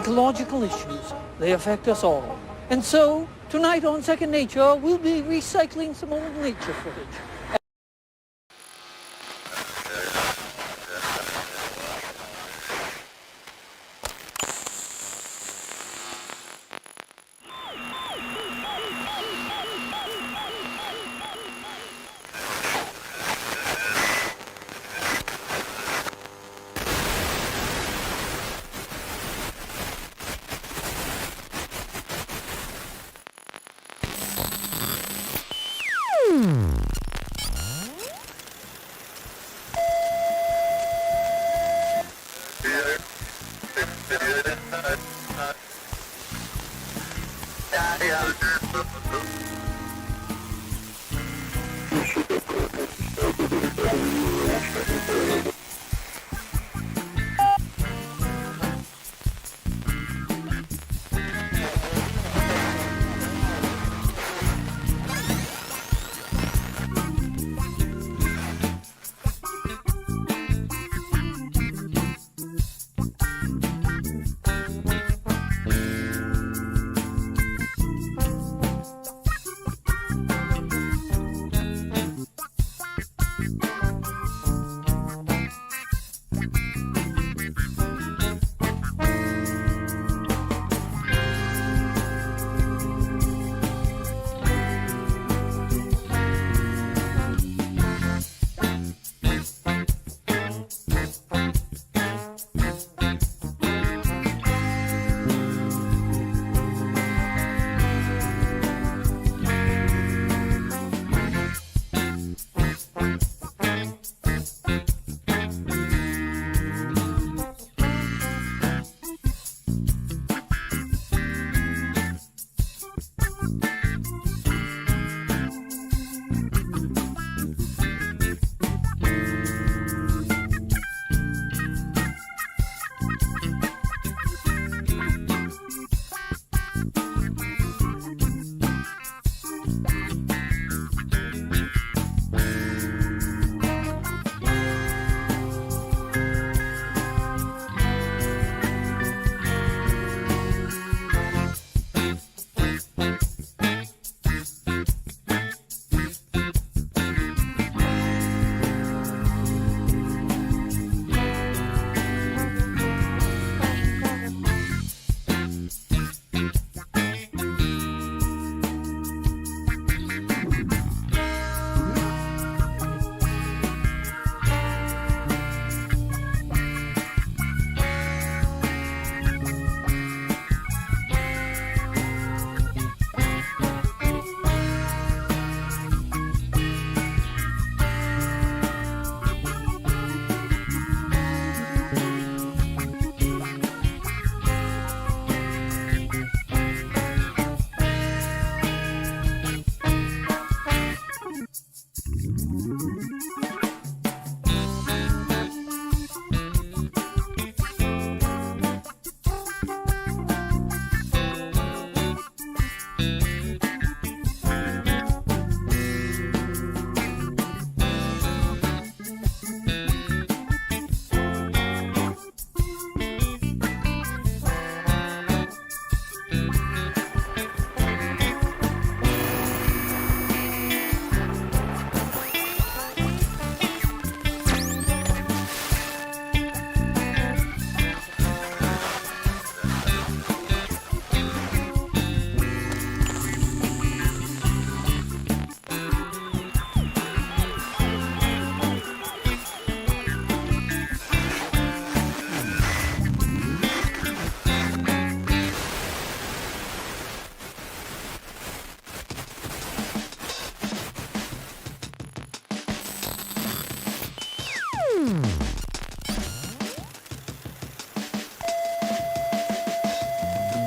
ecological issues. They affect us all. And so, tonight on Second Nature, we'll be recycling some old nature footage.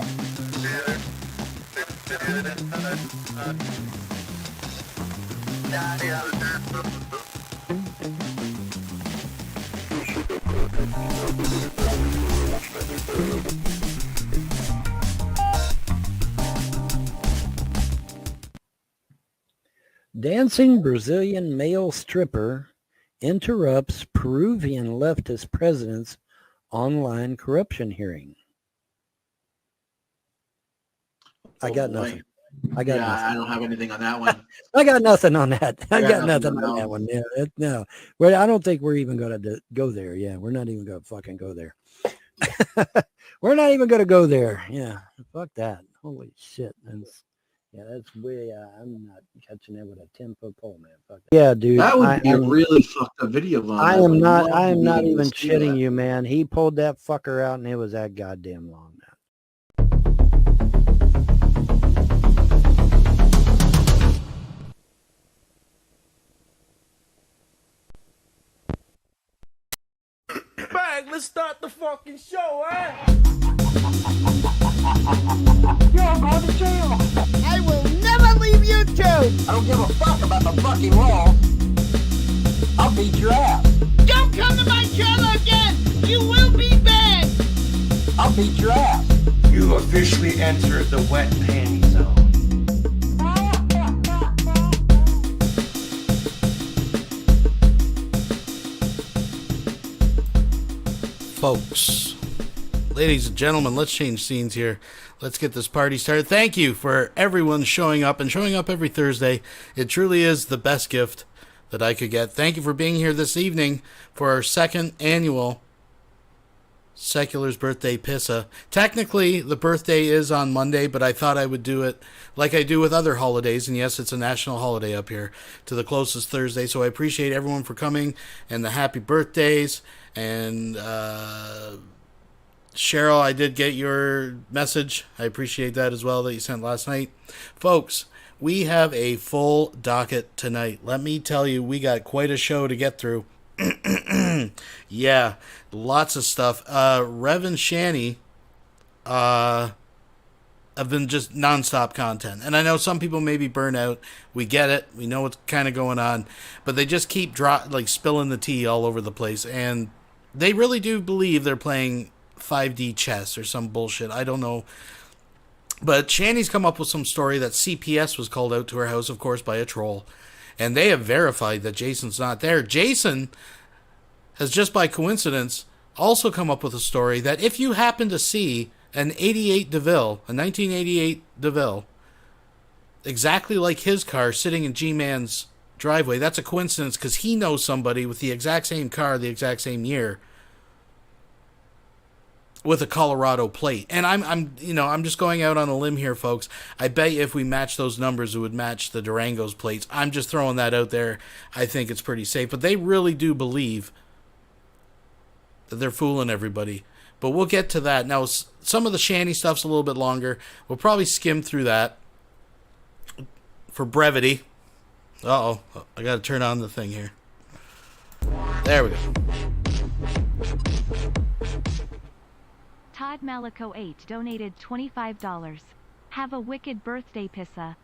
Dancing Brazilian male stripper interrupts Peruvian leftist president's online corruption hearing. 'Dancing Brazilian male stripper interrupts Peruvian leftist president's online corruption hearing. 'Dancing Brazilian male stripper interrupts Peruvian leftist president's online corruption hearing. 'Dancing Brazilian male stripper interrupts Peruvian leftist president's online corruption hearing. I got nothing. I got nothing. I don't have anything on that one. I got nothing on that. I got nothing on on that one. Yeah, no. Well, I don't think we're even going to go there. Yeah, we're not even going to fucking go there. We're not even going to go there. Yeah, fuck that. Holy shit. That's way. I'm not catching it with a 10-foot pole, man. Fuck that. Yeah, dude. That would be a really fucked up video, Vaughn. I am not even shitting you, man. He pulled that fucker out, and it was that goddamn long, man. Bang, let's start the fucking show, eh? You're going to jail. I will never leave YouTube. I don't give a fuck about the fucking law. I'll beat your ass. Don't come to my channel again. You will be banned. I'll beat your ass. You officially entered the wet panty zone. Folks, ladies and gentlemen, let's change scenes here. Let's get this party started. Thank you for everyone showing up and showing up every Thursday. It truly is the best gift that I could get. Thank you for being here this evening for our second annual Secular's Birthday Pissah. Technically, the birthday is on Monday, but I thought I would do it like I do with other holidays. And yes, it's a national holiday up here to the closest Thursday. So I appreciate everyone for coming and the happy birthdays. And Cheryl, I did get your message. I appreciate that as well that you sent last night. Folks, we have a full docket tonight. Let me tell you, we got quite a show to get through. Yeah, lots of stuff. Rev and Shani have been just nonstop content. And I know some people may be burnt out. We get it. We know what's kind of going on. But they just keep spilling the tea all over the place. And they really do believe they're playing 5D chess or some bullshit. I don't know. But Shani's come up with some story that CPS was called out to her house, of course, by a troll. And they have verified that Jason's not there. Jason has just by coincidence also come up with a story that if you happen to see an 1988 DeVille, exactly like his car sitting in G-Man's driveway, that's a coincidence because he knows somebody with the exact same car, the exact same year, with a Colorado plate. And I'm just going out on a limb here, folks. I bet you if we match those numbers, it would match the Durango's plates. I'm just throwing that out there. I think it's pretty safe. But they really do believe that they're fooling everybody. But we'll get to that. Now, some of the Shani stuff's a little bit longer. We'll probably skim through that for brevity. Uh-oh. I got to turn on the thing here. There we go. Todd Malico 8 donated $25. Have a wicked birthday, Pissah.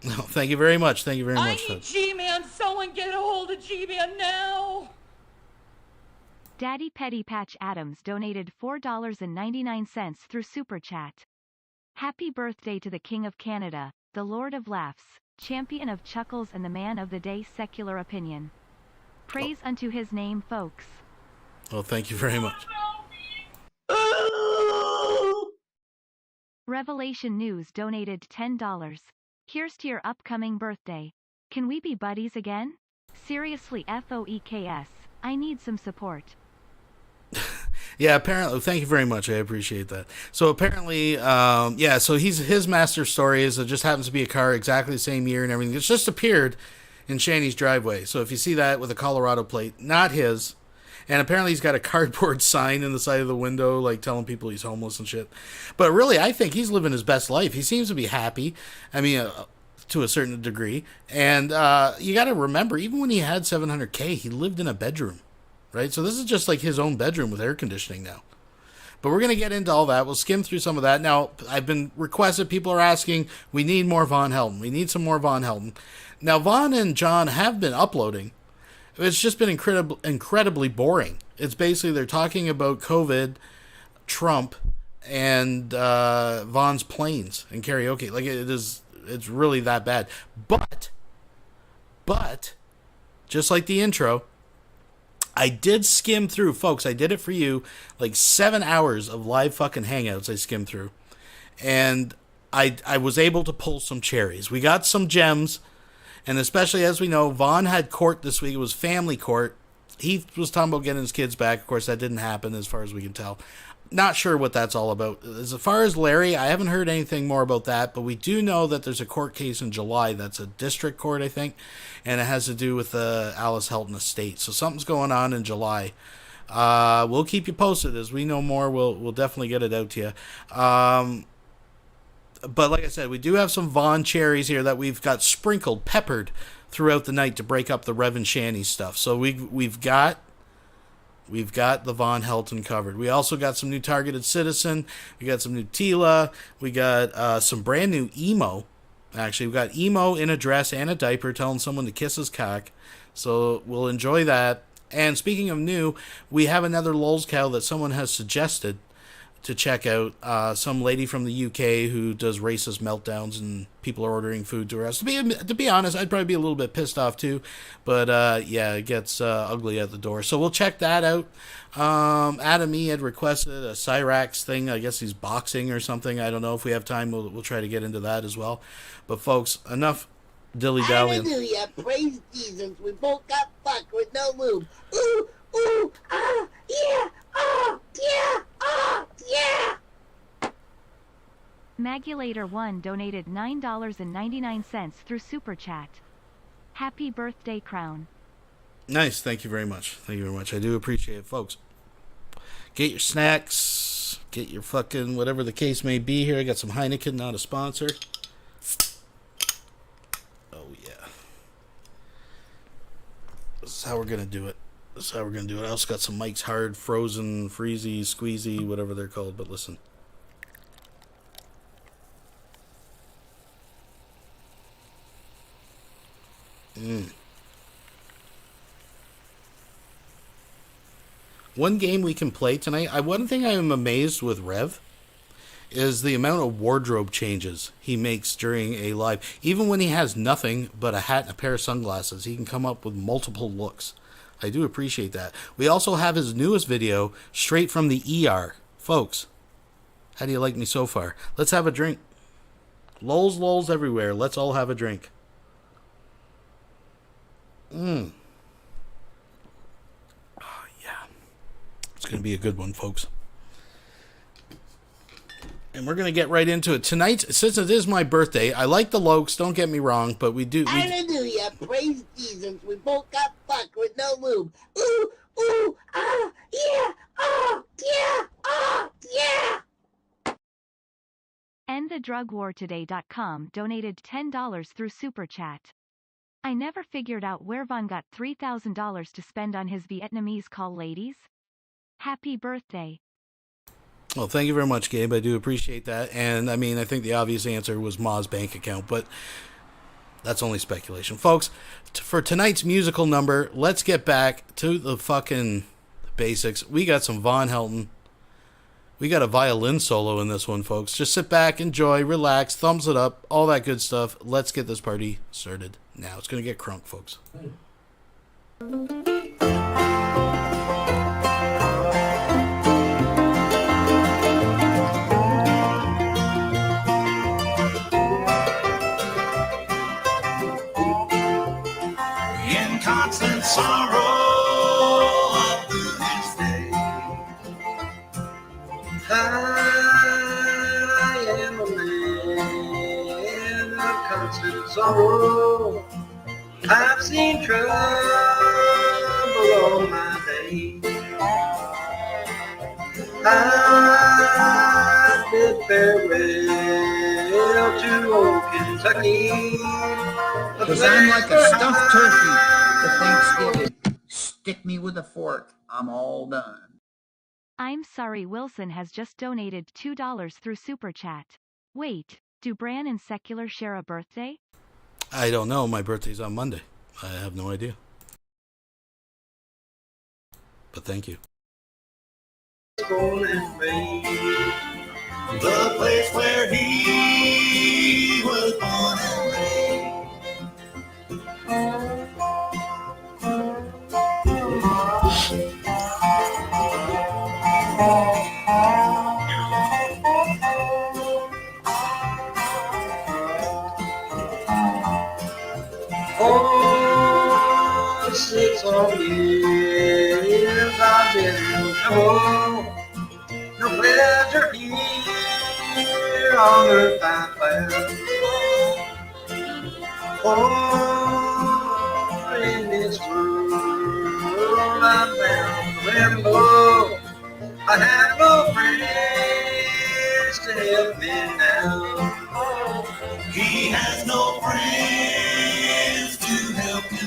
No, thank you very much. Thank you very much. I need G-Man. Someone get a hold of G-Man now. Daddy Petty Patch Adams donated $4.99 through Super Chat. Happy birthday to the King of Canada, the Lord of Laughs, Champion of Chuckles and the Man of the Day, Secular Opinion. Praise unto his name, folks. Well, thank you very much. Revelation News donated $10. Here's to your upcoming birthday. Can we be buddies again? Seriously, FOEKS. I need some support. Yeah, apparently, thank you very much. I appreciate that. So apparently, so his master story is it just happens to be a car exactly the same year and everything. It's just appeared in Shani's driveway. So if you see that with a Colorado plate, not his. And apparently he's got a cardboard sign in the side of the window, like telling people he's homeless and shit. But really, I think he's living his best life. He seems to be happy. I mean, to a certain degree. And you got to remember, even when he had $700K, he lived in a bedroom, right? So this is just like his own bedroom with air conditioning now. But we're going to get into all that. We'll skim through some of that. Now, I've been requested. People are asking, we need more Von Helden. We need some more Von Helden. Now, Von and John have been uploading. It's just been incredibly boring. It's basically they're talking about COVID, Trump, and Von's planes and karaoke. Like it's really that bad. But just like the intro, I did skim through, folks. I did it for you, like 7 hours of live fucking hangouts. I skimmed through, and I was able to pull some cherries. We got some gems, and especially as we know, Vaughn had court this week. It was family court. Heath was talking about getting his kids back. Of course, that didn't happen as far as we can tell. Not sure what that's all about. As far as Larry, I haven't heard anything more about that, but we do know that there's a court case in July. That's a district court, I think, and it has to do with the Alice Helton estate. So something's going on in July. We'll keep you posted. As we know more, we'll definitely get it out to you. But like I said, we do have some Vaughn cherries here that we've got sprinkled, peppered throughout the night to break up the Rev and Shanny stuff. So we've got the Von Helton covered. We also got some new Targeted Citizen. We got some new Tila. We got some brand new emo. Actually, we got emo in a dress and a diaper telling someone to kiss his cock. So we'll enjoy that. And speaking of new, we have another Lulz cow that someone has suggested to check out. Some lady from the UK who does racist meltdowns and people are ordering food to her house. To be honest, I'd probably be a little bit pissed off too. But yeah, it gets ugly at the door. So we'll check that out. Adam E. had requested a Cyrax thing. I guess he's boxing or something. I don't know. If we have time, we'll try to get into that as well. But folks, enough dilly-dallying. Hallelujah, praise Jesus. We both got fucked with no lube. Ooh, ooh, ah, yeah, ah, yeah, ah, yeah. Magulator1 donated $9.99 through Super Chat. Happy birthday, Crown. Nice. Thank you very much. Thank you very much. I do appreciate it, folks. Get your snacks. Get your fucking whatever the case may be here. I got some Heineken, not a sponsor. Oh, yeah. This is how we're going to do it. I also got some Mike's Hard, Frozen, Freezy, Squeezy, whatever they're called. But listen. One game we can play tonight. One thing I am amazed with Rev is the amount of wardrobe changes he makes during a live. Even when he has nothing but a hat and a pair of sunglasses, he can come up with multiple looks. I do appreciate that. We also have his newest video straight from the ER. Folks, how do you like me so far? Let's have a drink. Lulz everywhere. Let's all have a drink. Oh, yeah. It's going to be a good one, folks. And we're going to get right into it. Tonight, since it is my birthday, I like the Lokes, don't get me wrong, but we do... Hallelujah, praise Jesus. We both got fucked with no lube. Ooh, ooh, ah, yeah, ah, yeah, ah, yeah. EndTheDrugWarToday.com donated $10 through Super Chat. I never figured out where Von got $3,000 to spend on his Vietnamese call ladies. Happy birthday. Well, thank you very much, Gabe. I do appreciate that. And, I mean, I think the obvious answer was Ma's bank account, but that's only speculation. Folks, for tonight's musical number, let's get back to the fucking basics. We got some Von Helton. We got a violin solo in this one, folks. Just sit back, enjoy, relax, thumbs it up, all that good stuff. Let's get this party started now. It's going to get crunk, folks. Constant sorrow up to this day. I am a man of constant sorrow. I've seen trouble all my days. I bid farewell to old Kentucky. 'Cause I'm like a stuffed turkey for Thanksgiving. Stick me with a fork. I'm all done. I'm sorry, Wilson has just donated $2 through Super Chat. Wait, do Bran and Secular share a birthday? I don't know. My birthday's on Monday. I have no idea. But thank you. The place where he was born and raised. 26 long years I've been in trouble. No pleasure here on earth I found. Oh, in this world I'm bound to limbo. I have no friends to help me now. He has no friends to help him.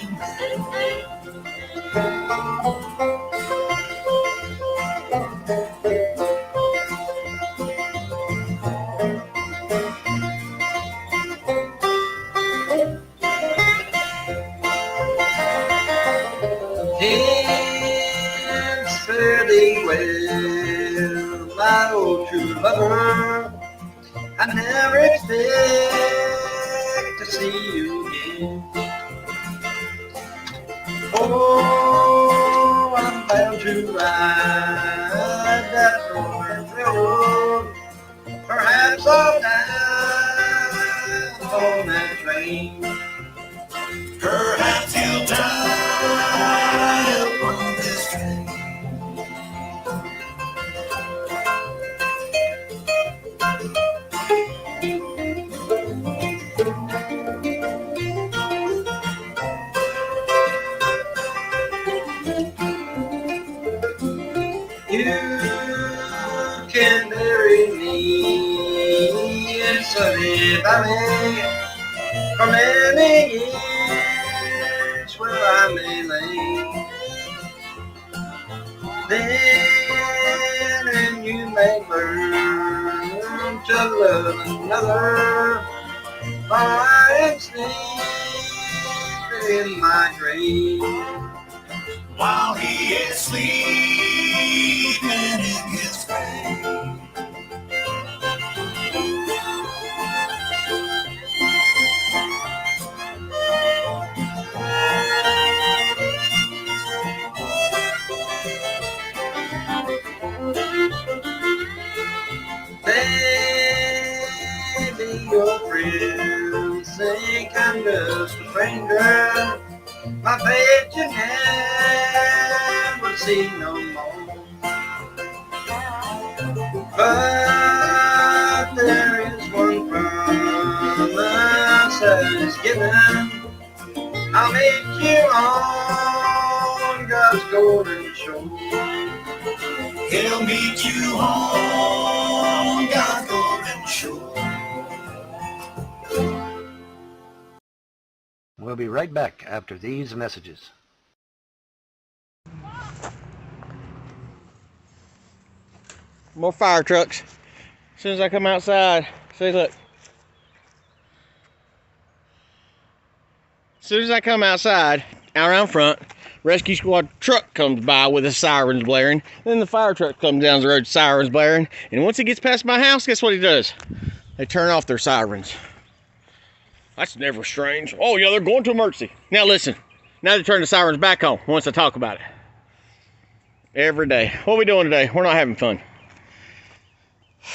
Things fairly well, my old true lover. I never expect to see you again. Oh, I'm bound to ride that northern railroad. Perhaps I'll die on that train. Perhaps he'll die upon this train. You can bury me in sunny valley for many years where I may lay. Then and you may learn to love another while I am sleeping in my grave. While he is sleeping in his grave. Maybe your friends think I'm just a stranger. My faith you never see no more. But there is one promise that is given. I'll meet you on God's golden shore. He'll meet you on God's golden shore. We'll be right back after these messages. More fire trucks. As soon as I come outside, see, look. As soon as I come outside, out around front, rescue squad truck comes by with the sirens blaring. Then the fire truck comes down the road, sirens blaring. And once it gets past my house, guess what he does? They turn off their sirens. That's never strange. Oh yeah, they're going to emergency. Now listen, now they turn the sirens back on once I talk about it. Every day. What are we doing today? We're not having fun.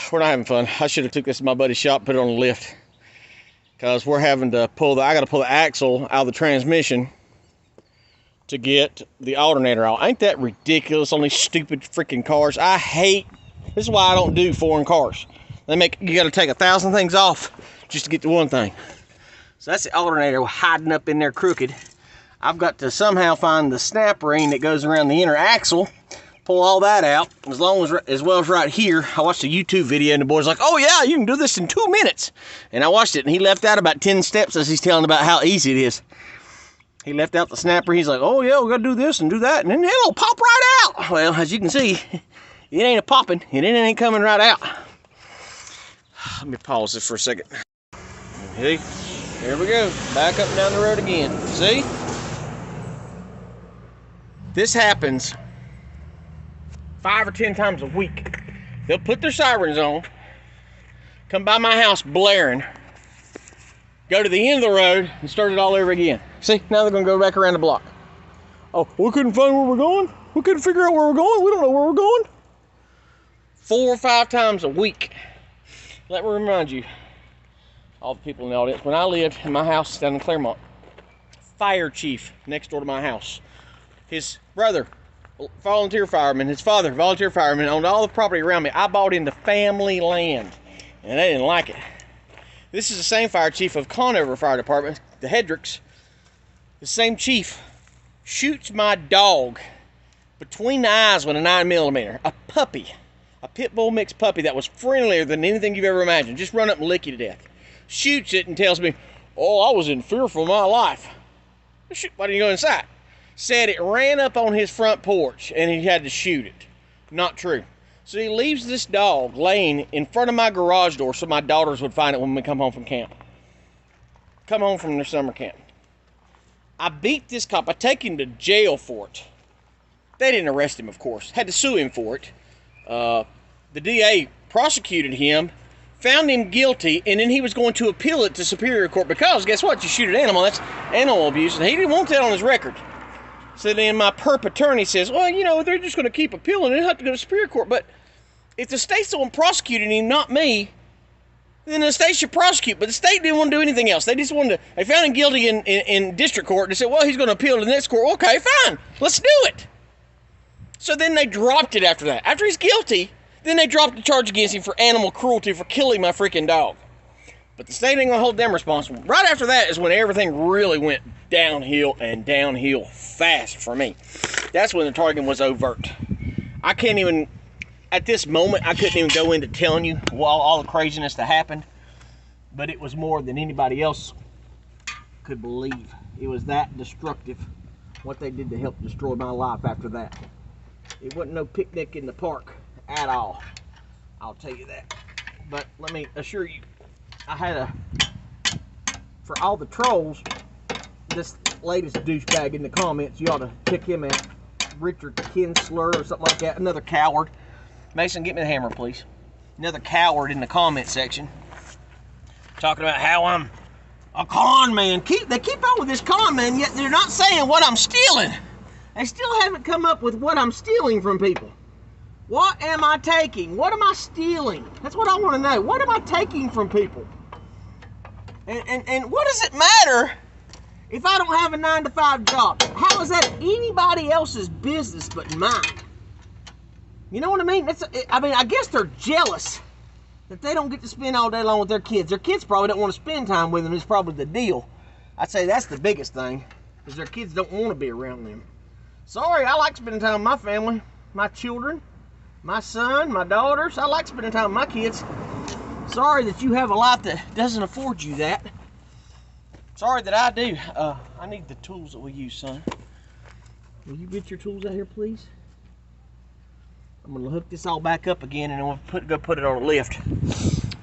We're not having fun. I should have took this to my buddy's shop, put it on the lift. Because we're having to pull I gotta pull the axle out of the transmission to get the alternator out. Ain't that ridiculous on these stupid freaking cars? I hate, this is why I don't do foreign cars. You gotta take 1,000 things off just to get to one thing. So that's the alternator hiding up in there crooked. I've got to somehow find the snap ring that goes around the inner axle, pull all that out, as well as right here. I watched a YouTube video and the boy's like, oh yeah, you can do this in 2 minutes. And I watched it and he left out about 10 steps as he's telling about how easy it is. He left out the snapper. He's like, oh yeah, we gotta do this and do that, and then it'll pop right out. Well, as you can see, it ain't a popping and it ain't coming right out. Let me pause this for a second. See? Here we go, back up and down the road again. See? This happens 5 or 10 times a week. They'll put their sirens on, come by my house blaring, go to the end of the road and start it all over again. See, now they're gonna go back around the block. Oh, we couldn't find where we're going? We couldn't figure out where we're going? We don't know where we're going? 4 or 5 times a week. Let me remind you, all the people in the audience, when I lived in my house down in Claremont, fire chief next door to my house His brother, volunteer fireman, his father, volunteer fireman, owned all the property around me. I bought into family land, and they didn't like it. This is the same fire chief of Conover Fire Department, the Hedricks. The same chief shoots my dog between the eyes with a 9mm. A puppy, a pit bull mixed puppy that was friendlier than anything you've ever imagined. Just run up and lick you to death. Shoots it and tells me, "Oh, I was in fear for my life." Shoot, why didn't you go inside? Said it ran up on his front porch and he had to shoot it. Not true. So he leaves this dog laying in front of my garage door so my daughters would find it when we come home from camp. Come home from their summer camp. I beat this cop. I take him to jail for it. They didn't arrest him, of course. Had to sue him for it. The DA prosecuted him, found him guilty, and then he was going to appeal it to Superior Court because, guess what? You shoot an animal, that's animal abuse, and he didn't want that on his record. So then my perp attorney says, well, you know, they're just going to keep appealing. They'll have to go to Superior Court. But if the state's the one prosecuting him, not me, then the state should prosecute. But the state didn't want to do anything else. They just wanted to, they found him guilty in district court. They said, well, he's going to appeal to the next court. Okay, fine. Let's do it. So then they dropped it after that. After he's guilty, then they dropped the charge against him for animal cruelty for killing my freaking dog. But the state ain't going to hold them responsible. Right after that is when everything really went downhill and downhill fast for me. That's when the targeting was overt. I can't even, at this moment, I couldn't even go into telling you all the craziness that happened. But it was more than anybody else could believe. It was that destructive, what they did to help destroy my life after that. It wasn't no picnic in the park at all. I'll tell you that. But let me assure you, I had for all the trolls, this latest douchebag in the comments, you ought to pick him out. Richard Kinsler or something like that. Another coward. Mason, get me the hammer, please. Another coward in the comment section. Talking about how I'm a con man. They keep on with this con man, yet they're not saying what I'm stealing. They still haven't come up with what I'm stealing from people. What am I taking? What am I stealing? That's what I want to know. What am I taking from people? And what does it matter if I don't have a 9-to-5 job? How is that anybody else's business but mine? You know what I mean? I guess they're jealous that they don't get to spend all day long with their kids. Their kids probably don't want to spend time with them. It's probably the deal. I'd say that's the biggest thing, is their kids don't want to be around them. Sorry, I like spending time with my family, my children, my son, my daughters. I like spending time with my kids. Sorry that you have a life that doesn't afford you that. Sorry that I do. I need the tools that we use, son. Will you get your tools out here, please? I'm gonna hook this all back up again and we'll go put it on a lift.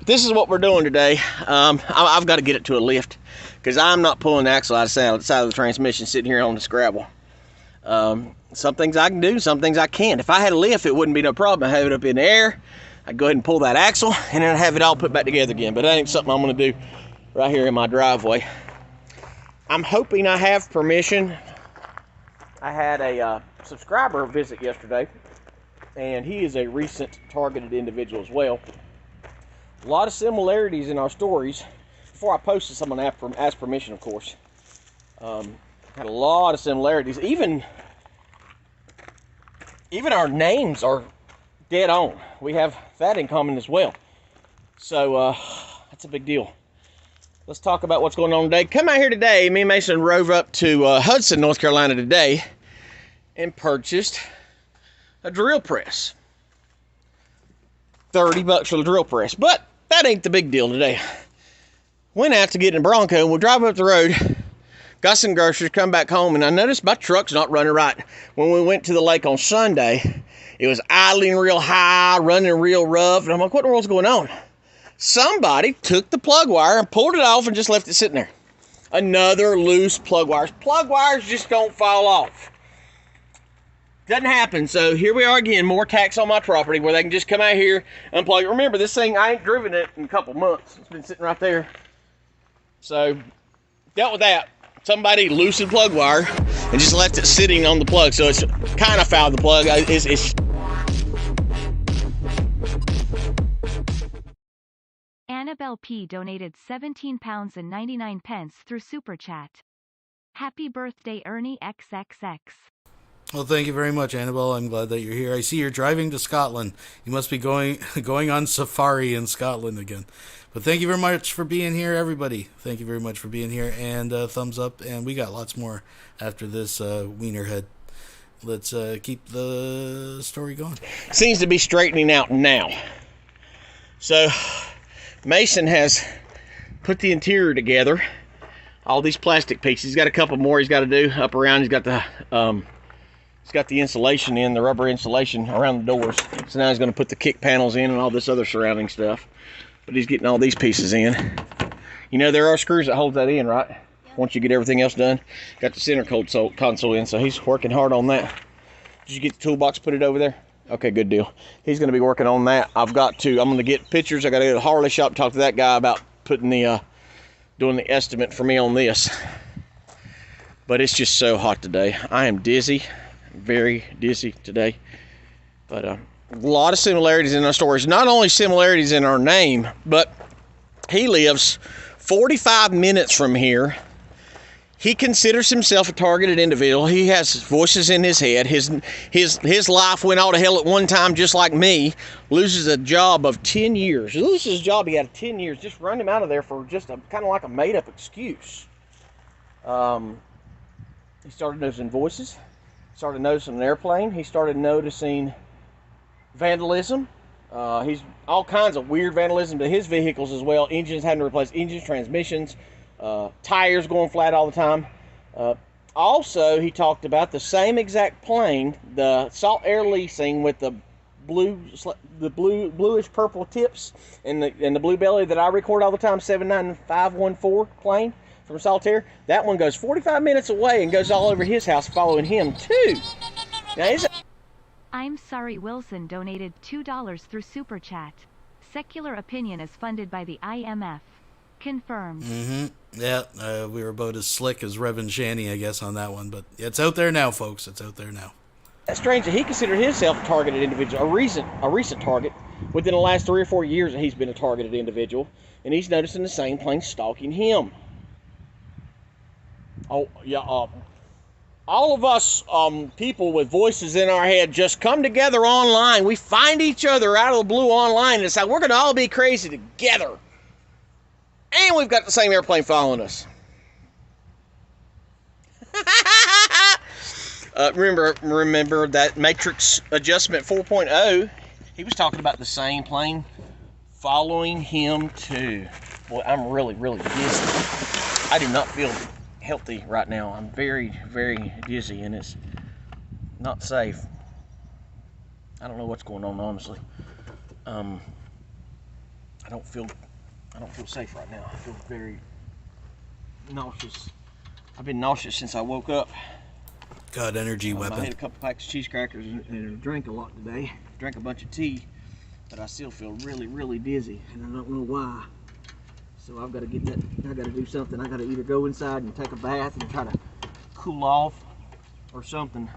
This is what we're doing today. I've got to get it to a lift because I'm not pulling the axle out of the side of the transmission sitting here on the Scrabble. Some things I can do, some things I can't. If I had a lift, it wouldn't be no problem. I have it up in the air. I'd go ahead and pull that axle and then have it all put back together again. But that ain't something I'm gonna do right here in my driveway. I'm hoping I have permission. I had a subscriber visit yesterday, and he is a recent targeted individual as well. A lot of similarities in our stories. Before I post this, I'm gonna have to ask permission, of course. Had a lot of similarities. Even our names are dead on. We have that in common as well. So that's a big deal. Let's talk about what's going on today. Come out here today. Me and Mason drove up to Hudson, North Carolina today and purchased a drill press. $30 for the drill press. But that ain't the big deal today. Went out to get in a Bronco. We'll drive up the road. Got some groceries, come back home, and I noticed my truck's not running right. When we went to the lake on Sunday, it was idling real high, running real rough, and I'm like, what in the world's going on? Somebody took the plug wire and pulled it off and just left it sitting there. Another loose plug wire. Plug wires just don't fall off. Doesn't happen. So here we are again, more tax on my property where they can just come out here, unplug it. Remember, this thing, I ain't driven it in a couple months. It's been sitting right there. So, dealt with that. Somebody loosened plug wire and just left it sitting on the plug. So it's kind of fouled the plug. Annabelle P. donated £17.99 through Super Chat. Happy birthday, Ernie XXX. Well, thank you very much, Annabelle. I'm glad that you're here. I see you're driving to Scotland. You must be going on safari in Scotland again. But thank you very much for being here, everybody. Thank you very much for being here. And thumbs up. And we got lots more after this Wienerhead. Let's keep the story going. Seems to be straightening out now. So Mason has put the interior together. All these plastic pieces. He's got a couple more he's got to do up around. He's got the insulation in, the rubber insulation around the doors. So now he's going to put the kick panels in and all this other surrounding stuff. But he's getting all these pieces in. You know, there are screws that hold that in, right? Once you get everything else done. Got the center console in, so he's working hard on that. Did you get the toolbox, put it over there? Okay, good deal. He's going to be working on that. I'm going to get pictures. I got to go to the Harley shop, talk to that guy about putting the, doing the estimate for me on this. But it's just so hot today. I am dizzy, very dizzy today. But a lot of similarities in our stories. Not only similarities in our name, but he lives 45 minutes from here. He considers himself a targeted individual. He has voices in his head. His life went all to hell at one time, just like me. Loses a job of 10 years. He loses his job he had 10 years. Just run him out of there for just a kind of like a made-up excuse. He started noticing voices. Started noticing an airplane. He started noticing vandalism. He's all kinds of weird vandalism to his vehicles as well. Engines having to replace engines, transmissions. Tires going flat all the time. Also, he talked about the same exact plane, the Salt Air Leasing with the bluish purple tips and the blue belly that I record all the time, 79514 plane from Salt Air. That one goes 45 minutes away and goes all over his house, following him too. Now, I'm sorry, Wilson donated $2 through Super Chat. Secular Opinion is funded by the IMF. Confirmed. Yeah, we were about as slick as Reverend Shanny, I guess, on that one. But it's out there now, folks. It's out there now. That's strange that he considered himself a targeted individual, a recent target. Within the last 3 or 4 years that he's been a targeted individual, and he's noticing the same plane stalking him. Oh, yeah, all of us people with voices in our head just come together online. We find each other out of the blue online and decide we're going to all be crazy together. And we've got the same airplane following us. Remember that Matrix Adjustment 4.0? He was talking about the same plane following him too. Boy, I'm really, really dizzy. I do not feel healthy right now. I'm very, very dizzy, and it's not safe. I don't know what's going on, honestly. I don't feel safe right now. I feel very nauseous. I've been nauseous since I woke up. God, energy weapon. I had a couple packs of cheese crackers and drank a lot today. Drank a bunch of tea, but I still feel really, really dizzy, and I don't know why. So I've got to get that. I got to do something. I got to either go inside and take a bath and try to cool off, or something.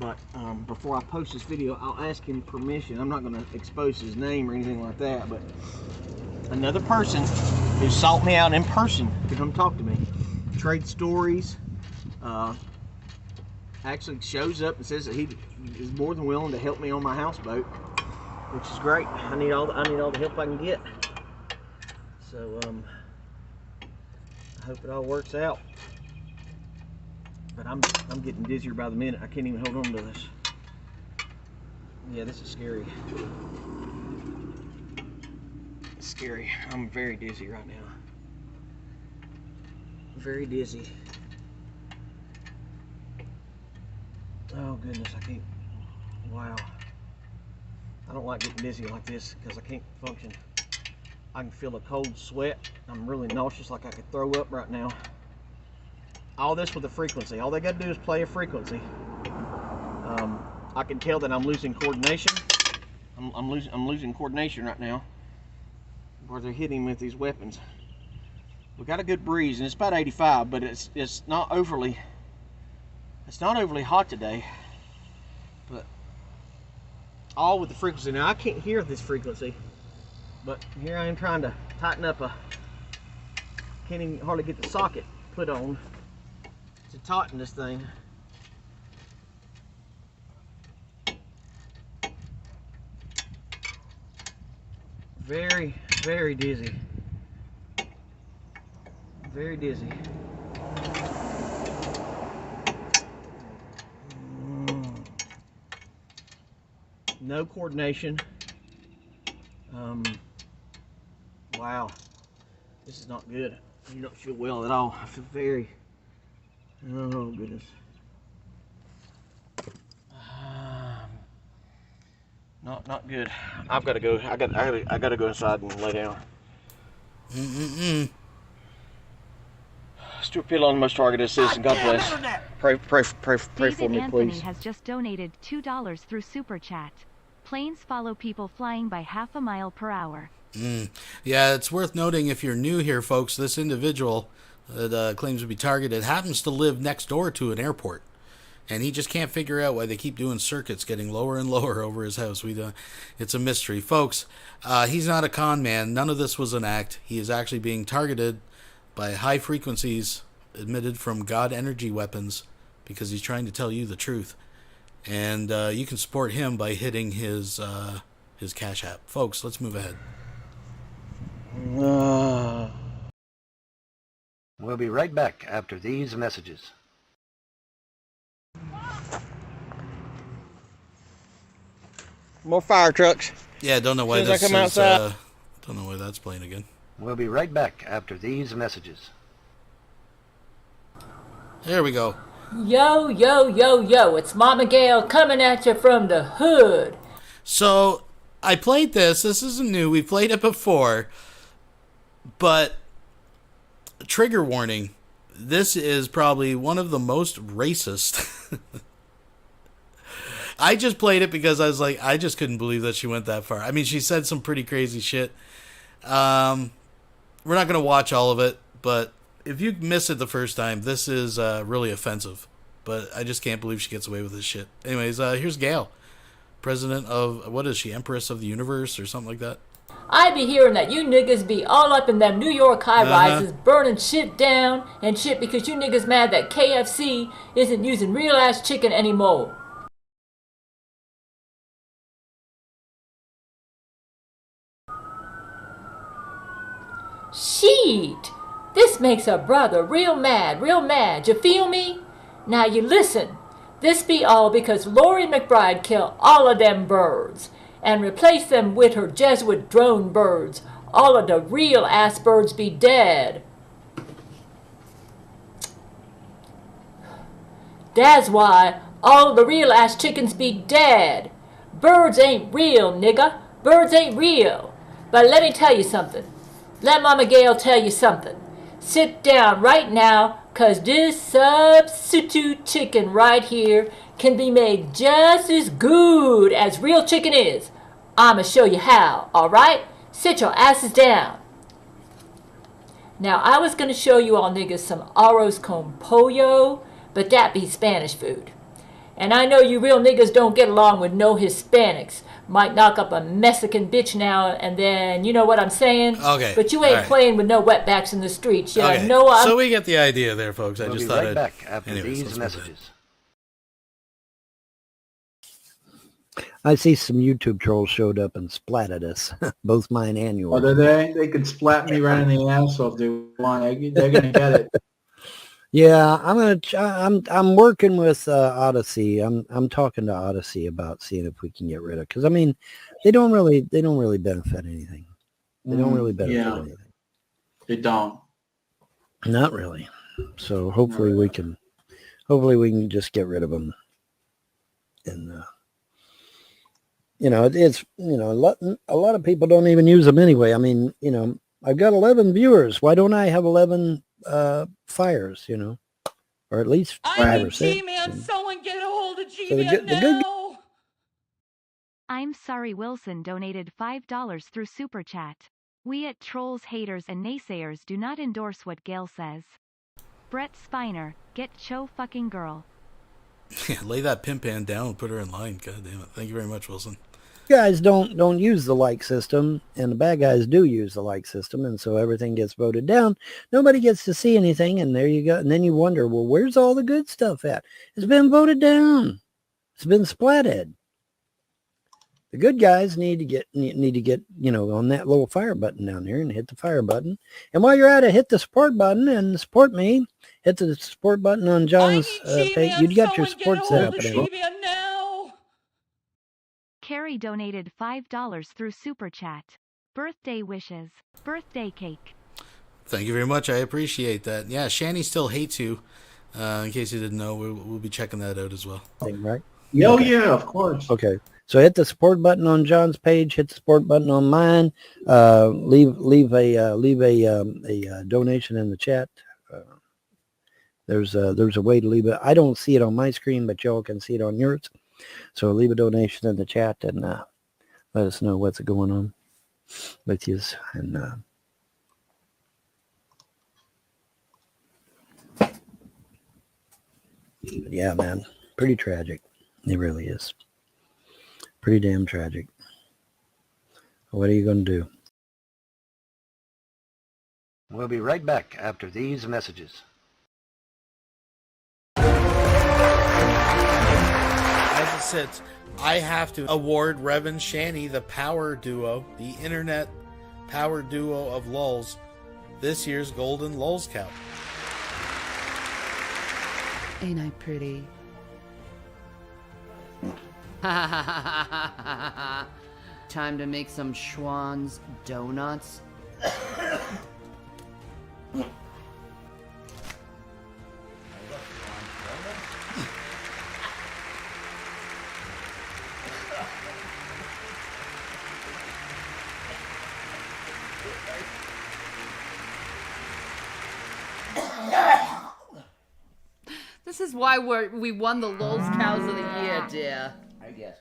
But before I post this video, I'll ask him permission. I'm not going to expose his name or anything like that, but another person who sought me out in person to come talk to me, trade stories, actually shows up and says that he is more than willing to help me on my houseboat, which is great. I need all the help I can get. So I hope it all works out. But I'm getting dizzier by the minute. I can't even hold on to this. Yeah, this is scary. It's scary. I'm very dizzy right now. Very dizzy. Oh goodness, I can't. Wow. I don't like getting dizzy like this because I can't function. I can feel a cold sweat. I'm really nauseous, like I could throw up right now. All this with a frequency. All they got to do is play a frequency. I can tell that I'm losing coordination. I'm losing coordination right now, where they're hitting with these weapons. We got a good breeze, and it's about 85, but it's not overly hot today. But all with the frequency. Now I can't hear this frequency, but here I am trying to tighten up can't even hardly get the socket put on to tighten this thing. very, very dizzy. Very dizzy. No coordination. Wow. This is not good. You don't feel well at all. I feel very, oh goodness. Not good. I've got to go. I got to go inside and lay down. Stuart Pill on the most targeted citizen. God bless. Pray David for me, Anthony please. has just donated $2 through Super Chat. Planes follow people flying by half a mile per hour. Yeah, it's worth noting if you're new here, folks, this individual that claims to be targeted happens to live next door to an airport. And he just can't figure out why they keep doing circuits getting lower and lower over his house. It's a mystery. Folks, he's not a con man. None of this was an act. He is actually being targeted by high frequencies emitted from God energy weapons because he's trying to tell you the truth. And you can support him by hitting his Cash App. Folks, let's move ahead. We'll be right back after these messages. More fire trucks. Yeah, don't know why As soon as this I come is, outside. don't know why that's playing again. We'll be right back after these messages. There we go. Yo, yo, yo, yo, it's Mama Gail coming at you from the hood. So, I played this. This isn't new. We played it before. But, trigger warning, this is probably one of the most racist. I just played it because I was like, I just couldn't believe that she went that far. I mean, she said some pretty crazy shit. We're not going to watch all of it, but if you miss it the first time, this is really offensive. But I just can't believe she gets away with this shit. Anyways, here's Gail, president of, what is she, Empress of the Universe or something like that? I be hearing that you niggas be all up in them New York high-rises burning shit down and shit because you niggas mad that KFC isn't using real-ass chicken anymore. Shit! This makes a brother real mad, you feel me? Now you listen, this be all because Lori McBride killed all of them birds and replaced them with her Jesuit drone birds. All of the real ass birds be dead. That's why all of the real ass chickens be dead. Birds ain't real, nigga. Birds ain't real. But let me tell you something. Let Mama Gail tell you something. Sit down right now, cause this substitute chicken right here can be made just as good as real chicken is. I'ma show you how, alright? Sit your asses down. Now, I was gonna show you all niggas some arroz con pollo, but that be Spanish food. And I know you real niggas don't get along with no Hispanics. Might knock up a Mexican bitch now and then, you know what I'm saying? Okay. But you ain't playing with no wetbacks in the streets. You Okay. know So we get the idea there, folks. We'll I just be thought right I'd... back after Anyways, these let's move ahead. messages. I see some YouTube trolls showed up and splatted us, both mine and yours. Oh, they could splat me right in the asshole if they want. They're gonna get it. Yeah, I'm working with Odyssey. I'm talking to Odyssey about seeing if we can get rid of, because I mean, they don't really benefit anything. They don't really benefit anything. They don't. Not really. So hopefully we can just get rid of them. And it's a lot of people don't even use them anyway. I mean, I've got 11 viewers. Why don't I have 11 fires? Or at least 5 or 6. Someone get a hold of So the good I'm sorry Wilson donated $5 through Super Chat. We at Trolls, Haters and Naysayers do not endorse what Gail says. Brett Spiner, get Cho fucking girl. Yeah, lay that pimp hand down and put her in line. God damn it. Thank you very much, Wilson. guys don't use the like system, and the bad guys do use the like system, and so everything gets voted down. Nobody gets to see anything, and there you go. And then you wonder, well, where's all the good stuff at? It's been voted down. It's been splatted. The good guys need to get, on that little fire button down there and hit the fire button. And while you're at it, hit the support button and support me. Hit the support button on John's page. You got your support set up. Carrie donated $5 through Super Chat. Birthday wishes. Birthday cake. Thank you very much. I appreciate that. Yeah, Shani still hates you. In case you didn't know, we'll be checking that out as well. Right? Oh, Okay. yeah, of course. Okay. So hit the support button on John's page. Hit the support button on mine. Leave a donation in the chat. There's a way to leave it. I don't see it on my screen, but y'all can see it on yours. So leave a donation in the chat and let us know what's going on with you. And yeah, man, pretty tragic. It really is. Pretty damn tragic. What are you going to do? We'll be right back after these messages. As it sits, I have to award Rev and Shani the power duo, the internet power duo of lulz, this year's Golden Lulz Cow. Ain't I pretty? Time to make some Schwann's donuts. This is why we won the Lulz Cows of the Year, dear. I guess.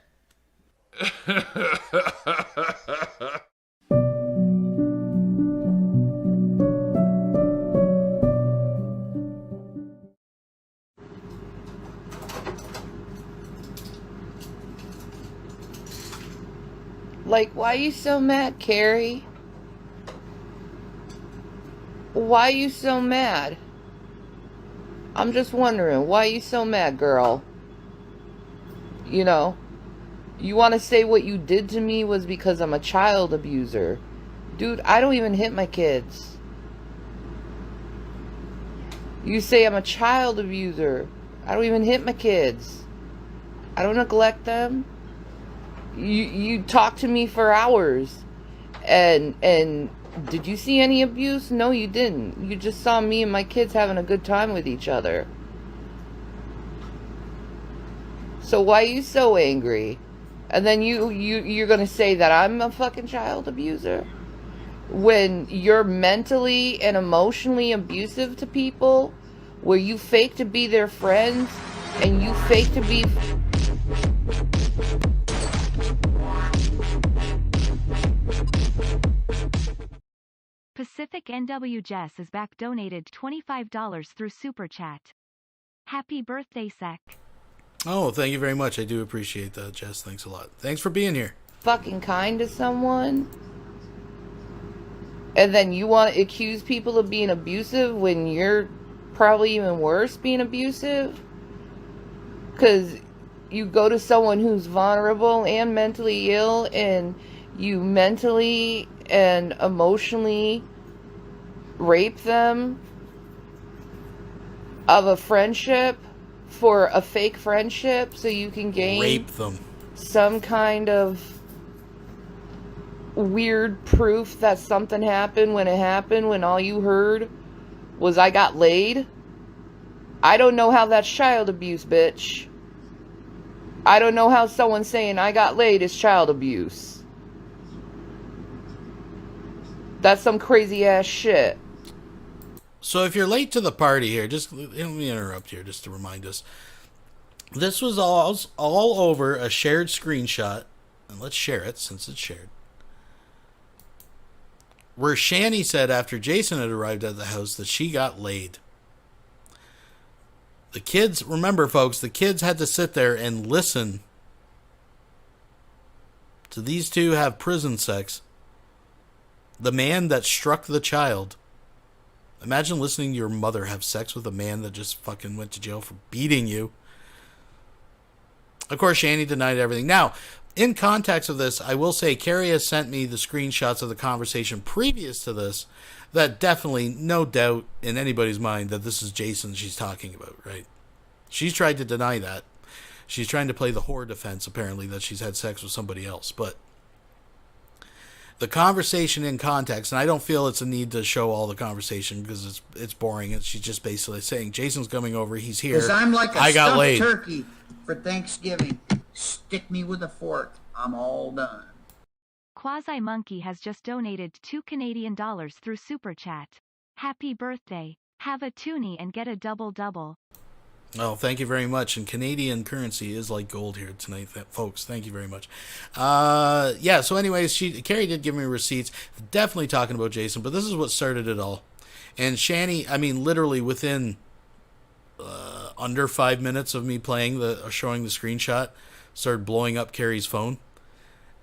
Like, why are you so mad, Carrie? Why are you so mad? I'm just wondering, why are you so mad, girl? You know, you want to say what you did to me was because I'm a child abuser. Dude, I don't even hit my kids. You say I'm a child abuser. I don't even hit my kids. I don't neglect them. You talk to me for hours. And did you see any abuse? No, you didn't. You just saw me and my kids having a good time with each other. So why are you so angry? And then you're gonna say that I'm a fucking child abuser? When you're mentally and emotionally abusive to people, where you fake to be their friends, and you fake to be... Pacific NW Jess is back, donated $25 through Super Chat. Happy birthday, Sec. Oh, thank you very much. I do appreciate that, Jess. Thanks a lot. Thanks for being here. fucking kind to someone, and then you want to accuse people of being abusive when you're probably even worse being abusive? Because you go to someone who's vulnerable and mentally ill, and you mentally and emotionally rape them of a friendship for a fake friendship so you can gain rape them some kind of weird proof that something happened when all you heard was I got laid. I don't know how that's child abuse, bitch. I don't know how someone saying I got laid is child abuse. That's some crazy ass shit. So if you're late to the party here, just let me interrupt here just to remind us. This was all over a shared screenshot, and let's share it since it's shared, where Shani said after Jason had arrived at the house that she got laid. The kids, remember folks, the kids had to sit there and listen to these two have prison sex. The man that struck the child. Imagine listening to your mother have sex with a man that just fucking went to jail for beating you. Of course, Shani denied everything. Now, in context of this, I will say Carrie has sent me the screenshots of the conversation previous to this that definitely, no doubt in anybody's mind that this is Jason she's talking about, right? She's tried to deny that. She's trying to play the whore defense, apparently, that she's had sex with somebody else. But the conversation in context, and I don't feel it's a need to show all the conversation because it's boring. And she's just basically saying, Jason's coming over, he's here. Because I'm like a I got stuffed laid. turkey for Thanksgiving. Stick me with a fork. I'm all done. Quasi Monkey has just donated $2 Canadian through Super Chat. Happy birthday. Have a toonie and get a double-double. Oh, thank you very much. And Canadian currency is like gold here tonight, folks. Thank you very much. Yeah, so anyways, Carrie did give me receipts. Definitely talking about Jason, but this is what started it all. And Shani, I mean, literally within under 5 minutes of me showing the screenshot, started blowing up Carrie's phone.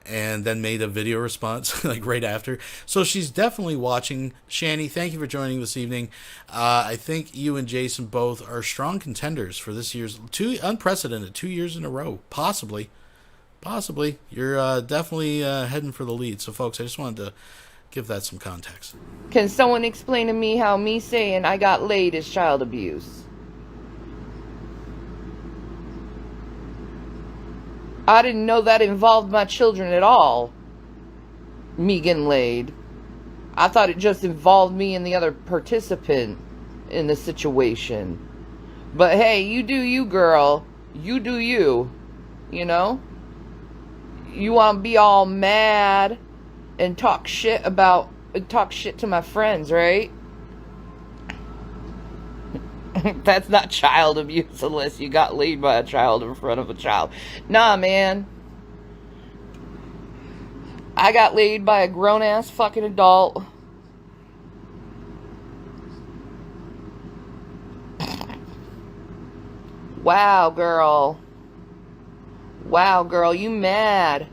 And then made a video response like right after. So she's definitely watching. Shani, thank you for joining this evening. I think you and Jason both are strong contenders for this year's unprecedented 2 years in a row. Possibly. You're definitely heading for the lead. So folks, I just wanted to give that some context. Can someone explain to me how me saying I got laid is child abuse? I didn't know that involved my children at all. Me getting laid. I thought it just involved me and the other participant in the situation. But hey, you do you, girl. You do you. You know? You want to be all mad and talk shit to my friends, right? That's not child abuse unless you got laid by a child in front of a child. Nah, man. I got laid by a grown-ass fucking adult. Wow, girl. Wow, girl, you mad.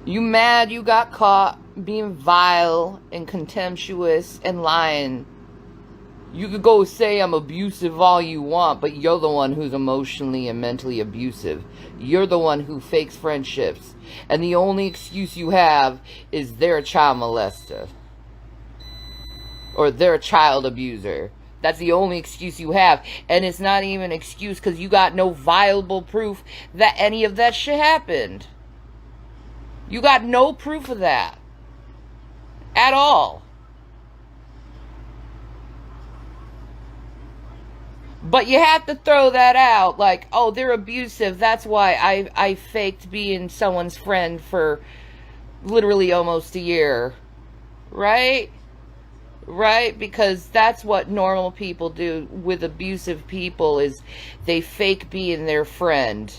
You mad you got caught being vile and contemptuous and lying. You could go say I'm abusive all you want, but you're the one who's emotionally and mentally abusive. You're the one who fakes friendships. And the only excuse you have is they're a child molester. Or they're a child abuser. That's the only excuse you have. And it's not even an excuse because you got no viable proof that any of that shit happened. You got no proof of that. At all. But you have to throw that out like, oh, they're abusive. That's why I faked being someone's friend for literally almost a year. Right? Right? Because that's what normal people do with abusive people is they fake being their friend.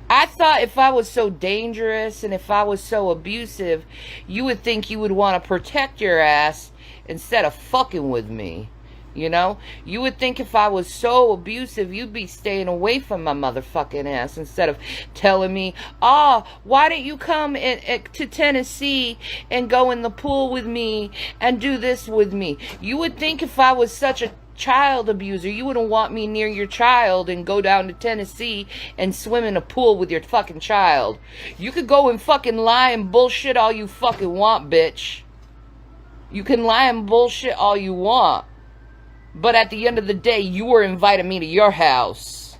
I thought if I was so dangerous and if I was so abusive, you would think you would want to protect your ass instead of fucking with me, you know? You would think if I was so abusive, you'd be staying away from my motherfucking ass instead of telling me, why don't you come to Tennessee and go in the pool with me and do this with me? You would think if I was such a child abuser, you wouldn't want me near your child and go down to Tennessee and swim in a pool with your fucking child. You could go and fucking lie and bullshit all you fucking want, bitch. You can lie and bullshit all you want. But at the end of the day, you were inviting me to your house.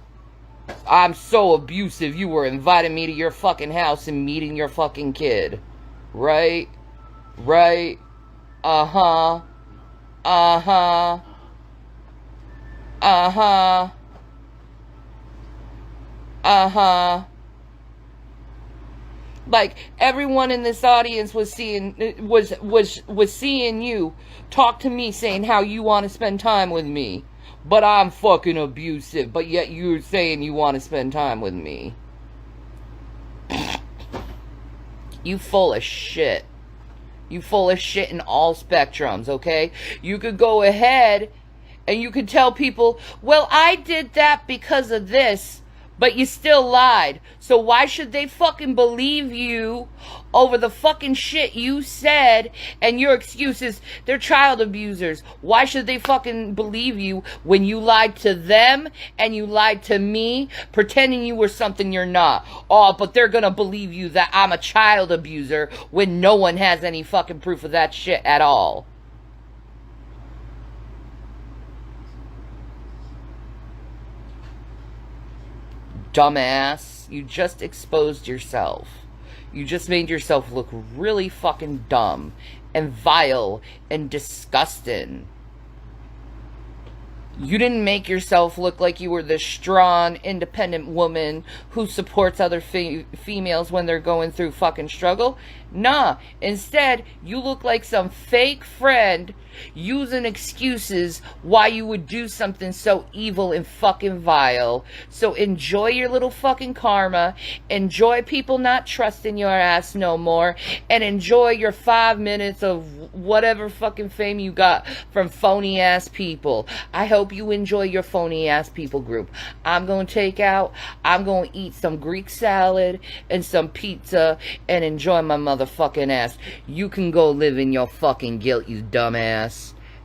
I'm so abusive, you were inviting me to your fucking house and meeting your fucking kid. Right? Right? Uh-huh. Uh-huh. Uh-huh. Uh-huh. Like everyone in this audience was seeing you talk to me saying how you want to spend time with me. But I'm fucking abusive, but yet you're saying you want to spend time with me. You full of shit. You full of shit in all spectrums, okay? You could go ahead and you could tell people, well, I did that because of this. but you still lied. So why should they fucking believe you over the fucking shit you said and your excuses? They're child abusers. Why should they fucking believe you when you lied to them and you lied to me, pretending you were something you're not? Oh, but they're gonna believe you that I'm a child abuser when no one has any fucking proof of that shit at all. Dumbass, you just exposed yourself. You just made yourself look really fucking dumb and vile and disgusting. You didn't make yourself look like you were this strong, independent woman who supports other females when they're going through fucking struggle. Nah, instead, you look like some fake friend using excuses why you would do something so evil and fucking vile. So enjoy your little fucking karma, enjoy people not trusting your ass no more, and enjoy your 5 minutes of whatever fucking fame you got from phony ass people. I hope you enjoy your phony ass people group. I'm gonna take out, I'm gonna eat some Greek salad and some pizza and enjoy my motherfucking ass. You can go live in your fucking guilt, you dumbass.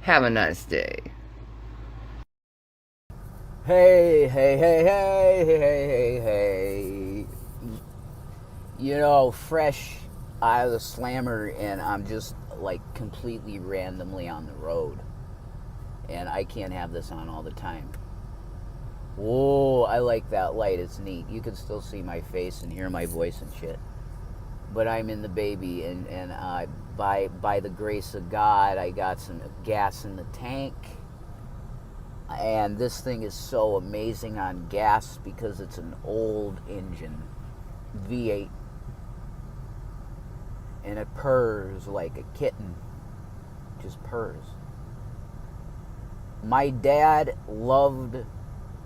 Have a nice day. Hey, hey, hey, hey, hey, hey, hey. You know, fresh out of the slammer, and I'm just like completely randomly on the road. And I can't have this on all the time. Whoa, I like that light. It's neat. You can still see my face and hear my voice and shit. But I'm in the baby, and by the grace of God, I got some gas in the tank. And this thing is so amazing on gas because it's an old engine, V8. And it purrs like a kitten. Just purrs. My dad loved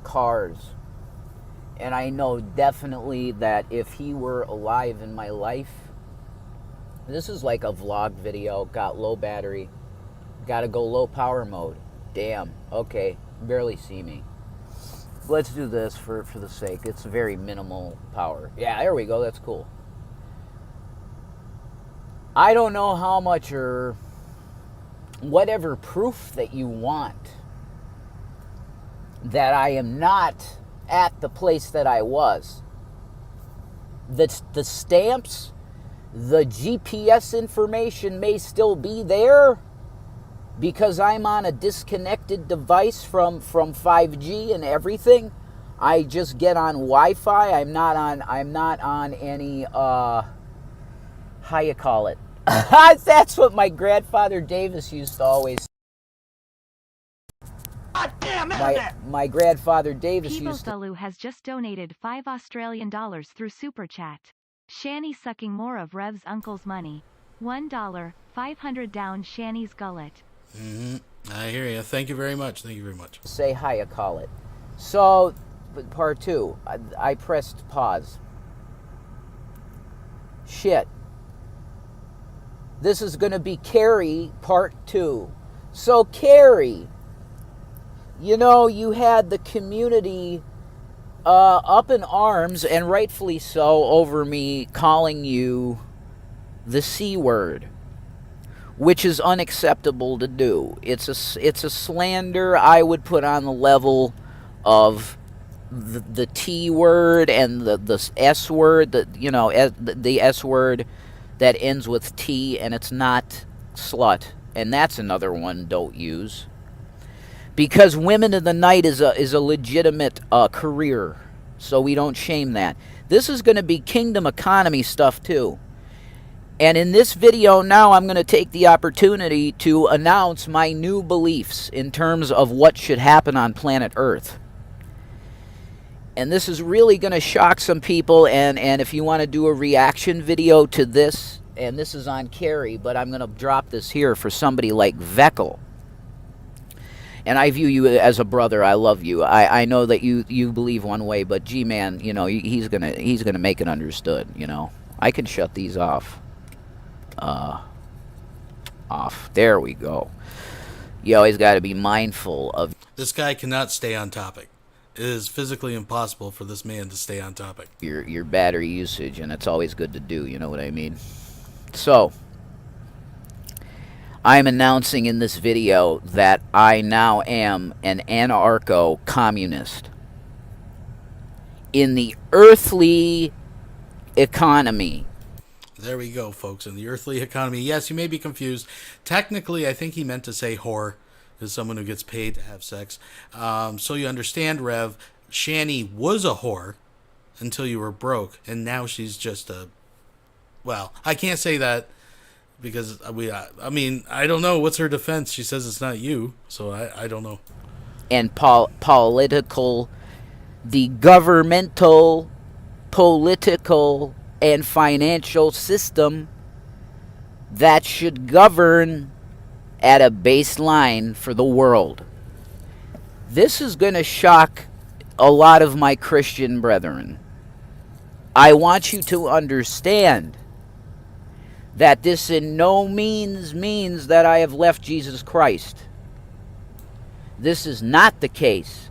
cars. And I know definitely that if he were alive in my life, this is like a vlog video, got low battery, gotta go low power mode. Damn, okay, barely see me. Let's do this for the sake. It's very minimal power. Yeah, there we go, that's cool. I don't know how much or whatever proof that you want that I am not at the place that I was. The stamps, the GPS information may still be there because I'm on a disconnected device from 5G and everything. I just get on Wi-Fi. I'm not on any how you call it. That's what my grandfather Davis used to always say. My grandfather Davis used to... People has just donated $5 through Super Chat. Shani sucking more of Rev's uncle's money. $1, 500 down Shani's gullet. I hear you. Thank you very much. Thank you very much. Say how you call it. So, part 2. I pressed pause. Shit. This is going to be Carrie part 2. So, Carrie... You know, you had the community up in arms, and rightfully so, over me calling you the C word, which is unacceptable to do. It's a slander I would put on the level of the T word and the S word, the S word that ends with T, and it's not slut, and that's another one don't use. Because Women in the Night is a legitimate career, so we don't shame that. This is going to be kingdom economy stuff too. And in this video now, I'm going to take the opportunity to announce my new beliefs in terms of what should happen on planet Earth. And this is really going to shock some people, and if you want to do a reaction video to this, and this is on Carrie, but I'm going to drop this here for somebody like Veckel. And I view you as a brother. I love you. I know that you believe one way, but G-Man, you know, he's gonna make it understood. You know, I can shut these off. Off. There we go. You always got to be mindful of. This guy cannot stay on topic. it is physically impossible for this man to stay on topic. Your battery usage, and it's always good to do, you know what I mean? So, I'm announcing in this video that I now am an anarcho-communist. In the earthly economy. There we go, folks. In the earthly economy. Yes, you may be confused. Technically, I think he meant to say whore, is someone who gets paid to have sex. So you understand, Rev, Shani was a whore until you were broke, and now she's just a... Well, I can't say that because I mean, I don't know. What's her defense? She says it's not you, so I don't know. And political, the governmental, political, and financial system that should govern at a baseline for the world. This is going to shock a lot of my Christian brethren. I want you to understand that this in no means means that I have left Jesus Christ. This is not the case.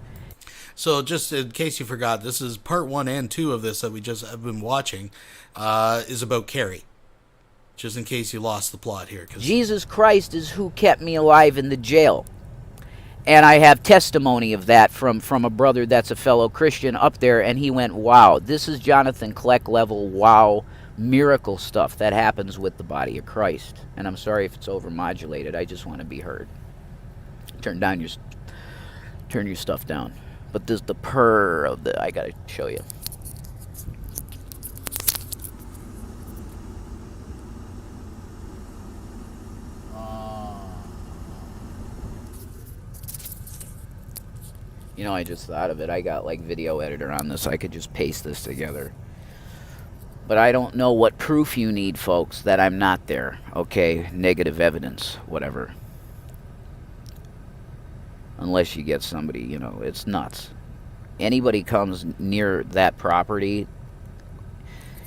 So just in case you forgot, this is part 1 and 2 of this that we just have been watching, is about Carrie. Just in case you lost the plot here. Jesus Christ is who kept me alive in the jail. And I have testimony of that from a brother that's a fellow Christian up there, and he went, wow, this is Jonathan Kleck level, wow, miracle stuff that happens with the body of Christ. And I'm sorry if it's overmodulated. I just want to be heard. Turn your stuff down. But this the purr of the... I gotta show you. You know, I just thought of it. I got like video editor on this. I could just paste this together. But I don't know what proof you need, folks, that I'm not there. Okay, negative evidence, whatever. Unless you get somebody, you know, it's nuts. Anybody comes near that property,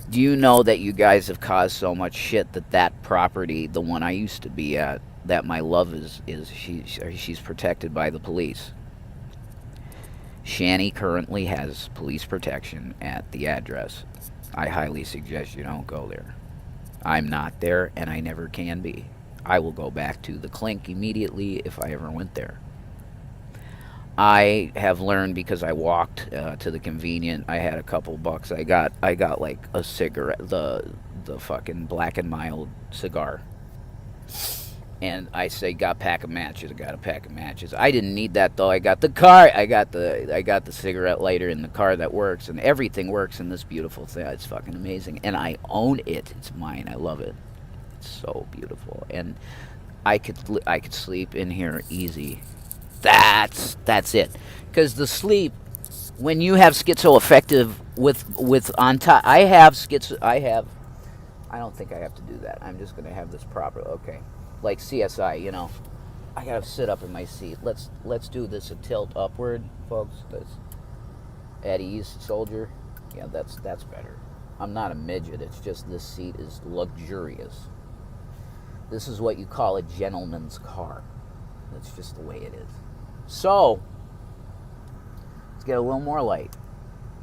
do you know that you guys have caused so much shit that that property, the one I used to be at, that my love she's protected by the police. Shani currently has police protection at the address. I highly suggest you don't go there. I'm not there, and I never can be. I will go back to the Clink immediately if I ever went there. I have learned because I walked to the convenient. I had a couple bucks. I got like a cigarette, the fucking Black and Mild cigar. And I say, got a pack of matches. I got a pack of matches. I didn't need that though. I got the car. I got the cigarette lighter in the car that works, and everything works in this beautiful thing. It's fucking amazing, and I own it. It's mine. I love it. It's so beautiful, and I could sleep in here easy. That's it. Because the sleep, when you have schizoaffective with on top, I don't think I have to do that. I'm just gonna have this proper. Okay. Like CSI, you know, I gotta sit up in my seat. Let's do this a tilt upward, folks. That's at ease, soldier. Yeah, that's better. I'm not a midget. It's just this seat is luxurious. This is what you call a gentleman's car. That's just the way it is. So let's get a little more light.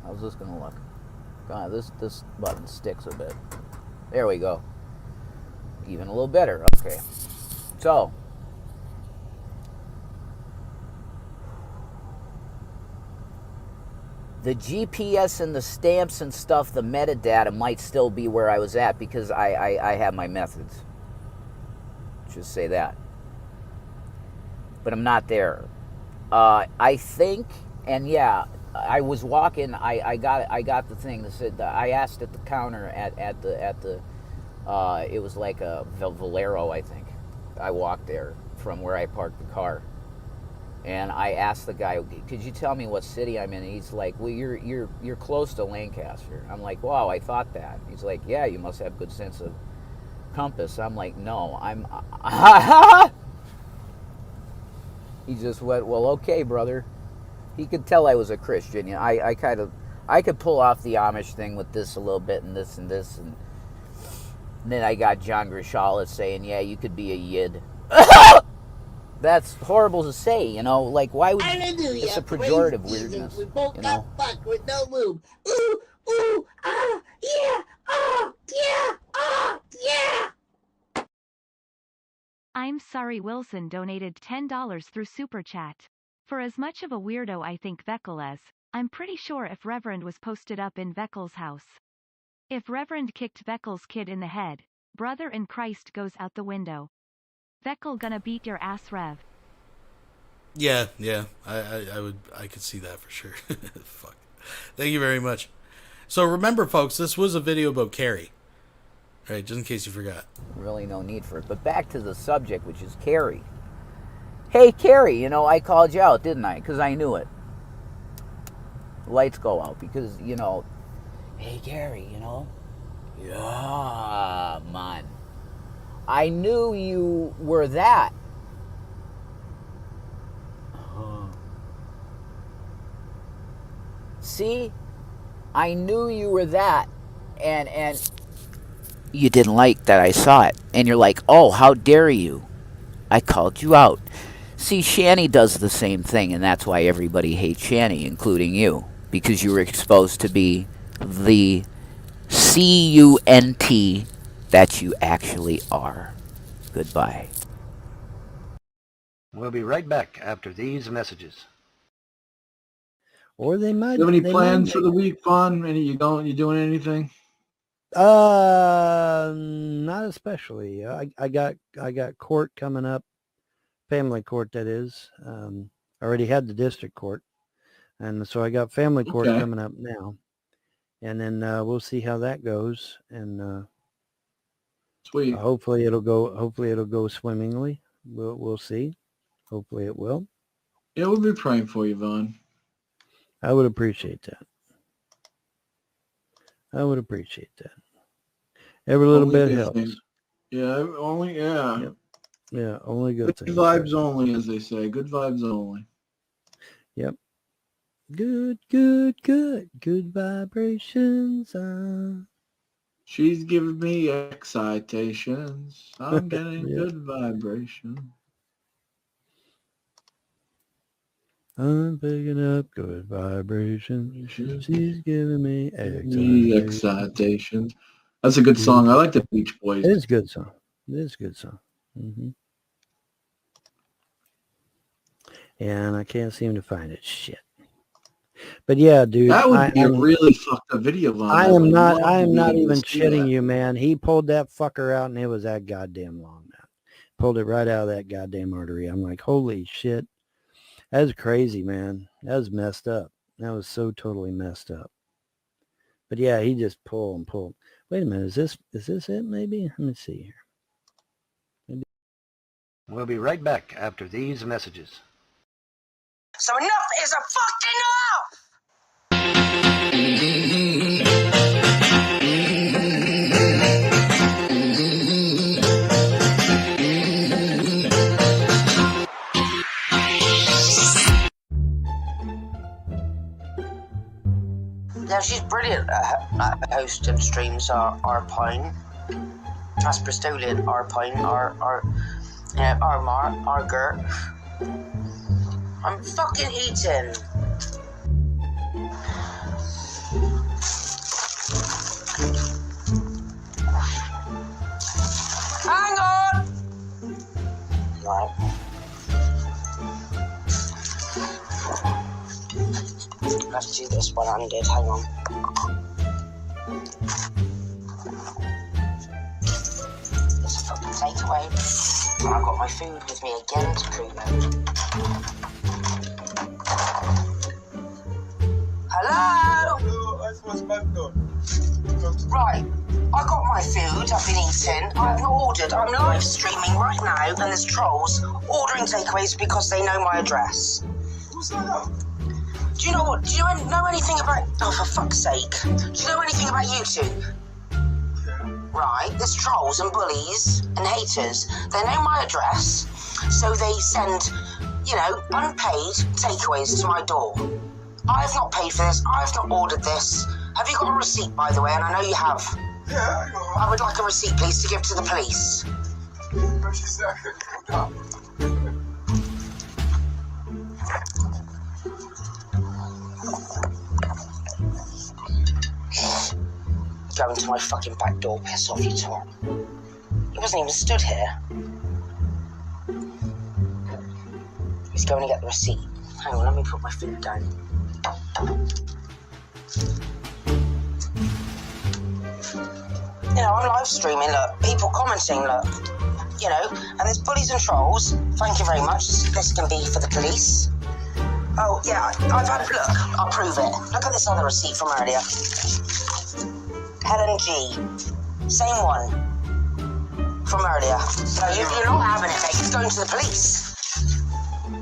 How's this gonna look? God, this button sticks a bit. There we go. Even a little better. Okay. So, the GPS and the stamps and stuff, the metadata might still be where I was at because I have my methods. Just say that. But I'm not there. I think, and yeah, I was walking. I got the thing that said. I asked at the counter at the. It was like a Valero, I think. I walked there from where I parked the car, and I asked the guy, "Could you tell me what city I'm in?" And he's like, "Well, you're close to Lancaster." I'm like, "Wow, I thought that." He's like, "Yeah, you must have good sense of compass." I'm like, "No, I'm." He just went, "Well, okay, brother." He could tell I was a Christian. You know, I could pull off the Amish thing with this a little bit and this and this and. And then I got John Grishalis saying, yeah, you could be a Yid. That's horrible to say, you know. Like, why would Hallelujah. it's a pejorative Praise Jesus. weirdness, We both you got know? fucked with no lube. Ooh, ooh, ah, yeah, ah, yeah, ah, yeah. I'm sorry Wilson donated $10 through Super Chat. For as much of a weirdo I think Veckel is, I'm pretty sure if Reverend was posted up in Veckel's house. If Reverend kicked Veckel's kid in the head, brother in Christ goes out the window. Veckel gonna beat your ass, Rev. Yeah, I could see that for sure. Fuck. Thank you very much. So remember, folks, this was a video about Carrie. Right, just in case you forgot. Really no need for it. But back to the subject, which is Carrie. Hey, Carrie, you know, I called you out, didn't I? Because I knew it. Lights go out because, you know, hey, Carrie, you know. Yeah, man. I knew you were that. See? I knew you were that. And you didn't like that I saw it. And you're like, oh, how dare you? I called you out. See, Shani does the same thing, and that's why everybody hates Shani, including you. Because you were exposed to be the C-U-N-T that you actually are. Goodbye. We'll be right back after these messages. Or they might. Do you have any they plans might for the week, Vaughn? You doing anything? Not especially. I got court coming up, family court that is. I already had the district court, and so I got family court coming up now, and then we'll see how that goes, and sweet. Hopefully it'll go swimmingly. We'll see. Hopefully it will. Yeah, we'll be praying for you, Vaughn. I would appreciate that. I would appreciate that. Every little bit helps. Yeah, only, yeah. Yep. Yeah, only good things. Good vibes only, as they say. Good vibes only. Yep. Good vibrations. She's giving me excitations. I'm getting good vibration. I'm picking up good vibrations. She's giving me excitations. That's a good song. I like the Beach Boys. It is a good song. It is a good song. Mm-hmm. And I can't seem to find it. Shit. But yeah, dude. That would be a really fucked up video. I am not even shitting you, man. He pulled that fucker out and it was that goddamn long, man. Pulled it right out of that goddamn artery. I'm like, holy shit. That was crazy, man. That was messed up. That was so totally messed up. But yeah, he just pulled and pulled. Wait a minute, is this it maybe? Let me see here. Maybe. We'll be right back after these messages. So enough is a fucking enough! Yeah, she's brilliant at hosting streams. Our Pine, that's Bristolian. Our Pine, our Gert. I'm fucking eating. Hang on. Right. Let's do this one-handed. Hang on. It's a fucking takeaway. And I've got my food with me again to prove it. Hello? Right, I got my food, I've been eating, I've not ordered, I'm live streaming right now, and there's trolls ordering takeaways because they know my address. What's that up? Do you know anything about, oh for fuck's sake, do you know anything about YouTube? Right, there's trolls and bullies and haters, they know my address, so they send, unpaid takeaways to my door. I've not paid for this. I've not ordered this. Have you got a receipt, by the way? And I know you have. Yeah, I would like a receipt, please, to give to the police. going to my fucking back door. Piss off, you twat. He wasn't even stood here. He's going to get the receipt. Hang on, let me put my food down. You know, I'm live streaming, look. People commenting, look. You know, and there's bullies and trolls. Thank you very much. This can be for the police. Oh, yeah, I've had, look, I'll prove it. Look at this other receipt from earlier. Helen G. Same one. From earlier. No, you're not having it, mate. It's going to the police.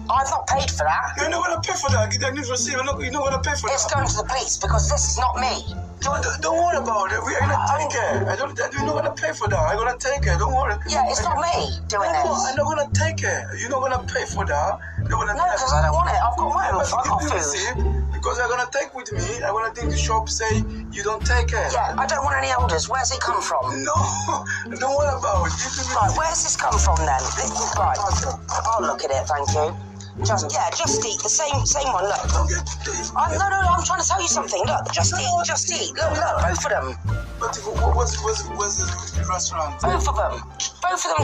I've not paid for that. You're not going to pay for that. Get that receipt. You're not going to pay for that. It's going to the police because this is not me. Don't worry about it. We're going to take it. You're not going to pay for that. I'm going to take it. Don't worry. Yeah, it's not me doing this. I'm not going to take it. You're not going to pay for that. No, because I don't want it. I've got my own. I've got food. Because I'm going to take with me. I'm going to take the shop, say you don't take it. Yeah, I don't want any orders. Where's it come from? No, don't worry about it. Right, where's this come from then? Right, I'll look at it, thank you. Just eat. The same one, look. No, I'm trying to tell you something. Look, just eat. Look, both of them. But what's the restaurant? Both of them,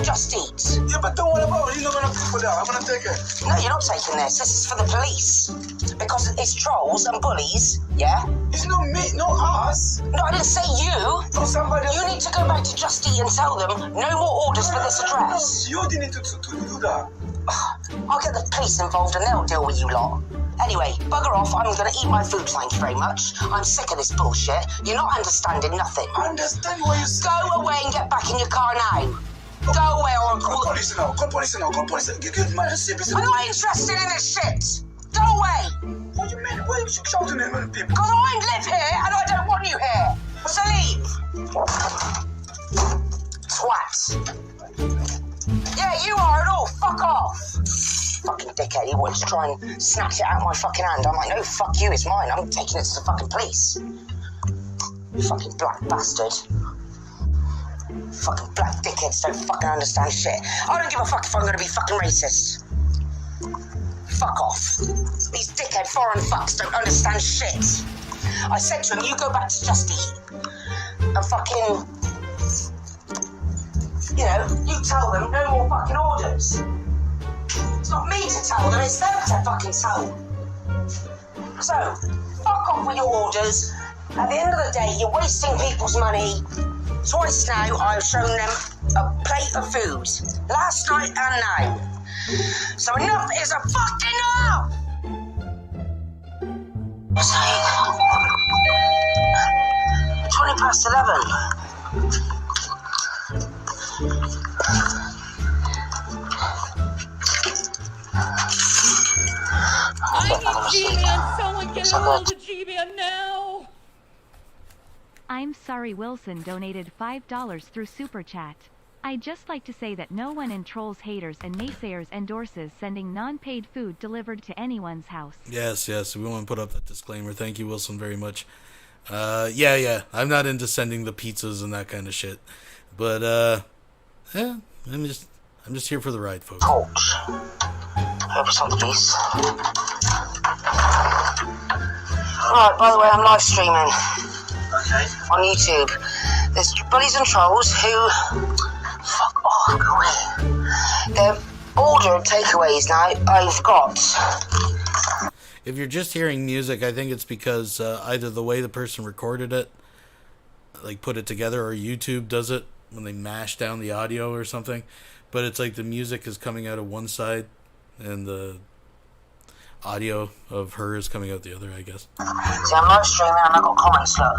just eat. Yeah, but don't worry about it. You're not going to pay for that. I'm going to take it. No, you're not taking this. This is for the police. Because it's trolls and bullies, yeah? It's not me, not us. No, I didn't say you. For somebody else. You need to go back to Just Eat and tell them no more orders for this address. You didn't need to do that. I'll get the police involved and they'll deal with you lot. Anyway, bugger off. I'm going to eat my food, thank you very much. I'm sick of this bullshit. You're not understanding nothing. I understand what you're saying. Go away and get back in your car now. Go away or I'll call the police now. Call police now. Call police. Get my receipt. I'm not interested in this shit. Go away. What do you mean? Why are you shouting at people? Because I live here and I don't want you here. So leave. Twat. Yeah, you are and all. Fuck off. Fucking dickhead. He wanted to try and snatch it out of my fucking hand. I'm like, no, fuck you. It's mine. I'm taking it to the fucking police. You fucking black bastard. Fucking black dickheads don't fucking understand shit. I don't give a fuck if I'm gonna be fucking racist. Fuck off. These dickhead foreign fucks don't understand shit. I said to him, you go back to Just Eat and fucking, you know, you tell them no more fucking orders. It's not me to tell them, it's them to fucking tell them. So, fuck off with your orders. At the end of the day, you're wasting people's money. Twice now, I've shown them a plate of food. Last night and now. So enough is a fucking enough! What's that? 11:20. I need G-Man, someone get a hold of G-Man now! I'm sorry Wilson donated $5 through Super Chat. I'd just like to say that no one in Trolls Haters and Naysayers endorses sending non-paid food delivered to anyone's house. Yes, we want to put up that disclaimer. Thank you, Wilson, very much. Yeah, I'm not into sending the pizzas and that kind of shit. But, yeah, I'm just here for the ride, folks. Torch. Hope it's on the piece. Right, by the way, I'm live streaming. Okay. On YouTube. There's bullies and trolls who... Fuck off, go away. They're ordered takeaways now. I've got... If you're just hearing music, I think it's because either the way the person recorded it, like put it together, or YouTube does it when they mash down the audio or something. But it's like the music is coming out of one side and the audio of her is coming out the other, I guess. See, I'm live streaming and I've got comments, look.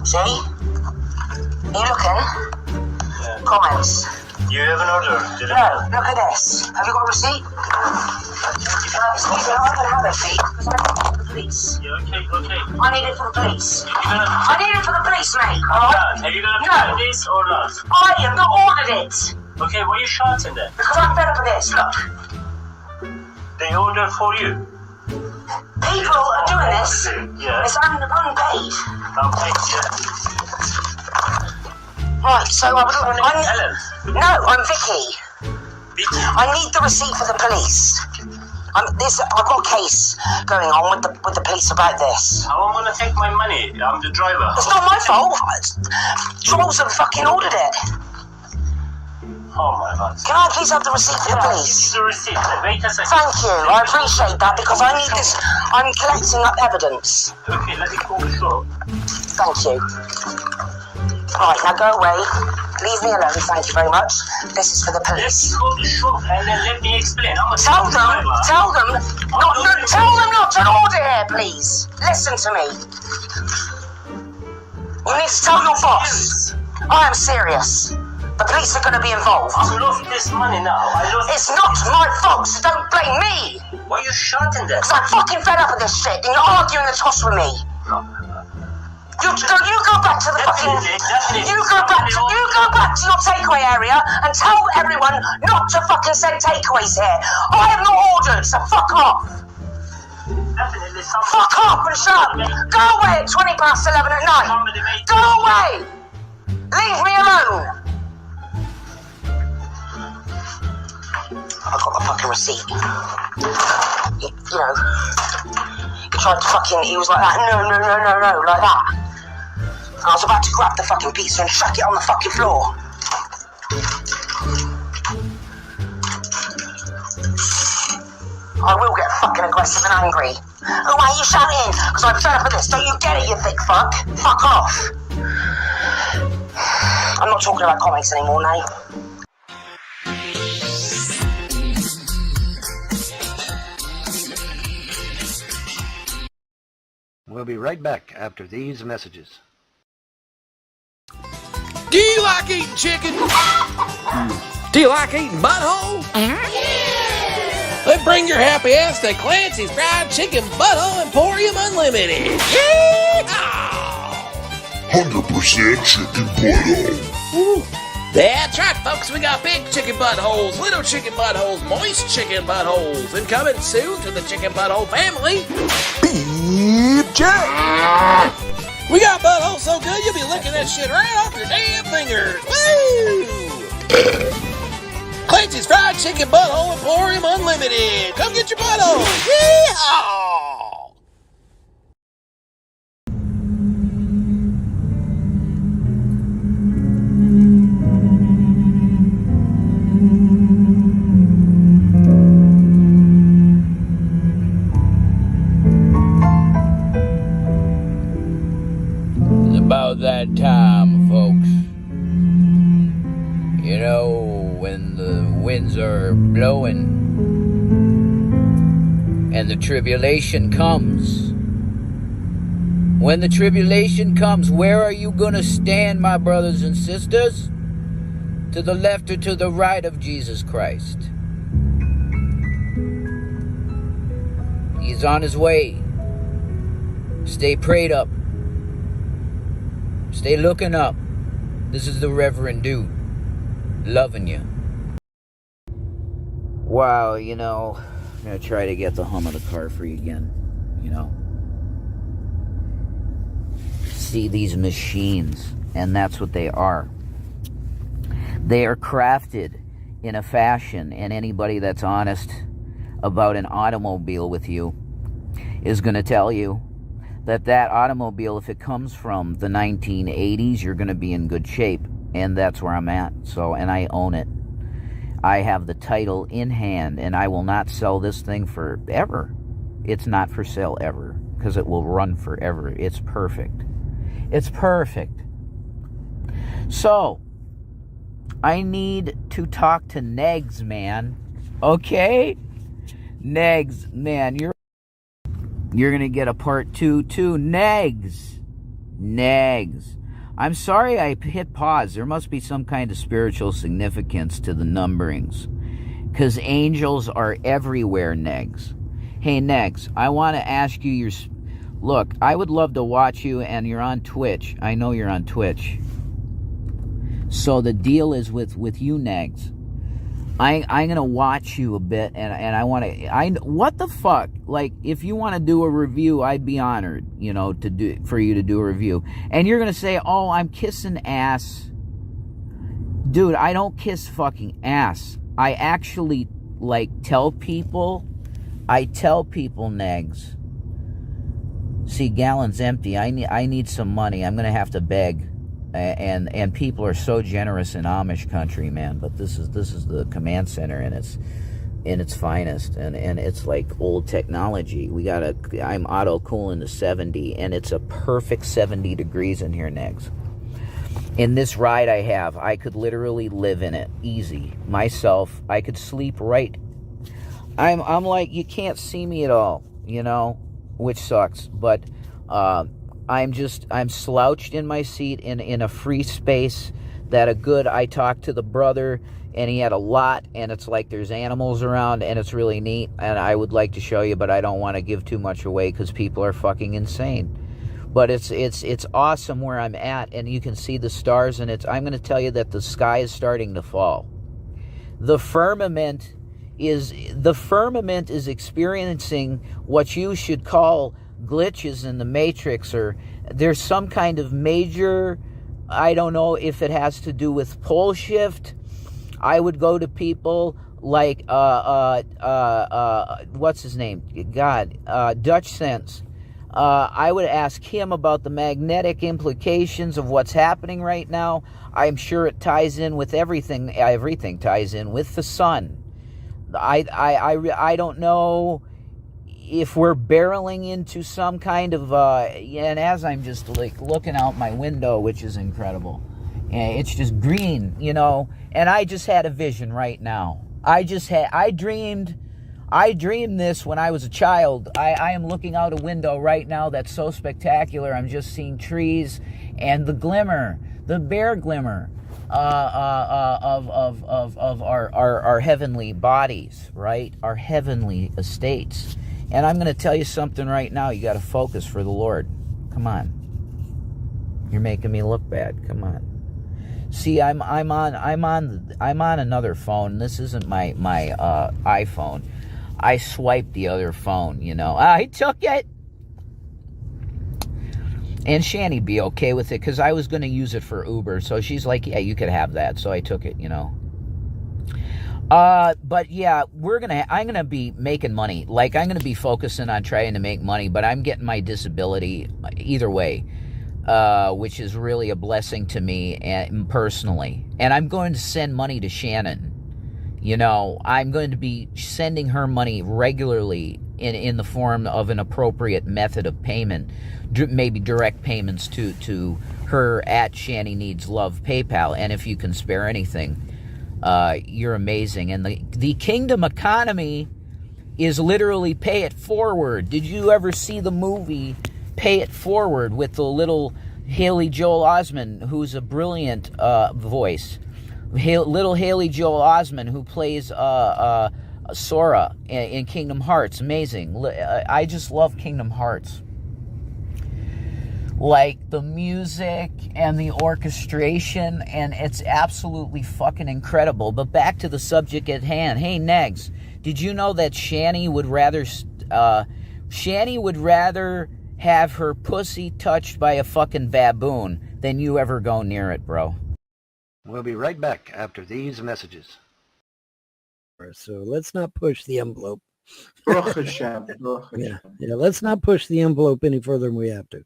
See? Are you looking? Yeah. Comments. You have an order? No, look at this. Have you got a receipt? Excuse me, I'm going to have it, please, because I need it for the police. Yeah, okay. I need it for the police. I need it for the police, mate. Are you going to pay this or not? I have not ordered it. Okay, why are you shouting then? Because I'm fed up with this, look. They order for you. People are doing this. Yeah. It's unpaid. Unpaid, yeah. Right, so I'm Helen. No, I'm Vicky. I need the receipt for the police. I've got a case going on with the police about this. How am I gonna take my money? I'm the driver. It's not my fault. Trolls have fucking ordered it. Oh my God. Can I please have the receipt for the police? The receipt. Wait a second. Thank you. I appreciate that because I need this. I'm collecting up evidence. Okay, let me call the shop. Thank you. Right, now go away. Leave me alone, thank you very much. This is for the police. Let's go to the shop and then let me explain. Tell them not to order here, please. Listen to me. You need to tell your boss. I am serious. The police are going to be involved. I lost this money now. It's not my fault, so don't blame me. Why are you shouting that? Because I'm fucking fed up with this shit and you're arguing the toss with me. You go back to the fucking... You go back to your takeaway area and tell everyone not to fucking send takeaways here. I have not ordered, so fuck off. Fuck off and shut up. Go away at 11:20 at night. Go away. Leave me alone. I've got the fucking receipt. You know, he tried to fucking... He was like that. No, like that. I was about to grab the fucking pizza and chuck it on the fucking floor. I will get fucking aggressive and angry. Oh, why are you shouting? Because I'm fed up with this. Don't you get it, you thick fuck? Fuck off. I'm not talking about comics anymore, Nay. We'll be right back after these messages. Do you like eating chicken? Do you like eating butthole? Then bring your happy ass to Clancy's Fried Chicken Butthole Emporium Unlimited. 100% chicken butthole. That's right, folks. We got big chicken buttholes, little chicken buttholes, moist chicken buttholes, and coming soon to the chicken butthole family, Beef Jack. We got buttholes so good you'll be licking that shit right off your damn fingers. Woo! Clancy's Fried Chicken Butthole Emporium Unlimited. Come get your butthole. Yeehaw! About that time, folks. You know, when the winds are blowing and the tribulation comes. When the tribulation comes, where are you going to stand, my brothers and sisters? To the left or to the right of Jesus Christ? He's on his way. Stay prayed up. Stay looking up. This is the Reverend Dude. Loving you. Wow, you know, I'm going to try to get the hum of the car free again. You know. See these machines, and that's what they are. They are crafted in a fashion, and anybody that's honest about an automobile with you is going to tell you that automobile, if it comes from the 1980s, you're going to be in good shape. And that's where I'm at. So, and I own it. I have the title in hand, and I will not sell this thing forever. It's not for sale ever, because it will run forever. It's perfect. It's perfect. So, I need to talk to Negs, man. Okay? Negs, man, you're going to get a part 2 too. Negs. I'm sorry I hit pause. There must be some kind of spiritual significance to the numberings. Because angels are everywhere, Negs. Hey, Negs, I want to ask you your... Look, I would love to watch you, and you're on Twitch. I know you're on Twitch. So the deal is with you, Negs. I'm going to watch you a bit, and I want to... What the fuck? Like, if you want to do a review, I'd be honored, you know, for you to do a review. And you're going to say, oh, I'm kissing ass. Dude, I don't kiss fucking ass. I actually, like, tell people I tell people, Negs, see, gallon's empty. I need some money. I'm going to have to beg. And people are so generous in Amish country, man. But this is the command center, and it's in its finest, and it's like old technology. I'm auto cooling to 70, and it's a perfect 70 degrees in here, Negs. In this ride I could literally live in it, easy. Myself, I could sleep right. I'm like, you can't see me at all, you know, which sucks. But I'm slouched in my seat in a free space I talked to the brother, and he had a lot, and it's like there's animals around, and it's really neat, and I would like to show you, but I don't want to give too much away because people are fucking insane. But it's awesome where I'm at, and you can see the stars, and I'm going to tell you that the sky is starting to fall. The firmament is experiencing what you should call glitches in the matrix, or there's some kind of major, I don't know if it has to do with pole shift. I would go to people like what's his name? Dutch Sense. I would ask him about the magnetic implications of what's happening right now. I'm sure it ties in with everything. Everything ties in with the sun. I don't know if we're barreling into some kind of and as I'm just like looking out my window, which is incredible, and it's just green, you know, and I just had a vision right now. I dreamed this when I was a child. I am looking out a window right now that's so spectacular. I'm just seeing trees and the glimmer, the bare glimmer of our heavenly bodies, right? Our heavenly estates. And I'm going to tell you something right now. You got to focus for the Lord. Come on. You're making me look bad. Come on. See, I'm on another phone. This isn't my iPhone. I swiped the other phone, you know. I took it. And Shanny be okay with it because I was going to use it for Uber. So she's like, yeah, you could have that. So I took it, you know. But yeah, I'm gonna be making money. Like, I'm gonna be focusing on trying to make money, but I'm getting my disability either way, which is really a blessing to me and personally. And I'm going to send money to Shannon. You know, I'm going to be sending her money regularly in the form of an appropriate method of payment, maybe direct payments to her at Shanny Needs Love PayPal. And if you can spare anything, you're amazing. And the kingdom economy is literally pay it forward. Did you ever see the movie Pay It Forward with the little Haley Joel Osment, who's a brilliant voice? Little Haley Joel Osment, who plays Sora in Kingdom Hearts. Amazing. I just love Kingdom Hearts. Like the music and the orchestration, and it's absolutely fucking incredible. But back to the subject at hand. Hey, Negs, did you know that Shanny would rather have her pussy touched by a fucking baboon than you ever go near it, bro? We'll be right back after these messages. So let's not push the envelope. Yeah, let's not push the envelope any further than we have to.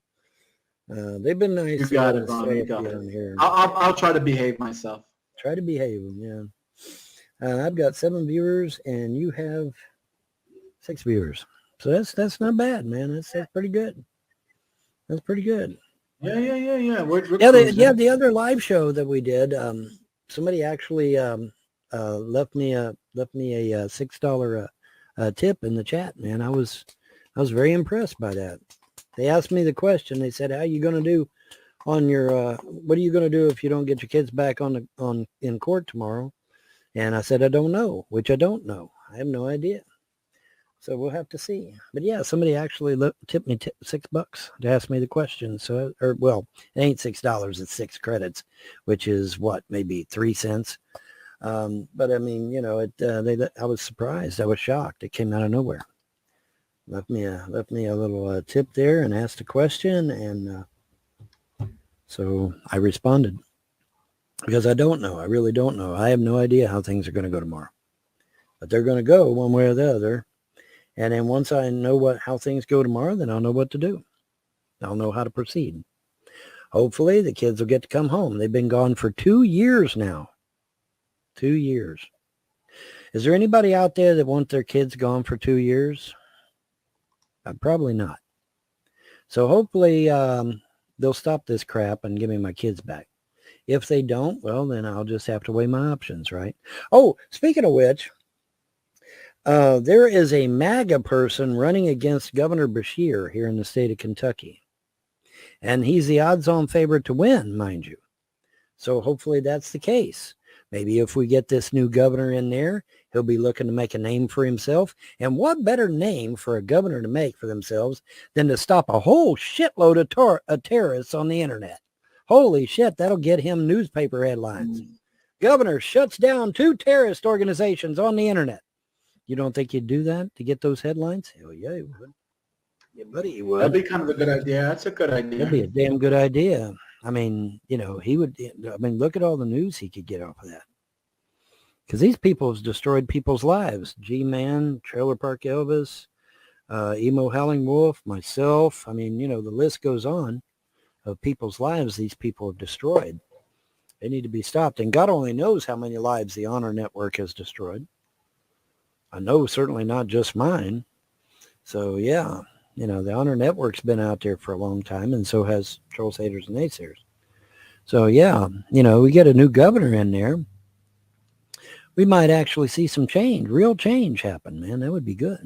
They've been nice. You got it, Ron. You got it. Here. I'll try to behave myself. Try to behave, yeah. I've got 7 viewers, and you have 6 viewers. So that's not bad, man. That's pretty good. That's pretty good. Yeah. We're the other live show that we did, somebody actually left me a $6 tip in the chat, man. I was very impressed by that. They asked me the question. They said, "How are you going to do on your? What are you going to do if you don't get your kids back in court tomorrow?" And I said, "I don't know," which I don't know. I have no idea. So we'll have to see. But yeah, somebody actually tipped me $6 to ask me the question. So, it ain't $6; it's 6 credits, which is what, maybe 3 cents. But I mean, you know, I was surprised. I was shocked. It came out of nowhere. Left me a little tip there and asked a question, and so I responded because I don't know. I really don't know. I have no idea how things are going to go tomorrow, but they're going to go one way or the other. And then once I know how things go tomorrow, then I'll know what to do. I'll know how to proceed. Hopefully the kids will get to come home. They've been gone for 2 years now. 2 years. Is there anybody out there that wants their kids gone for 2 years? Probably not. So hopefully they'll stop this crap and give me my kids back. If they don't, well, then I'll just have to weigh my options, right? Oh, speaking of which, there is a MAGA person running against Governor Beshear here in the state of Kentucky. And he's the odds-on favorite to win, mind you. So hopefully that's the case. Maybe if we get this new governor in there, he'll be looking to make a name for himself. And what better name for a governor to make for themselves than to stop a whole shitload of terrorists on the internet? Holy shit, that'll get him newspaper headlines. Governor shuts down 2 terrorist organizations on the internet. You don't think he'd do that to get those headlines? Hell yeah, he would. Yeah, buddy, he would. That'd be kind of a good idea. That's a good idea. That'd be a damn good idea. I mean, he would, look at all the news he could get off of that. Because these people have destroyed people's lives. G-Man, Trailer Park Elvis, Emo Howling Wolf, myself. I mean, the list goes on of people's lives these people have destroyed. They need to be stopped. And God only knows how many lives the Honor Network has destroyed. I know certainly not just mine. So, yeah. The Honor Network's been out there for a long time, and so has Trolls, Haters, and Naysayers. So, yeah, we get a new governor in there. We might actually see some change, real change happen, man. That would be good.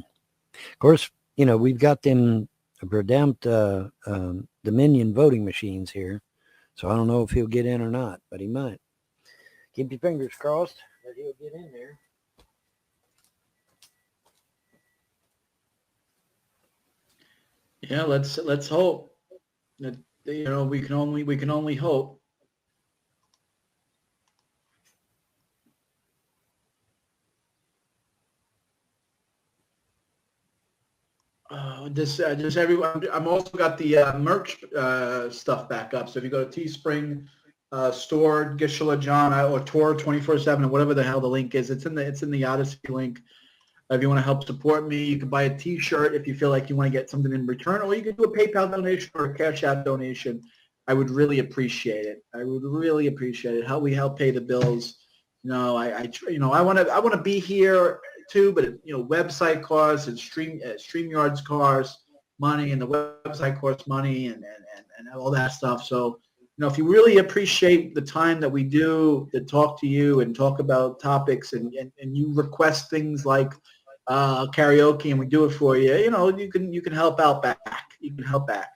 Of course, we've got them revamped Dominion voting machines here. So I don't know if he'll get in or not, but he might. Keep your fingers crossed that he'll get in there. Yeah, let's hope. That, we can only hope. I'm also got the merch stuff back up. So if you go to Teespring store, Gishla John or Tor 24/7 or whatever the hell the link is, it's in the Odyssey link. If you want to help support me, you can buy a T-shirt if you feel like you want to get something in return, or you can do a PayPal donation or a Cash App donation. I would really appreciate it. How we help pay the bills. I want to be here too, but website costs and StreamYard's costs money, and the website costs money, and all that stuff. So if you really appreciate the time that we do to talk to you and talk about topics, and you request things like karaoke, and we do it for you, you can help out back. You can help back.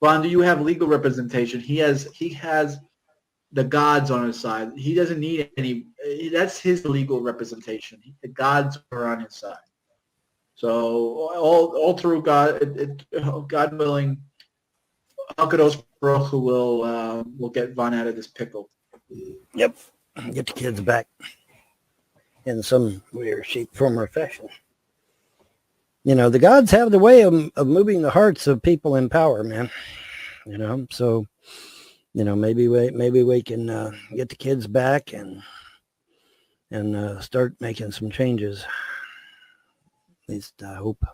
Ron, do you have legal representation? He has the gods on his side. He doesn't need any. That's his legal representation. The gods are on his side. So all through God, God willing, Hakadosh Baruch Hu will get Von out of this pickle. Yep, get the kids back in some weird shape, form, or fashion. The gods have the way of moving the hearts of people in power, man. So maybe we can get the kids back and start making some changes. At least I hope.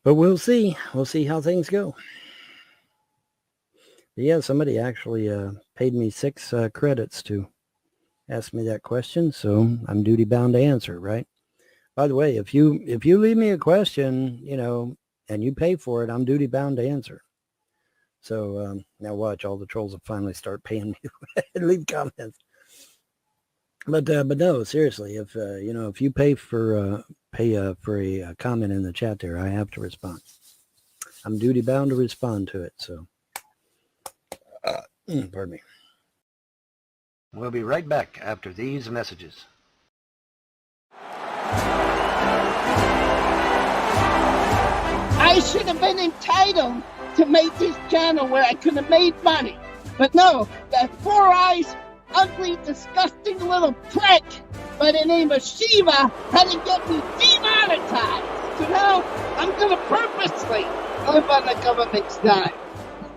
But we'll see. We'll see how things go. But yeah, somebody actually paid me 6 credits to ask me that question, so I'm duty bound to answer, right? By the way, if you leave me a question, and you pay for it, I'm duty bound to answer. So now watch, all the trolls will finally start paying me and leave comments. But no, seriously, if you pay for a comment in the chat there, I have to respond. I'm duty bound to respond to it. So, pardon me. We'll be right back after these messages. I should have been entitled to make this channel where I could have made money. But no, that Four Eyes, ugly, disgusting little prick by the name of Shiva had to get me demonetized. So now I'm going to purposely live on the government's dime.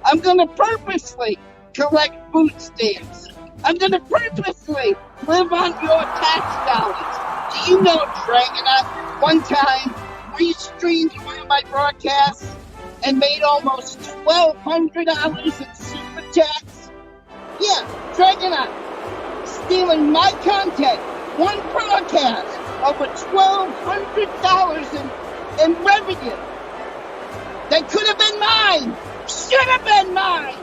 I'm going to purposely collect food stamps. I'm going to purposely live on your tax dollars. Do you know Dragonite one time restreamed one of my broadcasts and made almost $1,200 in super chats? Yeah, Dragonite stealing my content, one broadcast, over $1,200 in revenue. That could have been mine, should have been mine.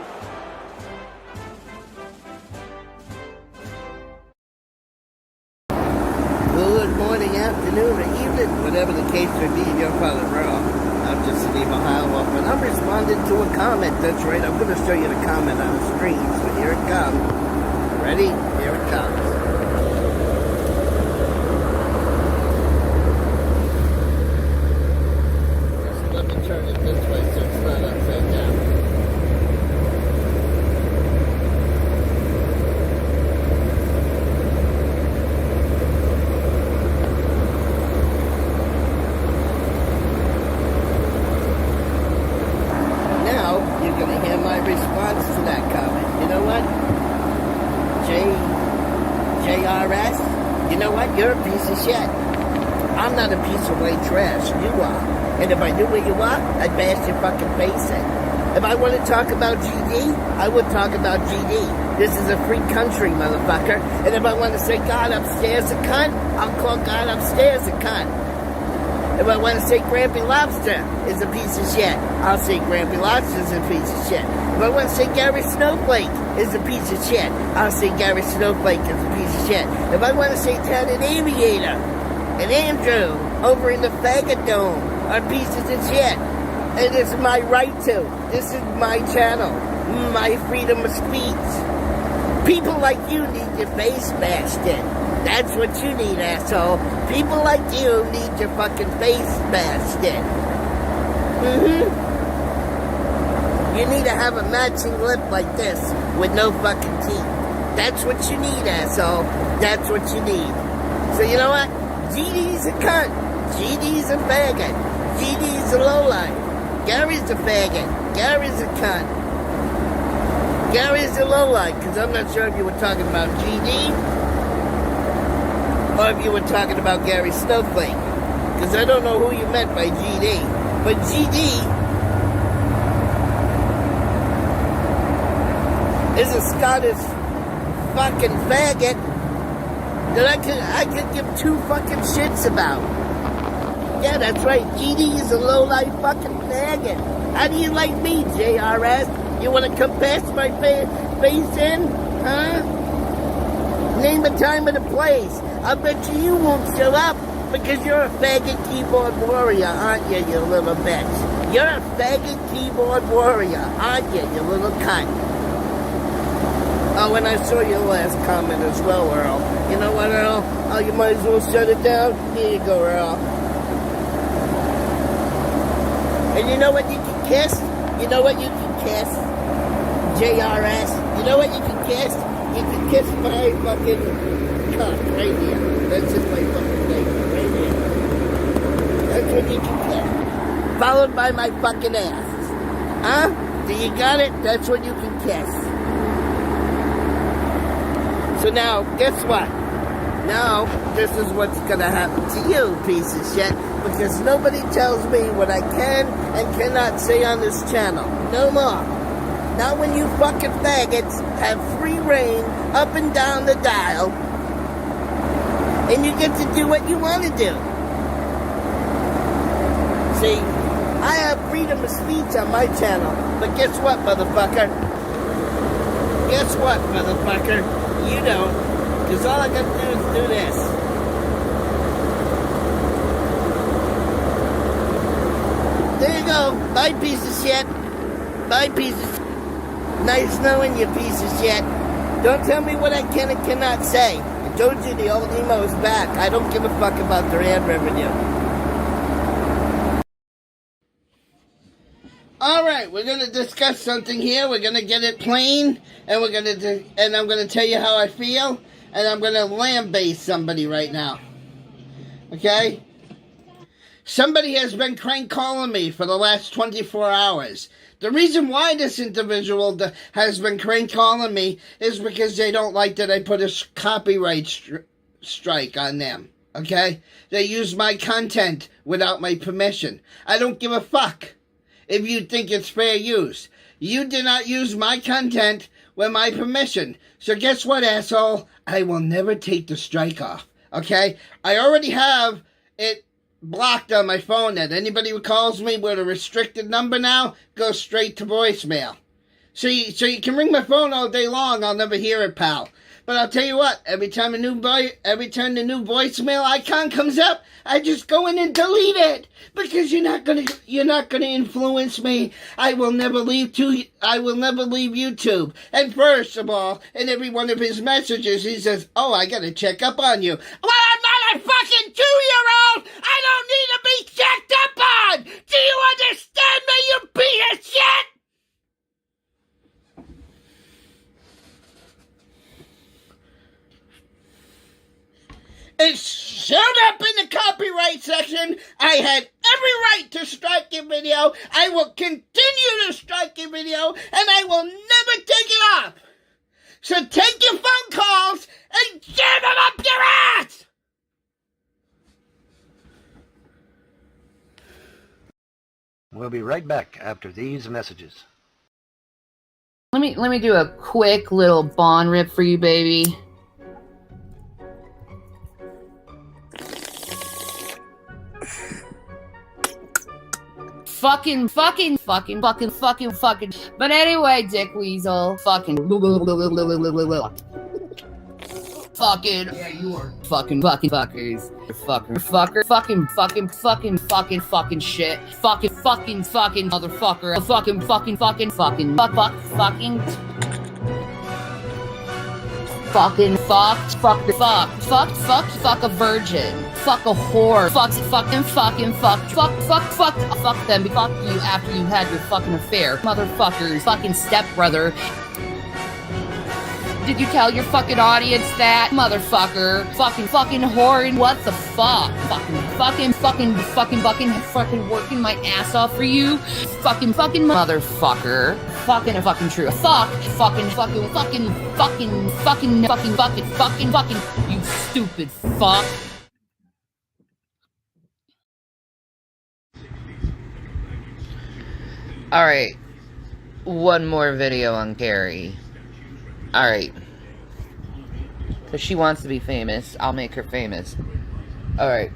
Good morning, afternoon, or evening, whatever the case may be in your part of the world. I'm just in Ohio, and I'm responding to a comment. That's right, I'm going to show you the comment on the screen, so here it comes. Ready? Here it comes. Just let me turn it this way so it's not upside down. Response to that comment. You know what? JRS, you know what? You're a piece of shit. I'm not a piece of white trash. You are. And if I knew where you are, I'd bash your fucking face in. If I want to talk about GD, I would talk about GD. This is a free country, motherfucker. And if I want to say God upstairs a cunt, I'll call God upstairs a cunt. If I want to say Grampy Lobster is a piece of shit, I'll say Grampy Lobster is a piece of shit. If I want to say Gary Snowflake is a piece of shit, I'll say Gary Snowflake is a piece of shit. If I want to say Ted and Aviator and Andrew over in the Faggot Dome are pieces of shit, it is my right to. This is my channel, my freedom of speech. People like you need your face bashed in. That's what you need, asshole. People like you need your fucking face bashed in. You need to have a matching lip like this with no fucking teeth. That's what you need, asshole. That's what you need. So you know what? GD's a cunt. GD's a faggot. GD's a lowlife. Gary's a faggot. Gary's a cunt. Gary's a lowlife, because I'm not sure if you were talking about GD or if you were talking about Gary Snowflake, because I don't know who you meant by GD. But GD is a Scottish fucking faggot that I could give two fucking shits about. Yeah, that's right. GD is a low-life fucking faggot. How do you like me, JRS? You want to come past my face in? Huh? Name a time and a place. I bet you won't show up because you're a faggot keyboard warrior, aren't you, you little bitch? You're a faggot keyboard warrior, aren't you, you little cunt? Oh, and I saw your last comment as well, Earl. You know what, Earl? Oh, you might as well shut it down. Here you go, Earl. And you know what you can kiss? You know what you can kiss? JRS. You know what you can kiss? You can kiss my fucking cock right here. That's just my fucking thing right here. That's what you can kiss. Followed by my fucking ass. Huh? Do you got it? That's what you can kiss. So now, guess what? Now, this is what's gonna happen to you, piece of shit, because nobody tells me what I can and cannot say on this channel. No more. Now when you fucking faggots have free reign up and down the dial, and you get to do what you want to do. See, I have freedom of speech on my channel, but guess what, motherfucker? Guess what, motherfucker? You don't, because all I gotta do is do this. There you go. Bye, piece of shit. Bye, piece of shit. Nice knowing you, piece of shit. Don't tell me what I can and cannot say. I told you the old emo's back. I don't give a fuck about their ad revenue. All right, we're gonna discuss something here. We're gonna get it plain, and I'm gonna tell you how I feel, and I'm gonna lambaste somebody right now. Okay? Somebody has been crank calling me for the last 24 hours. The reason why this individual has been crank calling me is because they don't like that I put a copyright strike on them. okay? They use my content without my permission. I don't give a fuck if you think it's fair use. You did not use my content with my permission. So guess what, asshole? I will never take the strike off, okay? I already have it blocked on my phone that anybody who calls me with a restricted number now goes straight to voicemail. So you can ring my phone all day long, I'll never hear it, pal. But I'll tell you what, every time the new voicemail icon comes up, I just go in and delete it because you're not gonna influence me. I will never leave YouTube. And first of all, in every one of his messages, he says, "Oh, I gotta check up on you." Well, I'm not a fucking 2-year-old. I don't need to be checked up on. Do you understand me, you piece of shit? It showed up in the copyright section. I had every right to strike your video. I will continue to strike your video, and I will never take it off. So take your phone calls and jam them up your ass! We'll be right back after these messages. Let me do a quick little Bond rip for you, baby. Fucking. But anyway, Dick Weasel. Fucking. Yeah, you are. Fucking fuckers. Fucking shit. Fucking motherfucker. Fuck a virgin. Fuck a whore. Fuck them. Fuck you after you had your fucking affair. Motherfuckers. Fucking stepbrother. Did you tell your fucking audience that? Motherfucker. Fucking whore. And what the fuck? Fucking working my ass off for you. Fucking motherfucker. Fucking true. Fucking, you stupid fuck. Alright. One more video on Carrie. Alright. Because she wants to be famous. I'll make her famous. Alright.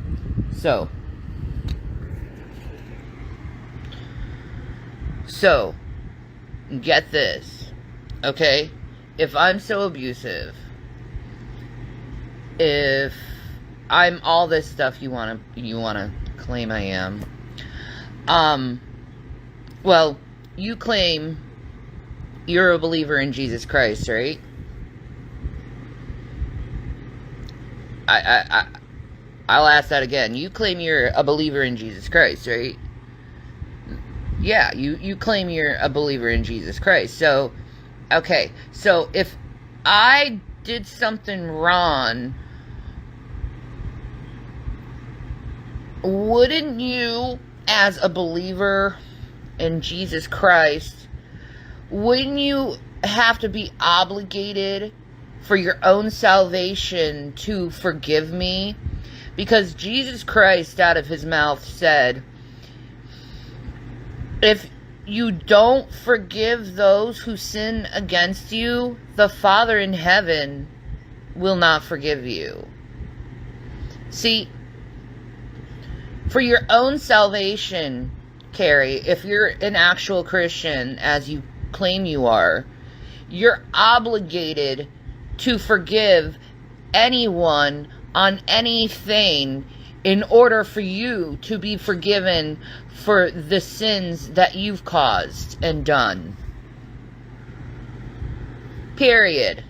So, get this. Okay? If I'm so abusive, if I'm all this stuff you wanna claim I am, well, you claim you're a believer in Jesus Christ, right? I'll ask that again. You claim you're a believer in Jesus Christ, right? Yeah, you claim you're a believer in Jesus Christ. So, okay. So, if I did something wrong, wouldn't you, as a believer in Jesus Christ, wouldn't you have to be obligated for your own salvation to forgive me? Because Jesus Christ out of his mouth said, if you don't forgive those who sin against you, the Father in heaven will not forgive you. See, for your own salvation, Carrie, if you're an actual Christian, as you claim you are, you're obligated to forgive anyone on anything in order for you to be forgiven for the sins that you've caused and done. Period.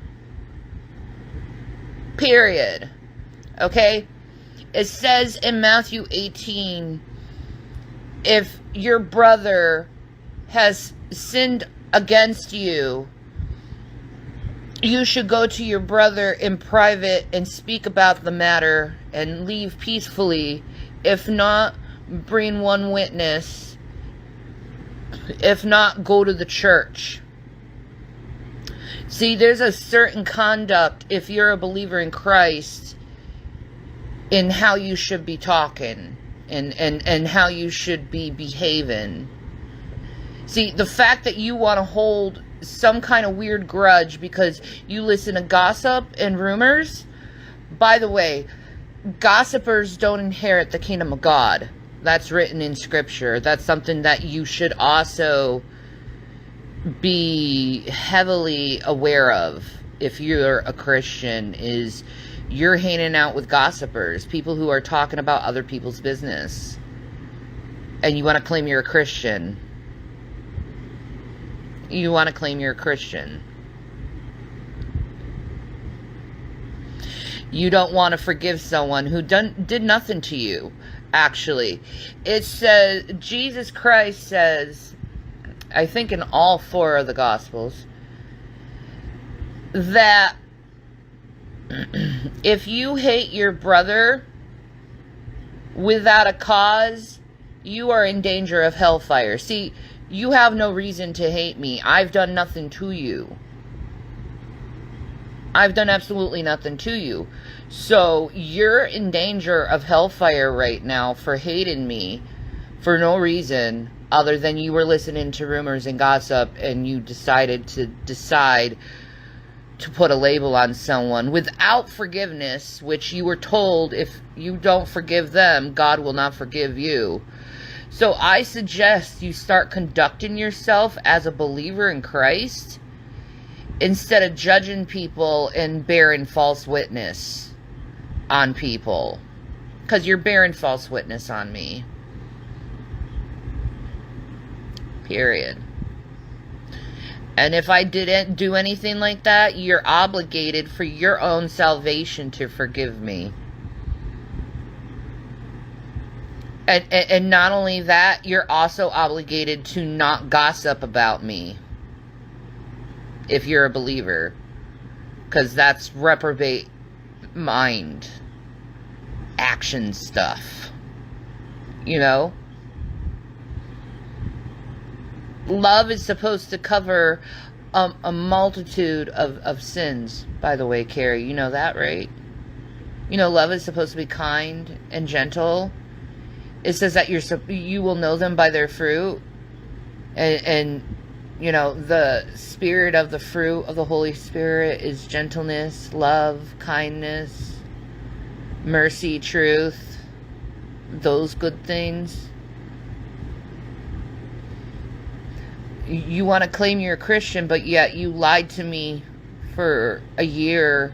Okay? It says in Matthew 18, if your brother has sinned against you, you should go to your brother in private and speak about the matter and leave peacefully. If not, bring one witness. If not, go to the church. See, there's a certain conduct, if you're a believer in Christ, in how you should be talking and how you should be behaving. See, the fact that you want to hold some kind of weird grudge because you listen to gossip and rumors, by the way, gossipers don't inherit the kingdom of God. That's written in scripture. That's something that you should also be heavily aware of if you're a Christian, is you're hanging out with gossipers, people who are talking about other people's business, and you want to claim you're a Christian. You want to claim you're a Christian. You don't want to forgive someone who did nothing to you, actually. It says, Jesus Christ says, I think in all 4 of the Gospels, that if you hate your brother without a cause, you are in danger of hellfire. See, you have no reason to hate me. I've done nothing to you. I've done absolutely nothing to you. So you're in danger of hellfire right now for hating me for no reason other than you were listening to rumors and gossip and you decided to put a label on someone without forgiveness, which you were told if you don't forgive them, God will not forgive you. So I suggest you start conducting yourself as a believer in Christ instead of judging people and bearing false witness on people. Because you're bearing false witness on me. Period. And if I didn't do anything like that, you're obligated for your own salvation to forgive me. And not only that, you're also obligated to not gossip about me if you're a believer, because that's reprobate mind action stuff, you know. Love is supposed to cover a multitude of sins, by the way, Carrie, you know that, right? You know, love is supposed to be kind and gentle. It says that you will know them by their fruit. And you know, the spirit of the fruit of the Holy Spirit is gentleness, love, kindness, mercy, truth, those good things. You want to claim you're a Christian, but yet you lied to me for a year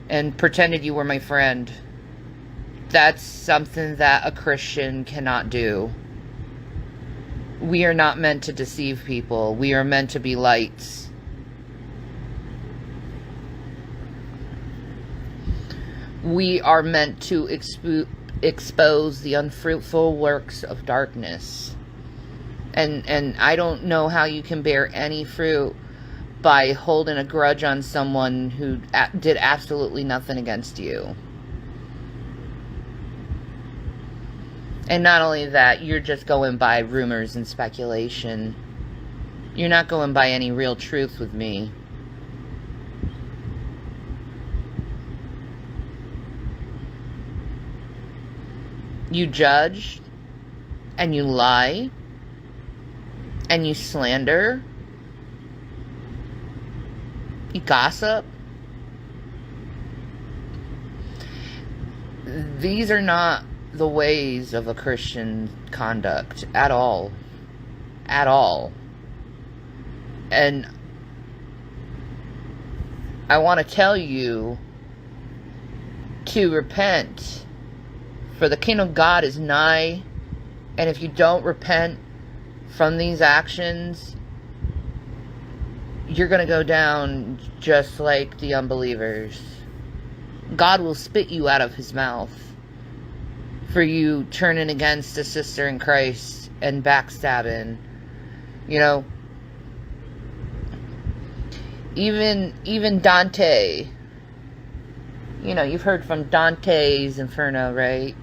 and pretended you were my friend. That's something that a Christian cannot do. We are not meant to deceive people. We are meant to be lights. We are meant to expose the unfruitful works of darkness. And I don't know how you can bear any fruit by holding a grudge on someone who did absolutely nothing against you. And not only that, you're just going by rumors and speculation. You're not going by any real truth with me. You judge, and you lie, and you slander, you gossip. These are not the ways of a Christian conduct at all. At all. And I want to tell you to repent, for the kingdom of God is nigh, and if you don't repent from these actions, you're going to go down just like the unbelievers. God will spit you out of his mouth for you turning against a sister in Christ and backstabbing. You know, even Dante, you know, you've heard from Dante's Inferno, right?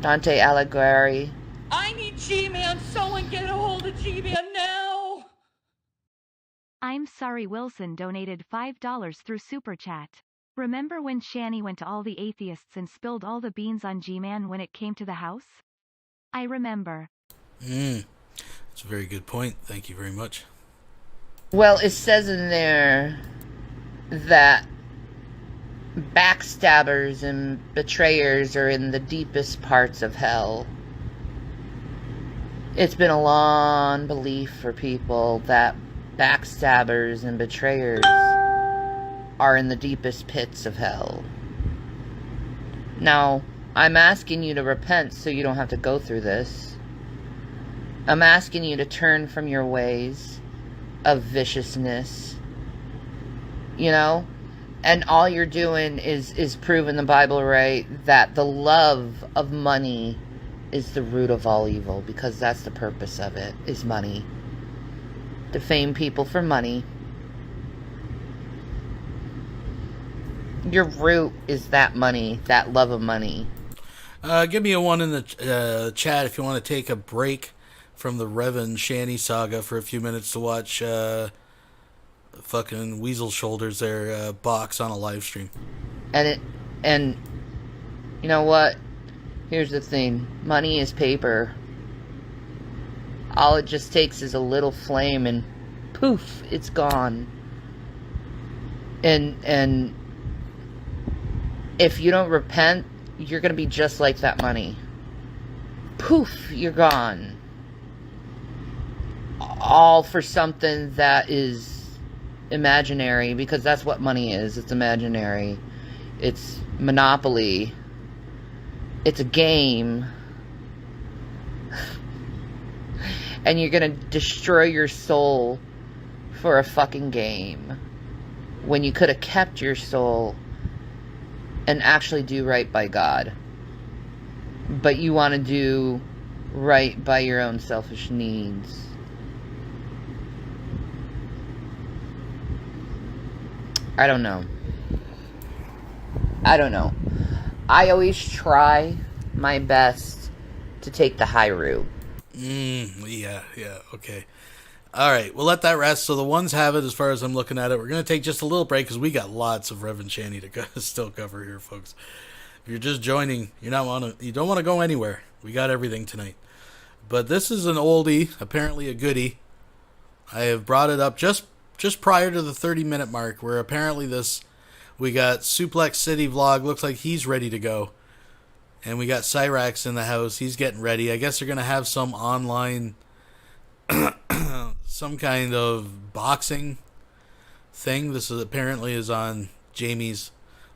Dante Alighieri. I need G-Man. Someone get a hold of G-Man now. I'm sorry, Wilson donated $5 through Super Chat. Remember when Shani went to all the atheists and spilled all the beans on G-Man when it came to the house? I remember. That's a very good point. Thank you very much. Well, it says in there that backstabbers and betrayers are in the deepest parts of hell. It's been a long belief for people that backstabbers and betrayers are in the deepest pits of hell. Now, I'm asking you to repent so you don't have to go through this. I'm asking you to turn from your ways of viciousness, you know? And all you're doing is proving the Bible right, that the love of money is the root of all evil, because that's the purpose of it, is money. Defame people for money. Your root is that money, that love of money. Give me a one in the chat if you want to take a break from the Revan Shani saga for a few minutes to watch fucking Weasel Shoulders there box on a live stream. And you know what? Here's the thing. Money is paper. All it just takes is a little flame and poof, it's gone. And if you don't repent, you're going to be just like that money. Poof, you're gone. All for something that is imaginary, because that's what money is. It's imaginary. It's Monopoly. It's a game. And you're going to destroy your soul for a fucking game, when you could have kept your soul and actually do right by God. But you want to do right by your own selfish needs. I don't know. I always try my best to take the high route. Yeah, okay. All right, we'll let that rest. So the ones have it as far as I'm looking at it. We're going to take just a little break because we got lots of Reverend Shani to still cover here, folks. If you're just joining, you don't want to go anywhere. We got everything tonight. But this is an oldie, apparently a goodie. I have brought it up just prior to the 30-minute mark, where apparently we got Suplex City Vlog. Looks like he's ready to go. And we got Cyrax in the house. He's getting ready. I guess they're going to have some online... some kind of boxing thing. This is on Jamie's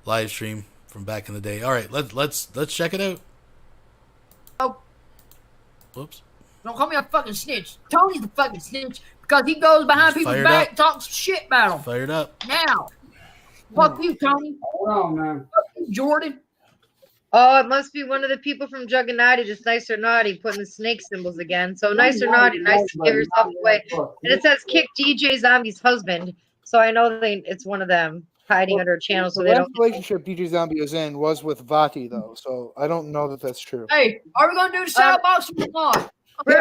live stream from back in the day. All right, let's check it out. Oh, whoops! Don't call me a fucking snitch. Tony's the fucking snitch because he goes behind people's back and talks shit about them. Fired up. Now, fuck you, Tony. Hold on, man. Fuck you, Jordan. Oh, it must be one of the people from Juggernaut, just Nice or Naughty, putting the snake symbols again. So Nice or Naughty, nice to give yourself away. And it says kick DJ Zombie's husband. So I know it's one of them hiding under a channel. So the they don't. relationship DJ Zombie was in was with Vati, though. So I don't know that that's true. Hey, are we going to do the shadow box or not? I'm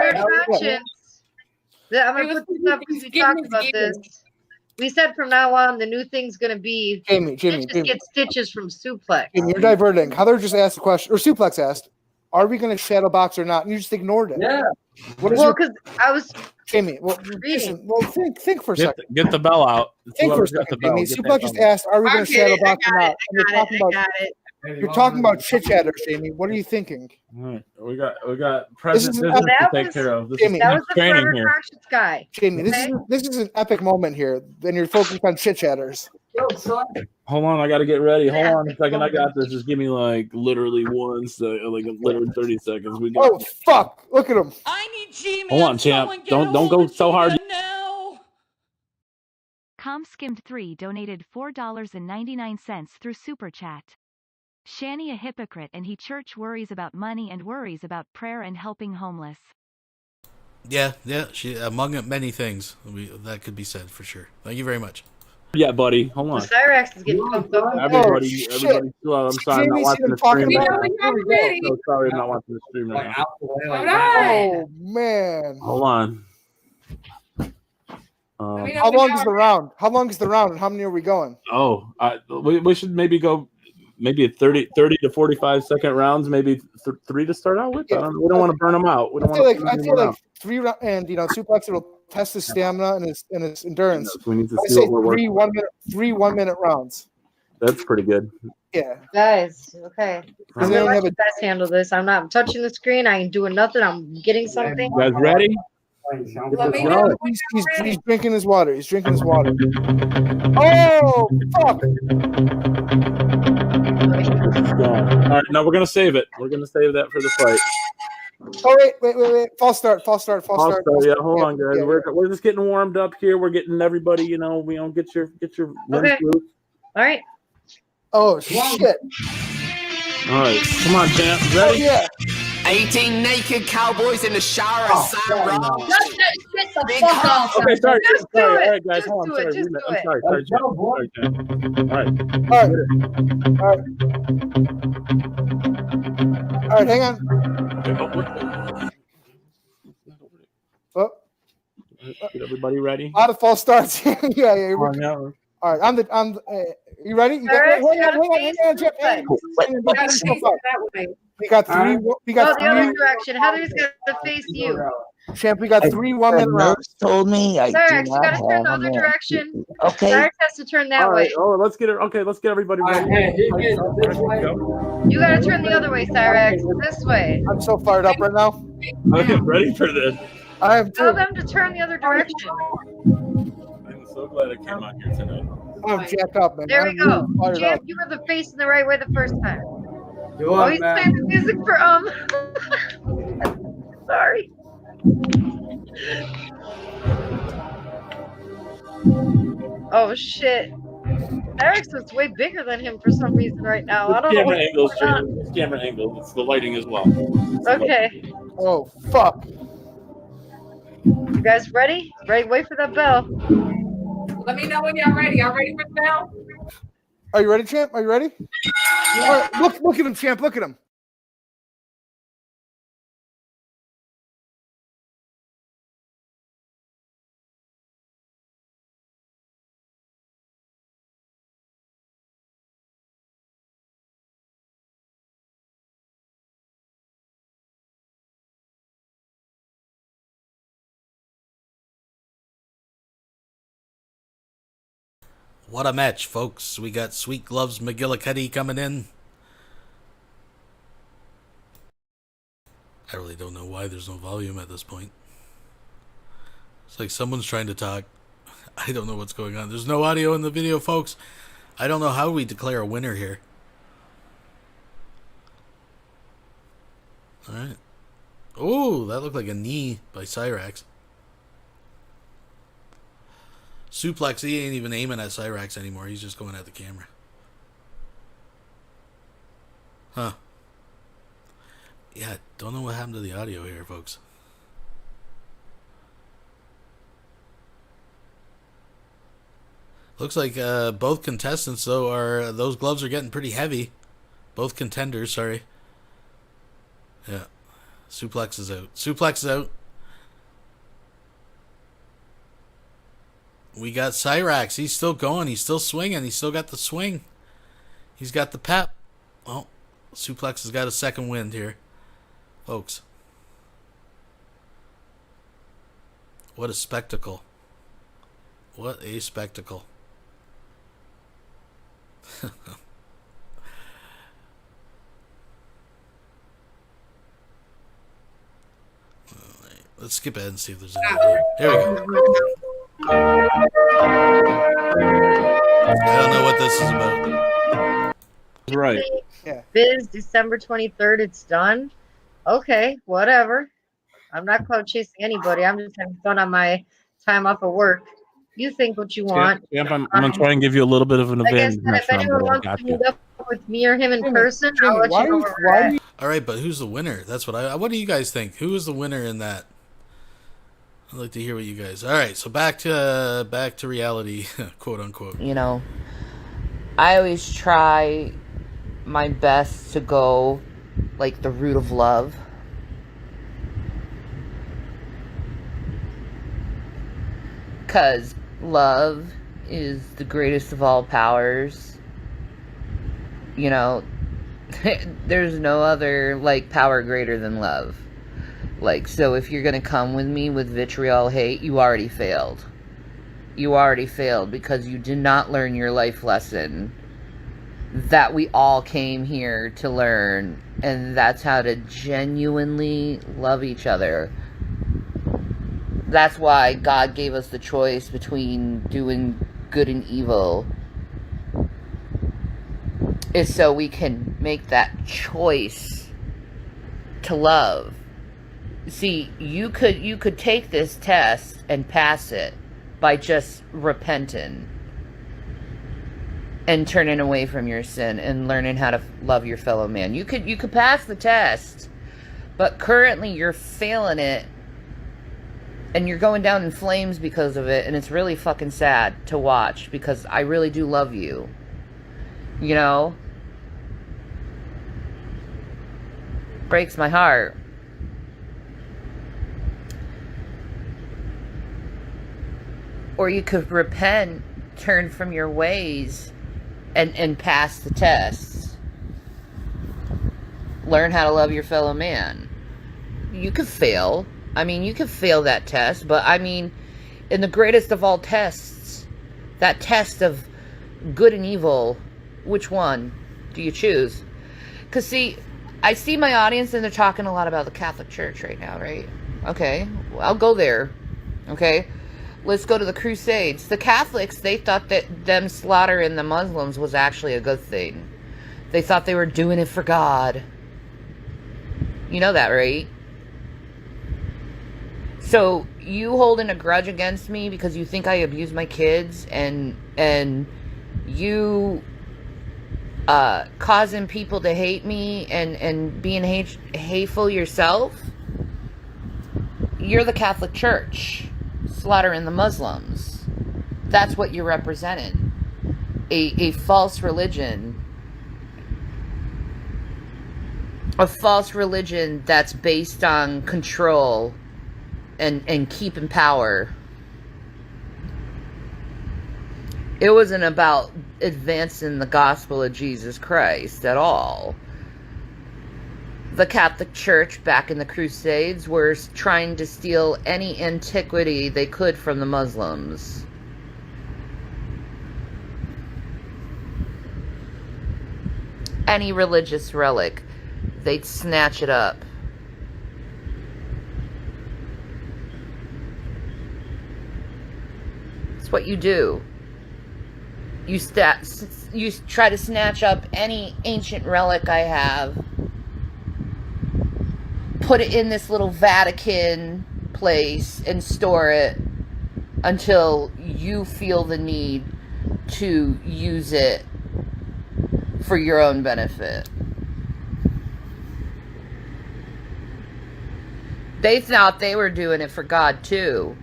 going to put this up because we talked about this. We said from now on, the new thing's going to be Jamie, get stitches from Suplex. Jamie, you're diverting. Heather just asked a question, or Suplex asked, are we going to shadow box or not? And you just ignored it. Yeah. Because I was Jamie, think for a second. Get the bell out. Think for a second, Jamie. Suplex just asked, are we going to shadow box or not? You're talking about chit chatter, Jamie. What are you thinking? All right. We got present business to take care of. This Jamie, that was the training Forever here. Conscious guy. Jamie, this is an epic moment here. Then you're focused on chit chatters. Hold on, I got to get ready. Hold on a second. I got this. Just give me literally 30 seconds. Oh fuck! Look at him. I need G-Man. Hold on, champ. Don't go so hard. ComSkimmed3 donated $4.99 through Super Chat. Shani a hypocrite and he church worries about money and worries about prayer and helping homeless. Yeah. She among many things that could be said for sure. Thank you very much. Yeah, buddy. Hold on. Cyrax is getting pumped up. Everybody, chill out. I'm sorry, I'm not watching the stream. I'm so sorry, I'm not watching the stream right now. Oh man. Hold on. How long is the round? How long is the round, and how many are we going? We should maybe go maybe 30 to 45-second rounds, maybe 3 to start out with. Yeah. We don't want to burn them out. We don't I feel like 3 rounds, and Suplex it'll test his stamina and his endurance. We need to I see say what we're three working. 1 minute rounds. That's pretty good. Yeah. Guys, okay. And I'm then gonna we let have you guys handle this. I'm not touching the screen. I ain't doing nothing. I'm getting something. You guys ready? He's drinking his water. He's drinking his water. Oh fuck! All right, no, we're gonna save it. We're gonna save that for the fight. Oh wait! False start. Yeah, hold on, guys. We're just getting warmed up here. We're getting everybody. We don't get your Okay. All right. Oh shit! All right, come on, champ. Ready? Oh, yeah. 18 naked cowboys in the shower of Sam Ross. Shut that shit the fuck off. Okay, sorry. Just do All it. right, guys, Just hold on. do it. Just do I'm it. sorry. All right, hang on. Oh. Get everybody ready? A lot of false starts. yeah. All right, you ready? You Alright, hang on, Jeff. We got three. We got the other three. direction. Heather's got to face you. Champ, we got 3 1 minute rounds. Told me I Sarah, do you not gotta turn the have other it. direction. Okay. Sarah has to turn that All right. way. Oh, let's get it. Okay, let's get everybody ready. You gotta turn the other way, Cyrax. This way. I'm so fired up right now. Okay, ready for this. I am Tell too. them to turn the other direction. I'm so glad I came out here tonight. I'm jacked up, man. There we go. I'm fired Champ, up. you were the facing the right way the first time. You Oh, he's playing the music for Sorry. Oh shit. Eric's was way bigger than him for some reason right now. I don't know. Camera angles, what's going on. Jim. It's camera angles. It's the lighting as well. Okay. Oh fuck. You guys ready? Ready? Wait for that bell. Let me know when y'all ready. Y'all ready for the bell? Are you ready, Champ? Are you ready? All right, look at him, Champ. Look at him. What a match, folks. We got Sweet Gloves McGillicuddy coming in. I really don't know why there's no volume at this point. It's like someone's trying to talk. I don't know what's going on. There's no audio in the video, folks. I don't know how we declare a winner here. Alright. Oh, that looked like a knee by Cyrax. Suplex, he ain't even aiming at Cyrax anymore. He's just going at the camera. Huh. Yeah, don't know what happened to the audio here, folks. Looks like both contestants, though, are... Those gloves are getting pretty heavy. Both contenders, sorry. Yeah. Suplex is out. Suplex is out. We got Cyrax. He's still going. He's still swinging. He's still got the swing. He's got the pep. Oh, Suplex has got a second wind here, folks. What a spectacle. What a spectacle. Alright, let's skip ahead and see if there's anything. Here we go. I don't know what this is about. Right. Yeah. Biz, December 23rd, it's done. Okay, whatever. I'm not cloud chasing anybody. I'm just having fun on my time off of work. You think what you want. Champ, I'm going to try and give you a little bit of an Like I advantage said, next if round. anyone but I wants got to you. meet up with me or him in person, I'll let you know where we're at. All right, but who's the winner? That's what do you guys think? Who is the winner in that? I'd like to hear what you guys. All right, so back to reality, quote unquote. You know, I always try my best to go like the route of love. Because love is the greatest of all powers. You know, there's no other, like, power greater than love. Like, so if you're going to come with me with vitriol hate, you already failed. You already failed because you did not learn your life lesson that we all came here to learn. And that's how to genuinely love each other. That's why God gave us the choice between doing good and evil. Is so we can make that choice to love. See, you could take this test and pass it by just repenting and turning away from your sin and learning how to love your fellow man. You could pass the test, but currently you're failing it and you're going down in flames because of it, and it's really fucking sad to watch because I really do love you. You know? Breaks my heart. Or you could repent, turn from your ways, and pass the test. Learn how to love your fellow man. You could fail. I mean, you could fail that test, but I mean, in the greatest of all tests, that test of good and evil, which one do you choose? Because, see, I see my audience and they're talking a lot about the Catholic Church right now, right? Okay, well, I'll go there. Okay? Let's go to the Crusades. The Catholics, they thought that them slaughtering the Muslims was actually a good thing. They thought they were doing it for God. You know that, right? So, you holding a grudge against me because you think I abuse my kids and you causing people to hate me and being hateful yourself? You're the Catholic Church. Slaughtering the Muslims. That's what you're representing. A false religion. A false religion that's based on control and keeping power. It wasn't about advancing the gospel of Jesus Christ at all. The Catholic Church back in the Crusades were trying to steal any antiquity they could from the Muslims. Any religious relic, they'd snatch it up. It's what you do. You try to snatch up any ancient relic I have, put it in this little Vatican place and store it until you feel the need to use it for your own benefit. They thought they were doing it for God too,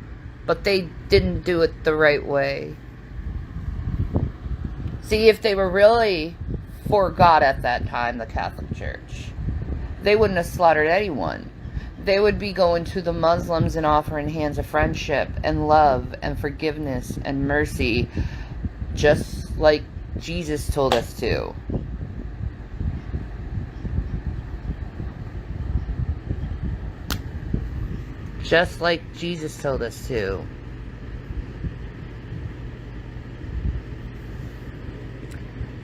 but they didn't do it the right way. See, if they were really for God at that time, the Catholic Church, they wouldn't have slaughtered anyone. They would be going to the Muslims and offering hands of friendship and love and forgiveness and mercy, just like Jesus told us to. Just like Jesus told us to.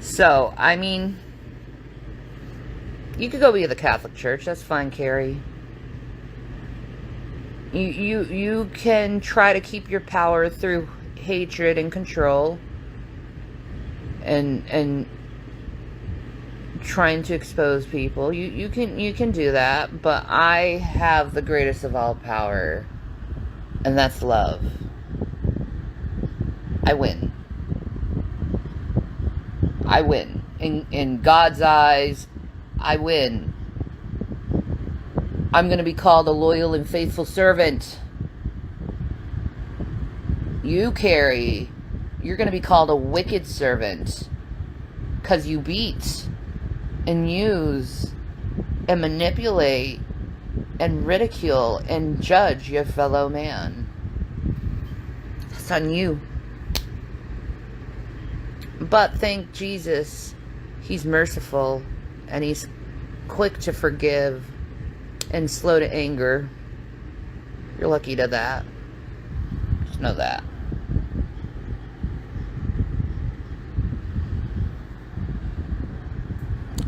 So, I mean, you could go be the Catholic Church. That's fine, Carrie. You can try to keep your power through hatred and control, and trying to expose people. You can do that, but I have the greatest of all power, and that's love. I win. I win. In God's eyes, I win. I'm going to be called a loyal and faithful servant. You, Carrie, you're going to be called a wicked servant, because you beat and use and manipulate and ridicule and judge your fellow man. That's It's on you. But thank Jesus, he's merciful and he's quick to forgive and slow to anger. You're lucky to that. Just know that.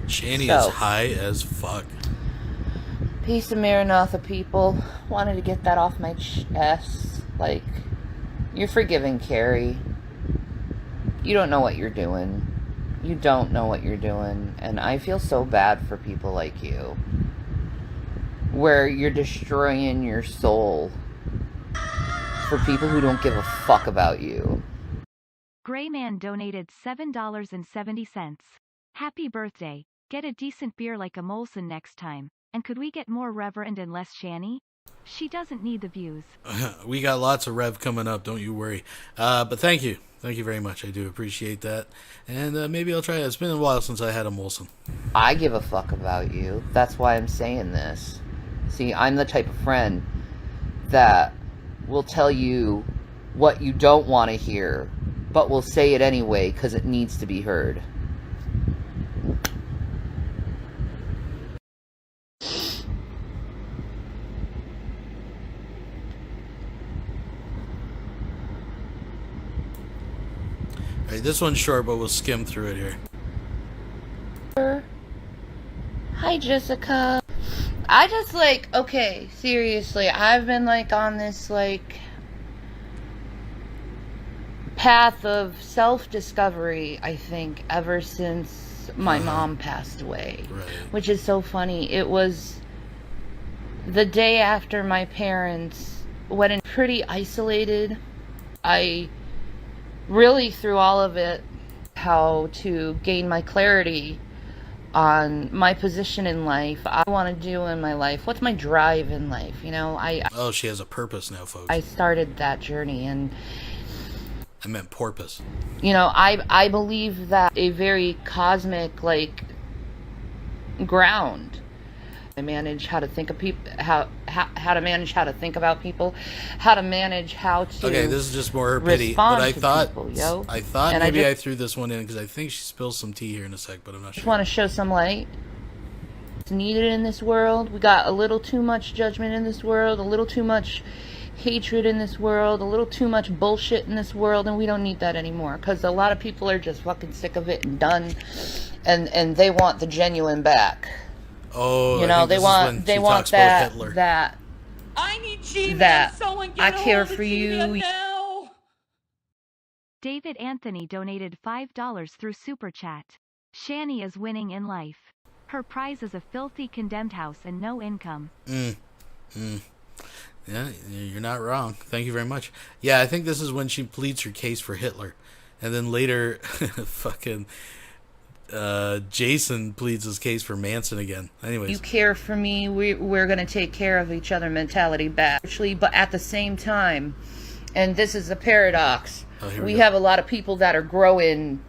Shani So, is high as fuck. Peace of Maranatha, people. Wanted to get that off my chest. Like, you're forgiving, Carrie. You don't know what you're doing. You don't know what you're doing. And I feel so bad for people like you. Where you're destroying your soul for people who don't give a fuck about you. Grayman donated $7.70. Happy birthday. Get a decent beer like a Molson next time. And could we get more Reverend and less Shani? She doesn't need the views. We got lots of rev coming up, don't you worry. But thank you. Thank you very much. I do appreciate that. And maybe I'll try it. It's been a while since I had a Molson. I give a fuck about you. That's why I'm saying this. See, I'm the type of friend that will tell you what you don't want to hear, but will say it anyway because it needs to be heard. Alright, this one's short, but we'll skim through it here. Hi, Jessica. I just, like, okay, seriously, I've been, like, on this, like, path of self-discovery, I think, ever since my mom passed away. Right. Which is so funny. It was the day after my parents went in pretty isolated. I really, through all of it, how to gain my clarity on my position in life, I want to do in my life, what's my drive in life, you know. Oh, she has a purpose now, folks. I started that journey, and I meant porpoise. you know, I believe that a very cosmic, like, ground. I manage how to think of people, how to manage how to think about people, how to manage how to. Okay, this is just more her pity. But I thought, people, yo. I thought And maybe I just threw this one in because I think she spills some tea here in a sec, but I'm not just sure. want to show some light. It's needed in this world. We got a little too much judgment in this world, a little too much hatred in this world, a little too much bullshit in this world, and we don't need that anymore. Because a lot of people are just fucking sick of it and done, and they want the genuine back. Oh, you know, they want that I need G-Man. that Someone I get a care hold of for G-Man you. now. David Anthony donated $5 through Super Chat. Shani is winning in life. Her prize is a filthy condemned house and no income. Yeah, you're not wrong. Thank you very much. Yeah, I think this is when she pleads her case for Hitler. And then later, fucking Jason pleads his case for Manson again. Anyways. You care for me, we're going to take care of each other mentality back. Actually, but at the same time, and this is a paradox, we have a lot of people that are growing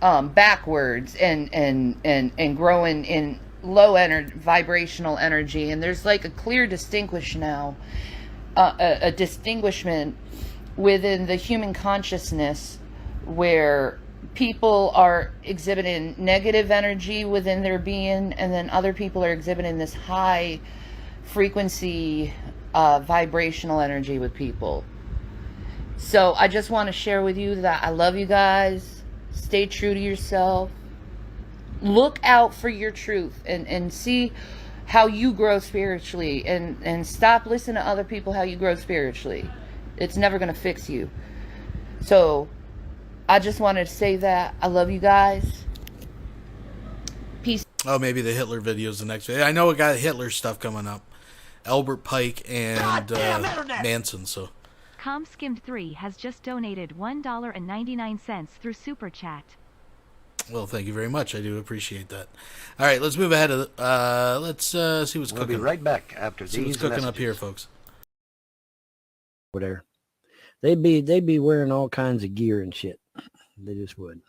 backwards and growing in low vibrational energy, and there's like a clear distinguishment within the human consciousness where people are exhibiting negative energy within their being, and then other people are exhibiting this high frequency vibrational energy with people. So I just want to share with you that I love you guys. Stay true to yourself. Look out for your truth and see how you grow spiritually, and stop listening to other people how you grow spiritually. It's never going to fix you. So I just wanted to say that I love you guys. Peace. Oh, maybe the Hitler video is the next video. I know we got Hitler stuff coming up. Albert Pike and Manson, so. ComSkimmed3 has just donated $1.99 through Super Chat. Well, thank you very much. I do appreciate that. All right, let's move ahead. Let's see what's cooking. We'll be right back after see what's these cooking up messages. here, folks. Over there, they'd be wearing all kinds of gear and shit. They just would.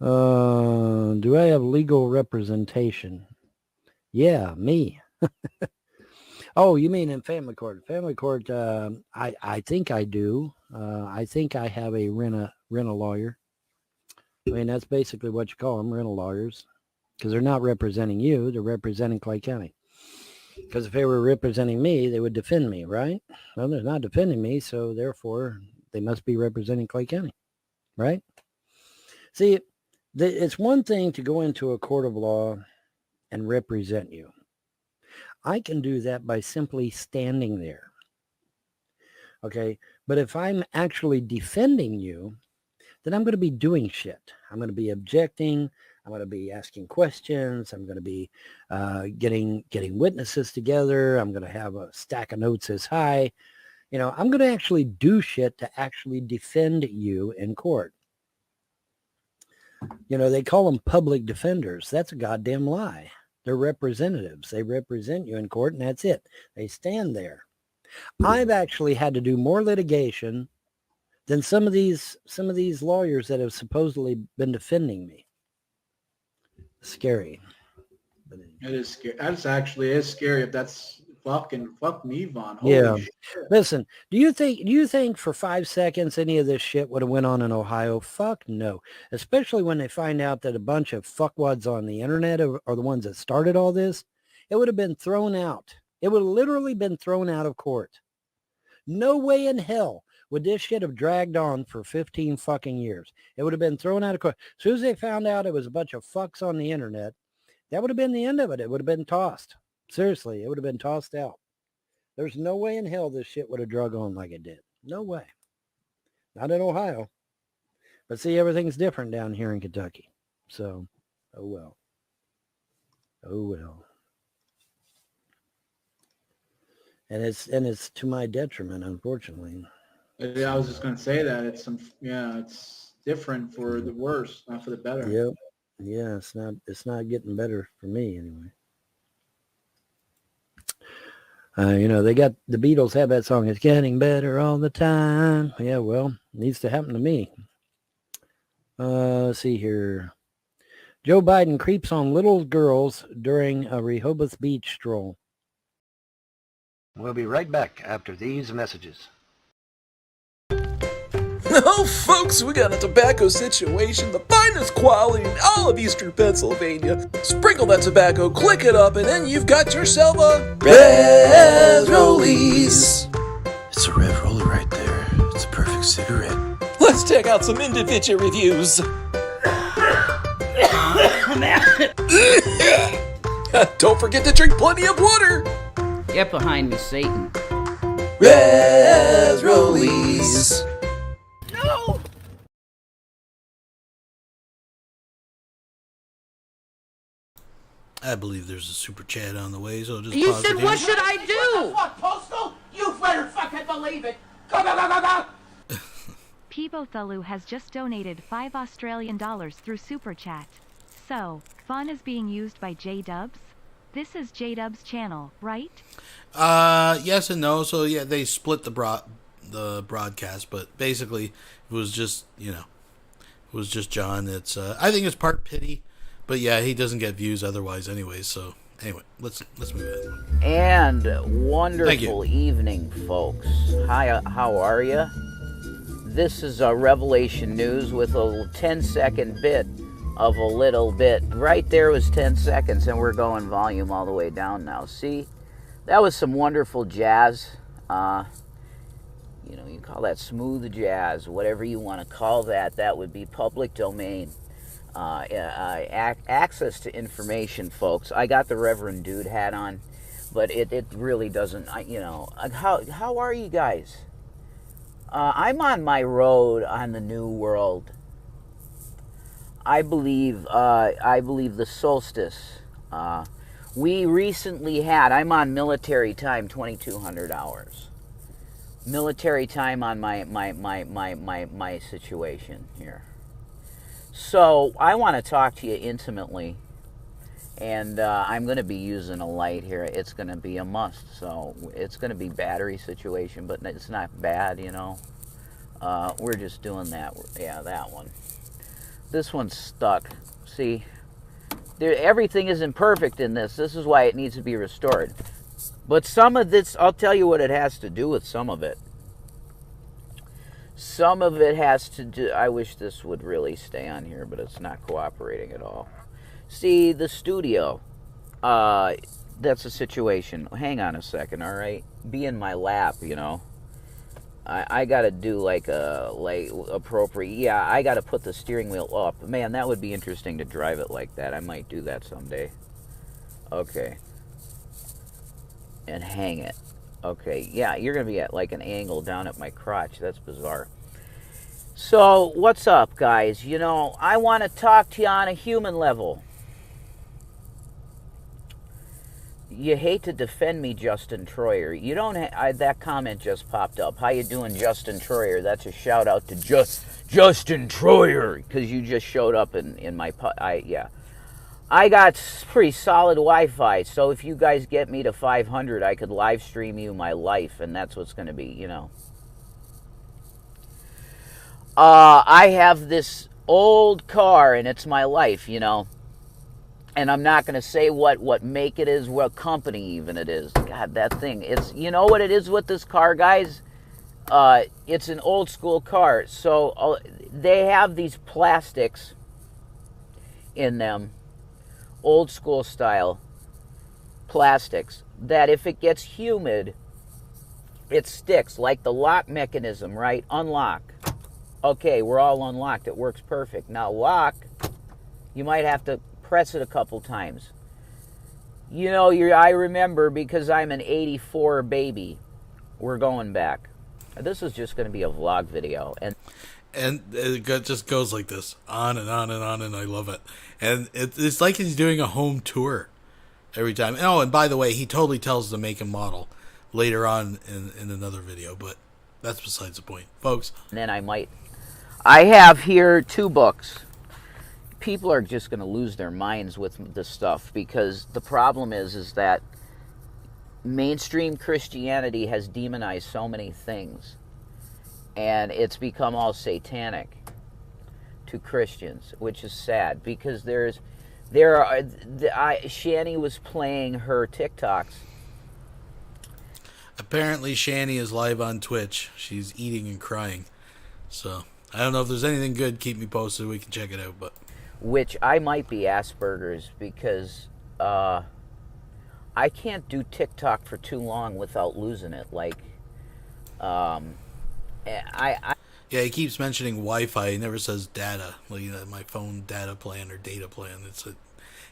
Do I have legal representation? Yeah, me. Oh, you mean in family court? Family court, I think I do. I think I have a rent a lawyer. I mean, that's basically what you call them, rental lawyers, because they're not representing you. They're representing Clay County. Because if they were representing me, they would defend me, right? Well, they're not defending me, so therefore they must be representing Clay County, right? See, it's one thing to go into a court of law and represent you. I can do that by simply standing there. Okay, but if I'm actually defending you, then I'm going to be doing shit. I'm going to be objecting. I'm going to be asking questions. I'm going to be getting witnesses together. I'm going to have a stack of notes this high. You know, I'm going to actually do shit to actually defend you in court. You know, they call them public defenders. That's a goddamn lie. They're representatives. They represent you in court, and that's it. They stand there. I've actually had to do more litigation than some of these lawyers that have supposedly been defending me. Scary. It is scary. That's actually is scary if that's fuck me, Vaughn. Holy Yeah. shit. Listen, do you think for 5 seconds any of this shit would have went on in Ohio? Fuck no. Especially when they find out that a bunch of fuckwads on the internet are the ones that started all this. It would have been thrown out. It would have literally been thrown out of court. No way in hell would this shit have dragged on for 15 fucking years. It would have been thrown out of court. As soon as they found out it was a bunch of fucks on the internet, that would have been the end of it. It would have been tossed. Seriously, it would have been tossed out. There's no way in hell this shit would have drug on like it did. No way. Not in Ohio. But see, everything's different down here in Kentucky. So, oh well. Oh well. And it's to my detriment, unfortunately. Yeah, I was just gonna say that it's different for the worse, not for the better. Yep. Yeah, it's not getting better for me anyway. You know, they got the Beatles have that song, it's getting better all the time. Yeah, well, it needs to happen to me. Let's see here. Joe Biden creeps on little girls during a Rehoboth Beach stroll. We'll be right back after these messages. Oh, folks, we got a tobacco situation, the finest quality in all of Eastern Pennsylvania. Sprinkle that tobacco, click it up, and then you've got yourself a Res Rollies. It's a Rev Roller right there. It's a perfect cigarette. Let's check out some individual reviews. Don't forget to drink plenty of water. Get behind me, Satan. Res Rollies. No! I believe there's a super chat on the way, so just You pause said, it what here. should I do? What, Postal? You better fucking believe it. Go, go, go, go, go. Pibothalu has just donated $5 Australian through Super Chat. So, Vaughn is being used by J-Dubs? This is J-Dubs' channel, right? Yes and no. So yeah, they split the broadcast, but basically it was just, you know, it was just John. It's I think it's part pity, but yeah, he doesn't get views otherwise anyway. So anyway, let's move on. And wonderful evening, folks. Hi, how are you? This is Revelation News with a 10-second bit of a little bit. Right there was 10 seconds, and we're going volume all the way down now. See? That was some wonderful jazz. You know, you call that smooth jazz, whatever you want to call that. That would be public domain. Access to information, folks. I got the Reverend Dude hat on, but it really doesn't, you know. How are you guys? I'm on my road on the New World. I believe the solstice. We recently had, I'm on military time, 2,200 hours. Military time on my situation here. So I want to talk to you intimately, and I'm going to be using a light here. It's going to be a must. So it's going to be battery situation, but it's not bad, you know. We're just doing that. Yeah, that one. This one's stuck. See, everything isn't perfect in this. This is why it needs to be restored. But some of this, I'll tell you what it has to do with some of it. Some of it has to do, I wish this would really stay on here, but it's not cooperating at all. See, the studio, that's a situation. Hang on a second, all right? Be in my lap, you know. I got to do like appropriate. Yeah, I got to put the steering wheel up. Man, that would be interesting to drive it like that. I might do that someday. Okay. And hang it. Okay, yeah, you're going to be at like an angle down at my crotch. That's bizarre. So, what's up, guys? You know, I want to talk to you on a human level. You hate to defend me, Justin Troyer. You don't. That comment just popped up. How you doing, Justin Troyer? That's a shout out to Justin Troyer, because you just showed up in my. Yeah, I got pretty solid Wi-Fi. So if you guys get me to 500, I could live stream you my life, and that's what's going to be. You know. I have this old car, and it's my life. You know. And I'm not going to say what make it is, what company even it is. God, that thing. It's, you know what it is with this car, guys? It's an old school car. So they have these plastics in them, old school style plastics, that if it gets humid, it sticks, like the lock mechanism, right? Unlock. Okay, we're all unlocked. It works perfect. Now lock, you might have to press it a couple times. You know, I remember, because I'm an 84 baby. We're going back. This is just going to be a vlog video. And it just goes like this, on and on and on, and I love it. And it's like he's doing a home tour every time. Oh, and by the way, he totally tells the make and model later on in another video, but that's besides the point, folks. And then I have here 2 books. People are just going to lose their minds with this stuff, because the problem is that mainstream Christianity has demonized so many things, and it's become all satanic to Christians, which is sad, because Shani was playing her TikToks. Apparently Shani is live on Twitch. She's eating and crying. So I don't know if there's anything good. Keep me posted. We can check it out, but which I might be Asperger's, because I can't do TikTok for too long without losing it. Like, yeah, he keeps mentioning Wi-Fi. He never says data, like my phone data plan or data plan.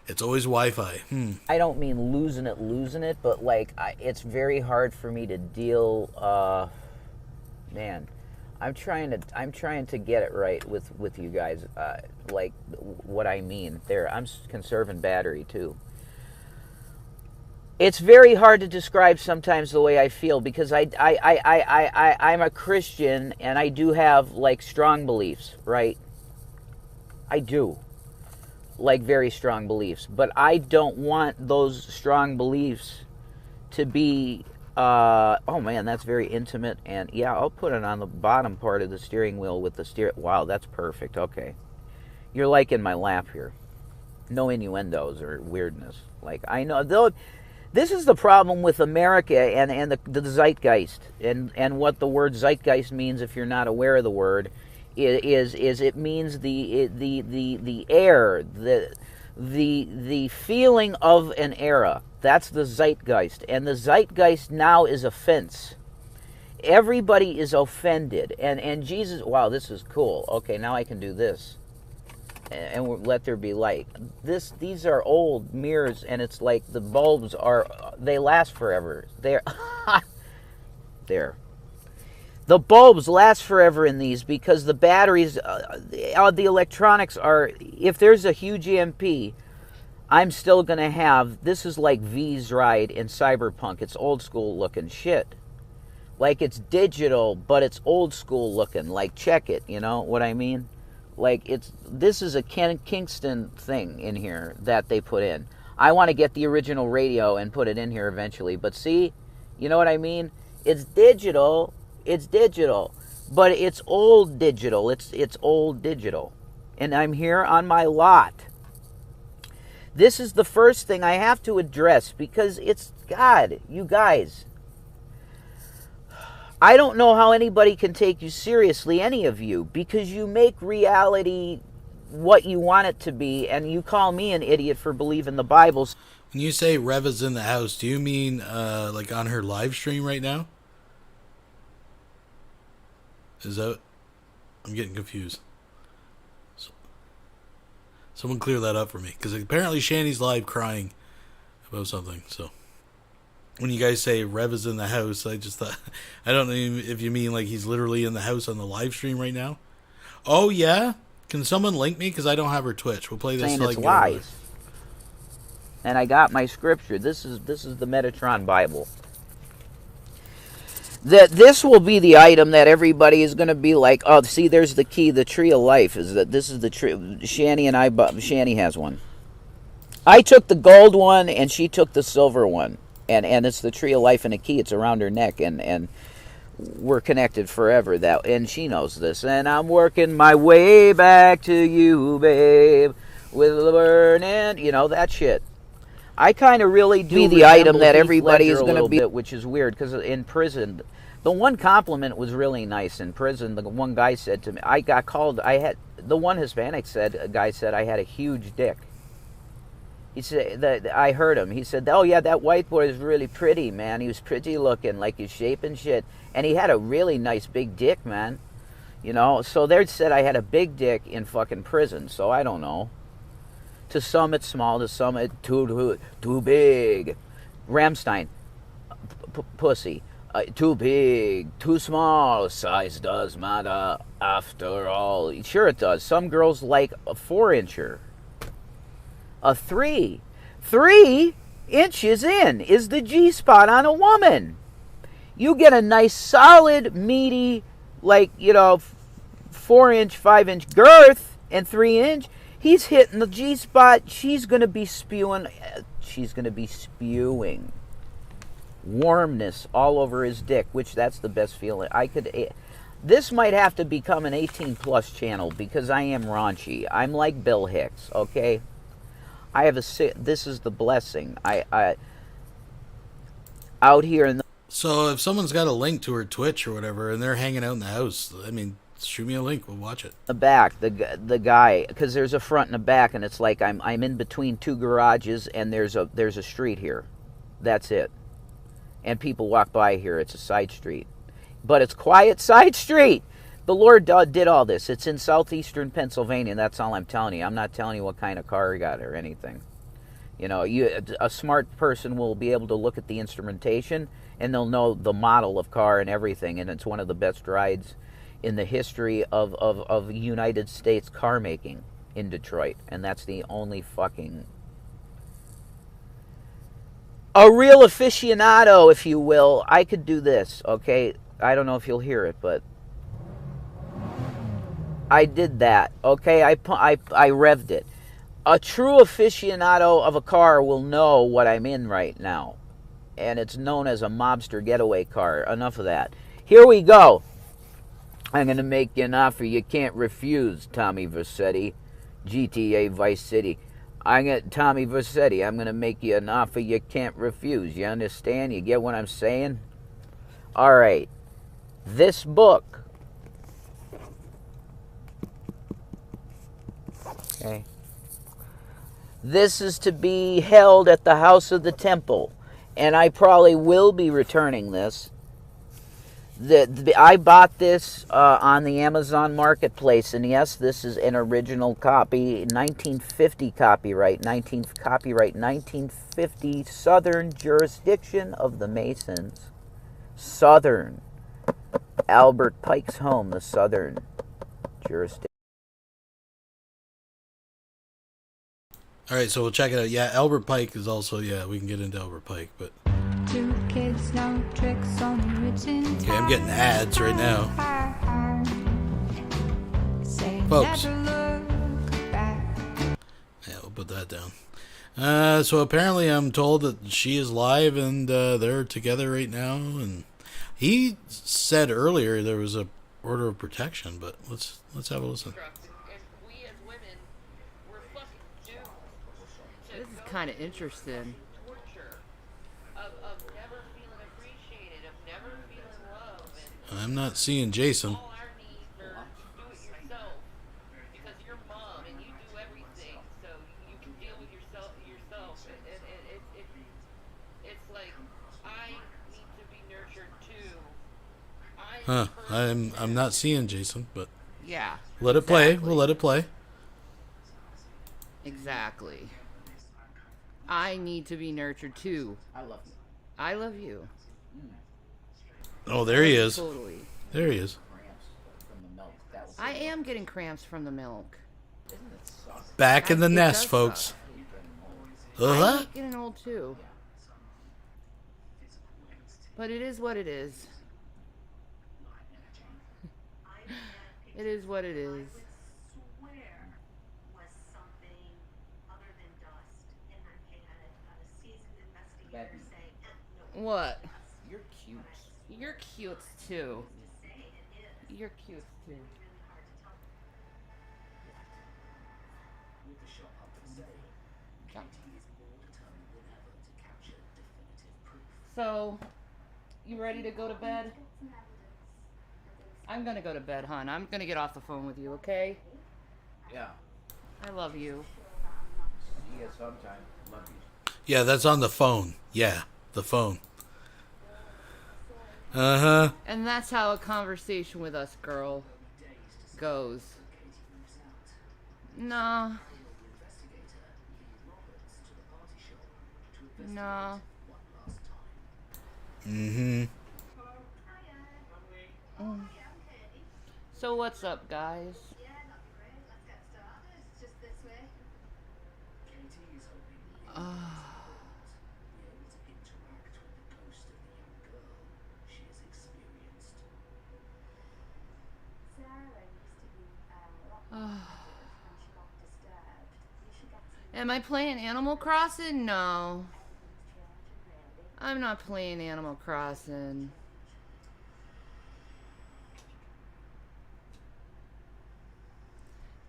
It's always Wi-Fi. I don't mean losing it, but like it's very hard for me to deal. Man. I'm trying to get it right with you guys, like what I mean. I'm conserving battery too. It's very hard to describe sometimes the way I feel, because I'm a Christian, and I do have like strong beliefs, right? I do, like very strong beliefs, but I don't want those strong beliefs to be. Oh man, that's very intimate, and yeah, I'll put it on the bottom part of the steering wheel with the steer. Wow, that's perfect. Okay, you're like in my lap here. No innuendos or weirdness. Like, I know though. This is the problem with America and the zeitgeist, and what the word zeitgeist means, if you're not aware of the word, is it means the air, the feeling of an era. That's the zeitgeist. And the zeitgeist now is offense. Everybody is offended. And Jesus, wow, this is cool. Okay, now I can do this. And let there be light. These are old mirrors, and it's like the bulbs they last forever. There. The bulbs last forever in these, because the batteries, the electronics are, if there's a huge EMP, I'm still going to have, this is like V's ride in Cyberpunk. It's old school looking shit. Like, it's digital, but it's old school looking. Like, check it, you know what I mean? Like, this is a Kingston thing in here that they put in. I want to get the original radio and put it in here eventually. But see, you know what I mean? It's digital, but it's old digital. It's old digital. And I'm here on my lot. This is the first thing I have to address, because it's God, you guys. I don't know how anybody can take you seriously, any of you, because you make reality what you want it to be, and you call me an idiot for believing the Bible. When you say Rev is in the house, do you mean like on her live stream right now? Is that... I'm getting confused. Someone clear that up for me, because apparently Shanny's live crying about something. So when you guys say Rev is in the house, I just thought, I don't know if you mean like he's literally in the house on the live stream right now. Oh yeah, can someone link me, because I don't have her Twitch. We'll play this. Saying Like it's lies. And I got my scripture. This is the Metatron Bible. That this will be the item that everybody is going to be like, oh, see, there's the key. The tree of life is that this is the tree. Shanny and I, Shanny has one. I took the gold one, and she took the silver one, and it's the tree of life and a key. It's around her neck, and we're connected forever. That, and she knows this. And I'm working my way back to you, babe, with the burning, you know, that shit. I kind of really do be the item that everybody is going to be, which is weird, because in prison, the one compliment was really nice. In prison, the one guy said to me, I got called, the one Hispanic said, a guy said I had a huge dick. He said, that I heard him, he said, oh yeah, that white boy is really pretty, man. He was pretty looking, like his shape and shit. And he had a really nice big dick, man. You know, so they said I had a big dick in fucking prison, so I don't know. To some it's small, to some it's too big. Ramstein, pussy. Too big, too small, size does matter after all. Sure it does. Some girls like a 4-incher. A 3. 3 inches in is the G-spot on a woman. You get a nice, solid, meaty, like, you know, 4-inch, 5-inch girth and 3-inch. He's hitting the G-spot. She's going to be spewing. She's going to be spewing warmness all over his dick, which that's the best feeling. This might have to become an 18-plus channel, because I am raunchy. I'm like Bill Hicks, okay? I have this is the blessing. I out here in the... So if someone's got a link to her Twitch or whatever, and they're hanging out in the house, I mean, shoot me a link. We'll watch it. The back, the guy, because there's a front and a back, and it's like I'm in between two garages, and there's a street here. That's it. And people walk by here. It's a side street, but it's quiet side street. The Lord did all this. It's in southeastern Pennsylvania, and that's all I'm telling you. I'm not telling you what kind of car he got or anything. You know, a smart person will be able to look at the instrumentation, and they'll know the model of car and everything, and it's one of the best rides in the history of United States car making in Detroit. And that's the only fucking... A real aficionado, if you will. I could do this, okay? I don't know if you'll hear it, but... I did that, okay? I revved it. A true aficionado of a car will know what I'm in right now. And it's known as a mobster getaway car. Enough of that. Here we go. I'm going to make you an offer you can't refuse, Tommy Vercetti. GTA Vice City. Tommy Vercetti, I'm going to make you an offer you can't refuse. You understand? You get what I'm saying? All right. This book. Okay. This is to be held at the House of the Temple. And I probably will be returning this. I bought this on the Amazon Marketplace, and yes, this is an original copy, 1950 copyright, 1950, Southern jurisdiction of the Masons. Southern. Albert Pike's home, the Southern jurisdiction. All right, so we'll check it out. Yeah, Albert Pike is also, yeah, we can get into Albert Pike, but... 2 kids, no tricks, only written. Okay, I'm getting ads right now. Folks. Yeah, we'll put that down. So apparently I'm told that she is live and they're together right now. And he said earlier there was a order of protection, but let's have a listen. This is kind of interesting. I'm not seeing Jason. All our needs are do it yourself because you're mom and you do everything, so you can deal with yourself. It's like I need to be nurtured too. Huh? I'm not seeing Jason, but Yeah. let it play. We'll let it play. Exactly. I need to be nurtured too. I love you. I love you. Oh, there he is. Totally. There he is. I am getting cramps from the milk. Back in the It nest, does folks. suck. Uh-huh. I'm getting old too. But it is what it is. It is what it is. What? You're cute. You're cute too. You're cute too. So, you ready to go to bed? I'm gonna go to bed, hon. I'm gonna get off the phone with you, okay? Yeah. I love you. See you sometime. Love you. Yeah, that's on the phone. Yeah, the phone. Uh-huh. And that's how a conversation with us, girl, goes. No. No. Mm-hmm. So what's up, guys? Am I playing Animal Crossing? No. I'm not playing Animal Crossing.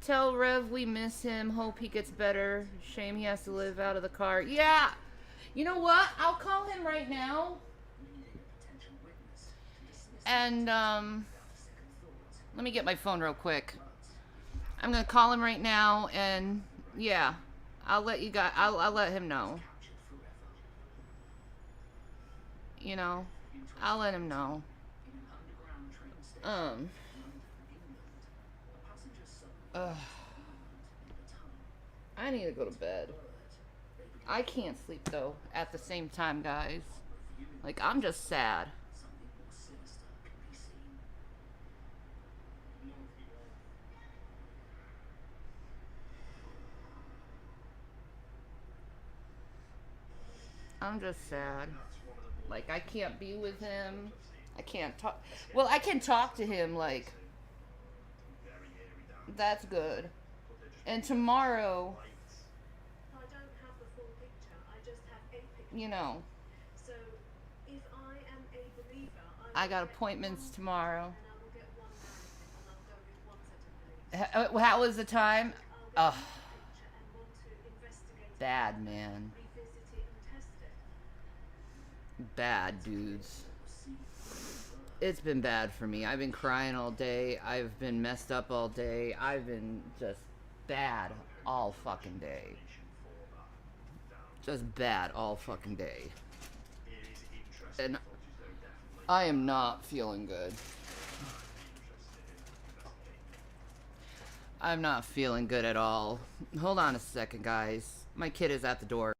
Tell Rev we miss him. Hope he gets better. Shame he has to live out of the car. Yeah. You know what? I'll call him right now. And, let me get my phone real quick. I'm gonna call him right now, and, yeah. I'll let you guys, I'll let him know. You know, I'll let him know. I need to go to bed. I can't sleep though at the same time, guys. Like, I'm just sad. I'm just sad. Like, I can't be with him. I can't talk. Well, I can talk to him, like, that's good. And tomorrow, you know, I got appointments tomorrow. How was the time? Oh, bad, man. Bad, dudes. It's been bad for me. I've been crying all day. I've been messed up all day. I've been just bad all fucking day. Just bad all fucking day. And I am not feeling good. I'm not feeling good at all. Hold on a second, guys. My kid is at the door.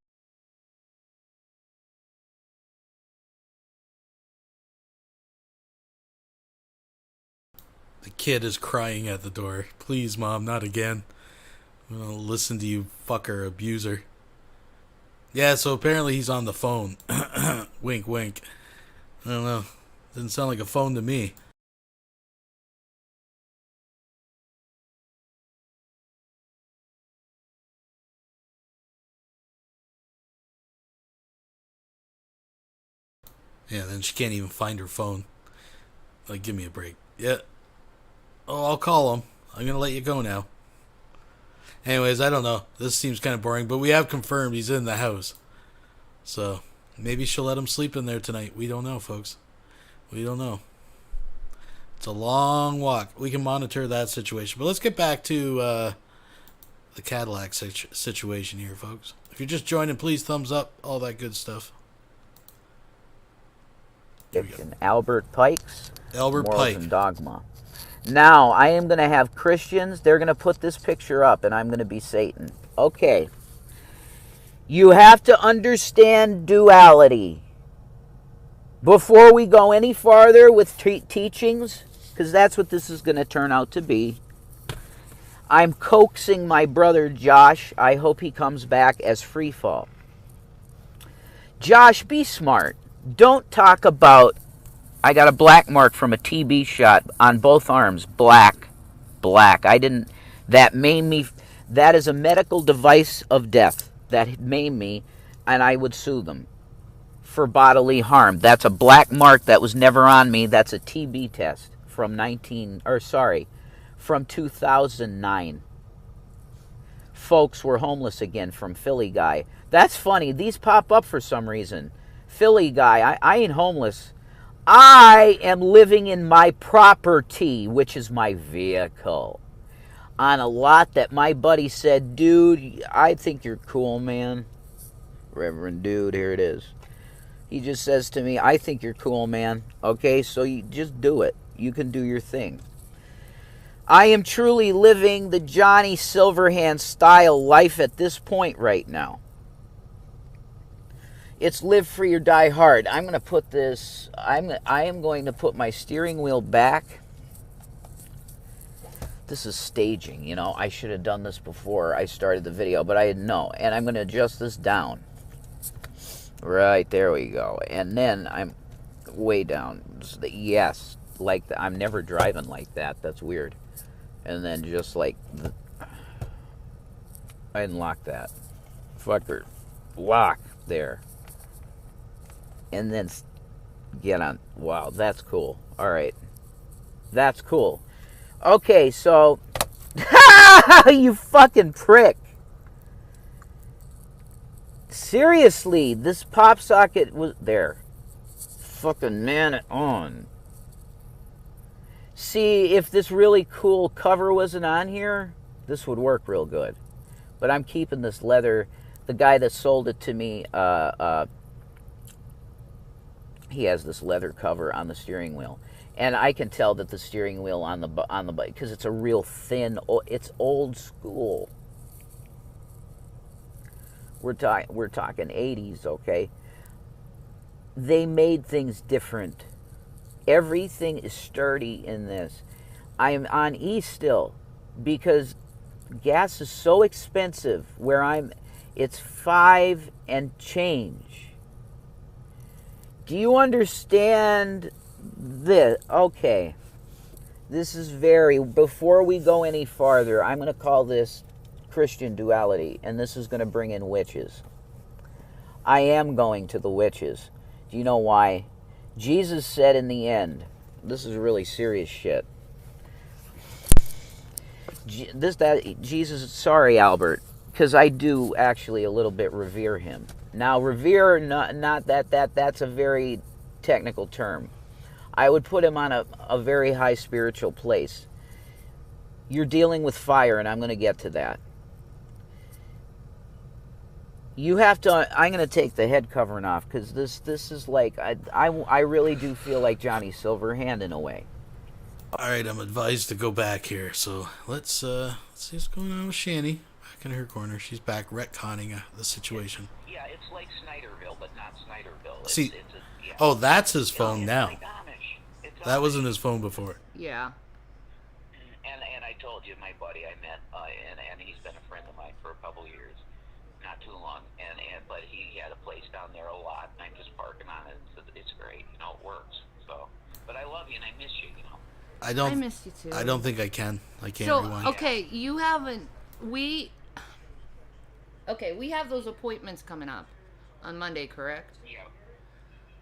The kid is crying at the door. Please, Mom, not again. I'm gonna listen to you, fucker, abuser. Yeah, so apparently he's on the phone. Wink, wink. I don't know. Didn't sound like a phone to me. Yeah, then she can't even find her phone. Like, give me a break. Yeah. Oh, I'll call him. I'm gonna let you go now. Anyways, I don't know. This seems kind of boring, but we have confirmed he's in the house. So, maybe she'll let him sleep in there tonight. We don't know, folks. We don't know. It's a long walk. We can monitor that situation. But let's get back to the Cadillac situation here, folks. If you're just joining, please thumbs up, all that good stuff. Albert Pike's Albert Morals Pike. and Dogma. Now, I am going to have Christians. They're going to put this picture up, and I'm going to be Satan. Okay. You have to understand duality. Before we go any farther with teachings, because that's what this is going to turn out to be, I'm coaxing my brother Josh. I hope he comes back as Freefall. Josh, be smart. Don't talk about, I got a black mark from a TB shot on both arms. Black. I didn't, that maimed me. That is a medical device of death. That maimed me, and I would sue them for bodily harm. That's a black mark that was never on me. That's a TB test from 2009. Folks were homeless again from Philly guy. That's funny. These pop up for some reason. Philly guy, I ain't homeless. I am living in my property, which is my vehicle, on a lot that my buddy said, dude, I think you're cool, man. Reverend dude, here it is. He just says to me, I think you're cool, man. Okay, so you just do it. You can do your thing. I am truly living the Johnny Silverhand style life at this point right now. It's live free or die hard. I'm going to put this, I am going to put my steering wheel back. This is staging, you know. I should have done this before I started the video, but I didn't know. And I'm going to adjust this down. Right, there we go. And then I'm way down. Yes, like I'm never driving like that. That's weird. And then just like, I didn't lock that. Fucker. Lock there. And then get on. Wow, that's cool. All right. That's cool. Okay, so, you fucking prick. Seriously, this pop socket was there. Fucking man it on. See, if this really cool cover wasn't on here, this would work real good. But I'm keeping this leather. The guy that sold it to me, he has this leather cover on the steering wheel. And I can tell that the steering wheel on the bike, because it's a real thin, it's old school. We're talking 80s, okay? They made things different. Everything is sturdy in this. I'm on E still because gas is so expensive where it's 5 and change. Do you understand this? Okay. This is before we go any farther, I'm going to call this Christian duality, and this is going to bring in witches. I am going to the witches. Do you know why? Jesus said in the end, this is really serious shit. Jesus, sorry, Albert, because I do actually a little bit revere him. Now, revere, not that's a very technical term. I would put him on a very high spiritual place. You're dealing with fire, and I'm going to get to that. You have to, I'm going to take the head covering off, because this is like, I really do feel like Johnny Silverhand in a way. All right, I'm advised to go back here, so let's see what's going on with Shani. Back in her corner. She's back retconning the situation. Yeah, it's like Snyderville, but not Snyderville. See, oh, that's his phone now. That wasn't his phone before. Yeah. And I told you, my buddy I met, and he's been a friend of mine for a couple of years, not too long, but he had a place down there a lot, and I'm just parking on it. It's great, you know, it works. So, but I love you and I miss you, you know. I miss you too. I don't think I can. I can't rewind. Okay, you haven't. We have those appointments coming up on Monday, correct? Yeah.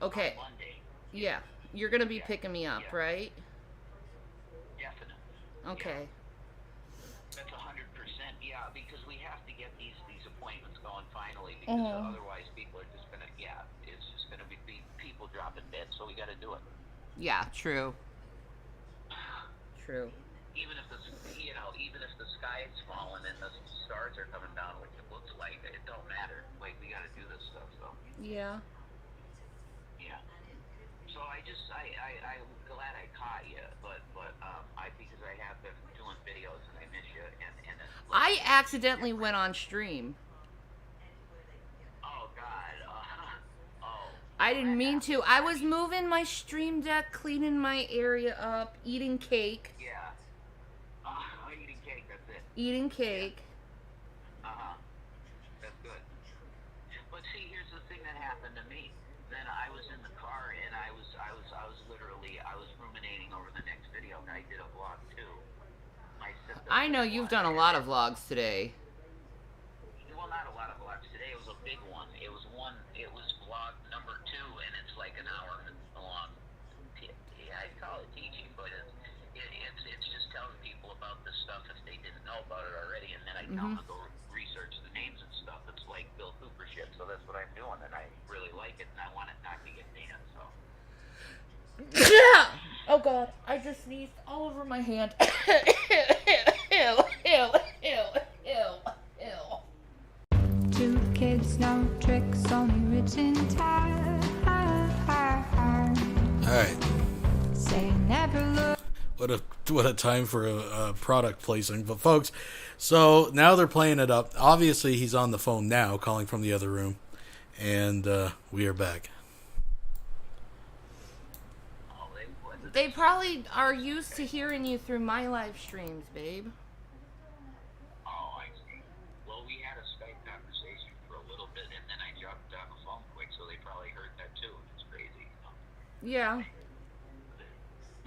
Okay. On Monday. Yeah. You're going to be picking me up, right? Definitely. Okay. That's 100%. Yeah, because we have to get these appointments going finally, because otherwise people are just going to, it's just going to be people dropping dead, so we got to do it. Yeah, true. true. Even if even if the sky is falling and the stars are coming down, which it looks like, it don't matter. Like, we got to do this stuff, so. Yeah. Yeah. So I'm glad I caught you, but because I have been doing videos and I miss you, and I accidentally went on stream. Oh God. I didn't mean to. I was moving my stream deck, cleaning my area up, eating cake. Yeah. Eating cake, that's it. Eating cake. Uh-huh. That's good. But see, here's the thing that happened to me. Then I was in the car and I was ruminating over the next video, and I did a vlog too. I know you've done a lot of vlogs today. Well, not a lot of vlogs today. It was a big one. It was vlog number 2, and it's like an hour long. I call it teaching, but it's just telling people about this stuff if they didn't know about it already, and then I tell them to go research the names and stuff. It's like Bill Cooper shit, so that's what I'm doing, and I really like it, and I want it not to get banned, so. Yeah! Oh God, I just sneezed all over my hand. Ew. Two kids, no tricks, only written time. All right. Say never look. What a time for a product placing. But folks, so now they're playing it up. Obviously, he's on the phone now, calling from the other room, and we are back. They probably are used to hearing you through my live streams, babe. Oh, I see. Well, we had a Skype conversation for a little bit, and then I dropped on the phone quick, so they probably heard that too. It's crazy. Yeah.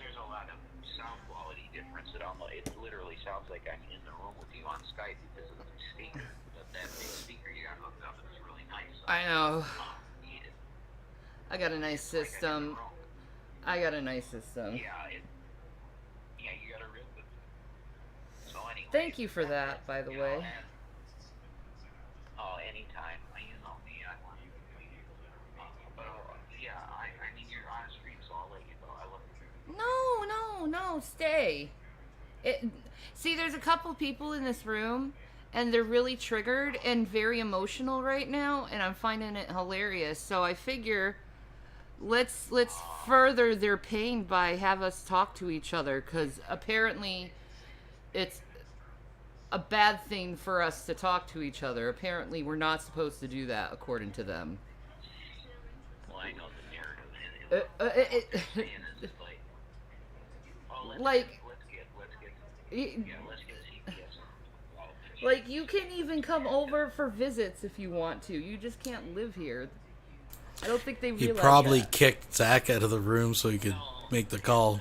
There's a lot of sound quality difference. It literally sounds like I'm in the room with you on Skype because of the speaker. That big speaker you got hooked up is really nice. I know. I got a nice system. I got a nice system. Yeah, you got a real good. So anyway. Thank you for that, by the way. Oh, anytime. You know me. I want you. But yeah, I mean, you're on stream, so I'll let you go. I love you. No, stay. See, there's a couple people in this room, and they're really triggered and very emotional right now, and I'm finding it hilarious. So I figure, let's further their pain by have us talk to each other, because apparently it's a bad thing for us to talk to each other. Apparently we're not supposed to do that according to them. Well, I know the narrative. Like, you can even come over for visits if you want to. You just can't live here. I don't think they realize He probably that. kicked Zach out of the room so he could make the call.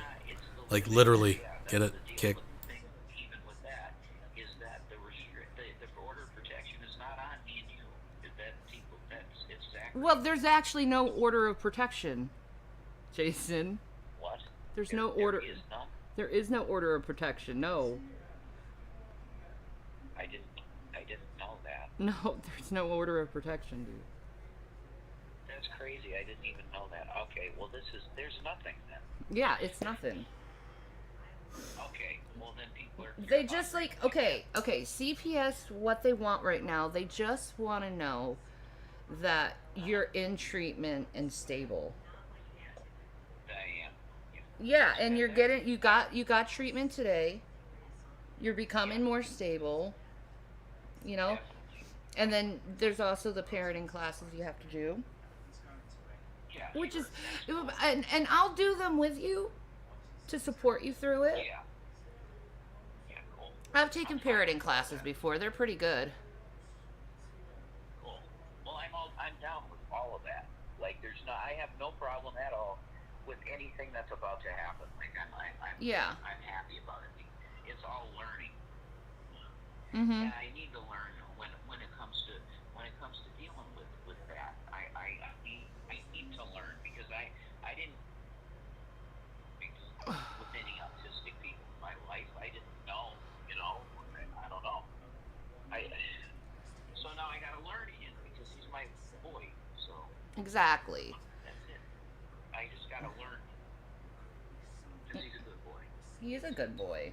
Like, literally, get it kicked. Even with that, is that the order of protection is not on me and you. It's Zach. Well, there's actually no order of protection, Jason. What? There's no order. There is none? There is no order of protection. No. I didn't know that. No, there's no order of protection, dude. That's crazy. I didn't even know that. Okay, well, there's nothing then. Yeah, it's nothing. Okay, well then people are. They just like, okay, CPS, what they want right now, they just want to know that you're in treatment and stable. I am. Yeah, and you got treatment today. You're becoming more stable, you know? And then there's also the parenting classes you have to do. Which is, and I'll do them with you to support you through it. Yeah, cool. I've taken parenting classes before. They're pretty good. Cool. Well, I'm down with all of that. Like, I have no problem at all with anything that's about to happen. Like, I'm happy about it. It's all learning. Mm-hmm. And I need to learn when it comes to dealing with that. I need to learn because I didn't with any autistic people in my life. I didn't know, I don't know. So now I gotta learn again because he's my boy. So Exactly. that's it. I just gotta learn because he's a good boy. He is a good boy.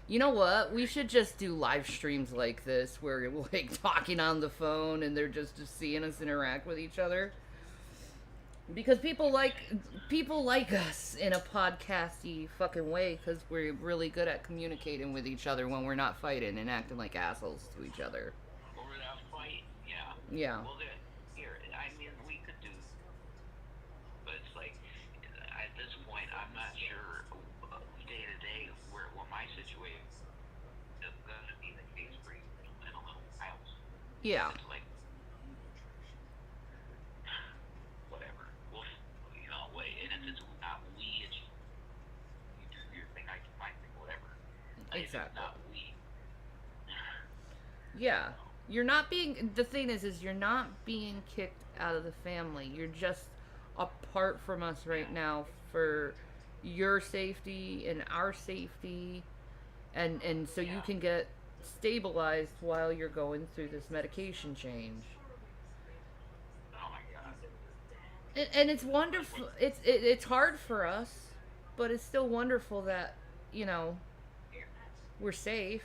You know what? We should just do live streams like this where we're like talking on the phone and they're just seeing us interact with each other. Because people like us in a podcasty fucking way because we're really good at communicating with each other when we're not fighting and acting like assholes to each other. Over that fight, yeah. Yeah. Well, here, I mean, we could do, but it's like, at this point, I'm not sure day to day what my situation is going to be the case for mental health files. Yeah. It's like, whatever. Well, you know, wait, and if it's not we, it's you do your thing, I do my thing, whatever. If it's not we. Yeah. You're not being, the thing is you're not being kicked out of the family. You're just apart from us right now for your safety and our safety. And so you can get stabilized while you're going through this medication change. Oh my God. And it's wonderful. It's hard for us, but it's still wonderful that, you know, we're safe.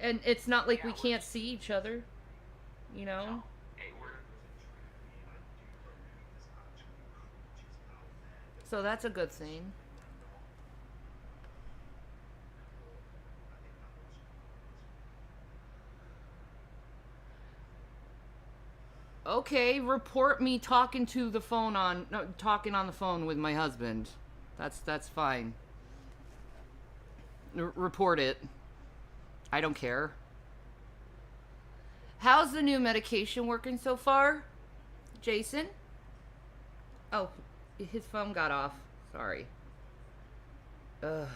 And it's not like we can't see each other, you know? So that's a good thing. Okay, report me talking on the phone with my husband. That's fine. Report it. I don't care. How's the new medication working so far, Jason? Oh, his phone got off. Sorry. Ugh.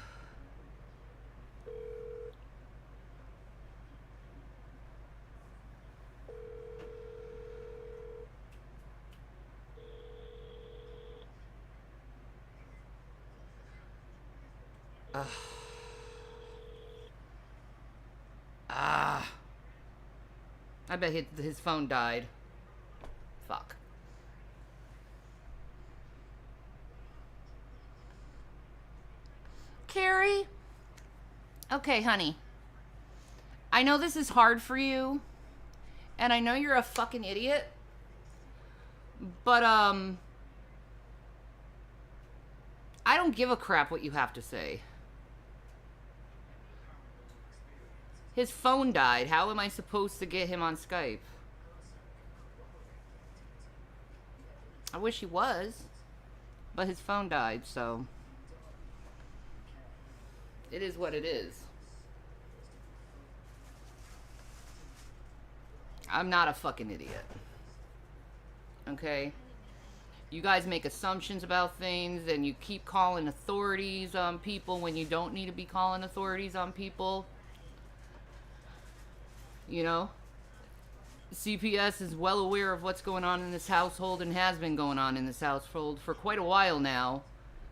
I bet his phone died. Fuck. Carrie? Okay, honey. I know this is hard for you, and I know you're a fucking idiot, but, I don't give a crap what you have to say. His phone died. How am I supposed to get him on Skype? I wish he was, but his phone died, so it is what it is. I'm not a fucking idiot. Okay? You guys make assumptions about things and you keep calling authorities on people when you don't need to be calling authorities on people. You know? CPS is well aware of what's going on in this household and has been going on in this household for quite a while now.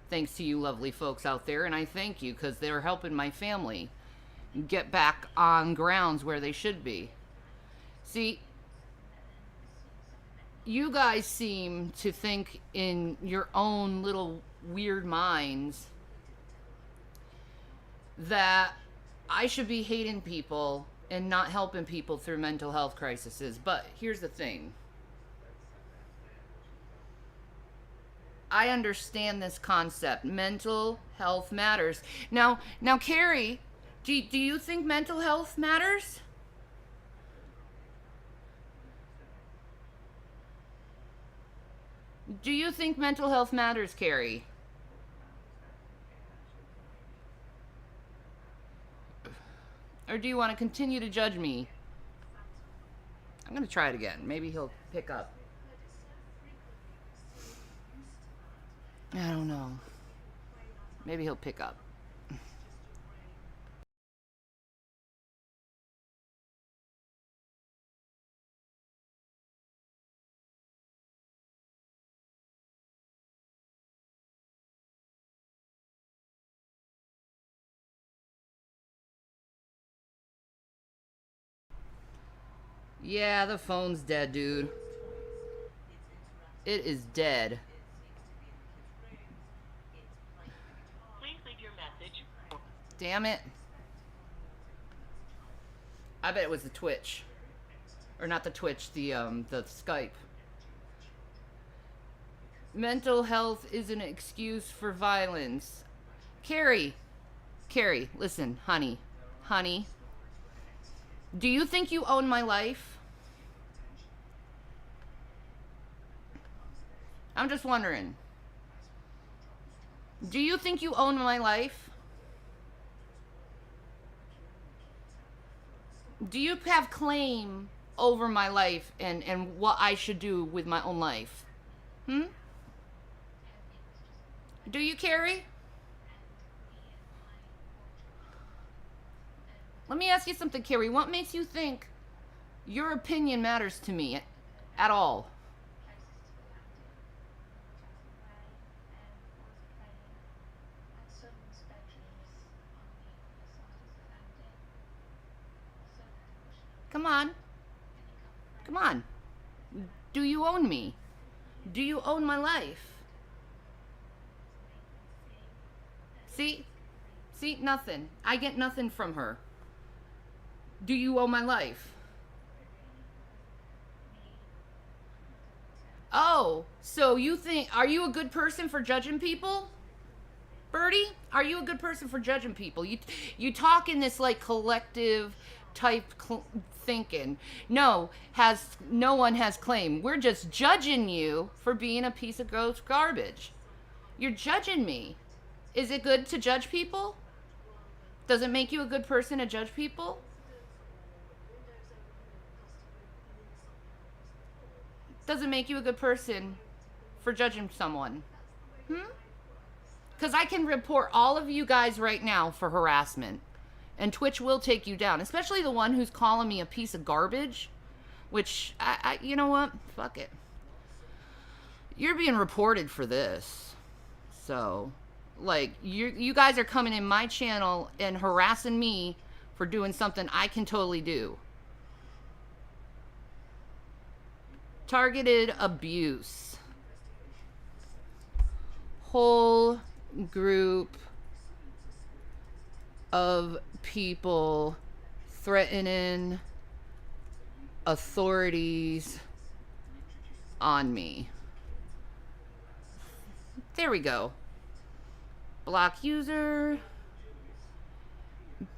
Thanks to you lovely folks out there, and I thank you because they're helping my family get back on grounds where they should be. See, you guys seem to think in your own little weird minds that I should be hating people and not helping people through mental health crises. But here's the thing. I understand this concept. Mental health matters. Now, Carrie, do you think mental health matters? Do you think mental health matters, Carrie? Or do you want to continue to judge me? I'm going to try it again. Maybe he'll pick up. I don't know. Maybe he'll pick up. Yeah, the phone's dead, dude. It is dead. Please leave your message. Damn it. I bet it was the Twitch. Or not the Twitch, the Skype. Mental health isn't an excuse for violence. Carrie, listen, honey. Do you think you own my life? I'm just wondering. Do you think you own my life? Do you have claim over my life and what I should do with my own life? Do you, Carrie? Let me ask you something, Carrie. What makes you think your opinion matters to me at all? Come on. Do you own me? Do you own my life? See, nothing. I get nothing from her. Do you own my life? Oh, so you think, are you a good person for judging people? Birdie, are you a good person for judging people? You talk in this like collective type thinking. No one has claim. We're just judging you for being a piece of gross garbage. You're judging me. Is it good to judge people? Does it make you a good person to judge people? Does it make you a good person for judging someone? Because I can report all of you guys right now for harassment. And Twitch will take you down. Especially the one who's calling me a piece of garbage. Which, you know what? Fuck it. You're being reported for this. So, like, you guys are coming in my channel and harassing me for doing something I can totally do. Targeted abuse. Whole group of people threatening authorities on me. There we go. Block user.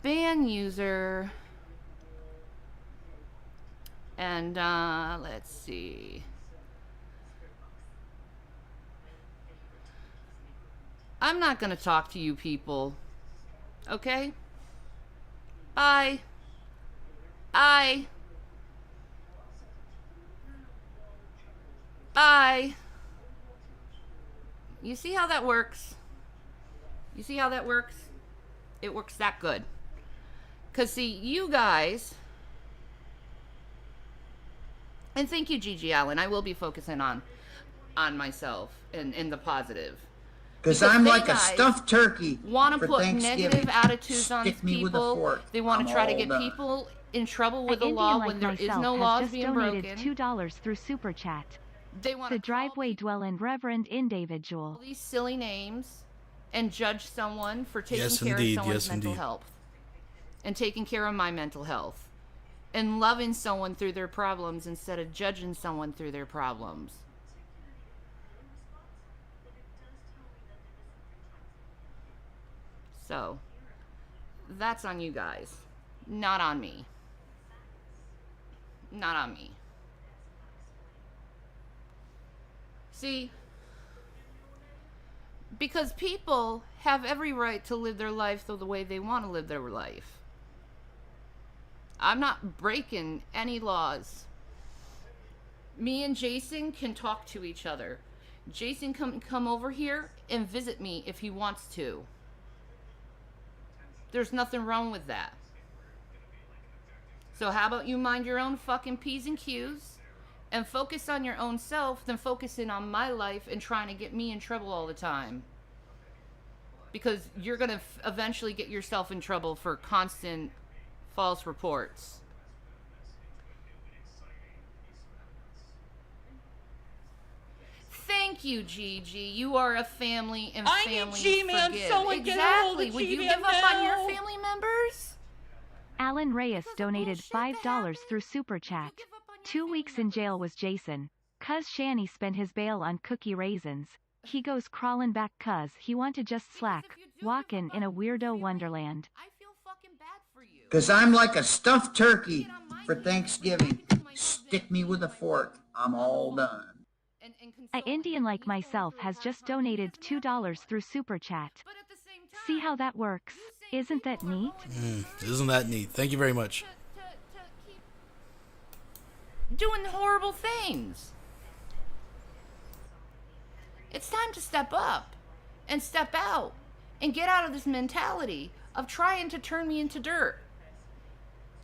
Ban user. And let's see. I'm not gonna talk to you people. Okay? Bye. Bye. You see how that works? You see how that works? It works that good. Because, see, you guys... And thank you, Gigi Allen. I will be focusing on myself and the positive. Because I'm like a stuffed turkey. Want to for put Thanksgiving. negative attitudes on Stick me with a people. fork. They want I'm to try to all get done. people in trouble with the An law Indian when like there is myself no has laws just being donated broken. $2 through Super Chat. They want The driveway dwelling Reverend Individual. all these silly names and judge someone for taking Yes, care indeed. of someone's Yes, mental indeed. health and taking care of my mental health and loving someone through their problems instead of judging someone through their problems. So, that's on you guys, not on me. Not on me. See, because people have every right to live their life the way they want to live their life. I'm not breaking any laws. Me and Jason can talk to each other. Jason can come over here and visit me if he wants to. There's nothing wrong with that. So how about you mind your own fucking P's and Q's and focus on your own self than focusing on my life and trying to get me in trouble all the time. Because you're going to eventually get yourself in trouble for constant false reports. Thank you, Gigi. You are a family, and I family need G-Man. forgive. Someone get a hold Exactly. of Would you G-Man give up on your now. family Alan Reyes donated $5 through Super Chat. 2 weeks in jail was Jason. 'Cause Shanny spent his bail on cookie raisins. He goes crawling back 'cause he want to just slack, walkin' in a weirdo wonderland. Because I'm like a stuffed turkey for Thanksgiving. Stick me with a fork. I'm all done. A Indian like myself has just donated $2 through Super Chat. See how that works? Isn't that neat? Isn't that neat? Thank you very much. Doing horrible things. It's time to step up and step out and get out of this mentality of trying to turn me into dirt.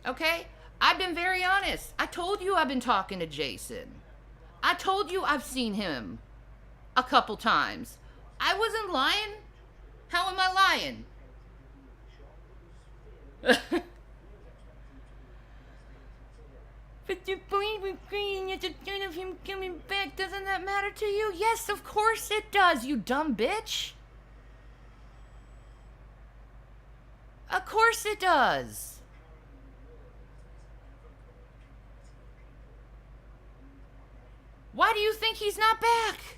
Okay? I've been very honest. I told you I've been talking to Jason. I told you I've seen him a couple times. I wasn't lying. How am I lying? But the point was green at the thought of him coming back. Doesn't that matter to you? Yes, of course it does, you dumb bitch. Of course it does. Why do you think he's not back?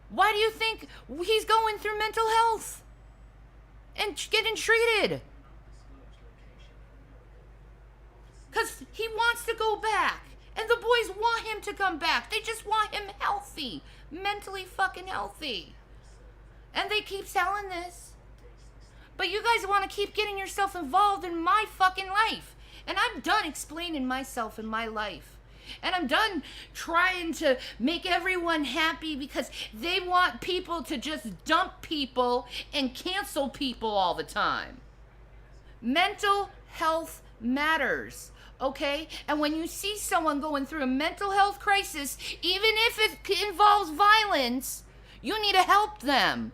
Why do you think he's going through mental health and getting treated? Because he wants to go back. And the boys want him to come back. They just want him healthy. Mentally fucking healthy. And they keep selling this. But you guys want to keep getting yourself involved in my fucking life. And I'm done explaining myself and my life. And I'm done trying to make everyone happy because they want people to just dump people and cancel people all the time. Mental health matters, okay? And when you see someone going through a mental health crisis, even if it involves violence, you need to help them.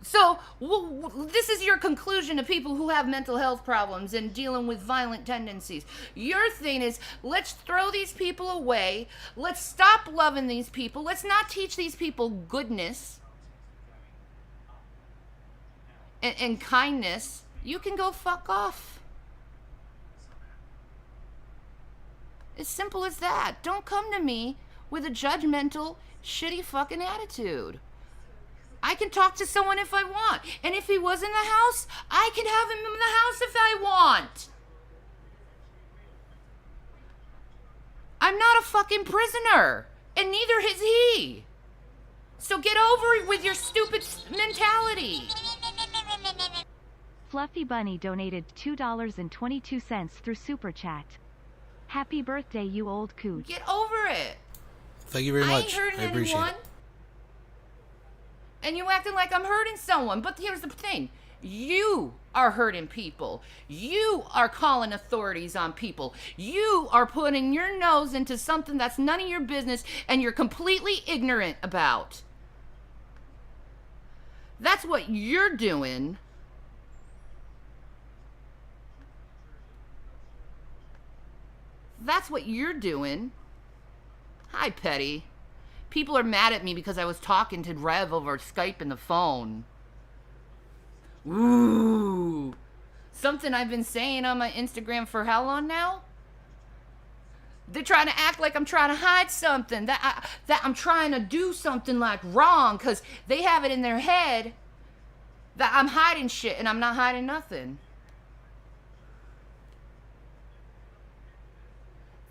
So, this is your conclusion to people who have mental health problems and dealing with violent tendencies. Your thing is, let's throw these people away. Let's stop loving these people. Let's not teach these people goodness and kindness. You can go fuck off. As simple as that. Don't come to me with a judgmental, shitty fucking attitude. I can talk to someone if I want. And if he was in the house, I can have him in the house if I want. I'm not a fucking prisoner. And neither is he. So get over it with your stupid mentality. Fluffy Bunny donated $2.22 through Super Chat. Happy birthday, you old coot. Get over it. Thank you very much. I ain't hurting I appreciate anyone. it. And you acting like I'm hurting someone. But here's the thing. You are hurting people. You are calling authorities on people. You are putting your nose into something that's none of your business and you're completely ignorant about. That's what you're doing. That's what you're doing. Hi, Petty. People are mad at me because I was talking to Rev over Skype and the phone. Ooh. Something I've been saying on my Instagram for how long now? They're trying to act like I'm trying to hide something. That I'm trying to do something like wrong because they have it in their head that I'm hiding shit and I'm not hiding nothing.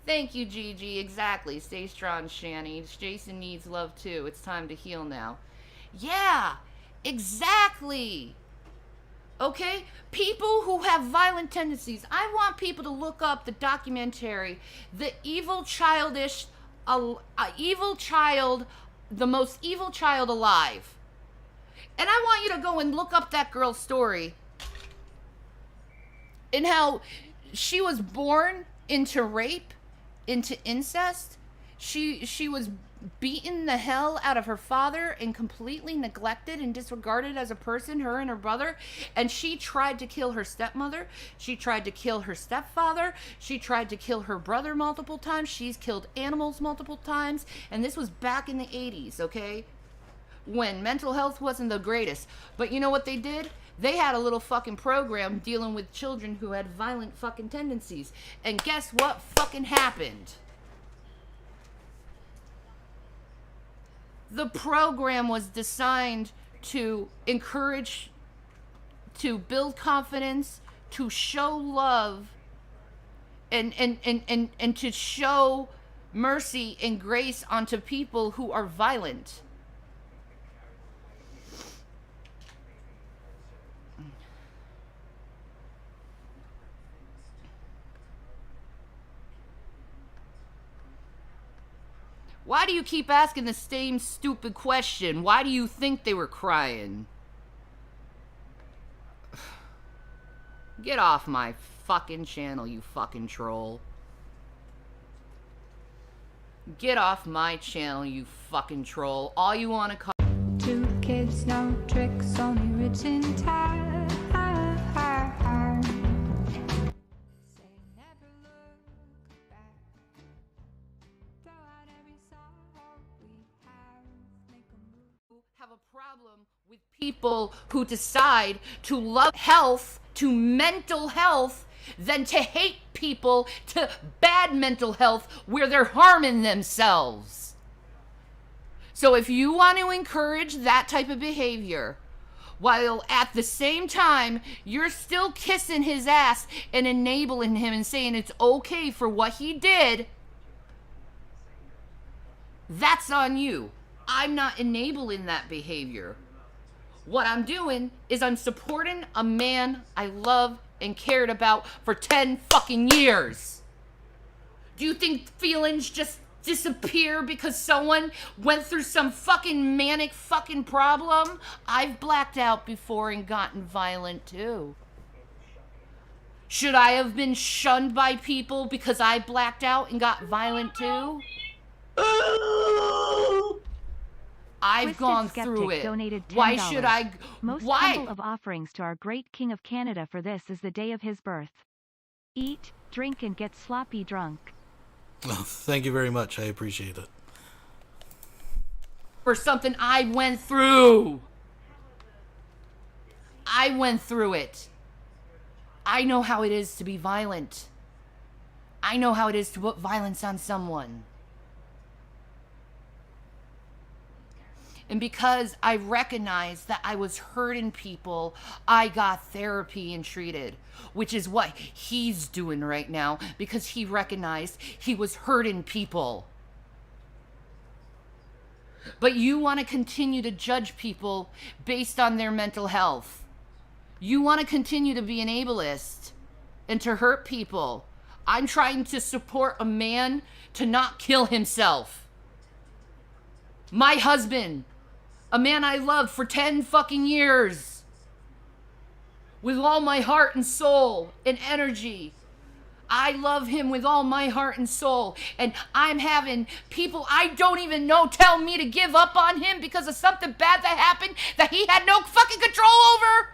Thank you, Gigi. Exactly. Stay strong, Shani. Jason needs love too. It's time to heal now. Yeah, exactly. Okay? People who have violent tendencies. I want people to look up the documentary, The Evil Childish, Evil Child, the Most Evil Child Alive. And I want you to go and look up that girl's story and how she was born into rape, into incest. She was beaten the hell out of her father and completely neglected and disregarded as a person, her and her brother. And she tried to kill her stepmother. She tried to kill her stepfather. She tried to kill her brother multiple times. She's killed animals multiple times. And this was back in the 80s, okay? When mental health wasn't the greatest. But you know what they did? They had a little fucking program dealing with children who had violent fucking tendencies. And guess what fucking happened? The program was designed to encourage, to build confidence, to show love, and to show mercy and grace onto people who are violent. Why do you keep asking the same stupid question? Why do you think they were crying? Get off my fucking channel, you fucking troll. Get off my channel, you fucking troll. All you want to call... 2 kids, no tricks, only rich in time. Have a problem with people who decide to love health, to mental health, than to hate people to bad mental health where they're harming themselves. So if you want to encourage that type of behavior, while at the same time you're still kissing his ass and enabling him and saying it's okay for what he did, that's on you. I'm not enabling that behavior. What I'm doing is I'm supporting a man I love and cared about for 10 fucking years. Do you think feelings just disappear because someone went through some fucking manic fucking problem? I've blacked out before and gotten violent too. Should I have been shunned by people because I blacked out and got violent too? I've gone through it. Donated $10. Why should I? Most why? humble of offerings to our great King of Canada for this is the day of his birth. Eat, drink, and get sloppy drunk. Oh, thank you very much. I appreciate it. For something I went through. I went through it. I know how it is to be violent. I know how it is to put violence on someone. And because I recognized that I was hurting people, I got therapy and treated, which is what he's doing right now because he recognized he was hurting people. But you want to continue to judge people based on their mental health. You want to continue to be an ableist and to hurt people. I'm trying to support a man to not kill himself. My husband, a man I loved for 10 fucking years. With all my heart and soul and energy. I love him with all my heart and soul. And I'm having people I don't even know tell me to give up on him because of something bad that happened that he had no fucking control over.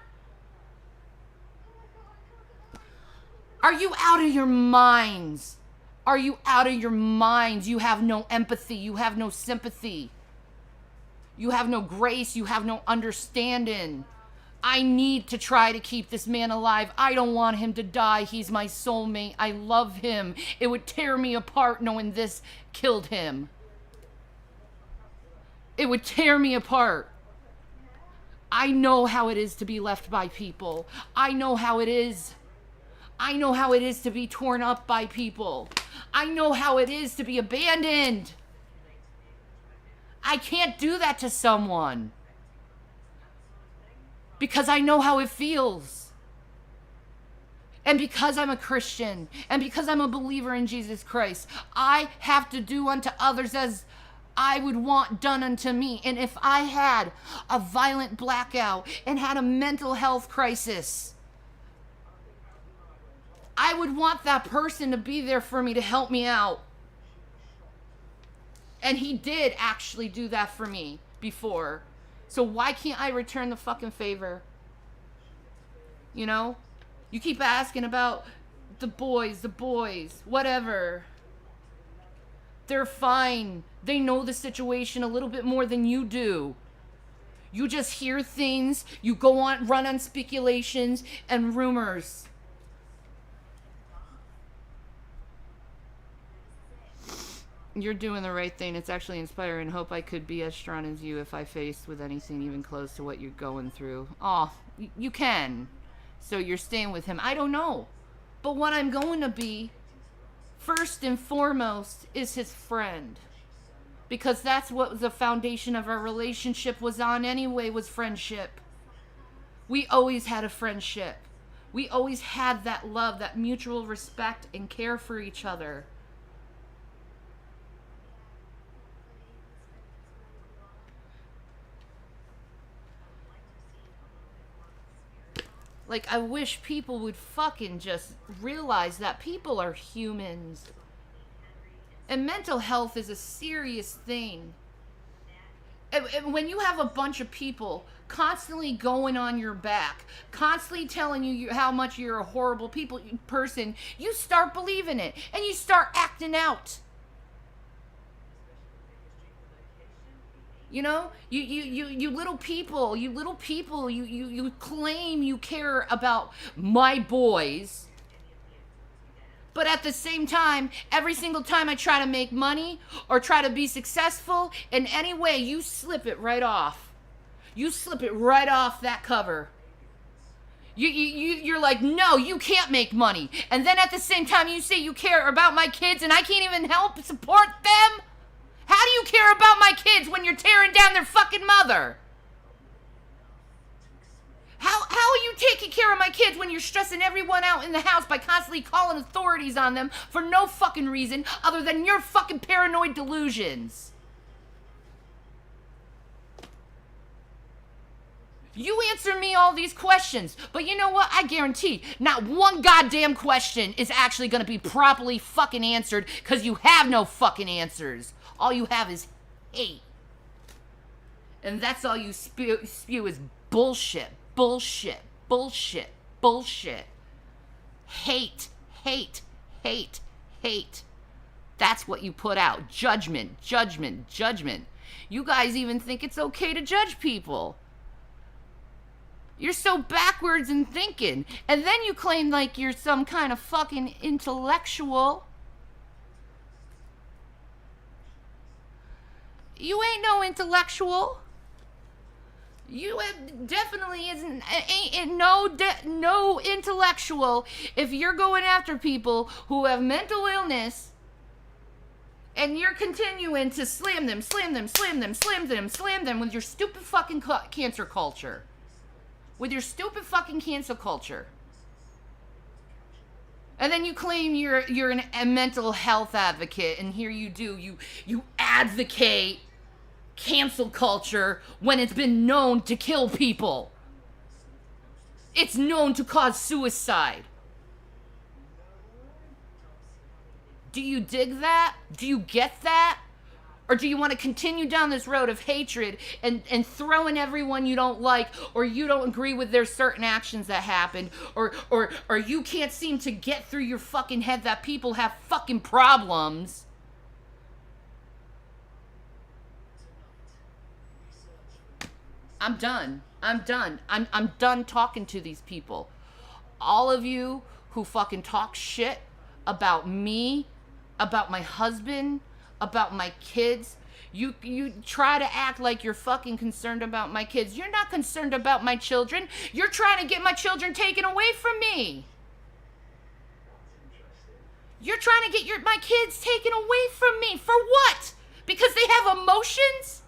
Are you out of your minds? Are you out of your minds? You have no empathy. You have no sympathy. You have no grace. You have no understanding. I need to try to keep this man alive. I don't want him to die. He's my soulmate. I love him. It would tear me apart knowing this killed him. It would tear me apart. I know how it is to be left by people. I know how it is. I know how it is to be torn up by people. I know how it is to be abandoned. I can't do that to someone. Because I know how it feels. And because I'm a Christian, and because I'm a believer in Jesus Christ, I have to do unto others as I would want done unto me. And if I had a violent blackout and had a mental health crisis, I would want that person to be there for me to help me out. And he did actually do that for me before. So why can't I return the fucking favor? You know? You keep asking about the boys, whatever. They're fine. They know the situation a little bit more than you do. You just hear things, you run on speculations and rumors. You're doing the right thing. It's actually inspiring. Hope I could be as strong as you if I faced with anything even close to what you're going through. Oh, you can. So you're staying with him. I don't know. But what I'm going to be, first and foremost, is his friend. Because that's what the foundation of our relationship was on anyway, was friendship. We always had a friendship. We always had that love, that mutual respect and care for each other. Like, I wish people would fucking just realize that people are humans. And mental health is a serious thing. And when you have a bunch of people constantly going on your back, constantly telling you how much you're a horrible person, you start believing it and you start acting out. You know, you little people, you claim you care about my boys. But at the same time, every single time I try to make money or try to be successful in any way, you slip it right off. You slip it right off that cover. You're like, no, you can't make money. And then at the same time, you say you care about my kids and I can't even help support them? How do you care about my kids when you're tearing down their fucking mother? How are you taking care of my kids when you're stressing everyone out in the house by constantly calling authorities on them for no fucking reason other than your fucking paranoid delusions? You answer me all these questions, but you know what? I guarantee not one goddamn question is actually gonna be properly fucking answered because you have no fucking answers. All you have is hate. And that's all you spew is bullshit. Bullshit, bullshit, bullshit. Hate, hate, hate, hate. That's what you put out. Judgment, judgment, judgment. You guys even think it's okay to judge people. You're so backwards in thinking. And then you claim like you're some kind of fucking intellectual. You ain't no intellectual. You definitely ain't no intellectual if you're going after people who have mental illness and you're continuing to slam them with your stupid fucking cancer culture. With your stupid fucking cancel culture. And then you claim you're a mental health advocate, and here you do. You advocate cancel culture when it's been known to kill people. It's known to cause suicide. Do you dig that? Do you get that? Or do you want to continue down this road of hatred and throwing everyone you don't like, or you don't agree with their certain actions that happened, or you can't seem to get through your fucking head that people have fucking problems? I'm done. I'm done talking to these people. All of you who fucking talk shit about me, about my husband, about my kids, you try to act like you're fucking concerned about my kids. You're not concerned about my children. You're trying to get my children taken away from me. You're trying to get my kids taken away from me. For what? Because they have emotions?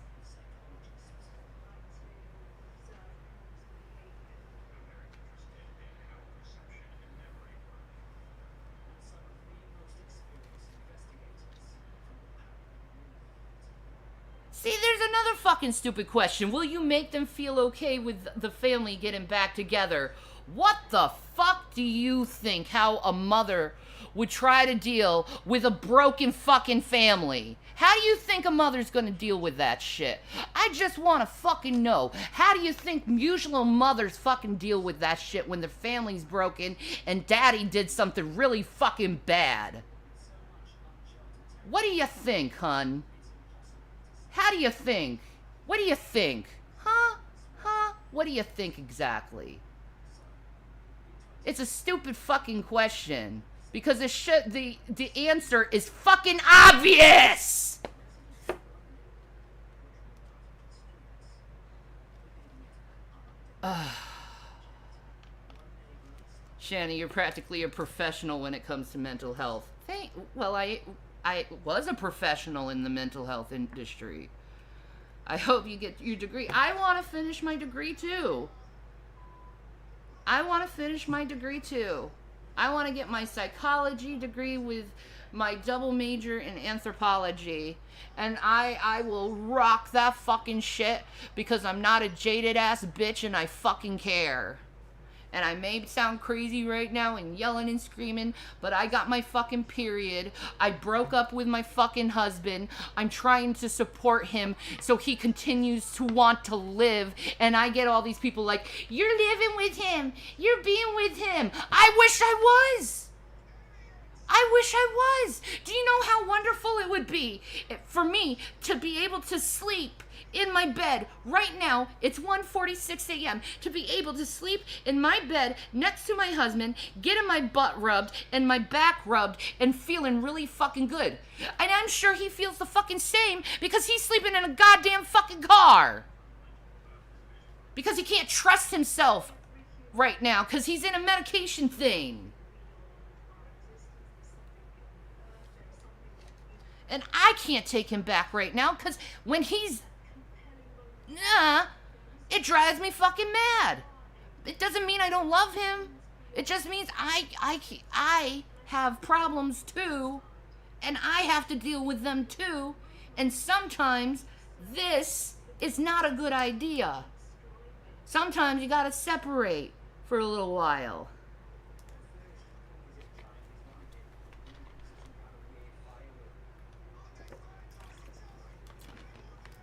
See, there's another fucking stupid question. Will you make them feel okay with the family getting back together? What the fuck do you think how a mother would try to deal with a broken fucking family? How do you think a mother's gonna deal with that shit? I just wanna fucking know. How do you think usual mothers fucking deal with that shit when their family's broken and daddy did something really fucking bad? What do you think, hun? How do you think? What do you think? Huh? What do you think exactly? It's a stupid fucking question because the answer is fucking obvious. Shanny, you're practically a professional when it comes to mental health. Well, I was a professional in the mental health industry. I hope you get your degree. I want to finish my degree too. I want to get my psychology degree with my double major in anthropology. And I will rock that fucking shit because I'm not a jaded ass bitch and I fucking care. And I may sound crazy right now and yelling and screaming, but I got my fucking period. I broke up with my fucking husband. I'm trying to support him so he continues to want to live. And I get all these people like, you're living with him. You're being with him. I wish I was. Do you know how wonderful it would be for me to be able to sleep in my bed right now? It's 1:46 a.m. to be able to sleep in my bed next to my husband, getting my butt rubbed and my back rubbed and feeling really fucking good. And I'm sure he feels the fucking same because he's sleeping in a goddamn fucking car. Because he can't trust himself right now because he's in a medication thing. And I can't take him back right now because when he's... it drives me fucking mad. It doesn't mean I don't love him. It just means I have problems too. And I have to deal with them too. And sometimes this is not a good idea. Sometimes you gotta separate for a little while.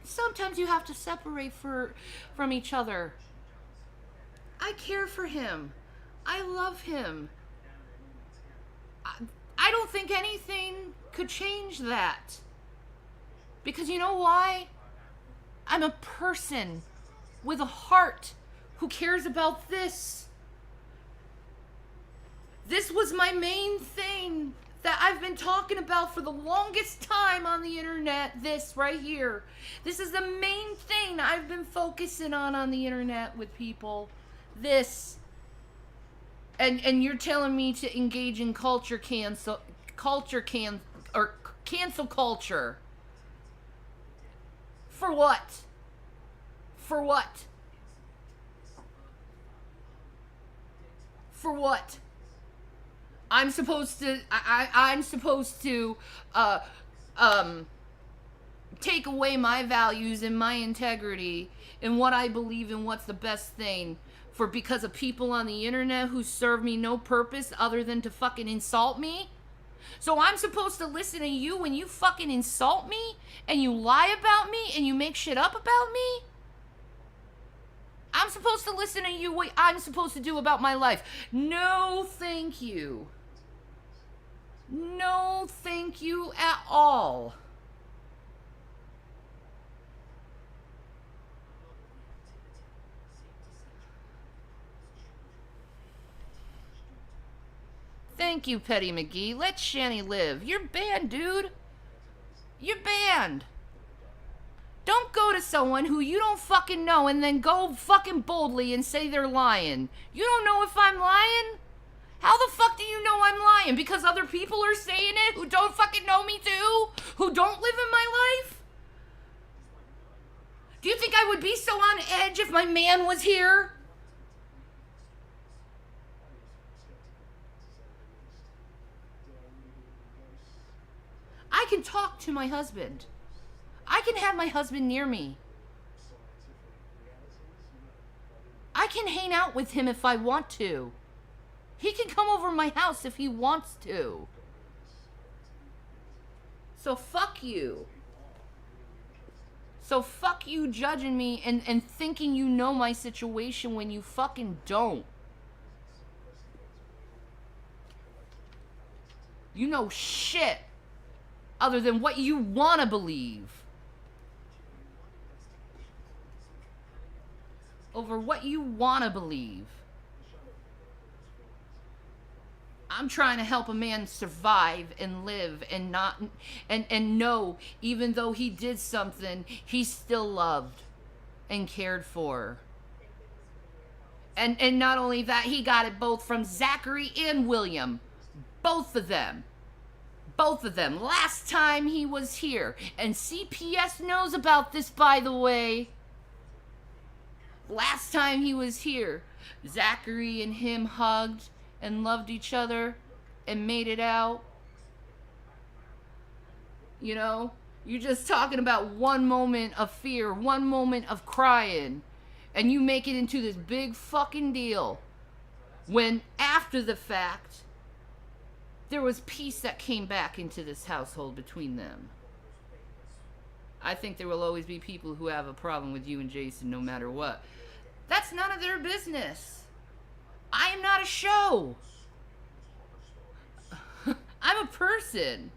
Sometimes you have to separate from each other. I care for him. I love him. I don't think anything could change that. Because you know why? I'm a person with a heart who cares about this. This was my main thing that I've been talking about for the longest time on the internet. This right here. This is the main thing I've been focusing on the internet with people. This. And you're telling me to engage in cancel culture. For what? For what? For what? I'm supposed to take away my values and my integrity and what I believe in, what's the best thing because of people on the internet who serve me no purpose other than to fucking insult me? So I'm supposed to listen to you when you fucking insult me and you lie about me and you make shit up about me? I'm supposed to listen to you what I'm supposed to do about my life. No, thank you. No, thank you at all. Thank you, Petty McGee. Let Shanny live. You're banned, dude. You're banned. Don't go to someone who you don't fucking know and then go fucking boldly and say they're lying. You don't know if I'm lying? How the fuck do you know I'm lying? Because other people are saying it who don't fucking know me too? Who don't live in my life? Do you think I would be so on edge if my man was here? I can talk to my husband. I can have my husband near me. I can hang out with him if I want to. He can come over my house if he wants to. So fuck you. So fuck you judging me and thinking you know my situation when you fucking don't. You know shit other than what you want to believe. over what you want to believe. I'm trying to help a man survive and live and not and know, even though he did something, he's still loved and cared for. And not only that, he got it both from Zachary and William. Both of them. Both of them. Last time he was here. And CPS knows about this, by the way. Last time he was here, Zachary and him hugged and loved each other and made it out. You know, you're just talking about one moment of fear, one moment of crying, and you make it into this big fucking deal. When after the fact, there was peace that came back into this household between them. I think there will always be people who have a problem with you and Jason no matter what. That's none of their business. I am not a show. I'm a person.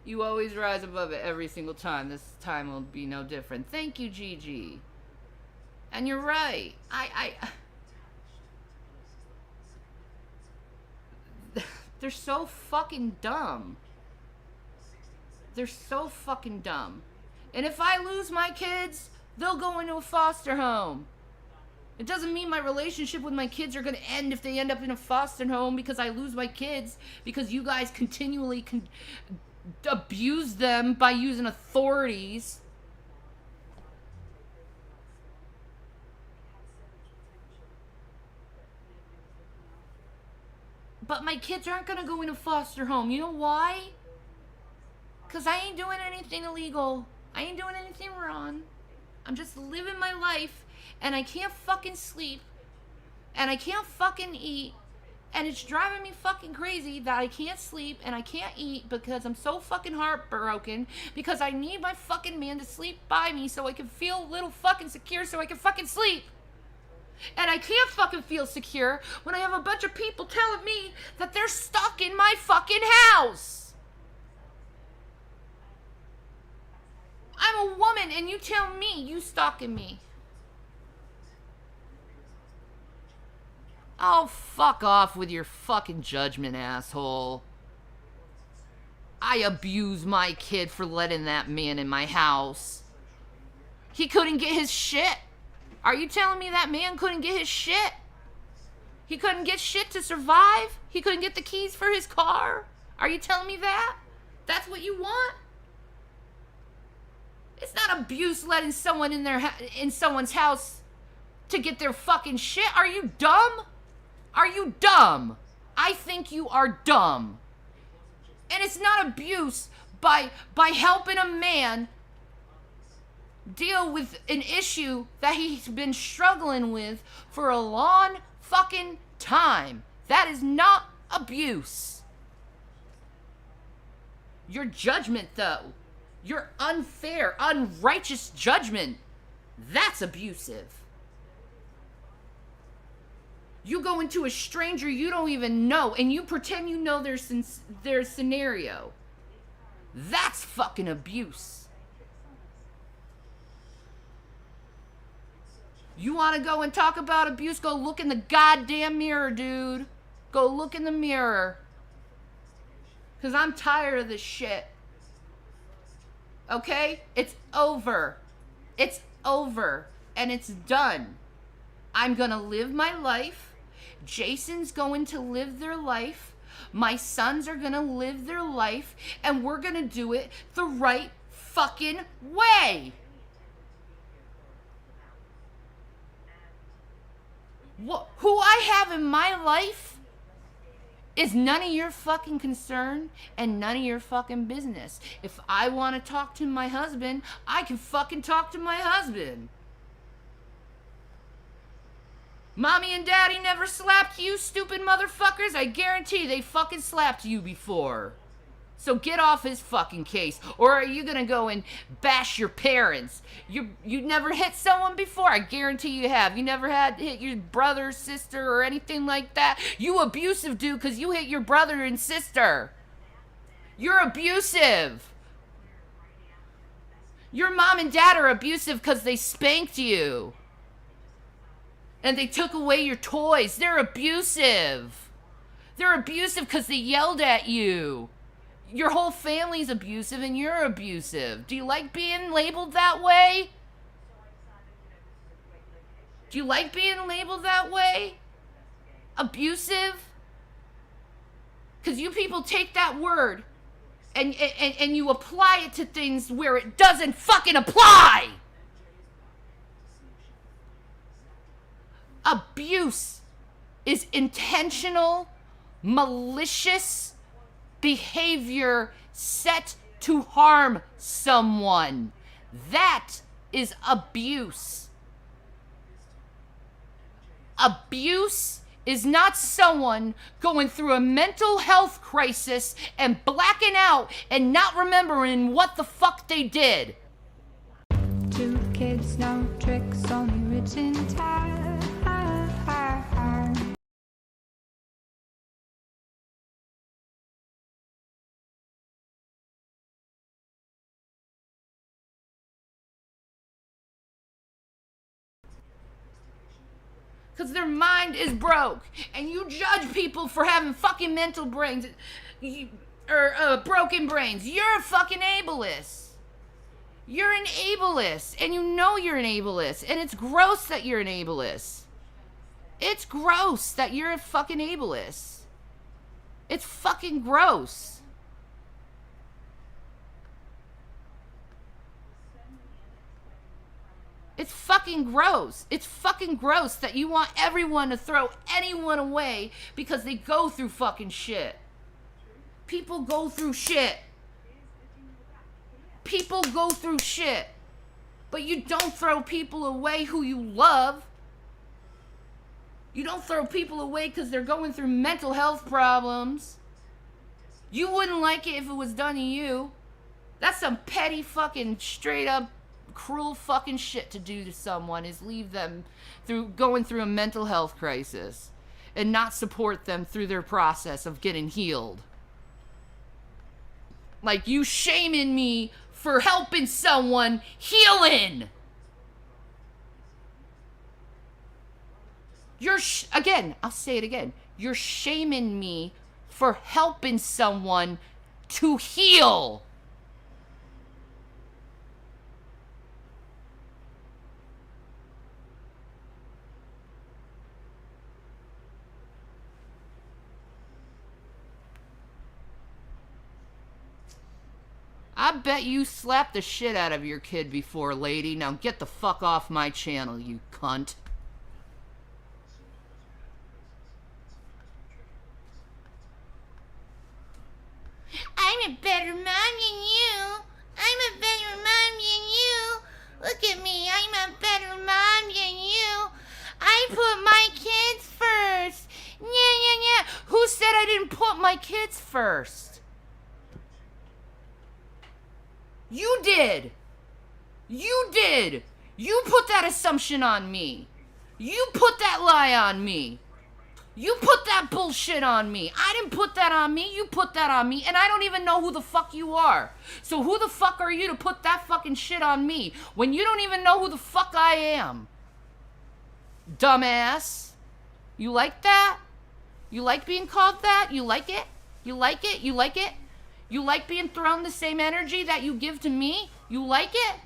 You always rise above it every single time. This time will be no different. Thank you, Gigi. And you're right. They're so fucking dumb. They're so fucking dumb. And if I lose my kids, they'll go into a foster home. It doesn't mean my relationship with my kids are going to end if they end up in a foster home because I lose my kids, because you guys continually abuse them by using authorities. But my kids aren't going to go in a foster home. You know why? Because I ain't doing anything illegal. I ain't doing anything wrong. I'm just living my life, and I can't fucking sleep, and I can't fucking eat, and it's driving me fucking crazy that I can't sleep and I can't eat because I'm so fucking heartbroken, because I need my fucking man to sleep by me so I can feel a little fucking secure so I can fucking sleep. And I can't fucking feel secure when I have a bunch of people telling me that they're stuck in my fucking house. I'm a woman and you tell me you stalking me. Oh, fuck off with your fucking judgment, asshole. I abuse my kid for letting that man in my house. He couldn't get his shit. Are you telling me that man couldn't get his shit? He couldn't get shit to survive? He couldn't get the keys for his car? Are you telling me that? That's what you want? It's not abuse letting someone in someone's house to get their fucking shit. Are you dumb? Are you dumb? I think you are dumb. And it's not abuse by helping a man deal with an issue that he's been struggling with for a long fucking time. That is not abuse. Your judgment, though, your unfair, unrighteous judgment, that's abusive. You go into a stranger you don't even know and you pretend you know their scenario. That's fucking abuse. You want to go and talk about abuse? Go look in the goddamn mirror, dude. Go look in the mirror. Because I'm tired of this shit. Okay? It's over. It's over. And it's done. I'm going to live my life. Jason's going to live their life. My sons are going to live their life. And we're going to do it the right fucking way. Who I have in my life is none of your fucking concern and none of your fucking business. If I want to talk to my husband, I can fucking talk to my husband. Mommy and Daddy never slapped you, stupid motherfuckers. I guarantee they fucking slapped you before. So get off his fucking case. Or are you gonna go and bash your parents? You never hit someone before? I guarantee you have. You never had hit your brother, sister, or anything like that? You abusive dude because you hit your brother and sister. You're abusive. Your mom and dad are abusive because they spanked you. And they took away your toys. They're abusive. They're abusive because they yelled at you. Your whole family's abusive and you're abusive. Do you like being labeled that way? Do you like being labeled that way? Abusive? Because you people take that word and you apply it to things where it doesn't fucking apply. Abuse is intentional, malicious behavior set to harm someone. That is abuse. Abuse is not someone going through a mental health crisis and blacking out and not remembering what the fuck they did. 2 kids, no tricks, only written time. Because their mind is broke. And you judge people for having fucking mental brains. Or broken brains. You're a fucking ableist. You're an ableist. And you know you're an ableist. And it's gross that you're an ableist. It's gross that you're a fucking ableist. It's fucking gross. It's fucking gross. It's fucking gross that you want everyone to throw anyone away because they go through fucking shit. People go through shit. People go through shit. But you don't throw people away who you love. You don't throw people away because they're going through mental health problems. You wouldn't like it if it was done to you. That's some petty fucking straight up cruel fucking shit to do to someone, is leave them going through a mental health crisis and not support them through their process of getting healed. Like you shaming me for helping someone healing. Again, I'll say it again. You're shaming me for helping someone to heal. I bet you slapped the shit out of your kid before, lady. Now get the fuck off my channel, you cunt. I'm a better mom than you. I'm a better mom than you. Look at me. I'm a better mom than you. I put my kids first. Yeah. Who said I didn't put my kids first? You did. You did. You put that assumption on me. You put that lie on me. You put that bullshit on me. I didn't put that on me. You put that on me. And I don't even know who the fuck you are. So who the fuck are you to put that fucking shit on me when you don't even know who the fuck I am? Dumbass. You like that? You like being called that? You like it? You like it? You like it? You like being thrown the same energy that you give to me? You like it?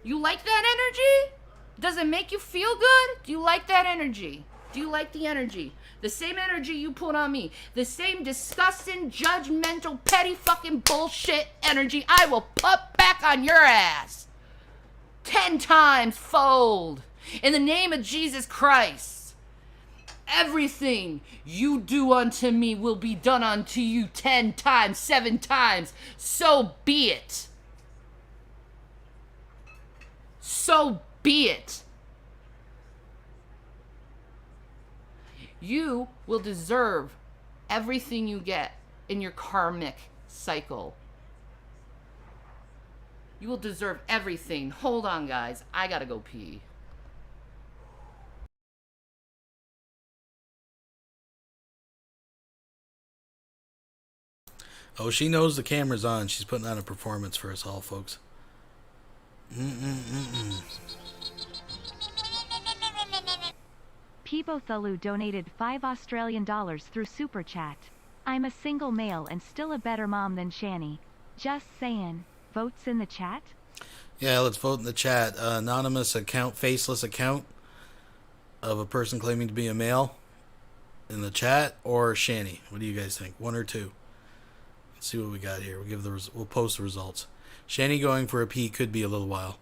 You like that energy? Does it make you feel good? Do you like that energy? Do you like the energy? The same energy you put on me. The same disgusting, judgmental, petty fucking bullshit energy I will put back on your ass. 10 times fold. In the name of Jesus Christ. Everything you do unto me will be done unto you 10 times, 7 times. So be it. So be it. You will deserve everything you get in your karmic cycle. You will deserve everything. Hold on, guys. I gotta go pee. Oh, she knows the camera's on. She's putting on a performance for us all, folks. Pibothalu donated $5 through Super Chat. I'm a single male and still a better mom than Shani. Just saying. Votes in the chat? Yeah, let's vote in the chat. Anonymous account, faceless account of a person claiming to be a male in the chat, or Shani. What do you guys think? One or two? Let's see what we got here. We'll post the results. Shani going for a P could be a little while.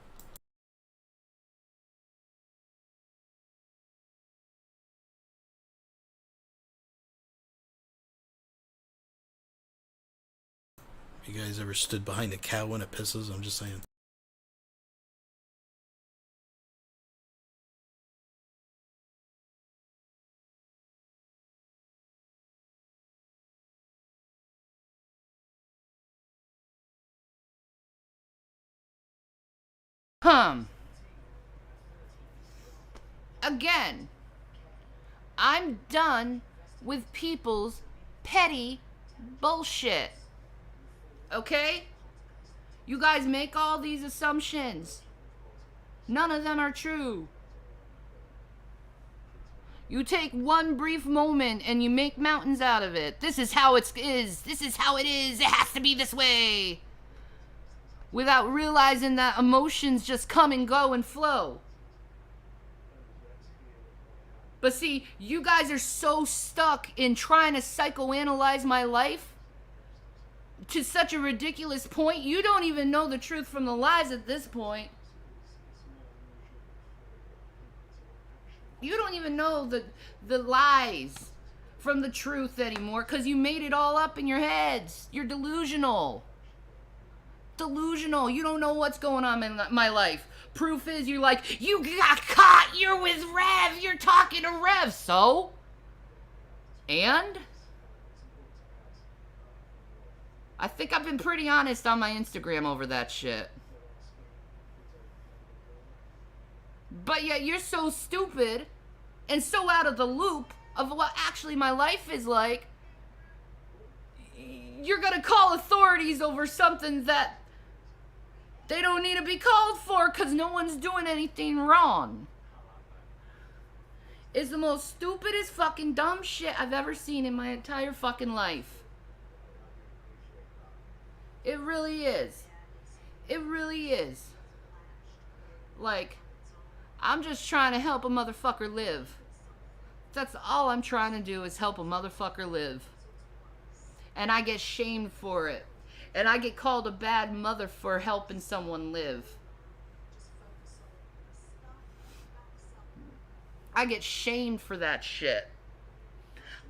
You guys ever stood behind a cow when it pisses? I'm just saying. Again, I'm done with people's petty bullshit. Okay? You guys make all these assumptions. None of them are true. You take one brief moment and you make mountains out of it. This is how it is. This is how it is. It has to be this way. Without realizing that emotions just come and go and flow. But see, you guys are so stuck in trying to psychoanalyze my life to such a ridiculous point, you don't even know the truth from the lies at this point. You don't even know the lies from the truth anymore because you made it all up in your heads. You're delusional. Delusional. You don't know what's going on in my life. Proof is you're like, you got caught. You're with Rev. You're talking to Rev. So? And? I think I've been pretty honest on my Instagram over that shit. But yet you're so stupid and so out of the loop of what actually my life is like. You're gonna call authorities over something that they don't need to be called for because no one's doing anything wrong. It's the most stupidest fucking dumb shit I've ever seen in my entire fucking life. It really is. It really is. Like, I'm just trying to help a motherfucker live. That's all I'm trying to do is help a motherfucker live. And I get shamed for it. And I get called a bad mother for helping someone live. I get shamed for that shit.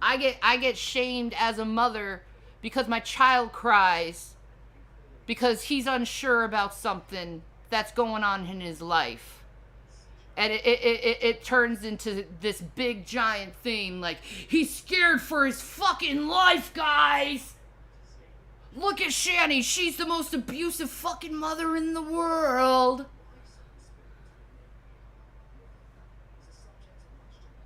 I get shamed as a mother because my child cries because he's unsure about something that's going on in his life. And it turns into this big giant thing like, he's scared for his fucking life, guys! Look at Shani, she's the most abusive fucking mother in the world.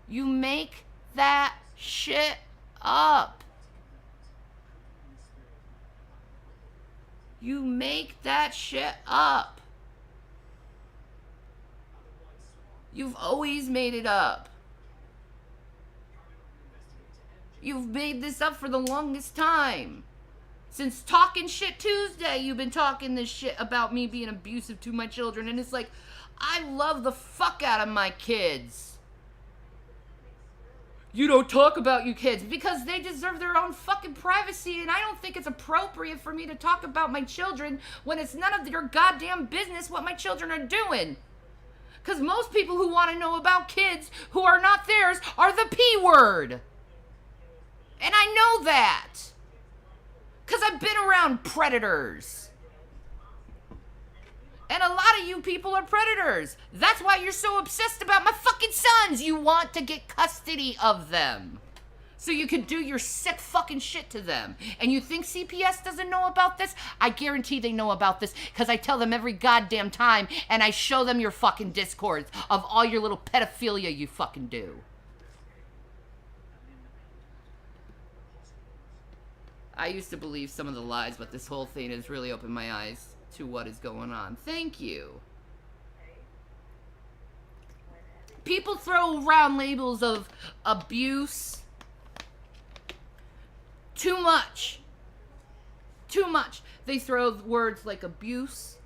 You make that shit up. You make that shit up. You've always made it up. You've made this up for the longest time. Since Talking Shit Tuesday, you've been talking this shit about me being abusive to my children. And it's like, I love the fuck out of my kids. You don't talk about your kids because they deserve their own fucking privacy, and I don't think it's appropriate for me to talk about my children when it's none of your goddamn business what my children are doing. Because most people who want to know about kids who are not theirs are the P word. And I know that. Because I've been around predators. And a lot of you people are predators. That's why you're so obsessed about my fucking sons. You want to get custody of them. So you can do your sick fucking shit to them. And you think CPS doesn't know about this? I guarantee they know about this because I tell them every goddamn time and I show them your fucking discords of all your little pedophilia you fucking do. I used to believe some of the lies, but this whole thing has really opened my eyes to what is going on. Thank you. People throw around labels of abuse. Too much. Too much. They throw words like abuse.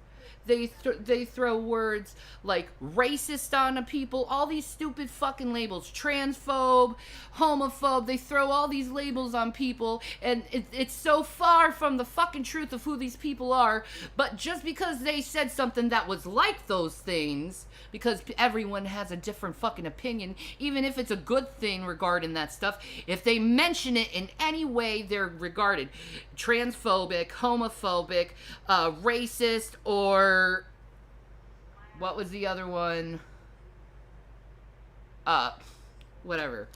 They throw words like racist onto people. All these stupid fucking labels. Transphobe, homophobe. They throw all these labels on people. And it's so far from the fucking truth of who these people are. But just because they said something that was like those things, because everyone has a different fucking opinion, even if it's a good thing regarding that stuff, if they mention it in any way, they're regarded transphobic, homophobic, racist, or what was the other one? Whatever.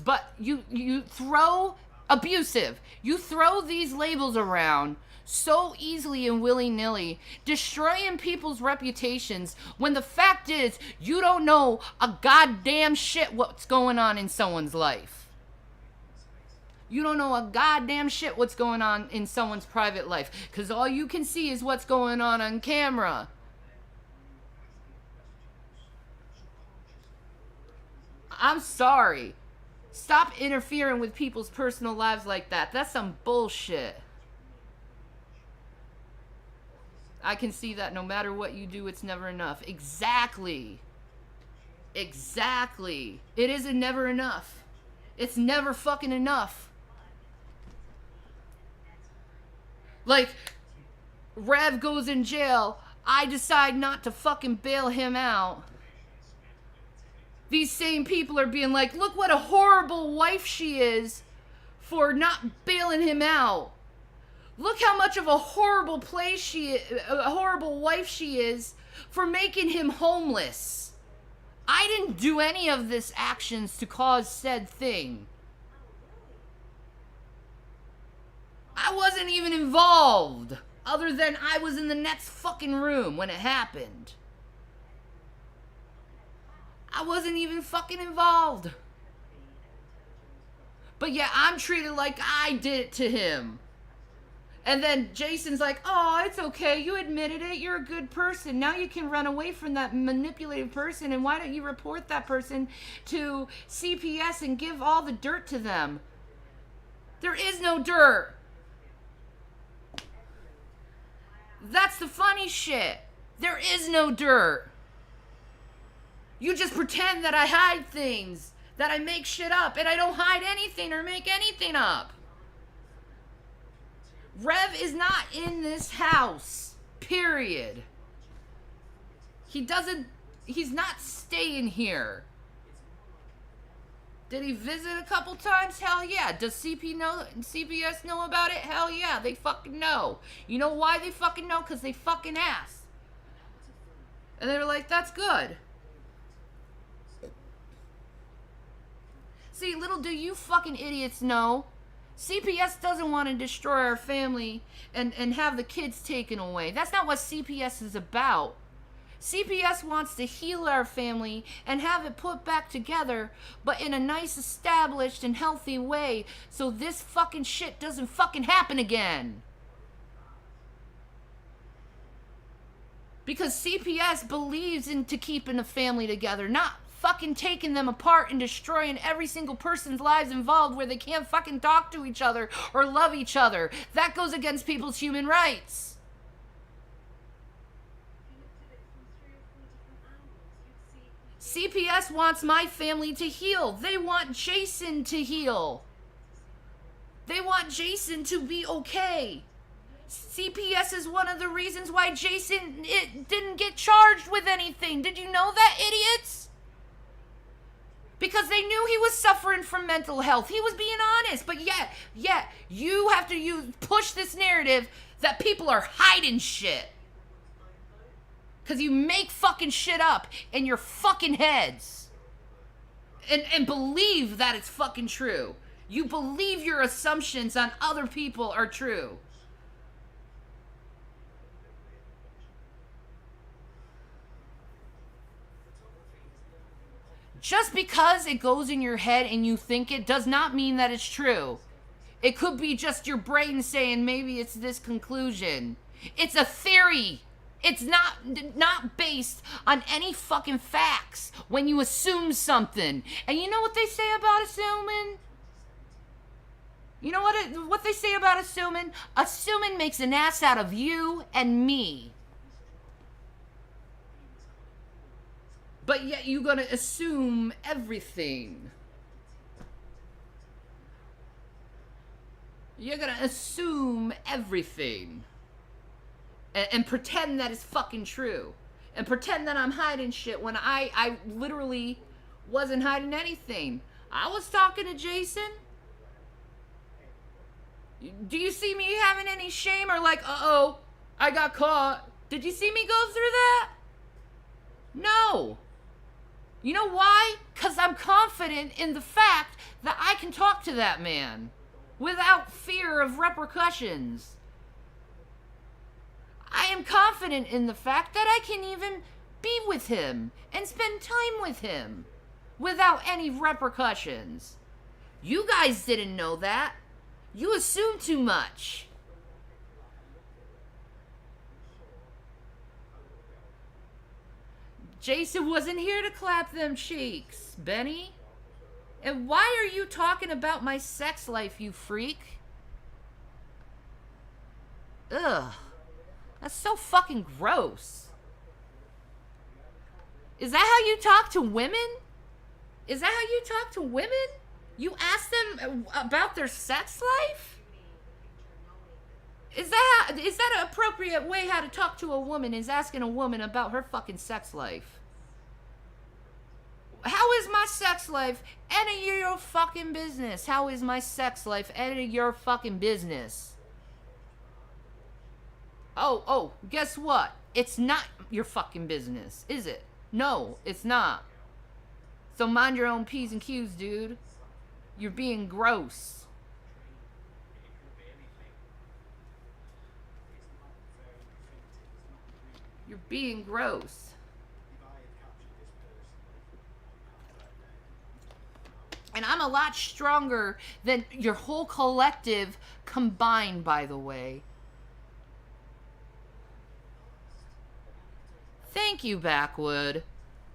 But you throw abusive. You throw these labels around so easily and willy-nilly, destroying people's reputations, when the fact is you don't know a goddamn shit what's going on in someone's life. You don't know a goddamn shit what's going on in someone's private life, because all you can see is what's going on camera. I'm sorry. Stop interfering with people's personal lives like that. That's some bullshit. I can see that no matter what you do, it's never enough. Exactly. Exactly. It isn't never enough. It's never fucking enough. Like, Rev goes in jail. I decide not to fucking bail him out. These same people are being like, look what a horrible wife she is for not bailing him out. Look how much of a horrible a horrible wife she is for making him homeless. I didn't do any of this actions to cause said thing. I wasn't even involved, other than I was in the next fucking room when it happened. I wasn't even fucking involved. But yeah, I'm treated like I did it to him. And then Jason's like, oh, it's okay. You admitted it. You're a good person. Now you can run away from that manipulative person. And why don't you report that person to CPS and give all the dirt to them? There is no dirt. That's the funny shit. There is no dirt. You just pretend that I hide things, that I make shit up, and I don't hide anything or make anything up. Rev is not in this house, period. He's not staying here. Did he visit a couple times? Hell yeah. Does CPS know about it? Hell yeah, they fucking know. You know why they fucking know? Because they fucking asked. And they were like, that's good. See, little do you fucking idiots know, CPS doesn't want to destroy our family and have the kids taken away. That's not what CPS is about. CPS wants to heal our family and have it put back together, but in a nice, established, and healthy way, so this fucking shit doesn't fucking happen again. Because CPS believes into keeping a family together, not fucking taking them apart and destroying every single person's lives involved where they can't fucking talk to each other or love each other. That goes against people's human rights. CPS wants my family to heal. They want Jason to heal. They want Jason to be okay. CPS is one of the reasons why Jason didn't get charged with anything. Did you know that, idiots? Because they knew he was suffering from mental health. He was being honest. But yet, you have to push this narrative that people are hiding shit. Because you make fucking shit up in your fucking heads. And believe that it's fucking true. You believe your assumptions on other people are true. Just because it goes in your head and you think it does not mean that it's true. It could be just your brain saying maybe it's this conclusion. It's a theory. It's not based on any fucking facts when you assume something. And you know what they say about assuming? You know what they say about assuming? Assuming makes an ass out of you and me. But yet you're gonna assume everything. You're gonna assume everything. And pretend that it's fucking true. And pretend that I'm hiding shit when I literally wasn't hiding anything. I was talking to Jason. Do you see me having any shame or like, uh-oh, I got caught? Did you see me go through that? No. You know why? Because I'm confident in the fact that I can talk to that man without fear of repercussions. I am confident in the fact that I can even be with him and spend time with him without any repercussions. You guys didn't know that. You assume too much. Jason wasn't here to clap them cheeks, Benny. And why are you talking about my sex life, you freak? Ugh. That's so fucking gross. Is that how you talk to women? Is that how you talk to women? You ask them about their sex life? Is that an appropriate way how to talk to a woman, is asking a woman about her fucking sex life? How is my sex life any of your fucking business? How is my sex life any of your fucking business? Oh, guess what? It's not your fucking business, is it? No, it's not. So mind your own P's and Q's, dude. You're being gross. You're being gross. And I'm a lot stronger than your whole collective combined, by the way. Thank you, Backwood.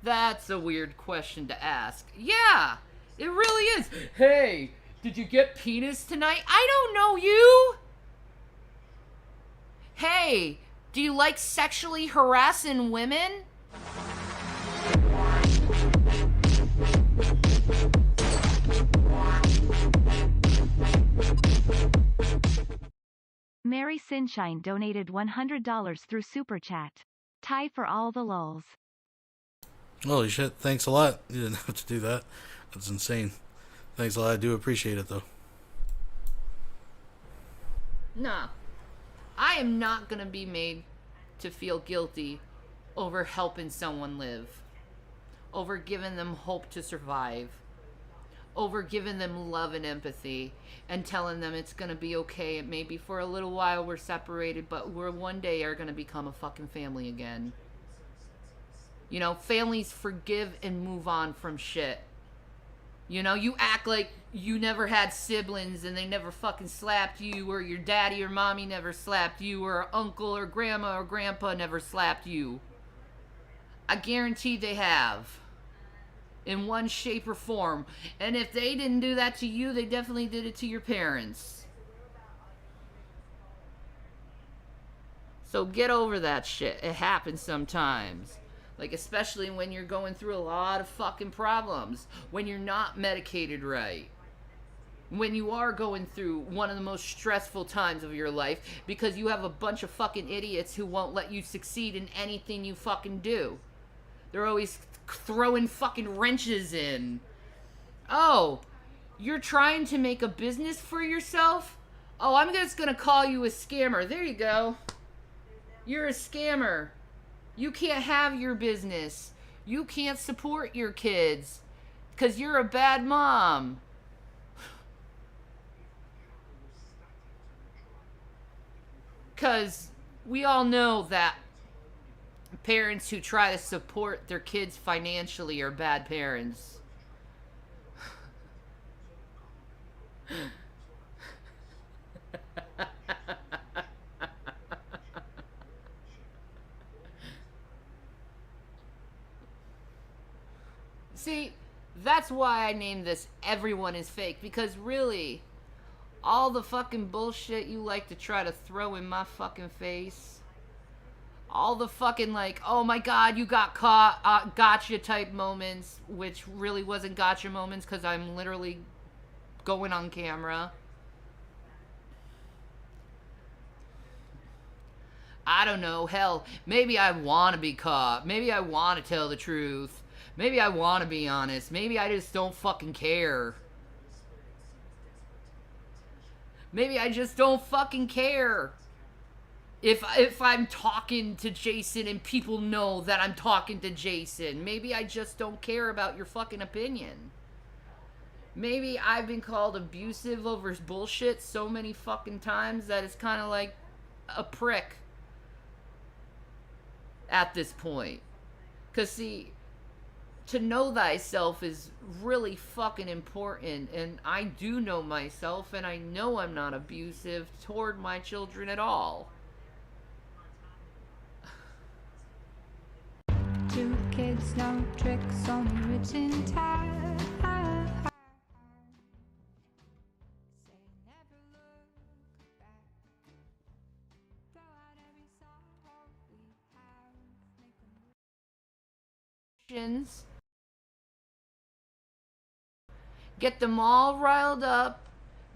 That's a weird question to ask. Yeah, it really is. Hey, did you get penis tonight? I don't know you. Hey, do you like sexually harassing women? Mary Sunshine donated $100 through Super Chat. Tie for all the lulz. Holy shit, thanks a lot. You didn't have to do that. That's insane. Thanks a lot. I do appreciate it, though. Nah. I am not gonna be made to feel guilty over helping someone live. Over giving them hope to survive. Over giving them love and empathy. And telling them it's gonna be okay. And maybe for a little while we're separated, but we're one day are gonna become a fucking family again. You know, families forgive and move on from shit. You know, you act like you never had siblings and they never fucking slapped you, or your daddy or mommy never slapped you, or uncle or grandma or grandpa never slapped you. I guarantee they have. In one shape or form. And if they didn't do that to you, they definitely did it to your parents. So get over that shit. It happens sometimes. Like, especially when you're going through a lot of fucking problems. When you're not medicated right. When you are going through one of the most stressful times of your life. Because you have a bunch of fucking idiots who won't let you succeed in anything you fucking do. They're always throwing fucking wrenches in. Oh, you're trying to make a business for yourself? Oh, I'm just gonna call you a scammer. There you go. You're a scammer. You can't have your business. You can't support your kids because you're a bad mom. Because we all know that parents who try to support their kids financially are bad parents. That's why I named this Everyone is Fake, because really, all the fucking bullshit you like to try to throw in my fucking face, all the fucking like, oh my god, you got caught, gotcha type moments, which really wasn't gotcha moments because I'm literally going on camera. I don't know, hell, maybe I want to be caught. Maybe I want to tell the truth. Maybe I want to be honest. Maybe I just don't fucking care. Maybe I just don't fucking care. If I'm talking to Jason and people know that I'm talking to Jason, maybe I just don't care about your fucking opinion. Maybe I've been called abusive over bullshit so many fucking times that it's kind of like a prick at this point. Because, see, to know thyself is really fucking important, and I do know myself, and I know I'm not abusive toward my children at all. Two kids, no tricks, only written time. Get them all riled up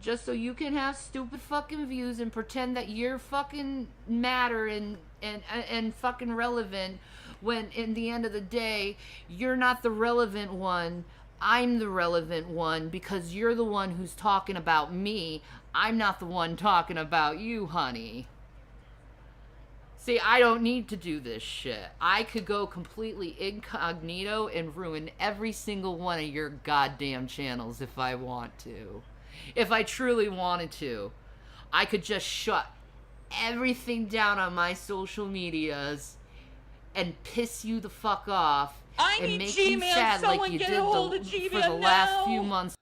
just so you can have stupid fucking views and pretend that you're fucking matter and fucking relevant, when in the end of the day you're not the relevant one. I'm the relevant one because you're the one who's talking about me. I'm not the one talking about you, honey. See, I don't need to do this shit. I could go completely incognito and ruin every single one of your goddamn channels if I want to. If I truly wanted to. I could just shut everything down on my social medias and piss you the fuck off and make you sad like you did for the last few months.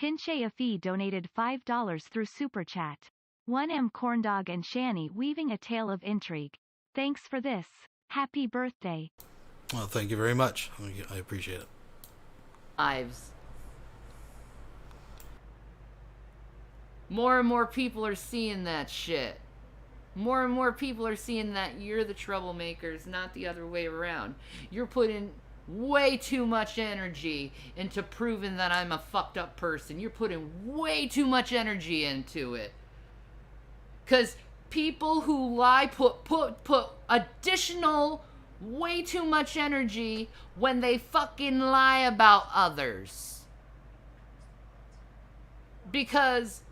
Pinche Afi donated $5 through Super Chat. 1M Corndog and Shani weaving a tale of intrigue. Thanks for this. Happy birthday. Well, thank you very much. I appreciate it. Lives. More and more people are seeing that shit. More and more people are seeing that you're the troublemakers, not the other way around. You're putting way too much energy into proving that I'm a fucked up person. You're putting way too much energy into it. Because people who lie put additional way too much energy when they fucking lie about others. Because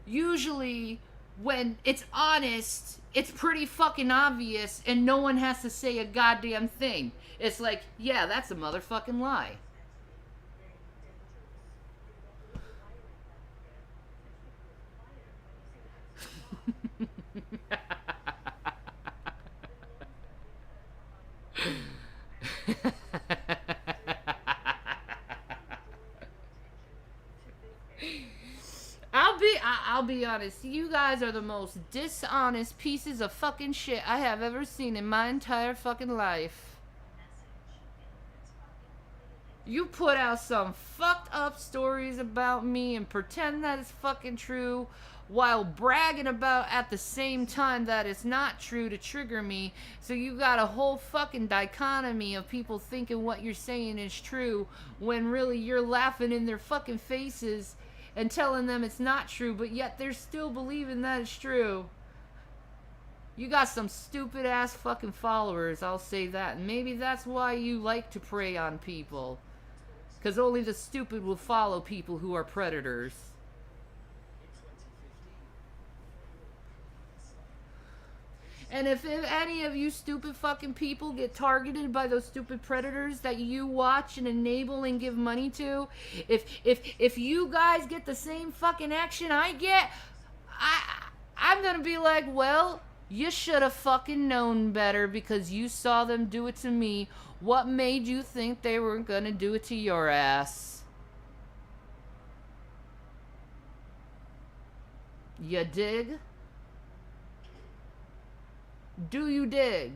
usually when it's honest, it's pretty fucking obvious and no one has to say a goddamn thing. It's like, yeah, that's a motherfucking lie. I'll be honest. You guys are the most dishonest pieces of fucking shit I have ever seen in my entire fucking life. You put out some fucked up stories about me and pretend that it's fucking true while bragging about at the same time that it's not true to trigger me. So you got a whole fucking dichotomy of people thinking what you're saying is true when really you're laughing in their fucking faces and telling them it's not true, but yet they're still believing that it's true. You got some stupid ass fucking followers, I'll say that. And maybe that's why you like to prey on people. Because only the stupid will follow people who are predators. And if any of you stupid fucking people get targeted by those stupid predators that you watch and enable and give money to, if you guys get the same fucking action I get, I'm gonna be like, well, you should have fucking known better because you saw them do it to me. What made you think they were gonna do it to your ass? You dig? Do you dig?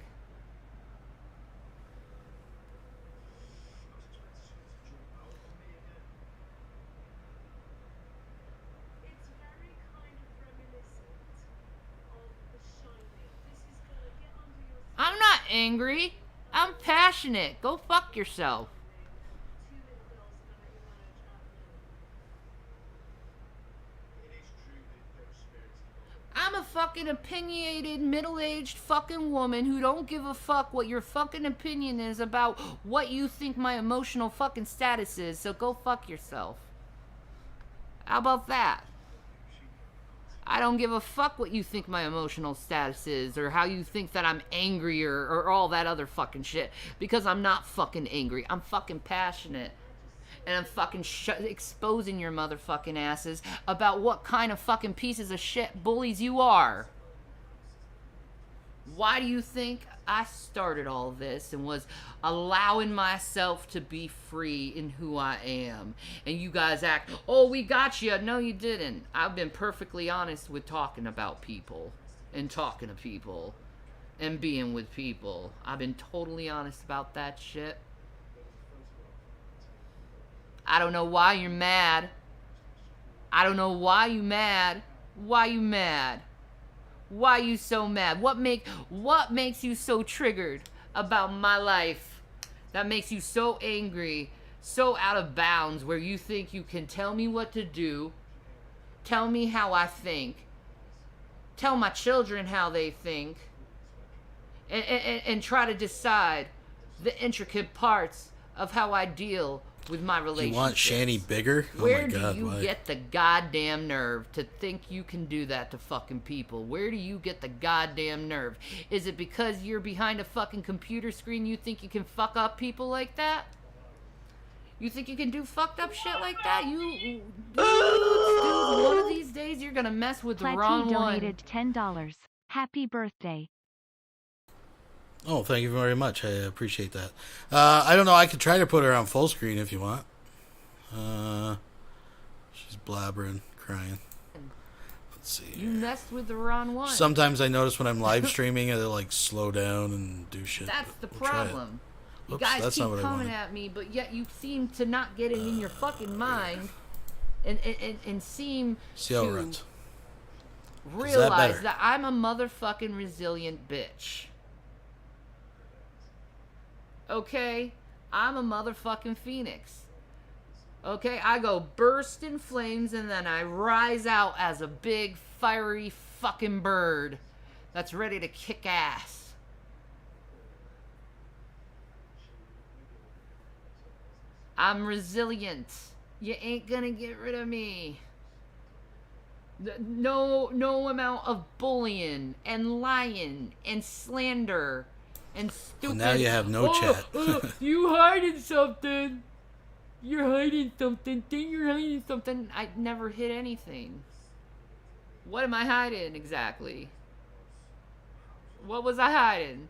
angry. I'm passionate. Go fuck yourself. I'm a fucking opinionated, middle-aged fucking woman who don't give a fuck what your fucking opinion is about what you think my emotional fucking status is, so go fuck yourself. How about that? I don't give a fuck what you think my emotional status is, or how you think that I'm angry, or all that other fucking shit, because I'm not fucking angry. I'm fucking passionate. And I'm fucking exposing your motherfucking asses about what kind of fucking pieces of shit bullies you are. Why do you think I started all this and was allowing myself to be free in who I am? And you guys act, oh, we got you. No, you didn't. I've been perfectly honest with talking about people and talking to people and being with people. I've been totally honest about that shit. I don't know why you're mad. I don't know why you mad. Why you mad? Why you so mad? What makes you so triggered about my life? That makes you so angry, so out of bounds, where you think you can tell me what to do, tell me how I think, tell my children how they think, and try to decide the intricate parts of how I deal with my relationship. You want Shanny bigger? Where oh my God, do you why? get the goddamn nerve to think you can do that to fucking people? Where do you get the goddamn nerve? Is it because you're behind a fucking computer screen you think you can fuck up people like that? You think you can do fucked up shit like that? Dude, one of these days you're gonna mess with the wrong one. donated $10. Happy birthday. Oh, thank you very much. I appreciate that. I don't know. I could try to put her on full screen if you want. She's blabbering, crying. Let's see. You messed with the wrong one. Sometimes I notice when I'm live streaming, I like slow down and do shit. That's the We'll try it. problem. You Oops, guys that's keep not what I coming wanted. at me, but yet you seem to not get it in your fucking mind, and seem See how it to runs. Is that realize better? that I'm a motherfucking resilient bitch. Okay? I'm a motherfucking phoenix. Okay? I go burst in flames and then I rise out as a big fiery fucking bird that's ready to kick ass. I'm resilient. You ain't gonna get rid of me. No amount of bullying and lying and slander and stupid. Well, now you have no chat. You hiding something. You're hiding something. Think you're hiding something. I never hid anything. What am I hiding exactly? What was I hiding?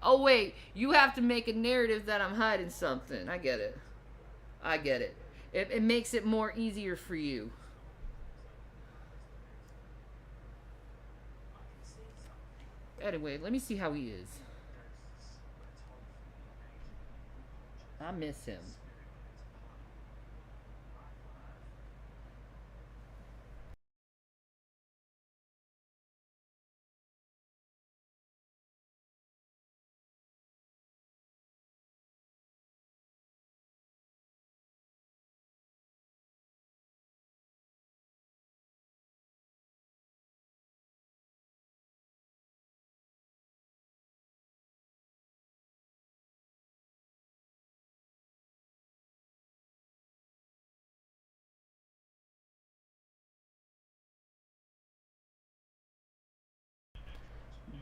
Oh wait, you have to make a narrative that I'm hiding something. I get it. I get it. It makes it more easier for you. Anyway, let me see how he is. I miss him.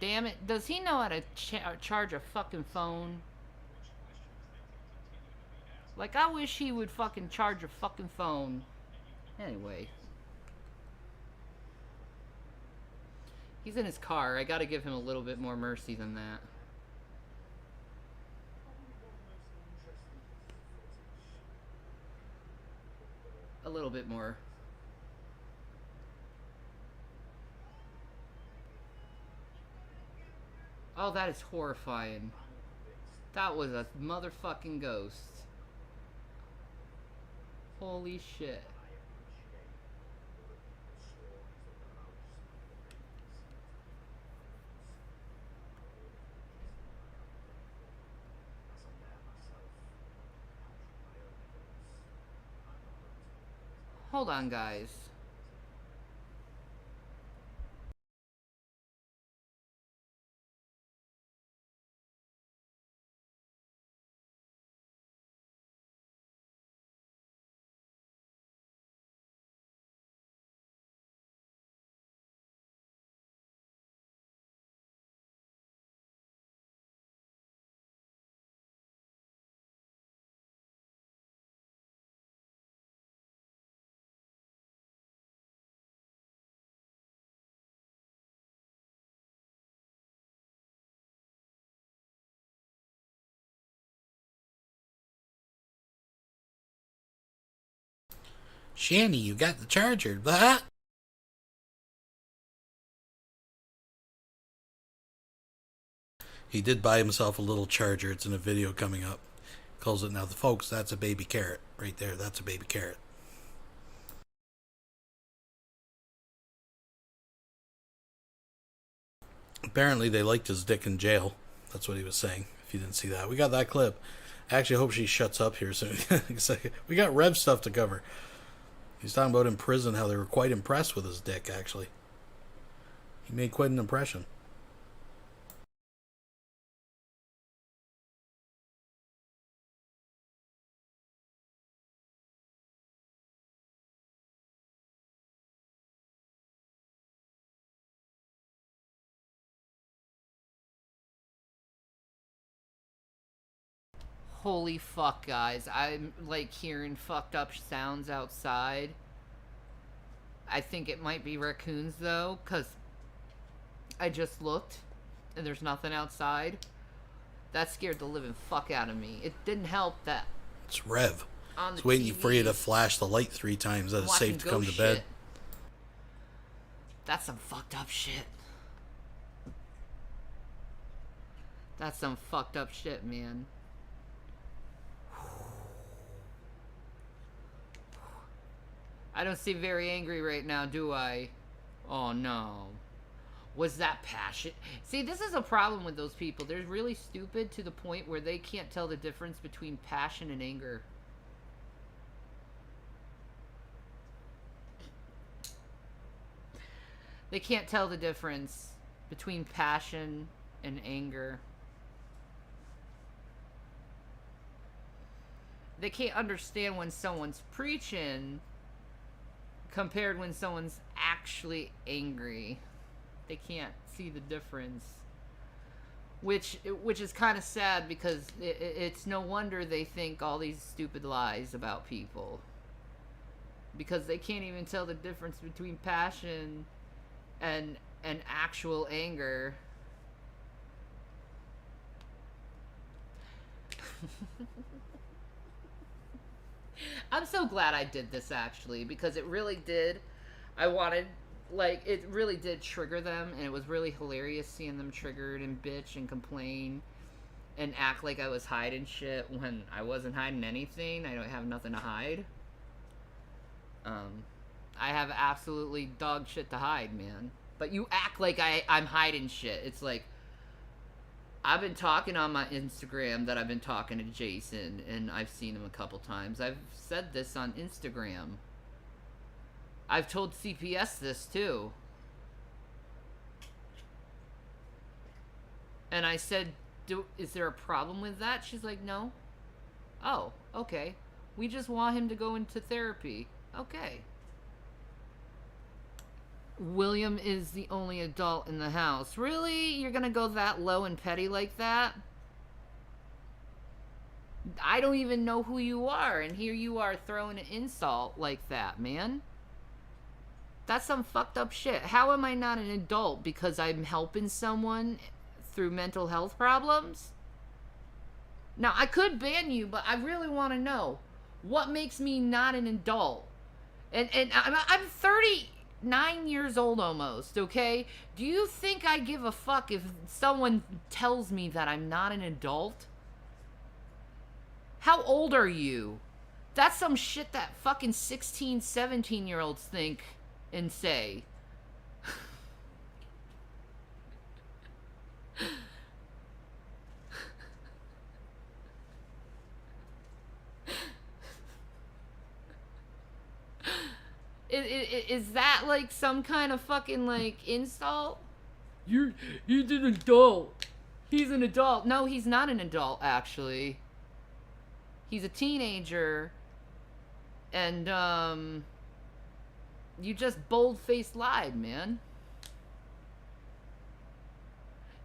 Damn it. Does he know how to charge a fucking phone? Like, I wish he would fucking charge a fucking phone. Anyway. He's in his car. I gotta give him a little bit more mercy than that. A little bit more. Oh, that is horrifying. That was a motherfucking ghost. Holy shit. Hold on, guys. Shanny, you got the charger. Blah. He did buy himself a little charger. It's in a video coming up. Calls it now. The folks, that's a baby carrot right there. That's a baby carrot. Apparently they liked his dick in jail. That's what he was saying. If you didn't see that, we got that clip. I actually hope she shuts up here soon. We got Rev stuff to cover. He's talking about in prison how they were quite impressed with his dick. Actually, he made quite an impression. Holy fuck, guys. I'm, like, hearing fucked up sounds outside. I think it might be raccoons, though, because I just looked, and there's nothing outside. That scared the living fuck out of me. It didn't help that... It's Rev. On It's the waiting TV, for you to flash the light 3 times that it's safe to come to bed. Shit. That's some fucked up shit. That's some fucked up shit, man. I don't seem very angry right now, do I? Oh, no. Was that passion? See, this is a problem with those people. They're really stupid to the point where they can't tell the difference between passion and anger. They can't tell the difference between passion and anger. They can't understand when someone's preaching compared when someone's actually angry. They can't see the difference. Which is kind of sad, because it's no wonder they think all these stupid lies about people. Because they can't even tell the difference between passion and actual anger. I'm so glad I did this, actually, because it really did. I wanted, like, it really did trigger them, and it was really hilarious seeing them triggered and bitch and complain and act like I was hiding shit when I wasn't hiding anything. I don't have nothing to hide. I have absolutely dog shit to hide, man. But you act like I'm hiding shit. It's like, I've been talking on my Instagram that I've been talking to Jason, and I've seen him a couple times. I've said this on Instagram. I've told CPS this too. And I said, is there a problem with that? She's like, no. Oh, okay. We just want him to go into therapy. Okay. William is the only adult in the house. Really? You're gonna go that low and petty like that? I don't even know who you are, and here you are throwing an insult like that, man. That's some fucked up shit. How am I not an adult? Because I'm helping someone through mental health problems? Now, I could ban you, but I really want to know what makes me not an adult. And I'm 39 years old almost, okay? Do you think I give a fuck if someone tells me that I'm not an adult? How old are you? That's some shit that fucking 16, 17-year-olds think and say. Is that like some kind of fucking like insult? He's an adult. He's an adult. No, he's not an adult, actually. He's a teenager. And, you just bold-faced lied, man.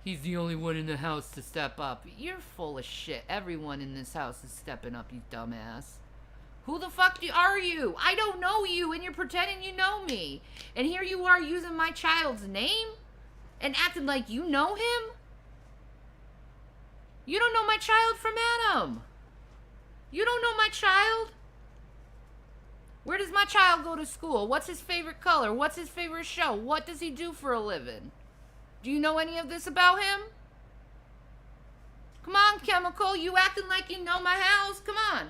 He's the only one in the house to step up. You're full of shit. Everyone in this house is stepping up, you dumbass. Who the fuck are you? I don't know you, and you're pretending you know me. And here you are using my child's name and acting like you know him? You don't know my child from Adam. You don't know my child? Where does my child go to school? What's his favorite color? What's his favorite show? What does he do for a living? Do you know any of this about him? Come on, Chemical. You acting like you know my house? Come on.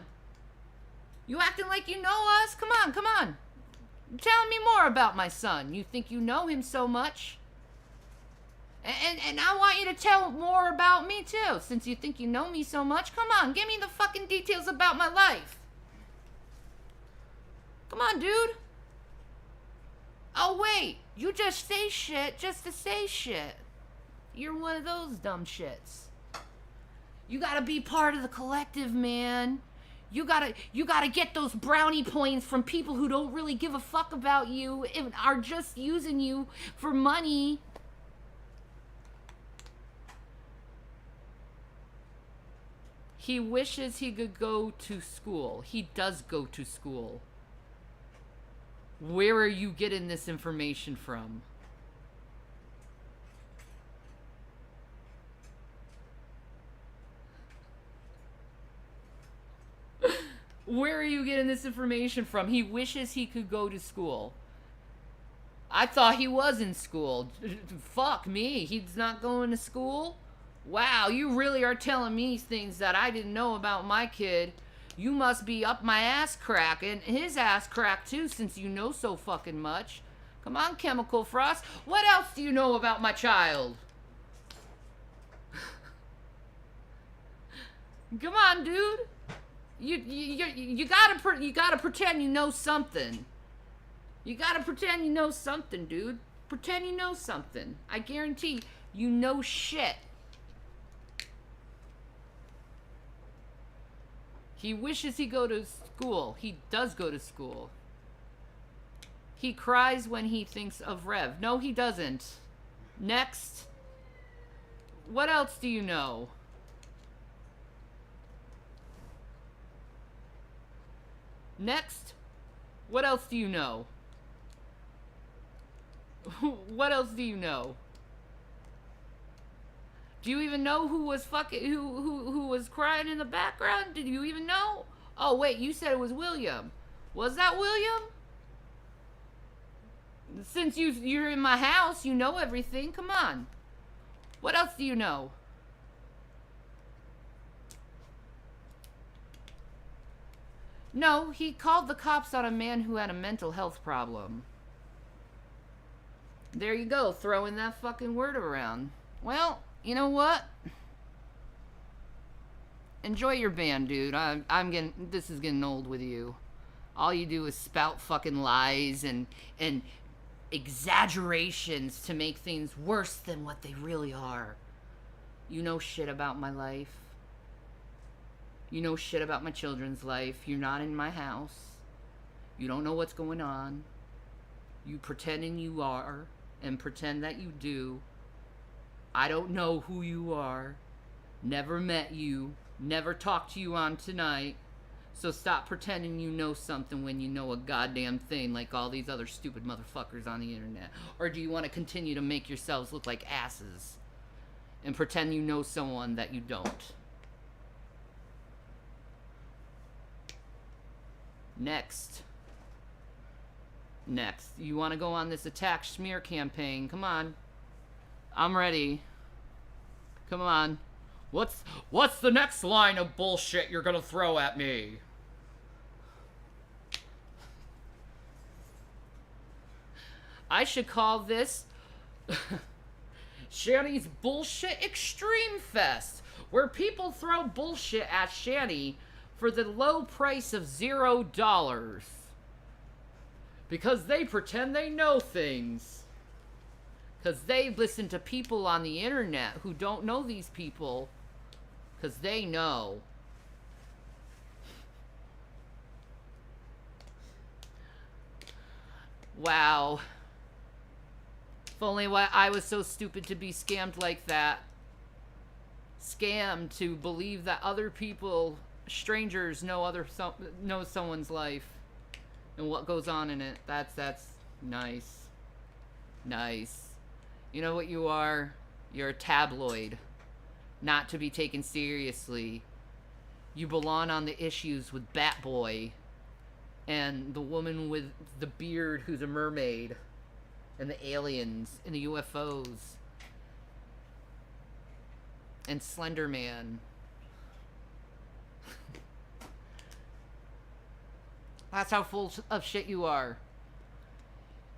You acting like you know us? Come on, come on. Tell me more about my son. You think you know him so much. And I want you to tell more about me, too. Since you think you know me so much, come on. Give me the fucking details about my life. Come on, dude. Oh, wait. You just say shit just to say shit. You're one of those dumb shits. You gotta be part of the collective, man. You gotta get those brownie points from people who don't really give a fuck about you and are just using you for money. He wishes he could go to school. He does go to school. Where are you getting this information from? Where are you getting this information from? He wishes he could go to school. I thought he was in school. Fuck me. He's not going to school? Wow, you really are telling me things that I didn't know about my kid. You must be up my ass crack and his ass crack too, since you know so fucking much. Come on, Chemical Frost. What else do you know about my child? Come on, dude. You gotta pretend you know something. You gotta pretend you know something, dude. Pretend you know something. I guarantee you know shit. He wishes he go to school. He does go to school. He cries when he thinks of Rev. No, he doesn't. Next. What else do you know? Next. What else do you know? What else do you know? Do you even know who was who was crying in the background? Did you even know? Oh wait, you said it was William. Was that William? Since you're in my house, you know everything. Come on. What else do you know? No, he called the cops on a man who had a mental health problem. There you go, throwing that fucking word around. Well, you know what? Enjoy your band, dude. This is getting old with you. All you do is spout fucking lies and exaggerations to make things worse than what they really are. You know shit about my life. You know shit about my children's life. You're not in my house. You don't know what's going on. You pretending you are and pretend that you do. I don't know who you are. Never met you. Never talked to you on tonight. So stop pretending you know something when you know a goddamn thing like all these other stupid motherfuckers on the internet. Or do you want to continue to make yourselves look like asses and pretend you know someone that you don't? Next. You want to go on this attack smear campaign? Come on. I'm ready. Come on. What's the next line of bullshit you're gonna throw at me? I should call this Shanny's Bullshit Extreme Fest, where people throw bullshit at Shanny for the low price of $0. Because they pretend they know things. Because they listen to people on the internet who don't know these people. Because they know. Wow. If only I was so stupid to be scammed like that. Scammed to believe that other people, strangers, know someone's life and what goes on in it. That's nice. Nice. You know what you are? You're a tabloid. Not to be taken seriously. You belong on the issues with Bat Boy and the woman with the beard who's a mermaid and the aliens and the UFOs and Slender Man. That's how full of shit you are.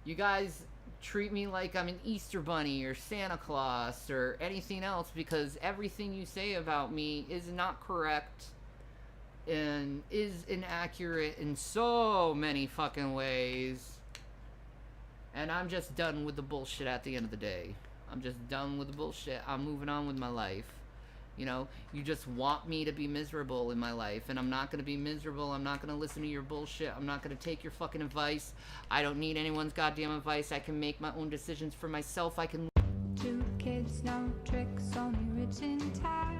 You guys treat me like I'm an Easter Bunny or Santa Claus or anything else because everything you say about me is not correct and is inaccurate in so many fucking ways. And I'm just done with the bullshit at the end of the day. I'm just done with the bullshit. I'm moving on with my life. You know, you just want me to be miserable in my life, and I'm not going to be miserable. I'm not going to listen to your bullshit. I'm not going to take your fucking advice. I don't need anyone's goddamn advice. I can make my own decisions for myself. I can... 2 kids, no tricks, only rich in time.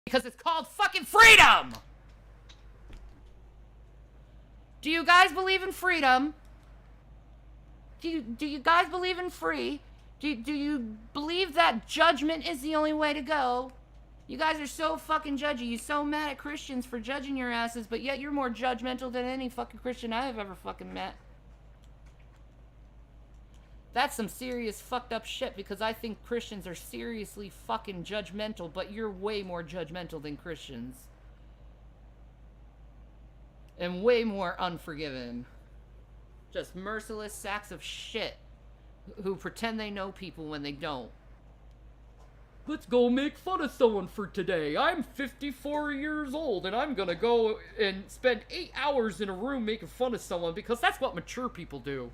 Because it's called fucking freedom! Do you guys believe in freedom? Do you guys believe in free? Do you believe that judgment is the only way to go? You guys are so fucking judgy. You're so mad at Christians for judging your asses, but yet you're more judgmental than any fucking Christian I have ever fucking met. That's some serious fucked up shit because I think Christians are seriously fucking judgmental, but you're way more judgmental than Christians. And way more unforgiving. Just merciless sacks of shit who pretend they know people when they don't. Let's go make fun of someone for today. I'm 54 years old and I'm gonna go and spend 8 hours in a room making fun of someone because that's what mature people do.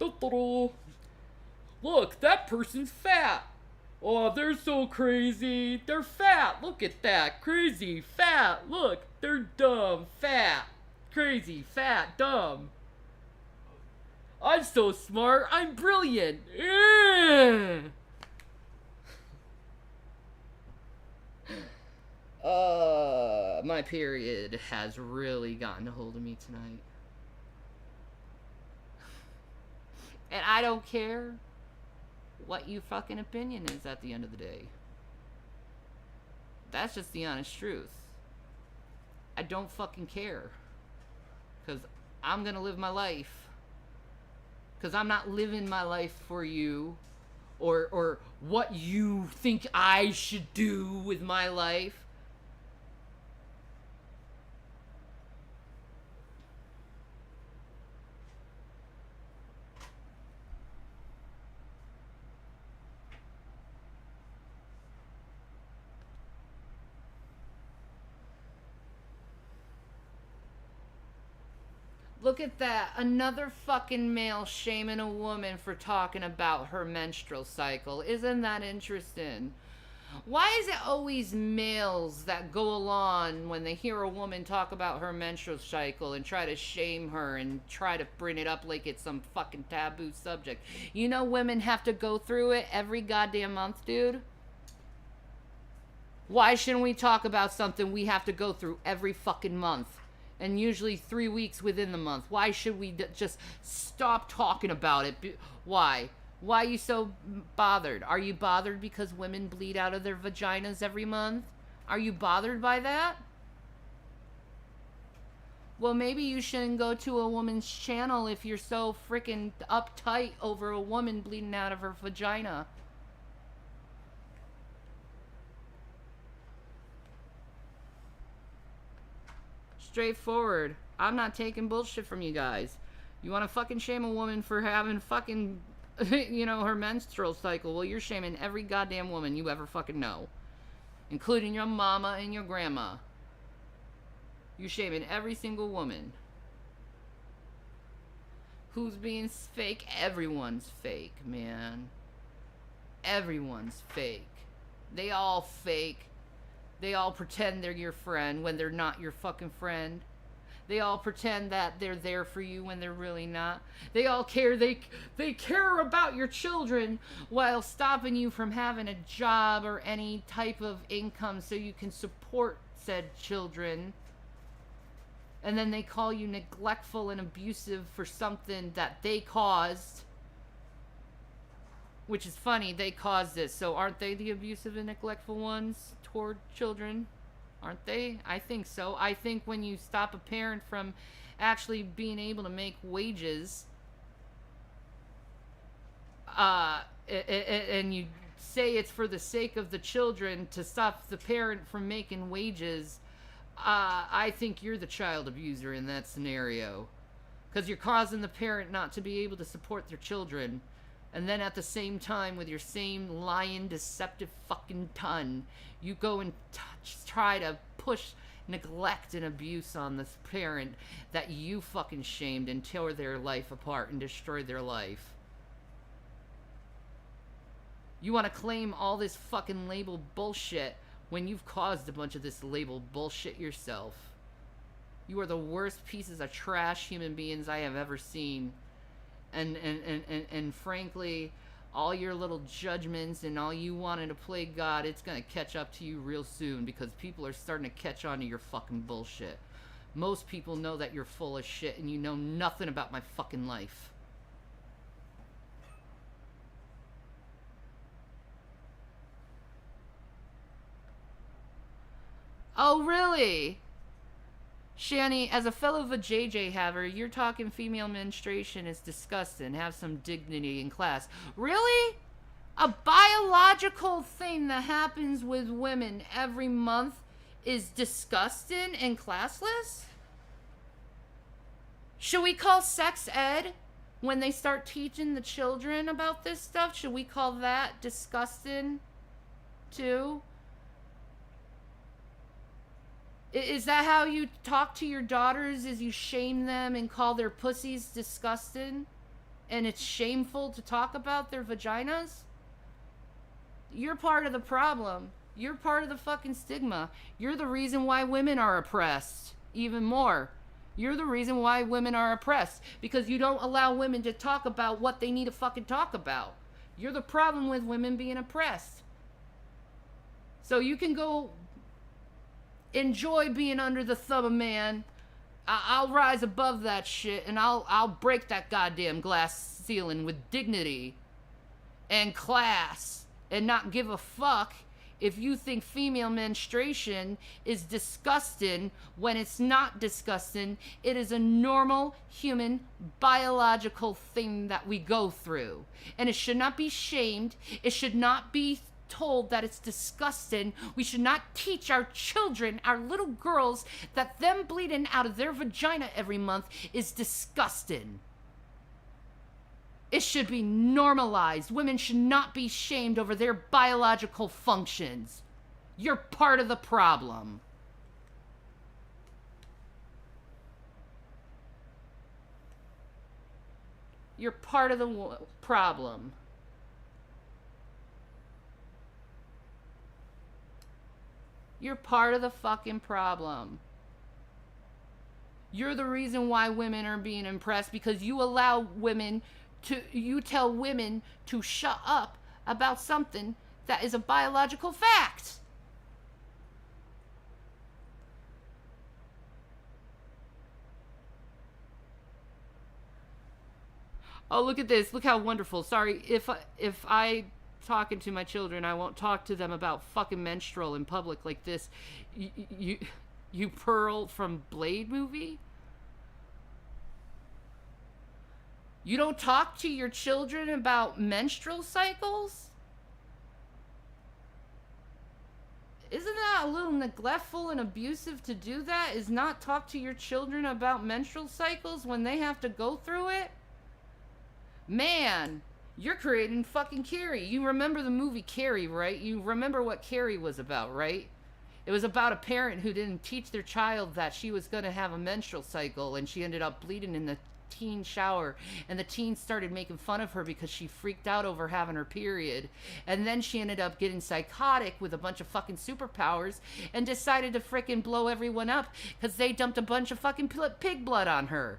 Look, that person's fat. Oh, they're so crazy. They're fat. Look at that. Crazy, fat. Look, they're dumb, fat. Crazy, fat, dumb. I'm so smart. I'm brilliant. My period has really gotten a hold of me tonight. And I don't care what your fucking opinion is at the end of the day. That's just the honest truth. I don't fucking care. Because I'm gonna live my life. Because I'm not living my life for you. Or what you think I should do with my life. Look at that. Another fucking male shaming a woman for talking about her menstrual cycle. Isn't that interesting? Why is it always males that go along when they hear a woman talk about her menstrual cycle and try to shame her and try to bring it up like it's some fucking taboo subject? You know women have to go through it every goddamn month, dude. Why shouldn't we talk about something we have to go through every fucking month? And usually 3 weeks within the month. Why should we just stop talking about it? Why? Why are you so bothered? Are you bothered because women bleed out of their vaginas every month? Are you bothered by that? Well, maybe you shouldn't go to a woman's channel if you're so freaking uptight over a woman bleeding out of her vagina. Straightforward. I'm not taking bullshit from you guys. You want to fucking shame a woman for having fucking, you know, her menstrual cycle. Well, you're shaming every goddamn woman you ever fucking know, including your mama and your grandma. You're shaming every single woman. Who's being fake? Everyone's fake, man. Everyone's fake. They all fake. They all pretend they're your friend when they're not your fucking friend. They all pretend that they're there for you when they're really not. They all care. They care about your children while stopping you from having a job or any type of income so you can support said children. And then they call you neglectful and abusive for something that they caused. Which is funny, they caused this. So aren't they the abusive and neglectful ones toward children? Aren't they? I think so. I think when you stop a parent from actually being able to make wages, and you say it's for the sake of the children to stop the parent from making wages, I think you're the child abuser in that scenario. Because you're causing the parent not to be able to support their children. And then at the same time, with your same lying, deceptive fucking tongue, you go and try to push neglect and abuse on this parent that you fucking shamed and tore their life apart and destroyed their life. You want to claim all this fucking label bullshit when you've caused a bunch of this label bullshit yourself. You are the worst pieces of trash human beings I have ever seen. And frankly, all your little judgments and all you wanting to play God, it's gonna catch up to you real soon because people are starting to catch on to your fucking bullshit. Most people know that you're full of shit and you know nothing about my fucking life. Oh, really? Shani, as a fellow vajayjay haver, you're talking female menstruation is disgusting. Have some dignity in class. Really? A biological thing that happens with women every month is disgusting and classless? Should we call sex ed when they start teaching the children about this stuff? Should we call that disgusting too? Is that how you talk to your daughters, is you shame them and call their pussies disgusting? And it's shameful to talk about their vaginas? You're part of the problem. You're part of the fucking stigma. You're the reason why women are oppressed even more. You're the reason why women are oppressed because you don't allow women to talk about what they need to fucking talk about. You're the problem with women being oppressed. So you can go enjoy being under the thumb of man. I'll rise above that shit and I'll break that goddamn glass ceiling with dignity and class and not give a fuck if you think female menstruation is disgusting when it's not disgusting. It is a normal human biological thing that we go through, and it should not be shamed. It should not be told that it's disgusting. We should not teach our children, our little girls, that them bleeding out of their vagina every month is disgusting. It should be normalized. Women should not be shamed over their biological functions. You're part of the problem. You're part of the problem. You're part of the fucking problem. You're the reason why women are being impressed because you allow women to, you tell women to shut up about something that is a biological fact. Oh, look at this. Look how wonderful. Sorry, if I talking to my children, I won't talk to them about fucking menstrual in public like this. You Pearl from Blade movie? You don't talk to your children about menstrual cycles? Isn't that not a little neglectful and abusive to do that? Is not talk to your children about menstrual cycles when they have to go through it? Man, you're creating fucking Carrie. You remember the movie Carrie, right? You remember what Carrie was about, right? It was about a parent who didn't teach their child that she was going to have a menstrual cycle, and she ended up bleeding in the teen shower, and the teens started making fun of her because she freaked out over having her period, and then she ended up getting psychotic with a bunch of fucking superpowers and decided to frickin' blow everyone up because they dumped a bunch of fucking pig blood on her.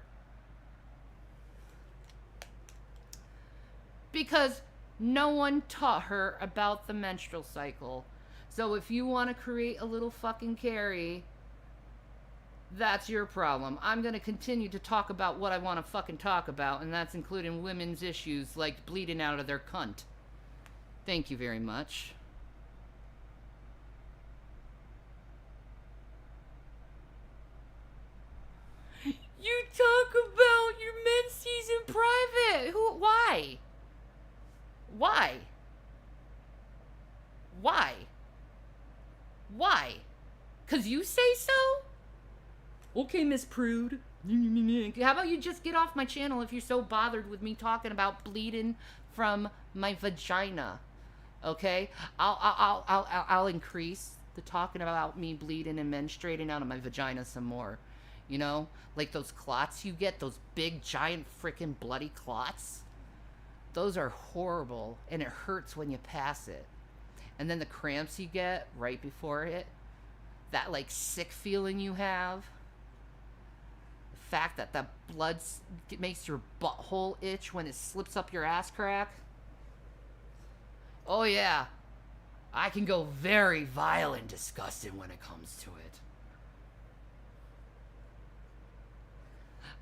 Because no one taught her about the menstrual cycle. So if you want to create a little fucking Carrie, that's your problem. I'm going to continue to talk about what I want to fucking talk about, and that's including women's issues like bleeding out of their cunt. Thank you very much. You talk about your menses in private. Why? Why? Why? Why? 'Cause you say so? Okay, Miss Prude. How about you just get off my channel if you're so bothered with me talking about bleeding from my vagina? Okay? I'll increase the talking about me bleeding and menstruating out of my vagina some more. You know? Like those clots you get, those big, giant, freaking bloody clots. Those are horrible, and it hurts when you pass it. And then the cramps you get right before it, that like sick feeling you have, the fact that the blood makes your butthole itch when it slips up your ass crack. Oh yeah, I can go very vile and disgusting when it comes to it.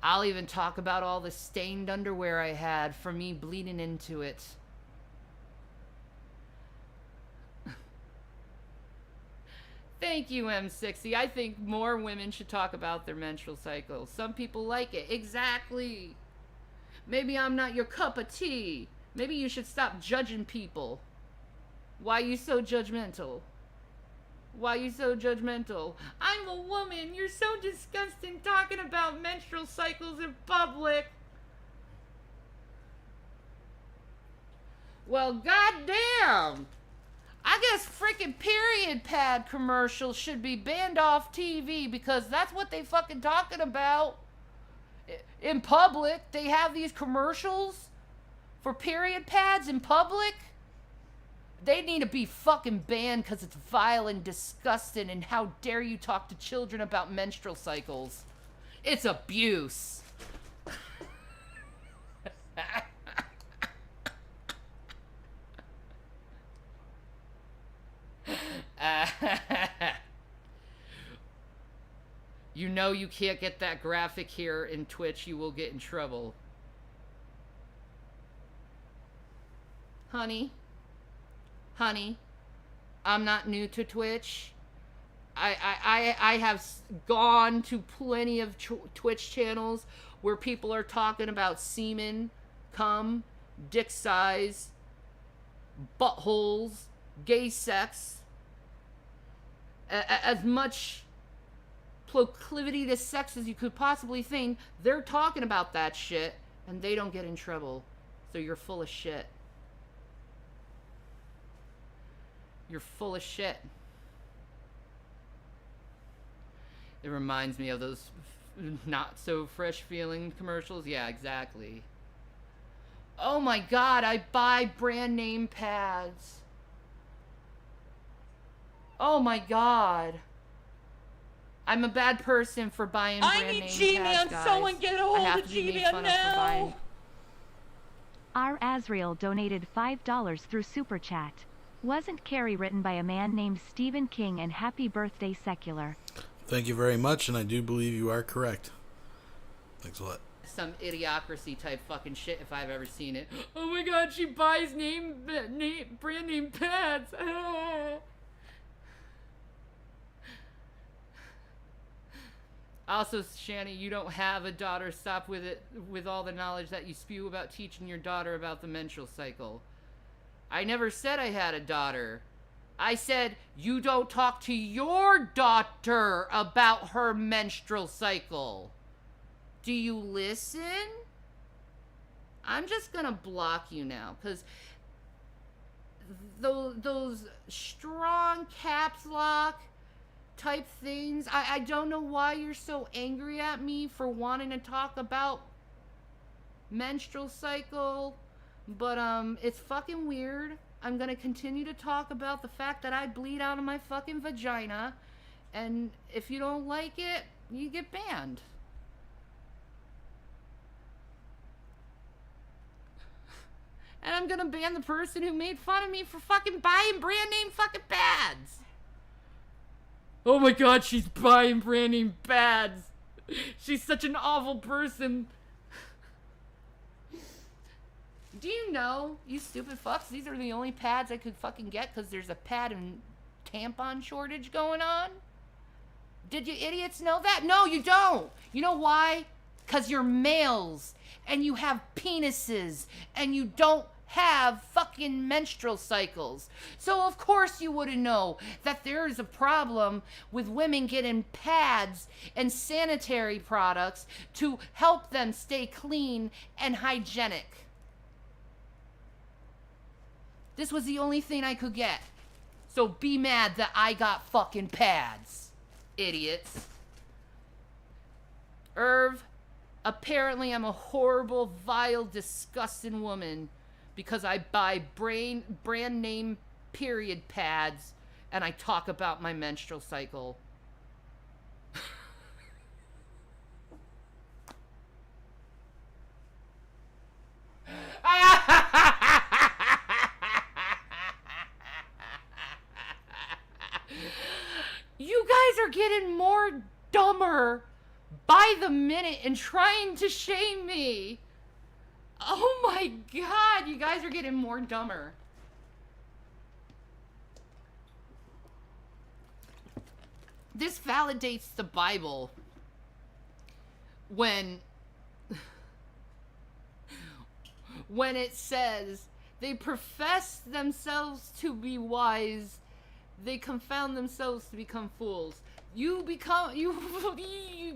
I'll even talk about all the stained underwear I had from me bleeding into it. Thank you, M60. I think more women should talk about their menstrual cycles. Some people like it. Exactly. Maybe I'm not your cup of tea. Maybe you should stop judging people. Why are you so judgmental? Why are you so judgmental? I'm a woman. You're so disgusting talking about menstrual cycles in public. Well, goddamn. I guess freaking period pad commercials should be banned off TV because that's what they fucking talking about. In public, they have these commercials for period pads in public. They need to be fucking banned because it's vile and disgusting, and how dare you talk to children about menstrual cycles. It's abuse. You know you can't get that graphic here in Twitch. You will get in trouble. Honey, I'm not new to Twitch. I have gone to plenty of Twitch channels where people are talking about semen, cum, dick size, buttholes, gay sex. As much proclivity to sex as you could possibly think, they're talking about that shit, and they don't get in trouble. So you're full of shit. You're full of shit. It reminds me of those not so fresh feeling commercials. Yeah, exactly. Oh my god, I buy brand name pads. Oh my god. I'm a bad person for buying brand name pads, G-Man, guys. someone get a hold I have of to be made G-Man fun of for buying. R. Azrael donated $5 through Super Chat. Wasn't Carrie written by a man named Stephen King? And happy birthday, Secular. Thank you very much, and I do believe you are correct. Thanks a lot. Some idiocracy type fucking shit if I've ever seen it. Oh my god, she buys brand name pads. Also, Shani, you don't have a daughter. Stop with it, with all the knowledge that you spew about teaching your daughter about the menstrual cycle. I never said I had a daughter. I said, you don't talk to your daughter about her menstrual cycle. Do you listen? I'm just gonna block you now, because those strong caps lock type things, I don't know why you're so angry at me for wanting to talk about menstrual cycle, but it's fucking weird. I'm gonna continue to talk about the fact that I bleed out of my fucking vagina, and if you don't like it, you get banned. And I'm gonna ban the person who made fun of me for fucking buying brand name fucking pads. Oh my god, she's buying brand name pads. She's such an awful person. Do you know, you stupid fucks, these are the only pads I could fucking get because there's a pad and tampon shortage going on? Did you idiots know that? No, you don't. You know why? Because you're males and you have penises and you don't have fucking menstrual cycles. So of course you wouldn't know that there is a problem with women getting pads and sanitary products to help them stay clean and hygienic. This was the only thing I could get. So be mad that I got fucking pads, idiots. Irv, apparently I'm a horrible, vile, disgusting woman because I buy brand name period pads and I talk about my menstrual cycle. You guys are getting more dumber by the minute and trying to shame me. Oh my god, you guys are getting more dumber. This validates the Bible when it says they profess themselves to be wise, they confound themselves to become fools. You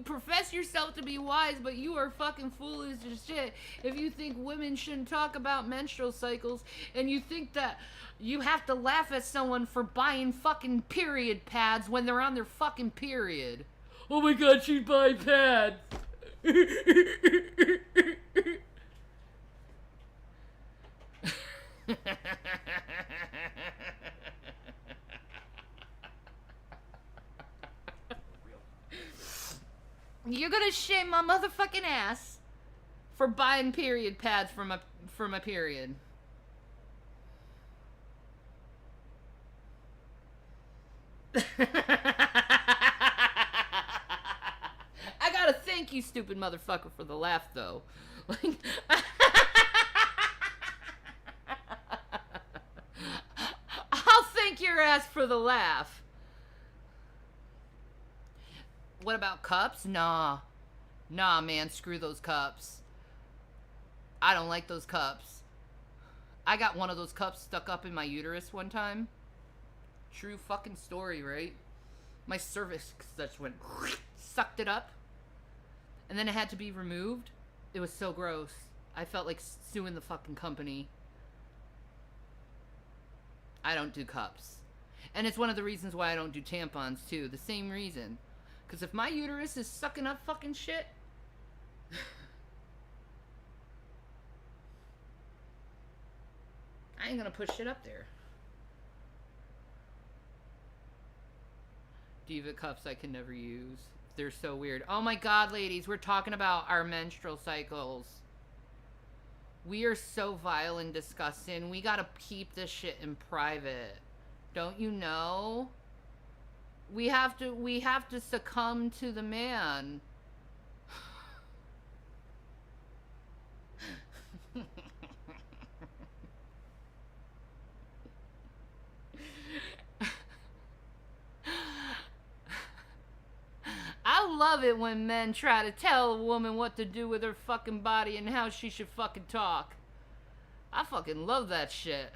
profess yourself to be wise, but you are fucking foolish as shit if you think women shouldn't talk about menstrual cycles, and you think that you have to laugh at someone for buying fucking period pads when they're on their fucking period. Oh my god, she's buying pads. You're gonna shame my motherfucking ass for buying period pads for my period. I gotta thank you, stupid motherfucker, for the laugh, though. Like, I'll thank your ass for the laugh. What about cups? Nah, man, screw those cups. I don't like those cups. I got one of those cups stuck up in my uterus one time. True fucking story, right? My cervix just went, sucked it up, and then it had to be removed. It was so gross. I felt like suing the fucking company. I don't do cups. And it's one of the reasons why I don't do tampons, too. The same reason. Because if my uterus is sucking up fucking shit, I ain't gonna push shit up there. Diva cups I can never use. They're so weird. Oh my god, ladies, we're talking about our menstrual cycles. We are so vile and disgusting. We gotta keep this shit in private. Don't you know? We have to succumb to the man. I love it when men try to tell a woman what to do with her fucking body and how she should fucking talk. I fucking love that shit.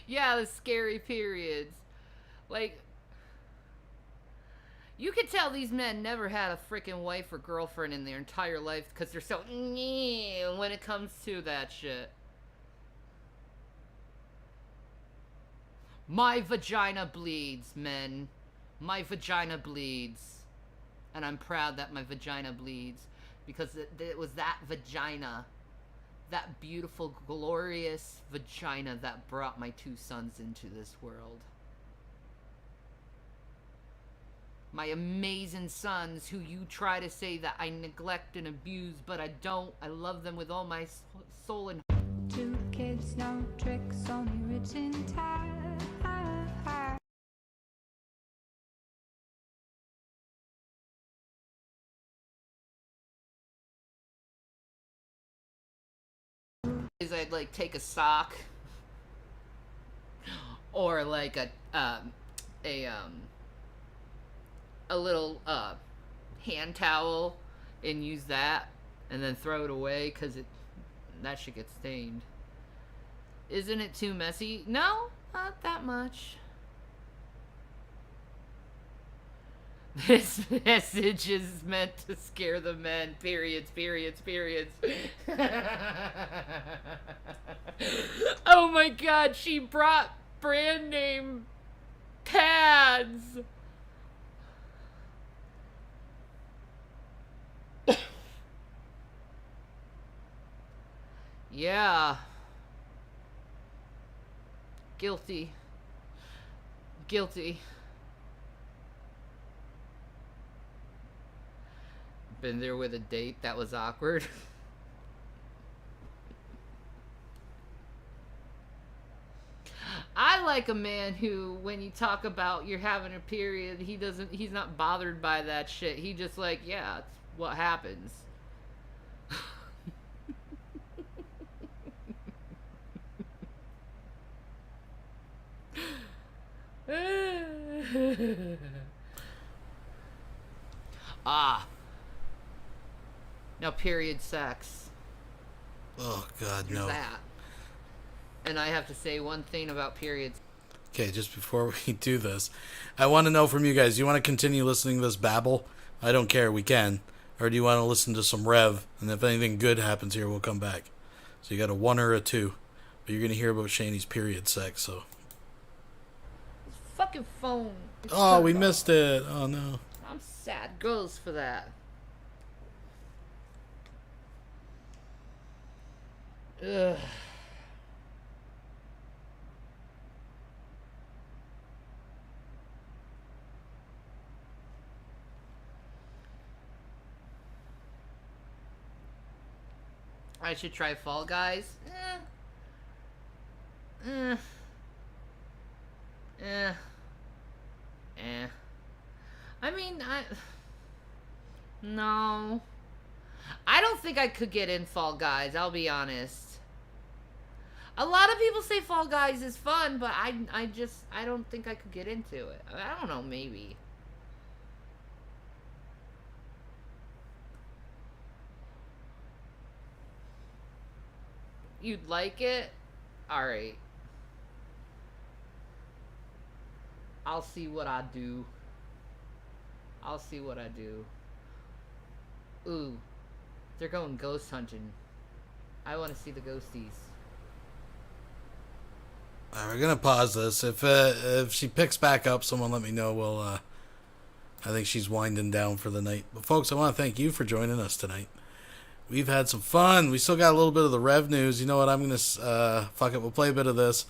Yeah, the scary periods. Like, you could tell these men never had a freaking wife or girlfriend in their entire life because they're so when it comes to that shit. My vagina bleeds, men. My vagina bleeds. And I'm proud that my vagina bleeds because it was that vagina, that beautiful, glorious vagina that brought my 2 sons into this world. My amazing sons who you try to say that I neglect and abuse, but I don't. I love them with all my soul and 2 kids, no tricks, only rich in time. is I'd like take a sock or like a little hand towel and use that and then throw it away because that shit gets stained. Isn't it too messy? No, not that much. This message is meant to scare the men. Periods, periods, periods. Oh my god, she brought brand name pads. Yeah. Guilty. Guilty. Been there with a date that was awkward. I like a man who, when you talk about you're having a period, he's not bothered by that shit. He just like, yeah, it's what happens. Now, period sex. Oh, God, There's no. that. And I have to say one thing about periods. Okay, just before we do this, I want to know from you guys, do you want to continue listening to this babble? I don't care, we can. Or do you want to listen to some Rev, and if anything good happens here, we'll come back. So you got a 1 or a 2. But you're going to hear about Shani's period sex, so. This fucking phone. Oh, we missed it. Oh, no. I'm sad girls for that. Ugh. I should try Fall Guys. I mean, no. I don't think I could get in Fall Guys, I'll be honest. A lot of people say Fall Guys is fun, but I don't think I could get into it. I don't know, maybe. You'd like it? Alright. I'll see what I do. I'll see what I do. Ooh. They're going ghost hunting. I want to see the ghosties. Alright, we're going to pause this. If she picks back up, someone let me know. Well, I think she's winding down for the night. But folks, I want to thank you for joining us tonight. We've had some fun. We still got a little bit of the Rev news. You know what? I'm going to, fuck it, we'll play a bit of this.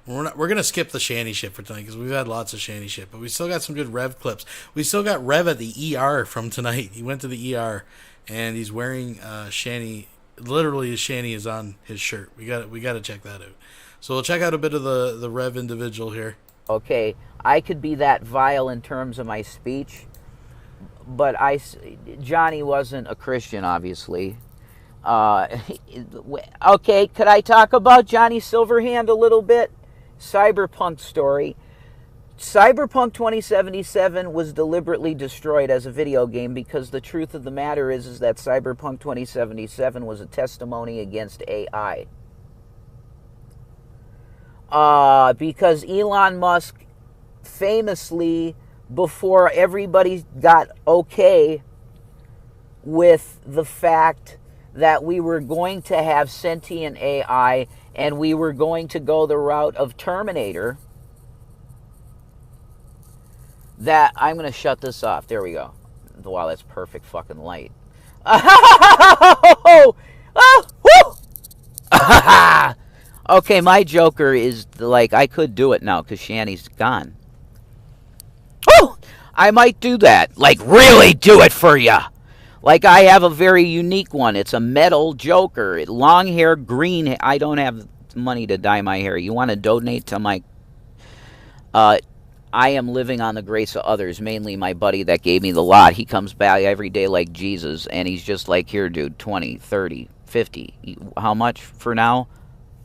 We're going to skip the Shanny shit for tonight because we've had lots of Shanny shit. But we still got some good Rev clips. We still got Rev at the ER from tonight. He went to the ER and he's wearing Shanny. Literally, his Shanny is on his shirt. We got to check that out. So we'll check out a bit of the Rev individual here. Okay, I could be that vile in terms of my speech. But Johnny wasn't a Christian, obviously. Okay, could I talk about Johnny Silverhand a little bit? Cyberpunk story. Cyberpunk 2077 was deliberately destroyed as a video game because the truth of the matter is that Cyberpunk 2077 was a testimony against AI. Because Elon Musk famously, before everybody got okay with the fact that we were going to have sentient AI and we were going to go the route of Terminator, that I'm going to shut this off. There we go. Wow, that's perfect fucking light. Okay, my Joker is like, I could do it now because Shanny's gone. Oh, I might do that. Like, really do it for you. Like, I have a very unique one. It's a metal Joker. Long hair, green hair. I don't have money to dye my hair. You want to donate to my... I am living on the grace of others, mainly my buddy that gave me the lot. He comes back every day like Jesus, and he's just like, here, dude, 20, 30, 50. How much for now?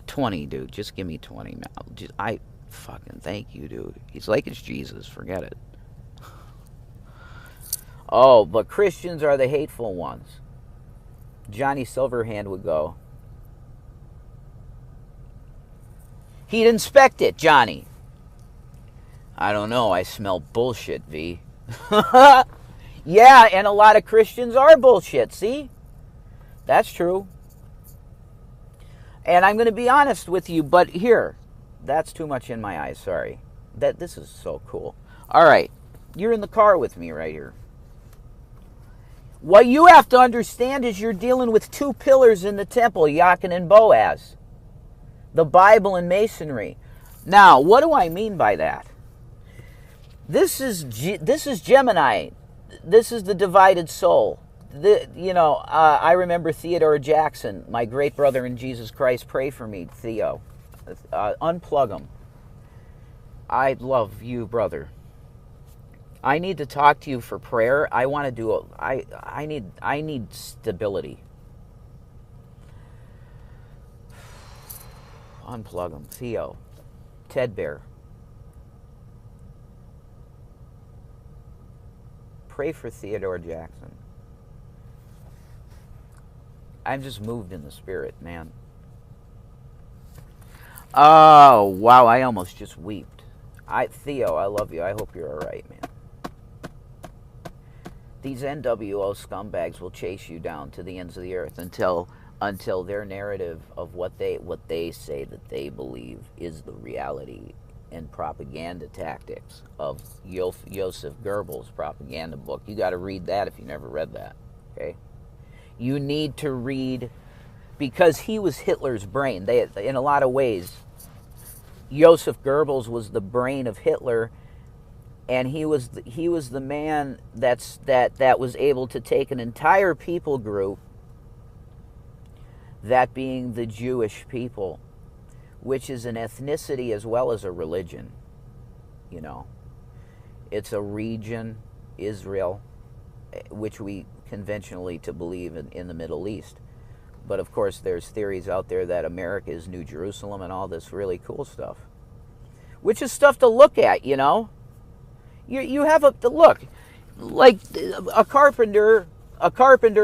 20, dude. Just give me 20 now. I fucking thank you, dude. He's like, it's Jesus. Forget it. Oh, but Christians are the hateful ones. Johnny Silverhand would go. He'd inspect it, Johnny. I don't know. I smell bullshit, V. Yeah, and a lot of Christians are bullshit, see? That's true. And I'm going to be honest with you, but here, that's too much in my eyes, sorry. This is so cool. All right, you're in the car with me right here. What you have to understand is you're dealing with two pillars in the temple, Jachin and Boaz. The Bible and Masonry. Now, what do I mean by that? This is Gemini. This is the divided soul. I remember Theodore Jackson, my great brother in Jesus Christ. Pray for me, Theo. Unplug him. I love you, brother. I need to talk to you for prayer. I want to do I need stability. Unplug him, Theo. Ted Bear. Pray for Theodore Jackson. I'm just moved in the spirit, man. Oh, wow, I almost just weeped. Theo, I love you. I hope you're all right, man. These NWO scumbags will chase you down to the ends of the earth until their narrative of what they say that they believe is the reality and propaganda tactics of Joseph Goebbels' propaganda book. You got to read that if you never read that, okay? You need to read, because he was Hitler's brain. In a lot of ways, Joseph Goebbels was the brain of Hitler, and he was the man that was able to take an entire people group, that being the Jewish people, which is an ethnicity as well as a religion. You know, it's a region, Israel, which we conventionally to believe in the Middle East. But of course, there's theories out there that America is New Jerusalem and all this really cool stuff, which is stuff to look at. You know, you have to look like a carpenter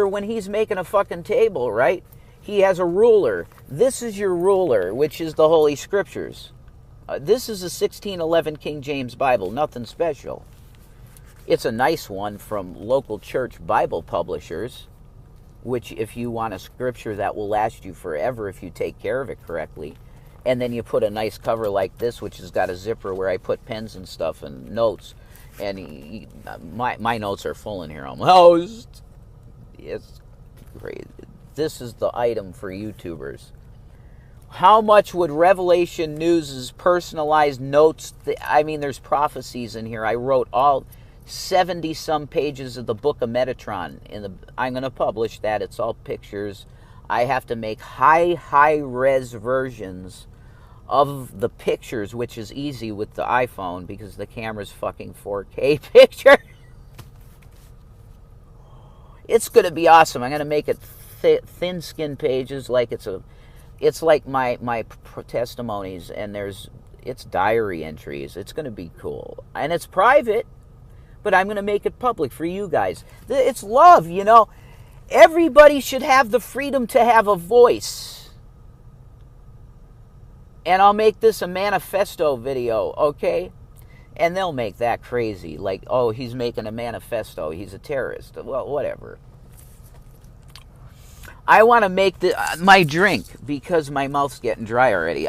when he's making a fucking table, right? He has a ruler. This is your ruler, which is the Holy Scriptures. This is a 1611 King James Bible, nothing special. It's a nice one from local church Bible publishers, which if you want a scripture that will last you forever if you take care of it correctly, and then you put a nice cover like this, which has got a zipper where I put pens and stuff and notes, and my notes are full in here almost. It's great. This is the item for YouTubers. How much would Revelation News' personalized notes... there's prophecies in here. I wrote all 70-some pages of the Book of Metatron. I'm going to publish that. It's all pictures. I have to make high-res versions of the pictures, which is easy with the iPhone because the camera's fucking 4K picture. It's going to be awesome. I'm going to make it thin skin pages, like it's like my testimonies, and It's diary entries. It's going to be cool. And it's private, but I'm going to make it public for you guys. It's love, you know. Everybody should have the freedom to have a voice. And I'll make this a manifesto video, okay? And they'll make that crazy. Like, oh, he's making a manifesto. He's a terrorist. Well, whatever. I want to make my drink because my mouth's getting dry already.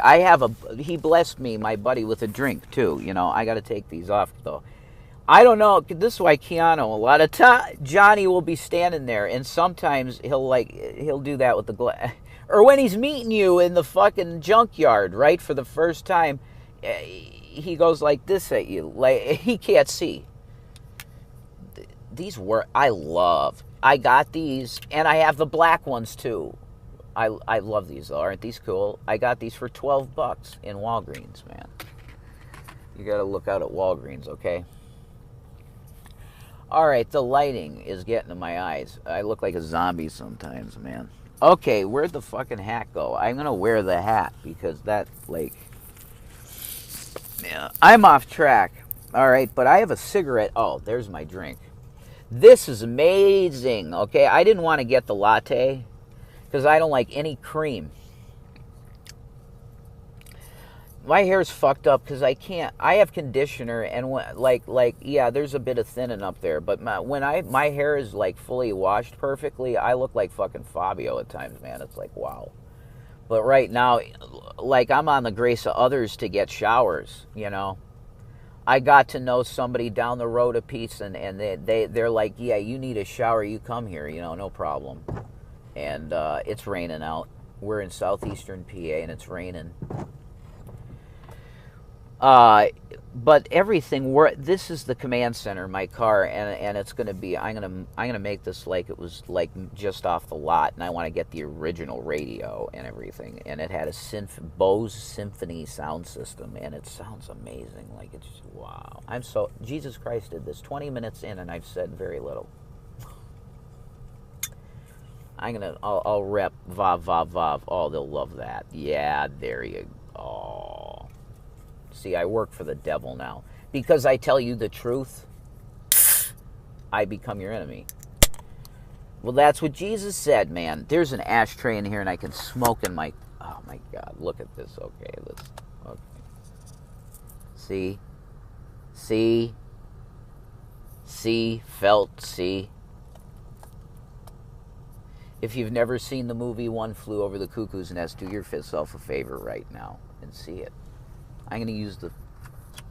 He blessed me, my buddy, with a drink too. You know, I got to take these off though. I don't know. This is why Keanu, a lot of time, Johnny will be standing there, and sometimes he'll do that with the glass. Or when he's meeting you in the fucking junkyard, right, for the first time, he goes like this at you, like he can't see. These I love. I got these, and I have the black ones too. I love these though. Aren't these cool? I got these for $12 in Walgreens, man. You got to look out at Walgreens, okay? All right, the lighting is getting to my eyes. I look like a zombie sometimes, man. Okay, where'd the fucking hat go? I'm going to wear the hat because that, like... Yeah, I'm off track. All right, but I have a cigarette. Oh, there's my drink. This is amazing, okay? I didn't want to get the latte because I don't like any cream. My hair's fucked up because I have conditioner and yeah, there's a bit of thinning up there, but my hair is like fully washed perfectly, I look like fucking Fabio at times, man. It's like, wow. But right now, like, I'm on the grace of others to get showers, you know. I got to know somebody down the road a piece, and they're like, yeah, you need a shower, you come here, you know, no problem. And it's raining out. We're in southeastern PA, and it's raining. But everything, this is the command center, my car, and it's going to be, I'm going to make this like it was like just off the lot, and I want to get the original radio and everything, and it had a Bose Symphony sound system, and it sounds amazing, like it's, wow. Jesus Christ did this 20 minutes in, and I've said very little. I'll rep Vav Vav Vav. Oh, they'll love that. Yeah, there you go. Oh. See, I work for the devil now. Because I tell you the truth, I become your enemy. Well, that's what Jesus said, man. There's an ashtray in here, and I can smoke in my... Oh, my God. Look at this. Okay, okay. See? See? See? Felt? See? If you've never seen the movie One Flew Over the Cuckoo's Nest, do yourself a favor right now and see it. I'm going to use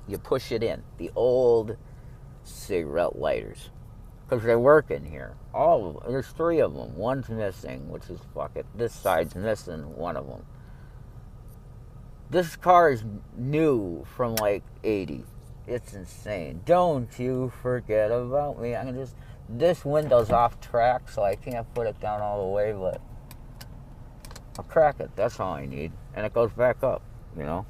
you push it in, the old cigarette lighters. Because they work in here. There's 3 of them. One's missing, which is fuck it. This side's missing one of them. This car is new from like 80. It's insane. Don't you forget about me. I'm going to this window's off track, so I can't put it down all the way, but I'll crack it. That's all I need. And it goes back up, you know.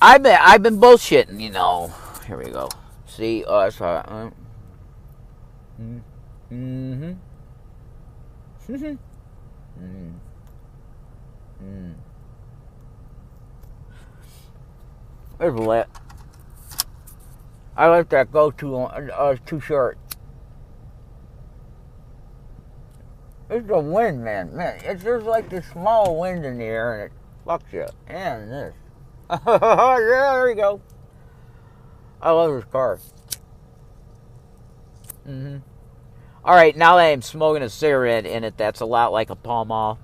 I've been bullshitting, you know. Here we go. See, that's all right. There's lit. I let that go too short. It's the wind, man. There's like this small wind in the air, and it fucks you. And this. Yeah, there you go. I love this car. All right, now that I'm smoking a cigarette in it, that's a lot like a Pall Mall.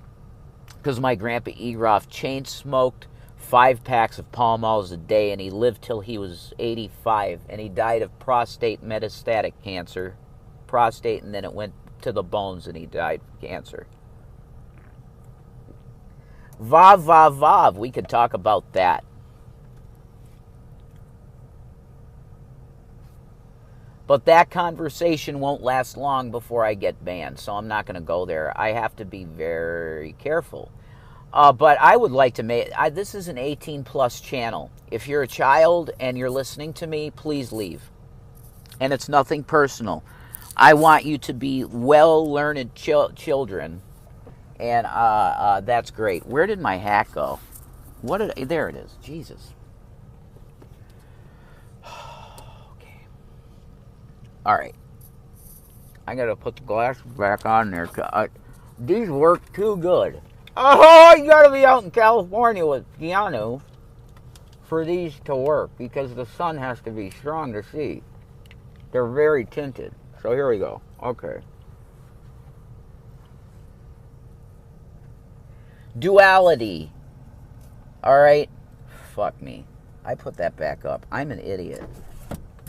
Because my grandpa Egroff chain smoked 5 packs of Pall Malls a day, and he lived till he was 85, and he died of prostate metastatic cancer. Prostate, and then it went to the bones, and he died of cancer. Vav, vav, vav. We could talk about that. But that conversation won't last long before I get banned, so I'm not going to go there. I have to be very careful. But I would like to make... this is an 18-plus channel. If you're a child and you're listening to me, please leave. And it's nothing personal. I want you to be well-learned children. And that's great. Where did my hat go? There it is. Jesus. Okay. All right. I gotta put the glasses back on there. These work too good. Oh, you gotta be out in California with Keanu for these to work because the sun has to be strong to see. They're very tinted. So here we go. Okay. Duality. All right. Fuck me. I put that back up. I'm an idiot.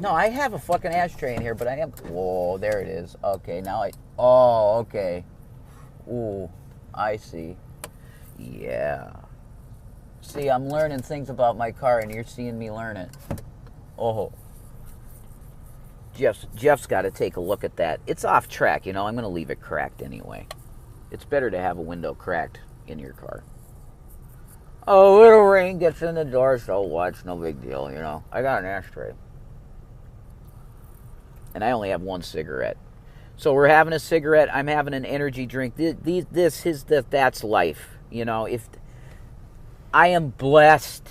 No, I have a fucking ashtray in here, but I am... Whoa, there it is. Okay, now I... Oh, okay. Ooh, I see. Yeah. See, I'm learning things about my car, and you're seeing me learn it. Oh. Jeff's got to take a look at that. It's off track, you know. I'm going to leave it cracked anyway. It's better to have a window cracked in your car. Oh, little rain gets in the door, so what? No big deal, you know. I got an ashtray. And I only have one cigarette. So we're having a cigarette. I'm having an energy drink. That's life. You know, if I am blessed.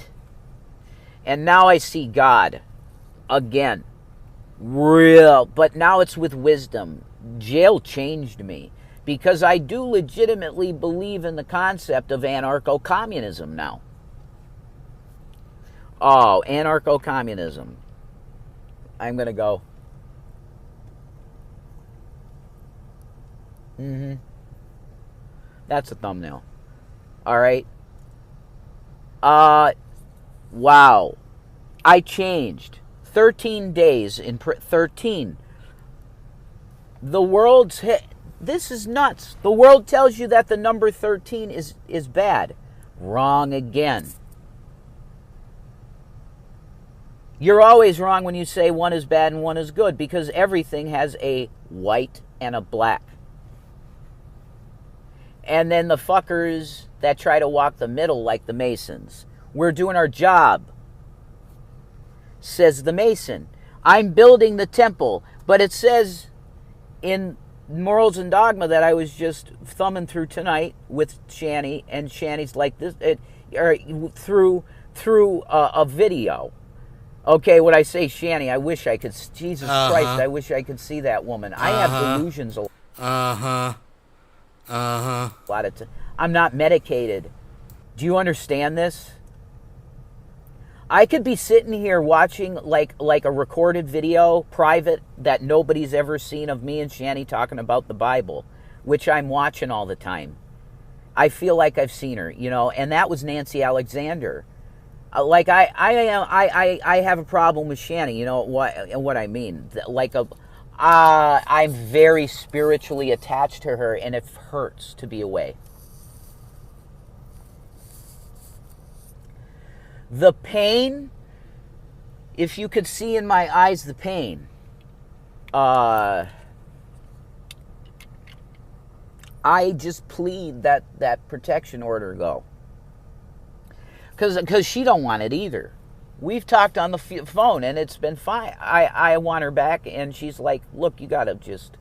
And now I see God again. Real. But now it's with wisdom. Jail changed me. Because I do legitimately believe in the concept of anarcho-communism now. Oh, anarcho-communism. I'm going to go. That's a thumbnail. All right. Wow. I changed. 13 days in 13. The world's hit. This is nuts. The world tells you that the number 13 is bad. Wrong again. You're always wrong when you say one is bad and one is good because everything has a white and a black. And then the fuckers that try to walk the middle like the Masons. We're doing our job, says the Mason. I'm building the temple, but it says in Morals and Dogma that I was just thumbing through tonight with Shani, and Shani's like this, through a video. Okay, what I say, Shani, I wish I could, Jesus Christ, I wish I could see that woman. I have delusions a lot of I'm not medicated. Do you understand this? I could be sitting here watching like a recorded video, private, that nobody's ever seen of me and Shani talking about the Bible, which I'm watching all the time. I feel like I've seen her, you know, and that was Nancy Alexander. Like I have a problem with Shani, you know what I mean? I'm very spiritually attached to her, and it hurts to be away. The pain, if you could see in my eyes the pain, I just plead that protection order go. Because she don't want it either. We've talked on the phone, and it's been fine. I want her back, and she's like, look, you got to just...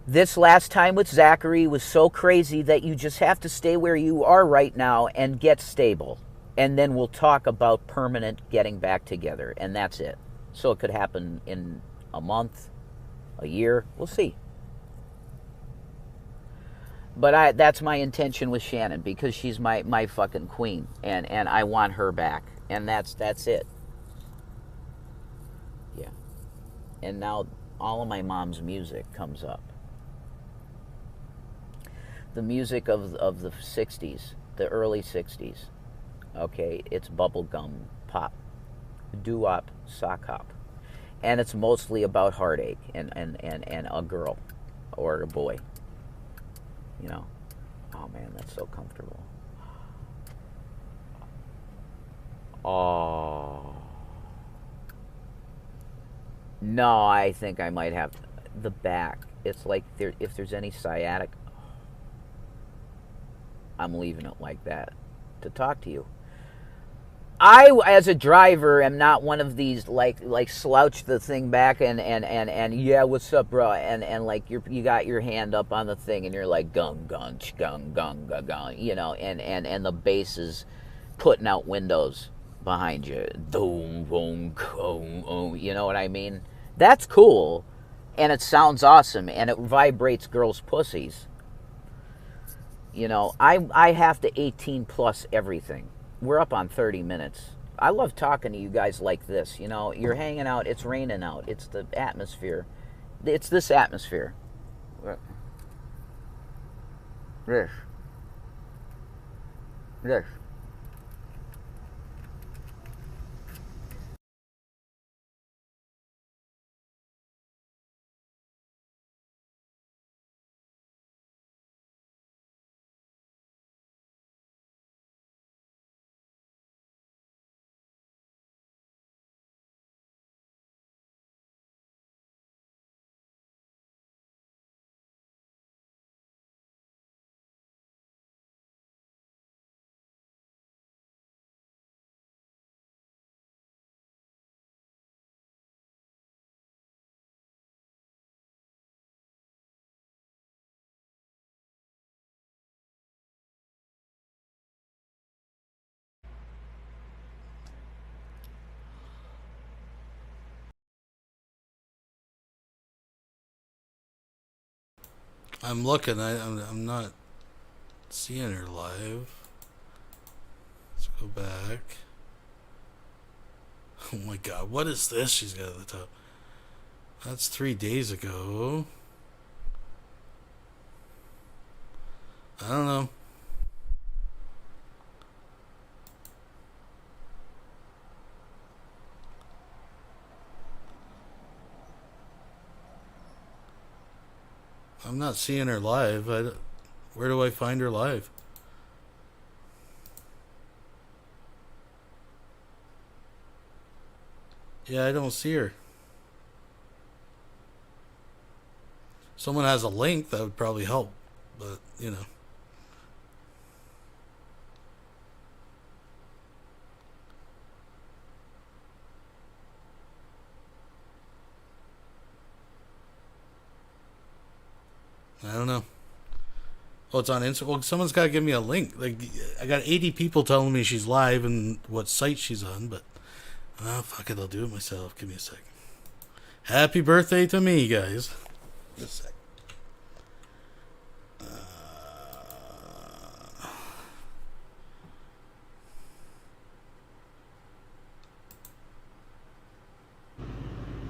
This last time with Zachary was so crazy that you just have to stay where you are right now and get stable. And then we'll talk about permanent getting back together, and that's it. So it could happen in a month, a year. We'll see. But that's my intention with Shannon, because she's my fucking queen, and I want her back, and that's it. Yeah. And now all of my mom's music comes up. The music of the 60s, the early 60s. Okay, it's bubblegum pop, doo-wop, sock hop. And it's mostly about heartache and a girl or a boy. You know, oh man, that's so comfortable. Oh. No, I think I might have the back. It's like if there's any sciatic, I'm leaving it like that to talk to you. I, as a driver, am not one of these like slouch the thing back and yeah, what's up, bro? And like you got your hand up on the thing and you're like gung gung gung gung gung gung, you know, and the bass is putting out windows behind you. Boom boom boom, you know what I mean? That's cool, and it sounds awesome, and it vibrates girls' pussies. You know, I have to 18 plus everything. We're up on 30 minutes. I love talking to you guys like this. You know, you're hanging out. It's raining out. It's the atmosphere. It's this atmosphere. This. This. I'm looking. I'm not seeing her live. Let's go back. Oh my god, what is this she's got at the top? That's 3 days ago. I don't know. I'm not seeing her live. Where do I find her live? Yeah, I don't see her. Someone has a link, that would probably help. But, you know. I don't know. Oh, it's on Instagram. Well, someone's got to give me a link. Like, I got 80 people telling me she's live and what site she's on, but oh, fuck it, I'll do it myself. Give me a sec. Happy birthday to me, guys. Just a sec.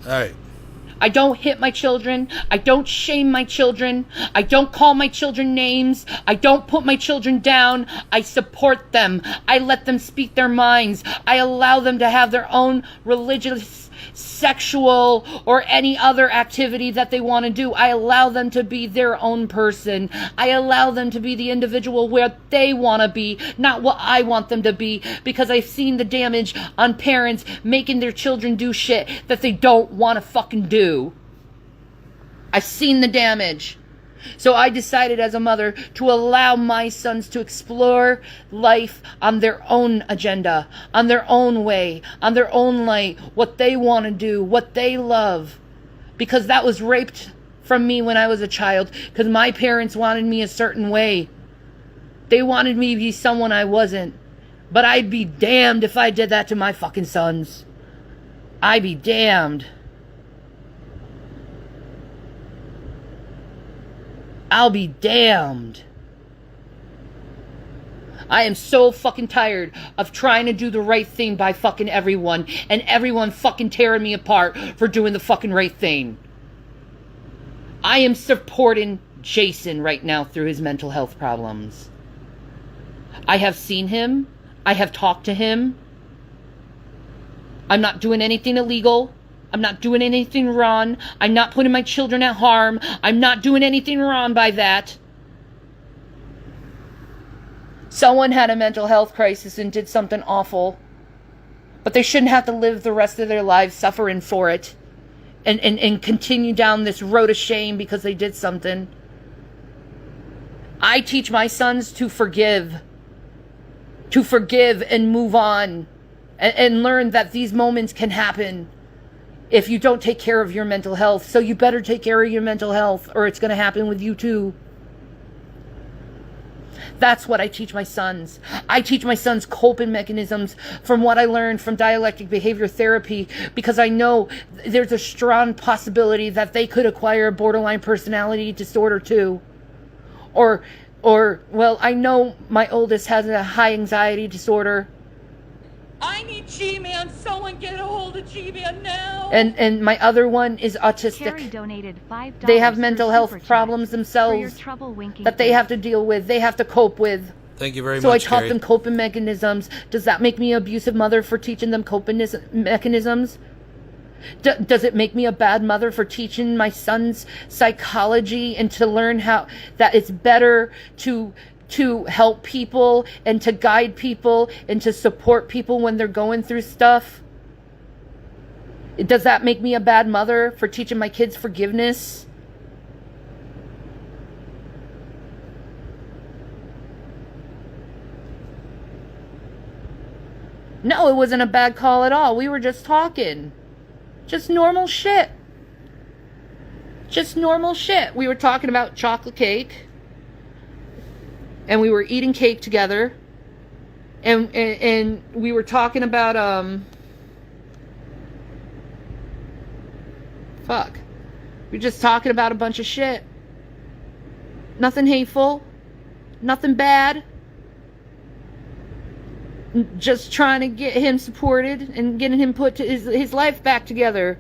All right. I don't hit my children. I don't shame my children. I don't call my children names. I don't put my children down. I support them. I let them speak their minds. I allow them to have their own religious, sexual, or any other activity that they want to do. I allow them to be their own person. I allow them to be the individual where they want to be, not what I want them to be, because I've seen the damage on parents making their children do shit that they don't want to fucking do. I've seen the damage. So I decided as a mother to allow my sons to explore life on their own agenda, on their own way, on their own light, what they want to do, what they love. Because that was raped from me when I was a child, because my parents wanted me a certain way. They wanted me to be someone I wasn't. But I'd be damned if I did that to my fucking sons. I'd be damned. I'll be damned. I am so fucking tired of trying to do the right thing by fucking everyone, and everyone fucking tearing me apart for doing the fucking right thing. I am supporting Jason right now through his mental health problems. I have seen him. I have talked to him. I'm not doing anything illegal. I'm not doing anything wrong. I'm not putting my children at harm. I'm not doing anything wrong by that. Someone had a mental health crisis and did something awful. But they shouldn't have to live the rest of their lives suffering for it. And continue down this road of shame because they did something. I teach my sons to forgive. To forgive and move on. and learn that these moments can happen if you don't take care of your mental health. So you better take care of your mental health, or it's going to happen with you too. That's what I teach my sons. I teach my sons coping mechanisms from what I learned from dialectic behavior therapy, because I know there's a strong possibility that they could acquire a borderline personality disorder too. Or well, I know my oldest has a high anxiety disorder. I need G-Man. Someone get a hold of G-Man now. And my other one is autistic. Carrie donated $5 They have mental through health Super Chat problems for your themselves trouble winking that they have to deal with. They have to cope with. Thank you very So much, I taught Carrie. them coping mechanisms. Does that make me an abusive mother for teaching them coping mechanisms? Does it make me a bad mother for teaching my sons psychology and to learn how that it's better to help people and to guide people and to support people when they're going through stuff? Does that make me a bad mother for teaching my kids forgiveness? No, it wasn't a bad call at all. We were just talking. Just normal shit. Just normal shit. We were talking about chocolate cake. And we were eating cake together. And we were talking about, fuck. We were just talking about a bunch of shit. Nothing hateful. Nothing bad. Just trying to get him supported and getting him put to his life back together.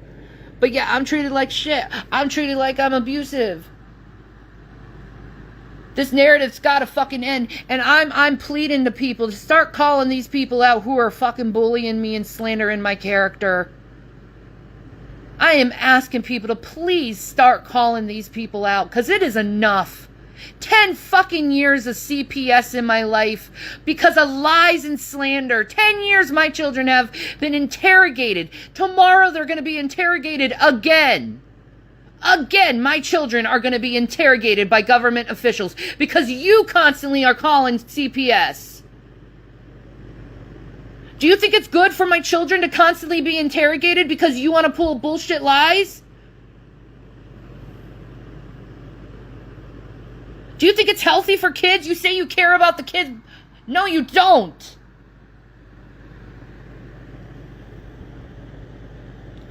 But yeah, I'm treated like shit. I'm treated like I'm abusive. This narrative's gotta fucking end. And I'm pleading to people to start calling these people out who are fucking bullying me and slandering my character. I am asking people to please start calling these people out, because it is enough. 10 fucking years of CPS in my life because of lies and slander. 10 years my children have been interrogated. Tomorrow they're going to be interrogated again. Again, my children are going to be interrogated by government officials because you constantly are calling CPS. Do you think it's good for my children to constantly be interrogated because you want to pull bullshit lies? Do you think it's healthy for kids? You say you care about the kids. No, you don't.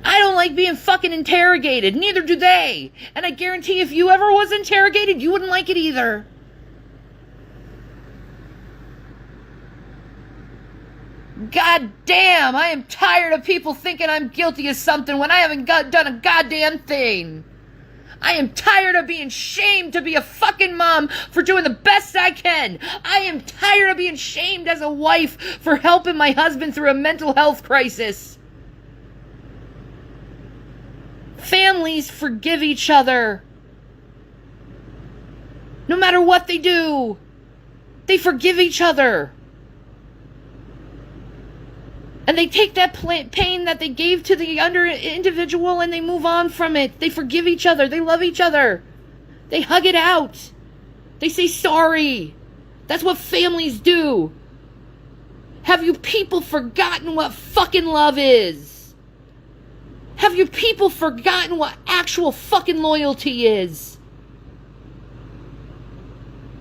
I don't like being fucking interrogated. Neither do they. And I guarantee if you ever was interrogated, you wouldn't like it either. God damn, I am tired of people thinking I'm guilty of something when I haven't done a goddamn thing. I am tired of being shamed to be a fucking mom for doing the best I can. I am tired of being shamed as a wife for helping my husband through a mental health crisis. Families forgive each other. No matter what they do, they forgive each other. And they take that pain that they gave to the individual and they move on from it. They forgive each other. They love each other. They hug it out. They say sorry. That's what families do. Have you people forgotten what fucking love is? Have you people forgotten what actual fucking loyalty is?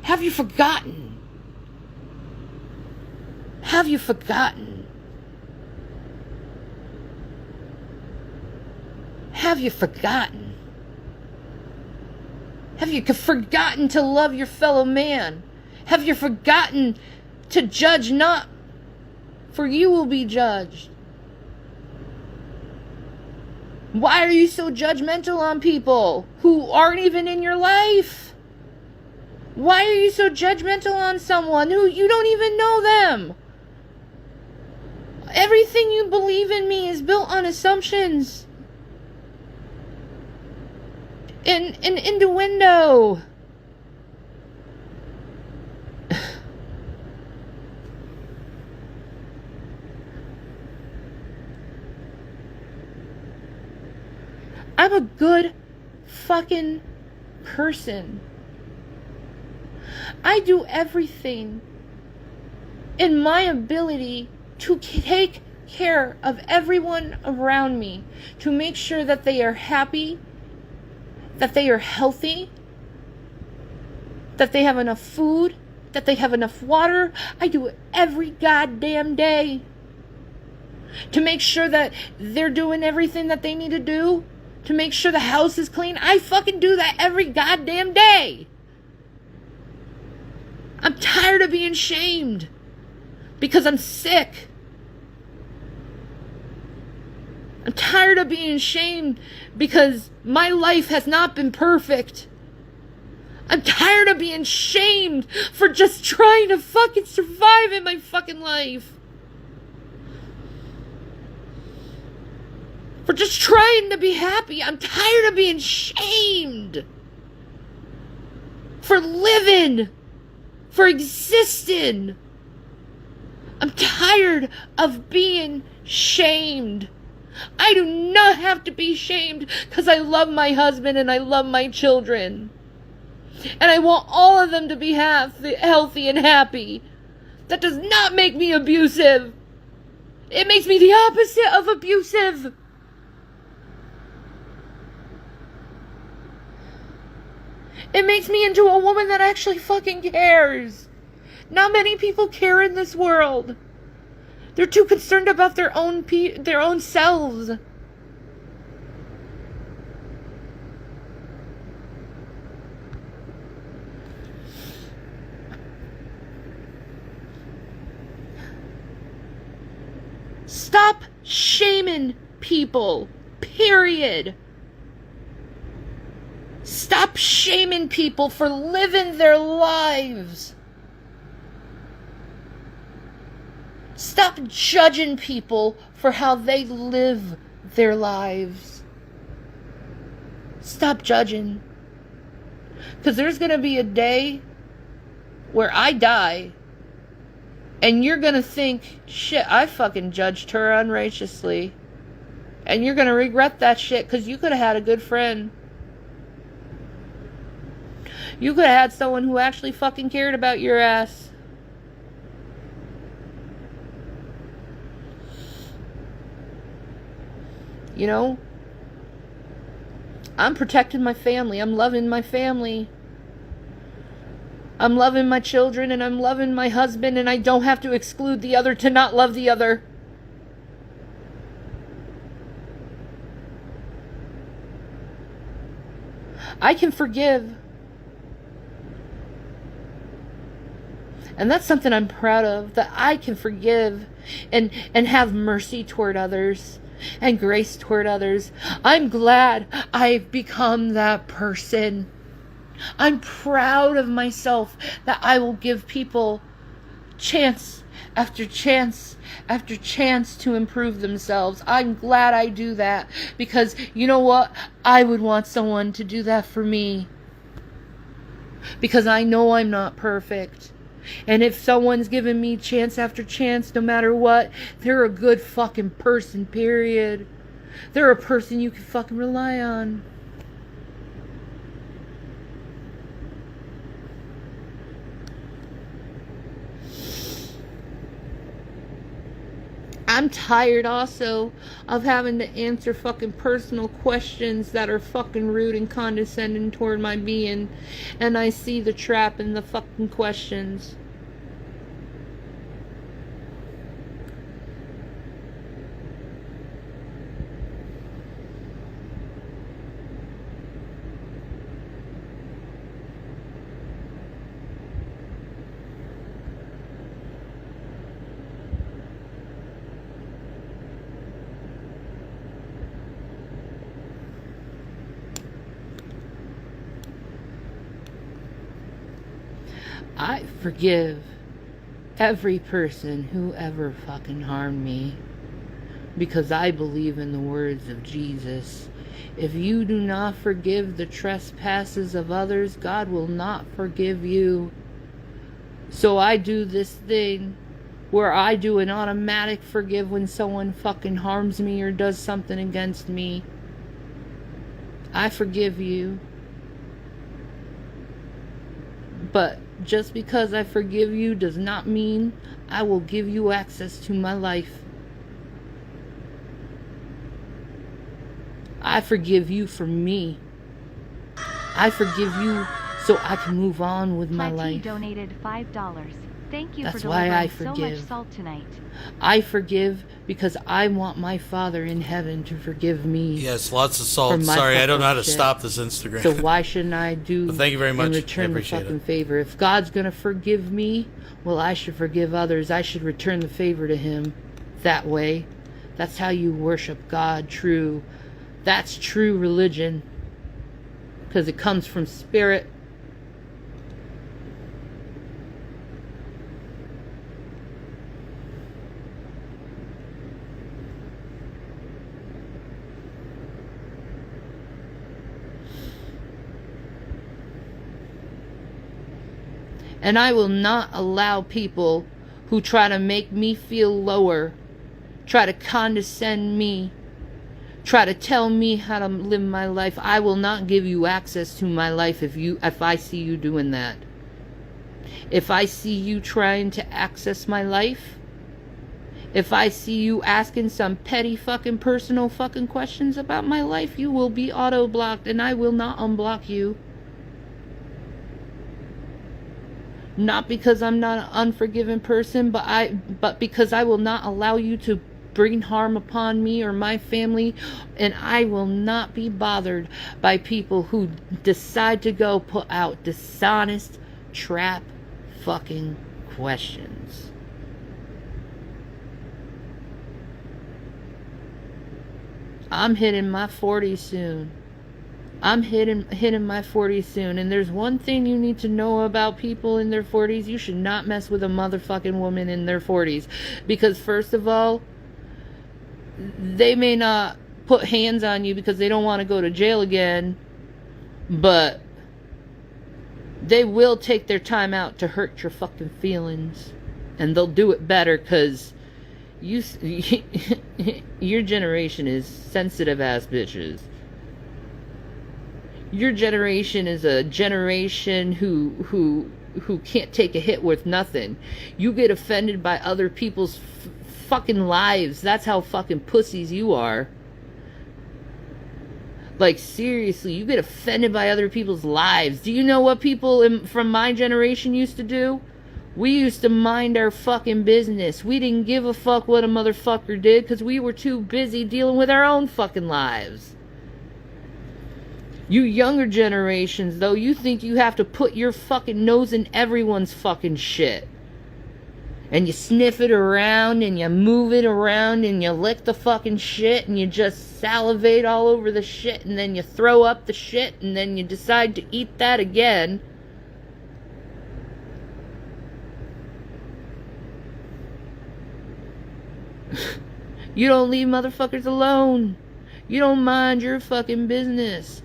Have you forgotten? Have you forgotten? Have you forgotten? Have you forgotten to love your fellow man? Have you forgotten to judge not, for you will be judged? Why are you so judgmental on people who aren't even in your life? Why are you so judgmental on someone who you don't even know them? Everything you believe in me is built on assumptions. And innuendo. I'm a good fucking person. I do everything in my ability to take care of everyone around me to make sure that they are happy, that they are healthy, that they have enough food, that they have enough water. I do it every goddamn day. To make sure that they're doing everything that they need to do. To make sure the house is clean. I fucking do that every goddamn day. I'm tired of being shamed. Because I'm sick. I'm tired of being shamed because my life has not been perfect. I'm tired of being shamed for just trying to fucking survive in my fucking life. For just trying to be happy. I'm tired of being shamed. For living. For existing. I'm tired of being shamed. I do not have to be shamed because I love my husband and I love my children. And I want all of them to be healthy and happy. That does not make me abusive. It makes me the opposite of abusive. It makes me into a woman that actually fucking cares. Not many people care in this world. They're too concerned about their own selves. Stop shaming people. Period. Stop shaming people for living their lives. Stop judging people for how they live their lives. Stop judging. Because there's going to be a day where I die and you're going to think, shit, I fucking judged her unrighteously. And you're going to regret that shit because you could have had a good friend. You could have had someone who actually fucking cared about your ass. You know? I'm protecting my family. I'm loving my family. I'm loving my children and I'm loving my husband, and I don't have to exclude the other to not love the other. I can forgive. And that's something I'm proud of, that I can forgive and have mercy toward others and grace toward others. I'm glad I've become that person. I'm proud of myself that I will give people chance after chance after chance to improve themselves. I'm glad I do that because you know what? I would want someone to do that for me. Because I know I'm not perfect. And if someone's giving me chance after chance, no matter what, they're a good fucking person, period. They're a person you can fucking rely on. I'm tired also of having to answer fucking personal questions that are fucking rude and condescending toward my being. And I see the trap in the fucking questions. I forgive every person who ever fucking harmed me because I believe in the words of Jesus. If you do not forgive the trespasses of others, God will not forgive you. So I do this thing where I do an automatic forgive when someone fucking harms me or does something against me. I forgive you. But just because I forgive you does not mean I will give you access to my life. I forgive you for me. I forgive you so I can move on with my life. Donated $5. Thank you That's for why I delivering so much forgive. salt tonight. I forgive because I want my Father in heaven to forgive me. Yes, lots of for salt. my Sorry, I don't know how to fucking shit. stop this Instagram. So why shouldn't I do But thank you very much. and I return the appreciate fucking it. favor? If God's going to forgive me, well, I should forgive others. I should return the favor to him that way. That's how you worship God true. That's true religion. Because it comes from spirit. And I will not allow people who try to make me feel lower, try to condescend me, try to tell me how to live my life. I will not give you access to my life if I see you doing that. If I see you trying to access my life, if I see you asking some petty fucking personal fucking questions about my life, you will be auto-blocked and I will not unblock you. Not because I'm not an unforgiving person, but because I will not allow you to bring harm upon me or my family, and I will not be bothered by people who decide to go put out dishonest trap fucking questions. I'm hitting my 40s soon. I'm hitting my 40s soon, and there's one thing you need to know about people in their 40s. You should not mess with a motherfucking woman in their 40s, because first of all, they may not put hands on you because they don't want to go to jail again, but they will take their time out to hurt your fucking feelings, and they'll do it better because your generation is sensitive ass bitches. Your generation is a generation who can't take a hit worth nothing. You get offended by other people's fucking lives. That's how fucking pussies you are. Like, seriously, you get offended by other people's lives. Do you know what people from my generation used to do? We used to mind our fucking business. We didn't give a fuck what a motherfucker did because we were too busy dealing with our own fucking lives. You younger generations, though, you think you have to put your fucking nose in everyone's fucking shit. And you sniff it around, and you move it around, and you lick the fucking shit, and you just salivate all over the shit, and then you throw up the shit, and then you decide to eat that again. You don't leave motherfuckers alone. You don't mind your fucking business.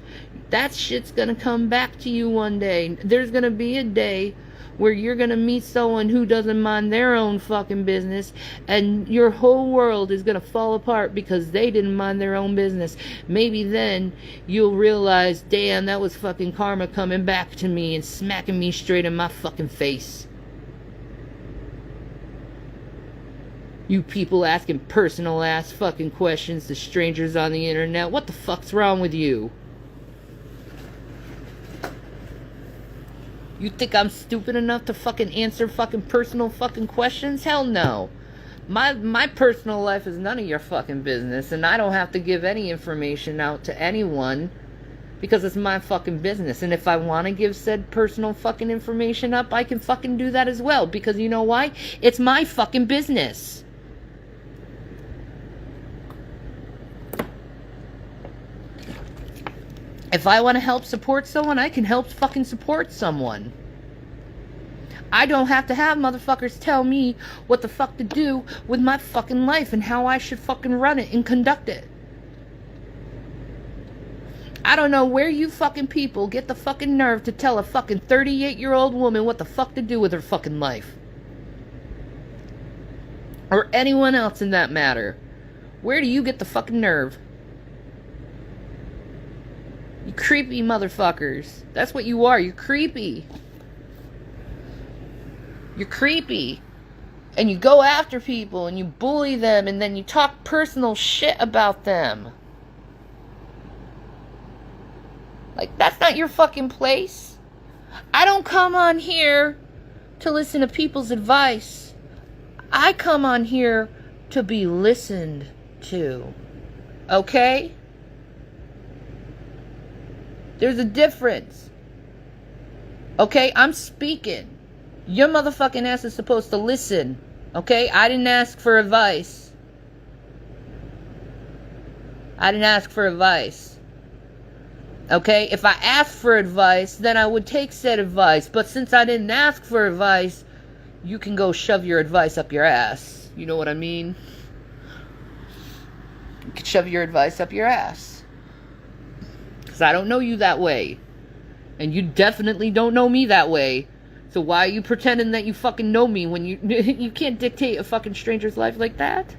That shit's gonna come back to you one day. There's gonna be a day where you're gonna meet someone who doesn't mind their own fucking business, and your whole world is gonna fall apart because they didn't mind their own business. Maybe then you'll realize, damn, that was fucking karma coming back to me and smacking me straight in my fucking face. You people asking personal ass fucking questions to strangers on the internet. What the fuck's wrong with you? You think I'm stupid enough to fucking answer fucking personal fucking questions? Hell no. My personal life is none of your fucking business, and I don't have to give any information out to anyone because it's my fucking business. And if I want to give said personal fucking information up, I can fucking do that as well, because you know why? It's my fucking business. If I want to help support someone, I can help fucking support someone. I don't have to have motherfuckers tell me what the fuck to do with my fucking life and how I should fucking run it and conduct it. I don't know where you fucking people get the fucking nerve to tell a fucking 38-year-old woman what the fuck to do with her fucking life. Or anyone else in that matter. Where do you get the fucking nerve? You creepy motherfuckers. That's what you are. You're creepy. You're creepy. And you go after people and you bully them and then you talk personal shit about them. Like, that's not your fucking place. I don't come on here to listen to people's advice. I come on here to be listened to. Okay? There's a difference. Okay? I'm speaking. Your motherfucking ass is supposed to listen. Okay? I didn't ask for advice. I didn't ask for advice. Okay? If I asked for advice, then I would take said advice. But since I didn't ask for advice, you can go shove your advice up your ass. You know what I mean? You can shove your advice up your ass. Because I don't know you that way. And you definitely don't know me that way. So why are you pretending that you fucking know me when you can't dictate a fucking stranger's life like that?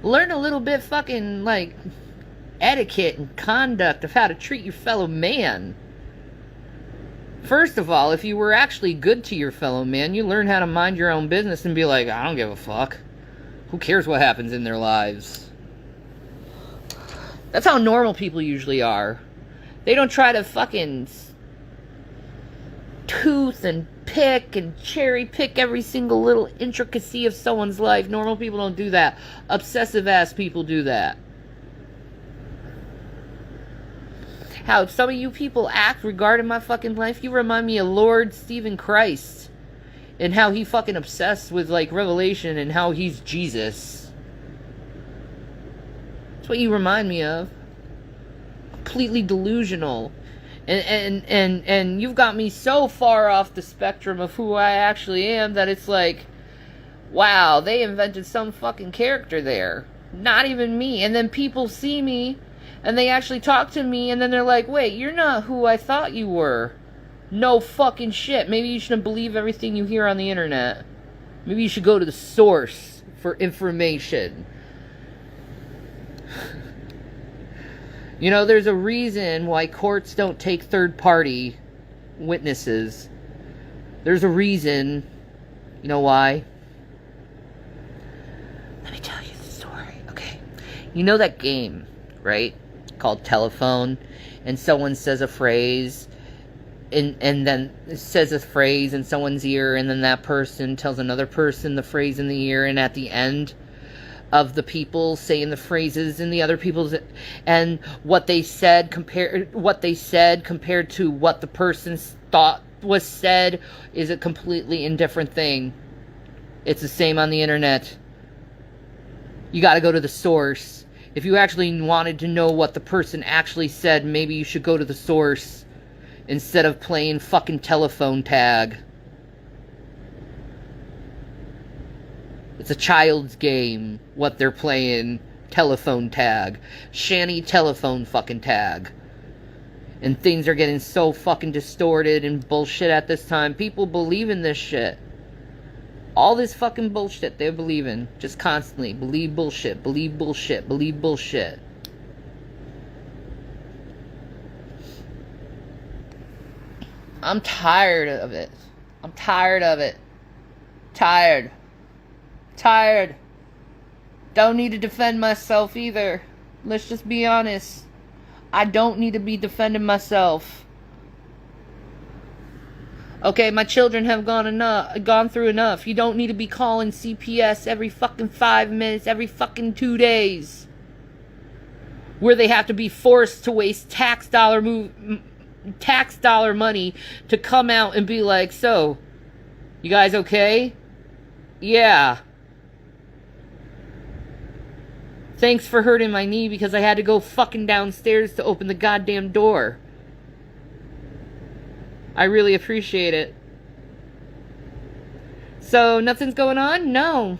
Learn a little bit fucking, like, etiquette and conduct of how to treat your fellow man. First of all, if you were actually good to your fellow man, you learn how to mind your own business and be like, I don't give a fuck. Who cares what happens in their lives? That's how normal people usually are. They don't try to fucking tooth and pick and cherry pick every single little intricacy of someone's life. Normal people don't do that. Obsessive ass people do that. How some of you people act regarding my fucking life, you remind me of Lord Stephen Christ. And how he fucking obsessed with, like, Revelation and how he's Jesus. That's what you remind me of. Completely delusional. And you've got me so far off the spectrum of who I actually am that it's like, wow, they invented some fucking character there. Not even me. And then people see me and they actually talk to me and then they're like, wait, you're not who I thought you were. No fucking shit. Maybe you shouldn't believe everything you hear on the internet. Maybe you should go to the source for information. You know, there's a reason why courts don't take third-party witnesses. There's a reason. You know why? Let me tell you the story, okay? You know that game, right? Called Telephone, and someone says a phrase, and then says a phrase in someone's ear, and then that person tells another person the phrase in the ear, and at the end of the people saying the phrases in the other people's, and what they said compared to what the person thought was said is a completely indifferent thing. It's the same on the internet. You got to go to the source. If you actually wanted to know what the person actually said, maybe you should go to the source instead of playing fucking telephone tag. It's a child's game, what they're playing. Telephone tag. Shanty telephone fucking tag. And things are getting so fucking distorted and bullshit at this time. People believe in this shit. All this fucking bullshit they believe in. Just constantly. Believe bullshit. Believe bullshit. Believe bullshit. I'm tired of it. I'm tired of it. Tired. Don't need to defend myself either. Let's just be honest. I don't need to be defending myself. Okay, my children have gone through enough. You don't need to be calling CPS every fucking 5 minutes, every fucking 2 days. Where they have to be forced to waste tax dollar money to come out and be like, so, you guys okay? Yeah. Thanks for hurting my knee because I had to go fucking downstairs to open the goddamn door. I really appreciate it. So, nothing's going on? No.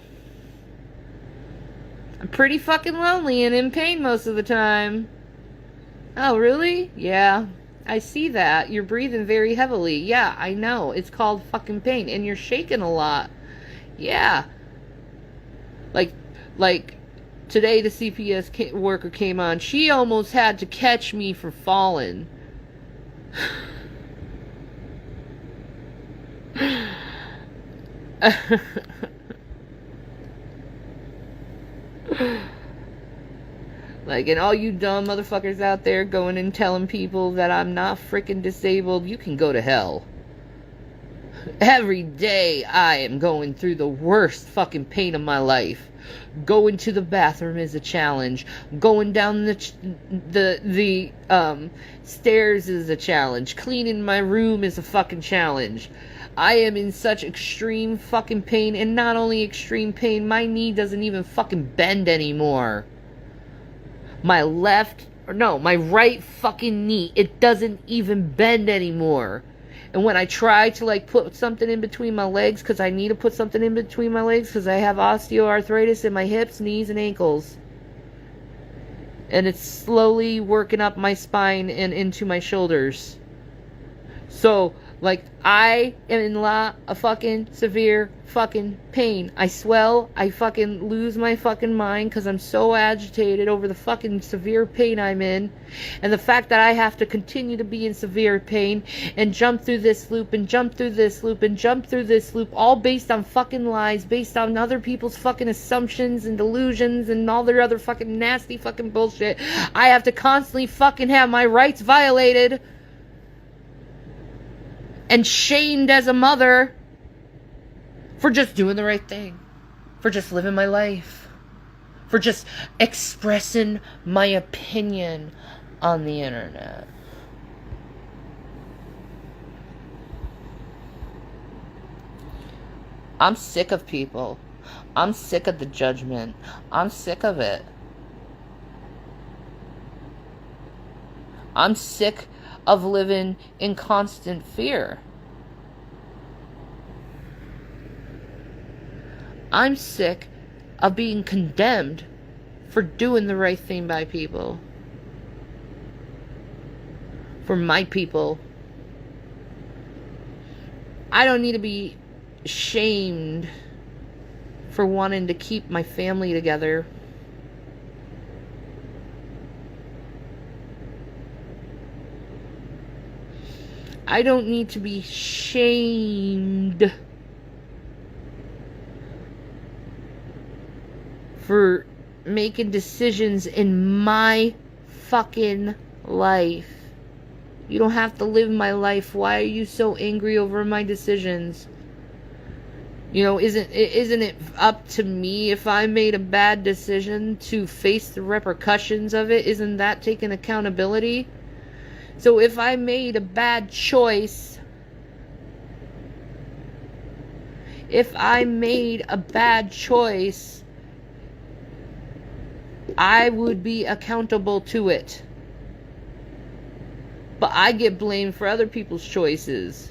I'm pretty fucking lonely and in pain most of the time. Oh, really? Yeah. I see that. You're breathing very heavily. Yeah, I know. It's called fucking pain. And you're shaking a lot. Yeah. Like, today the CPS worker came on. She almost had to catch me from falling. Like, and all you dumb motherfuckers out there going and telling people that I'm not freaking disabled, you can go to hell. Every day I am going through the worst fucking pain of my life. Going to the bathroom is a challenge. Going down the stairs is a challenge. Cleaning my room is a fucking challenge. I am in such extreme fucking pain, and not only extreme pain, my knee doesn't even fucking bend anymore. My right fucking knee, it doesn't even bend anymore. And when I try to like put something in between my legs, because I need to put something in between my legs because I have osteoarthritis in my hips, knees, and ankles. And it's slowly working up my spine and into my shoulders. So, like, I am in a lot of fucking severe fucking pain. I swell. I fucking lose my fucking mind because I'm so agitated over the fucking severe pain I'm in. And the fact that I have to continue to be in severe pain and jump through this loop and jump through this loop and jump through this loop, all based on fucking lies, based on other people's fucking assumptions and delusions and all their other fucking nasty fucking bullshit. I have to constantly fucking have my rights violated and shamed as a mother for just doing the right thing, for just living my life, for just expressing my opinion on the internet. I'm sick of people. I'm sick of the judgment. I'm sick of it. I'm sick of living in constant fear. I'm sick of being condemned for doing the right thing by people. For my people. I don't need to be shamed for wanting to keep my family together. I don't need to be shamed for making decisions in my fucking life. You don't have to live my life. Why are you so angry over my decisions? You know, isn't it up to me if I made a bad decision to face the repercussions of it? Isn't that taking accountability? So if I made a bad choice, I would be accountable to it. But I get blamed for other people's choices.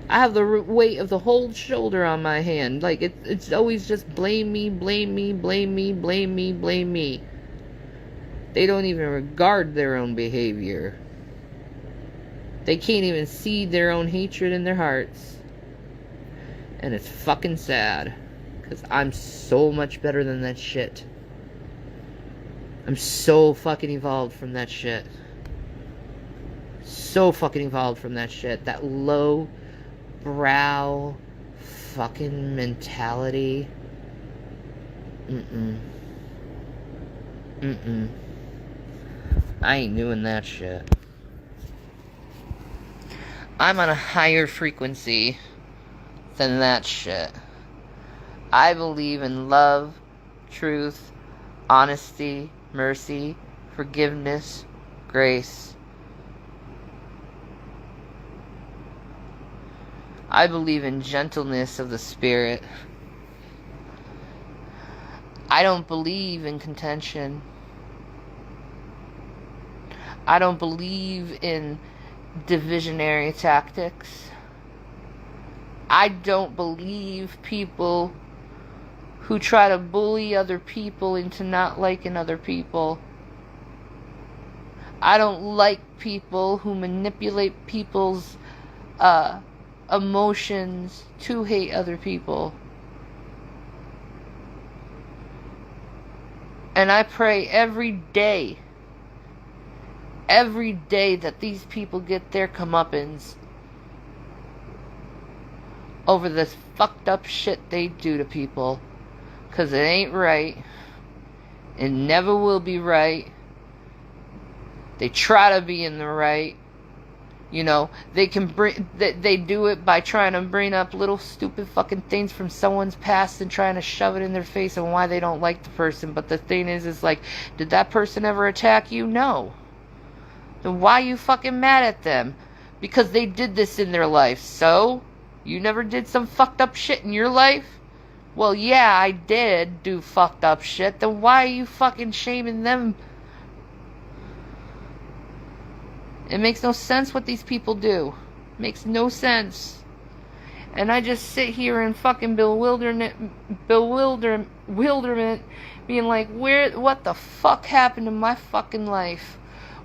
I have the weight of the whole shoulder on my hand. Like, it's always just blame me, blame me, blame me, blame me, blame me. They don't even regard their own behavior. They can't even see their own hatred in their hearts. And it's fucking sad. Because I'm so much better than that shit. I'm so fucking evolved from that shit. So fucking evolved from that shit. That low brow fucking mentality. I ain't doing that shit. I'm on a higher frequency than that shit. I believe in love, truth, honesty, mercy, forgiveness, grace. I believe in gentleness of the spirit. I don't believe in contention. I don't believe in divisionary tactics. I don't believe people who try to bully other people into not liking other people. I don't like people who manipulate people's emotions to hate other people. And I pray every day that these people get their comeuppance over this fucked up shit they do to people. 'Cause it ain't right. It never will be right. They try to be in the right. You know, they do it by trying to bring up little stupid fucking things from someone's past and trying to shove it in their face and why they don't like the person. But the thing is like, did that person ever attack you? No. Then why are you fucking mad at them? Because they did this in their life. So, you never did some fucked up shit in your life? Well, yeah, I did do fucked up shit. Then why are you fucking shaming them? It makes no sense what these people do. It makes no sense. And I just sit here in fucking bewilderment, being like, what the fuck happened to my fucking life?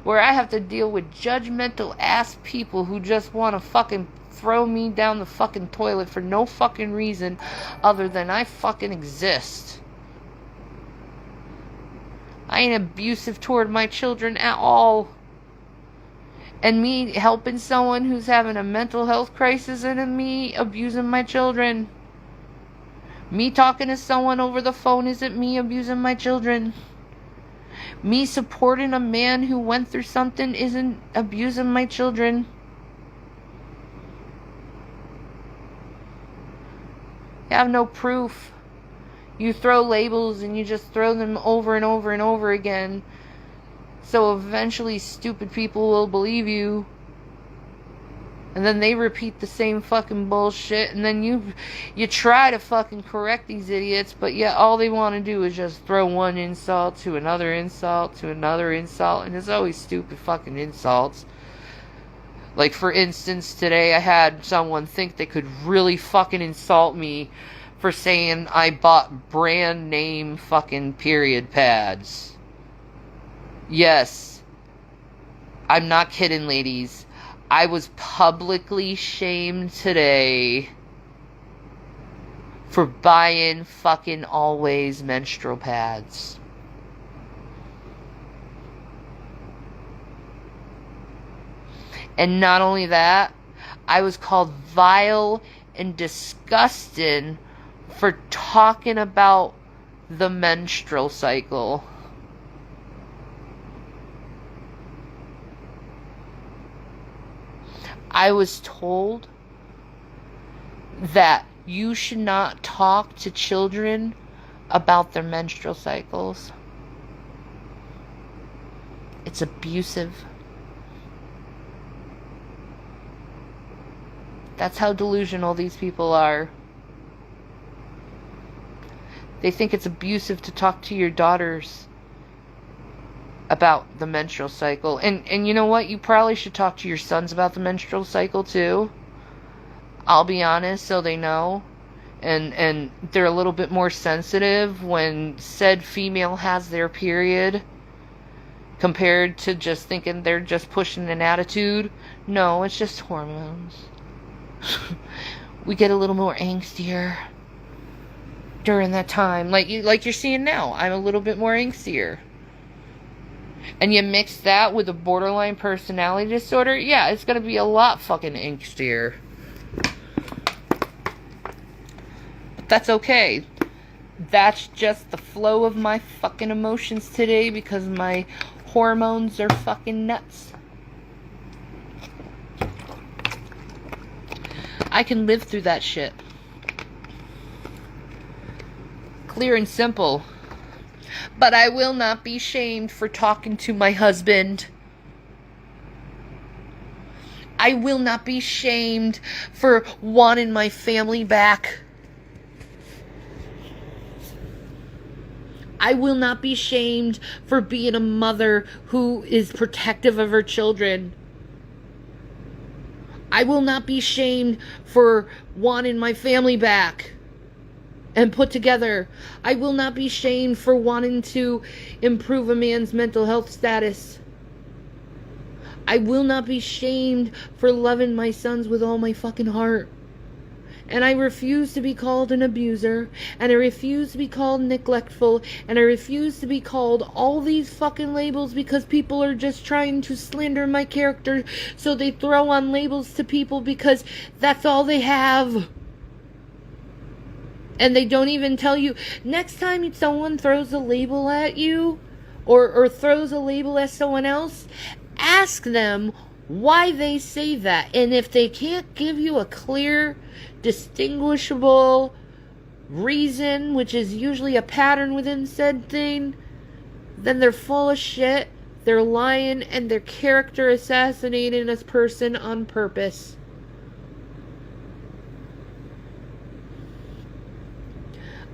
Where I have to deal with judgmental ass people who just want to fucking throw me down the fucking toilet for no fucking reason other than I fucking exist. I ain't abusive toward my children at all. And me helping someone who's having a mental health crisis and me abusing my children. Me talking to someone over the phone isn't me abusing my children. Me supporting a man who went through something isn't abusing my children. You have no proof. You throw labels and you just throw them over and over and over again. So eventually stupid people will believe you. And then they repeat the same fucking bullshit. And then you try to fucking correct these idiots. But yet all they want to do is just throw one insult to another insult to another insult. And it's always stupid fucking insults. Like for instance, today I had someone think they could really fucking insult me for saying I bought brand name fucking period pads. Yes, I'm not kidding, ladies. I was publicly shamed today for buying fucking Always menstrual pads. And not only that, I was called vile and disgusting for talking about the menstrual cycle. I was told that you should not talk to children about their menstrual cycles. It's abusive. That's how delusional these people are. They think it's abusive to talk to your daughters about the menstrual cycle. And you know what? You probably should talk to your sons about the menstrual cycle too. I'll be honest, so they know. And they're a little bit more sensitive when said female has their period compared to just thinking they're just pushing an attitude. No, it's just hormones. We get a little more angstier during that time. Like you're seeing now. I'm a little bit more angstier. And you mix that with a borderline personality disorder, yeah, it's going to be a lot fucking angstier. But that's okay. That's just the flow of my fucking emotions today because my hormones are fucking nuts. I can live through that shit. Clear and simple. But I will not be shamed for talking to my husband. I will not be shamed for wanting my family back. I will not be shamed for being a mother who is protective of her children. I will not be shamed for wanting my family back and put together. I will not be shamed for wanting to improve a man's mental health status. I will not be shamed for loving my sons with all my fucking heart. And I refuse to be called an abuser, and I refuse to be called neglectful, and I refuse to be called all these fucking labels because people are just trying to slander my character, so they throw on labels to people because that's all they have. And they don't even tell you. Next time someone throws a label at you, or throws a label at someone else, ask them why they say that. And if they can't give you a clear, distinguishable reason, which is usually a pattern within said thing, then they're full of shit, they're lying, and they're character assassinating this person on purpose.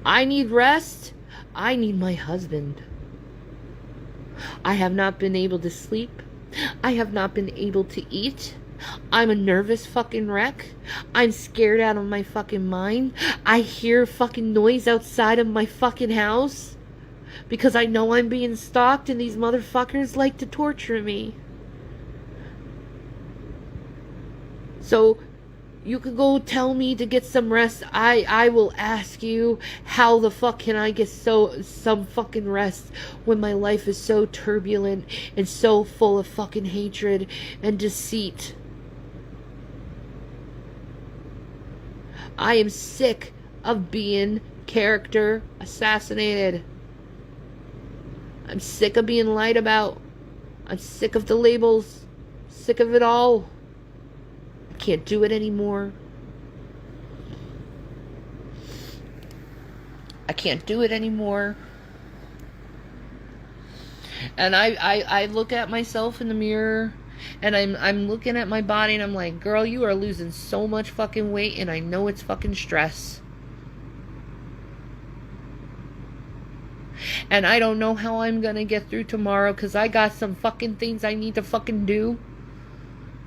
I need rest. I need my husband. I have not been able to sleep. I have not been able to eat. I'm a nervous fucking wreck. I'm scared out of my fucking mind. I hear fucking noise outside of my fucking house because I know I'm being stalked and these motherfuckers like to torture me. So you can go tell me to get some rest. I will ask you, how the fuck can I get some fucking rest when my life is so turbulent and so full of fucking hatred and deceit? I am sick of being character assassinated. I'm sick of being lied about. I'm sick of the labels. Sick of it all. Can't do it anymore. I can't do it anymore. And I look at myself in the mirror and I'm looking at my body and I'm like, girl, you are losing so much fucking weight and I know it's fucking stress. And I don't know how I'm gonna get through tomorrow because I got some fucking things I need to fucking do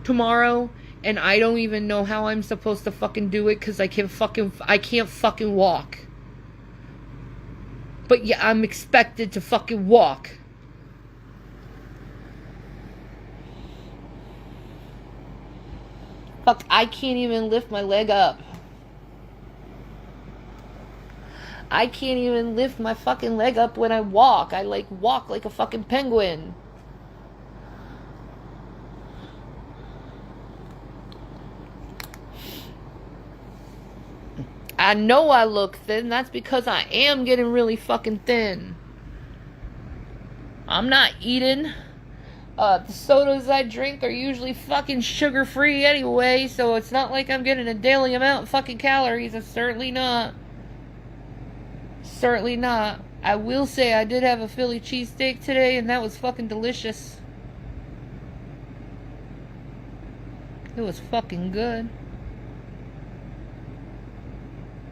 tomorrow. And I don't even know how I'm supposed to fucking do it because I can't fucking walk. But yeah, I'm expected to fucking walk. Fuck, I can't even lift my leg up. I can't even lift my fucking leg up when I walk. I walk like a fucking penguin. I know I look thin. That's because I am getting really fucking thin. I'm not eating. The sodas I drink are usually fucking sugar free anyway, so it's not like I'm getting a daily amount of fucking calories. It's certainly not. Certainly not. I will say I did have a Philly cheesesteak today, and that was fucking delicious. It was fucking good.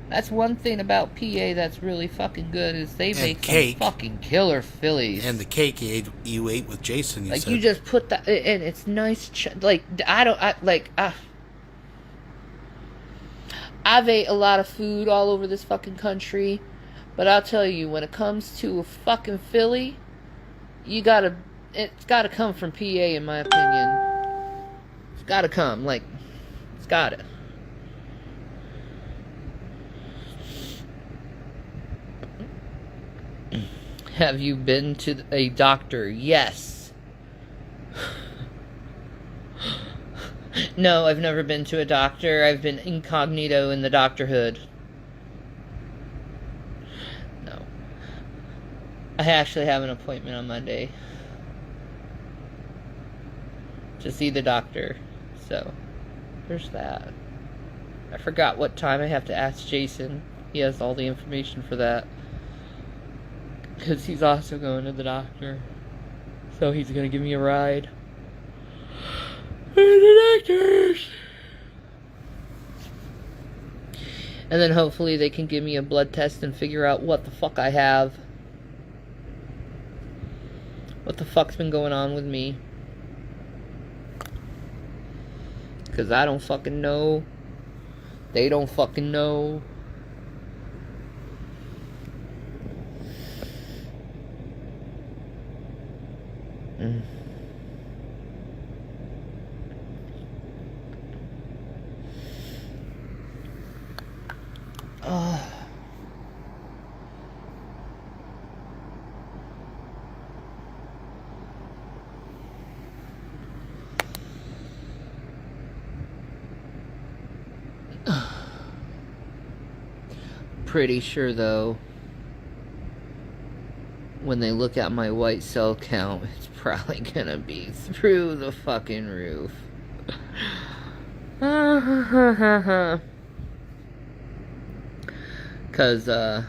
That's one thing about PA that's really fucking good is they make some fucking killer Phillies. And the cake you ate with Jason, you said. You just put that, and it's nice. I've ate a lot of food all over this fucking country, but I'll tell you, when it comes to a fucking Philly, it's gotta come from PA, in my opinion. It's gotta come, it's gotta. Have you been to a doctor? Yes. No, I've never been to a doctor. I've been incognito in the doctorhood. No. I actually have an appointment on Monday to see the doctor. So, there's that. I forgot what time. I have to ask Jason. He has all the information for that. Because he's also going to the doctor. So he's going to give me a ride. The doctors! And then hopefully they can give me a blood test and figure out what the fuck I have. What the fuck's been going on with me. Because I don't fucking know. They don't fucking know. pretty sure, though, when they look at my white cell count, it's probably gonna be through the fucking roof. Cause, I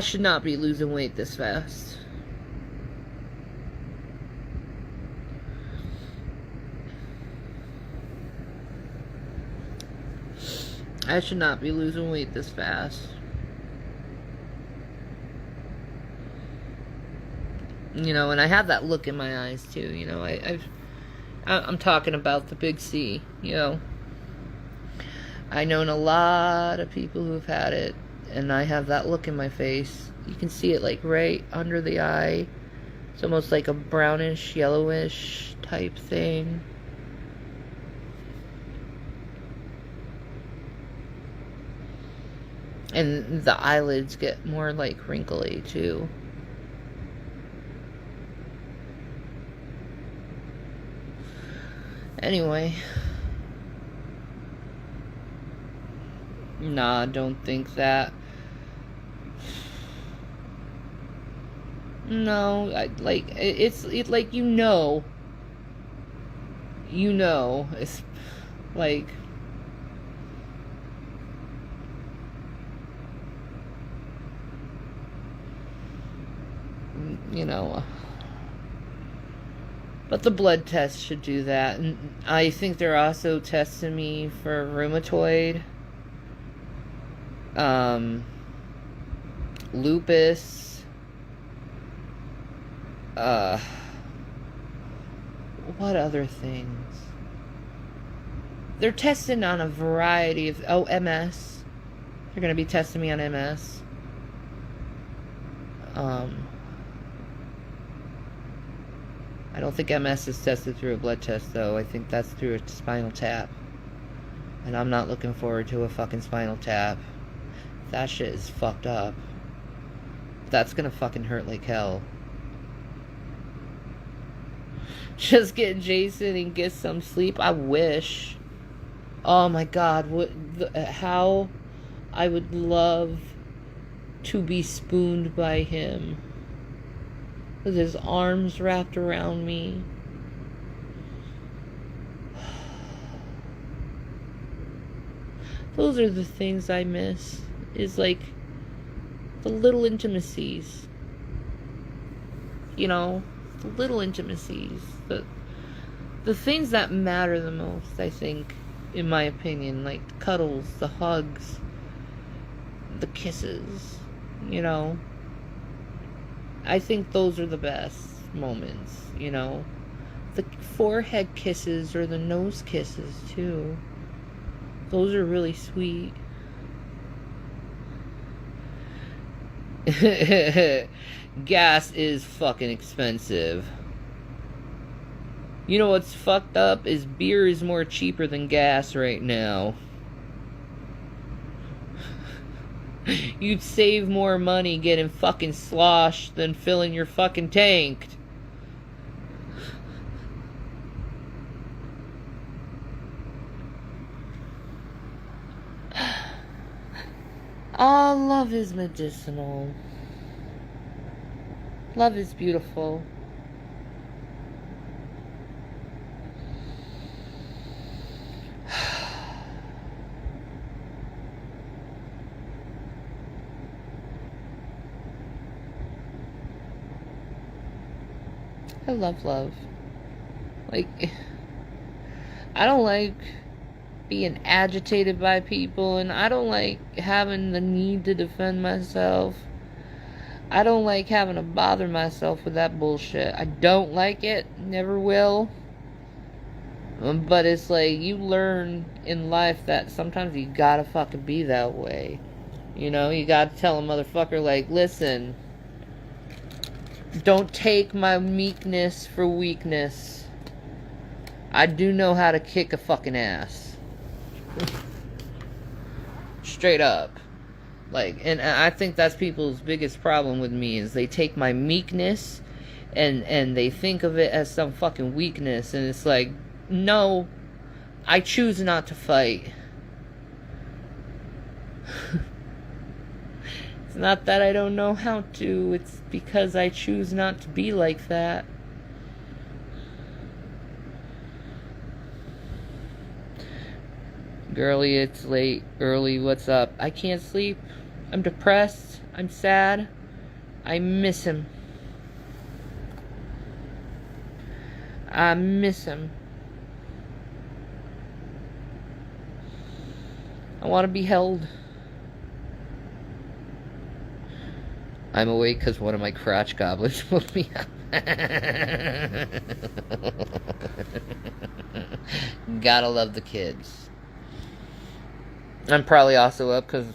should not be losing weight this fast. I should not be losing weight this fast. You know, and I have that look in my eyes too. You know, I'm talking about the big C. You know, I known a lot of people who've had it, and I have that look in my face. You can see it like right under the eye. It's almost like a brownish, yellowish type thing. And the eyelids get more like wrinkly too. Anyway. Nah, don't think that. No, it's like, you know, it's like, you know, but the blood test should do that. And I think they're also testing me for rheumatoid, lupus, what other things? They're testing on a variety of, MS. They're going to be testing me on MS. I don't think MS is tested through a blood test, though. I think that's through a spinal tap. And I'm not looking forward to a fucking spinal tap. That shit is fucked up. That's gonna fucking hurt like hell. Just get Jason and get some sleep. I wish. Oh my god, how I would love to be spooned by him. With his arms wrapped around me. Those are the things I miss. Is like the little intimacies. You know, the little intimacies. The things that matter the most, I think, in my opinion. Like the cuddles, the hugs, the kisses, you know. I think those are the best moments, you know. The forehead kisses or the nose kisses, too. Those are really sweet. Gas is fucking expensive. You know what's fucked up is beer is more cheaper than gas right now. You'd save more money getting fucking sloshed than filling your fucking tank. Ah, love is medicinal. Love is beautiful. I love love. Like, I don't like being agitated by people, and I don't like having the need to defend myself. I don't like having to bother myself with that bullshit. I don't like it. Never will. But it's like, you learn in life that sometimes you gotta fucking be that way. You know, you gotta tell a motherfucker, like, listen, don't take my meekness for weakness. I do know how to kick a fucking ass. Straight up. Like, and I think that's people's biggest problem with me, is they take my meekness and they think of it as some fucking weakness, and it's like, no, I choose not to fight. It's not that I don't know how to, it's because I choose not to be like that. Girly, it's late. Early, what's up? I can't sleep. I'm depressed. I'm sad. I miss him. I miss him. I want to be held. I'm awake because one of my crotch goblins woke me up. Gotta love the kids. I'm probably also up because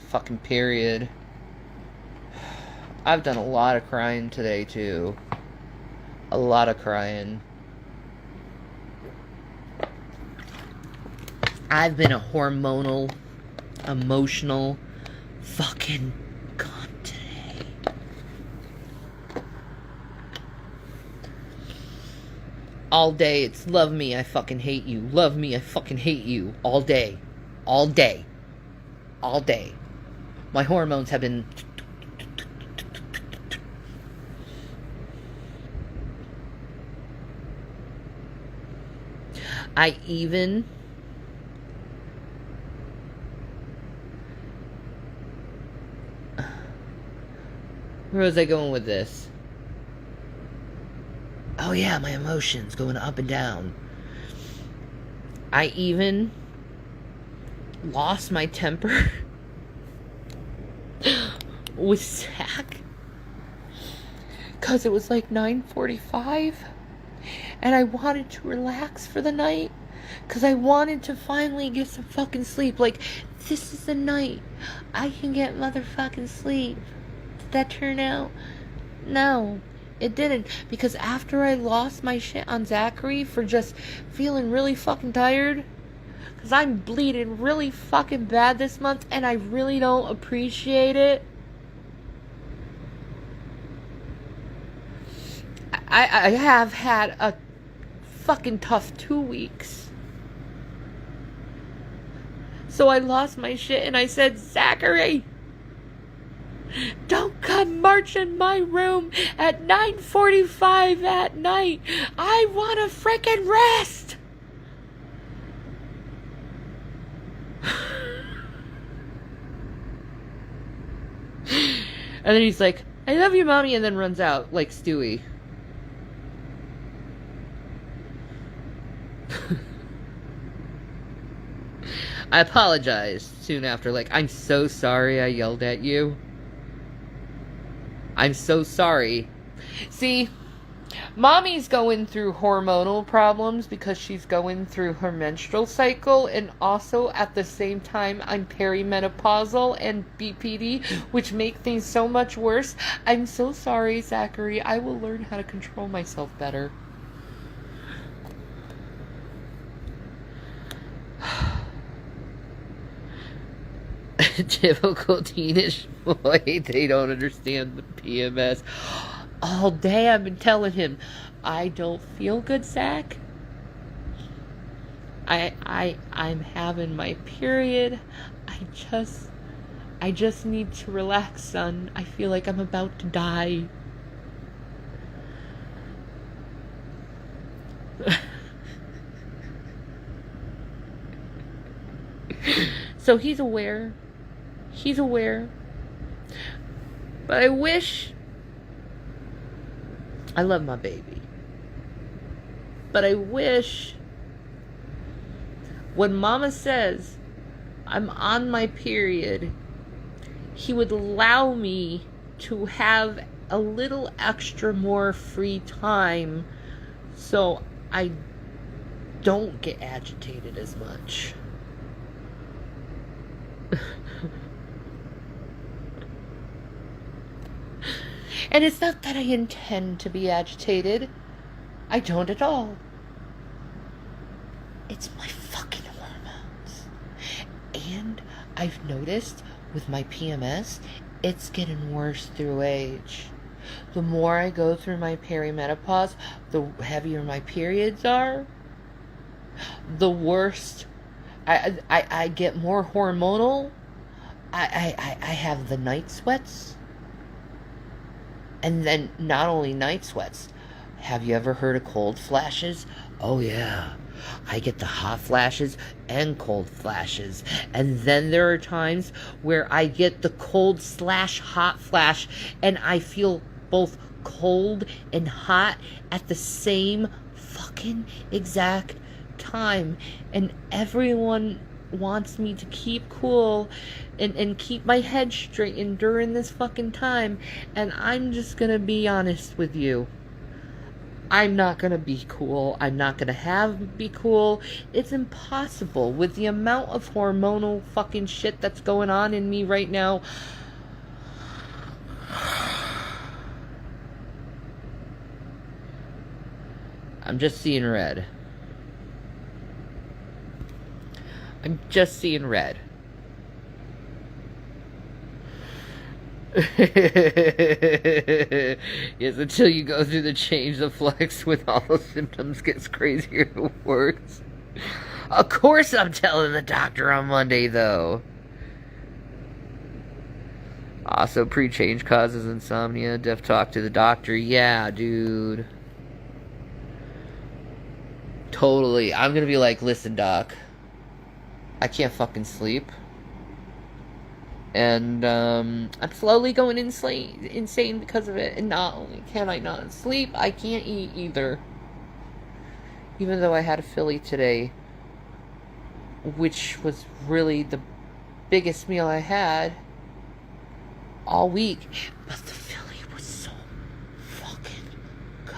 fucking period. I've done a lot of crying today too. A lot of crying. I've been a hormonal, emotional, fucking cunt today. All day, it's love me, I fucking hate you. Love me, I fucking hate you. All day. All day. All day. My hormones have been... I even... Where was I going with this? Oh yeah, my emotions going up and down. I even lost my temper with Zach because it was like 9:45 and I wanted to relax for the night because I wanted to finally get some fucking sleep. Like, this is the night I can get motherfucking sleep. Did that turn out? No, it didn't, because after I lost my shit on Zachary for just feeling really fucking tired, because I'm bleeding really fucking bad this month and I really don't appreciate it. I have had a fucking tough 2 weeks. So I lost my shit and I said, Zachary, don't come march in my room at 9:45 at night. I want to frickin' rest. And then he's like, I love you, mommy, and then runs out like Stewie. I apologized soon after, like, I'm so sorry I yelled at you. I'm so sorry. See, mommy's going through hormonal problems because she's going through her menstrual cycle, and also at the same time I'm perimenopausal and BPD, which make things so much worse. I'm so sorry, Zachary. I will learn how to control myself better. Typical teenage boy. They don't understand the PMS. All day I've been telling him, I don't feel good, Zach. I'm having my period. I just need to relax, son. I feel like I'm about to die. So he's aware. He's aware. But I wish... I love my baby. But I wish when mama says I'm on my period, he would allow me to have a little extra more free time so I don't get agitated as much. And it's not that I intend to be agitated. I don't at all. It's my fucking hormones. And I've noticed with my PMS, it's getting worse through age. The more I go through my perimenopause, the heavier my periods are, the worse. I get more hormonal, I have the night sweats. And then not only night sweats, have you ever heard of cold flashes? Oh yeah. I get the hot flashes and cold flashes. And then there are times where I get the cold/hot flash and I feel both cold and hot at the same fucking exact time. And everyone wants me to keep cool and keep my head straightened during this fucking time. And I'm just gonna be honest with you. I'm not gonna be cool. I'm not gonna be cool. It's impossible with the amount of hormonal fucking shit that's going on in me right now. I'm just seeing red. I'm just seeing red. Yes, until you go through the change, the flex with all the symptoms gets crazier and worse. Of course I'm telling the doctor on Monday, though. Also, pre-change causes insomnia. Def talk to the doctor. Yeah, dude. Totally. I'm gonna be like, listen, doc. I can't fucking sleep. And I'm slowly going insane because of it. And not only can I not sleep, I can't eat either. Even though I had a Philly today, which was really the biggest meal I had all week. But the Philly was so fucking good.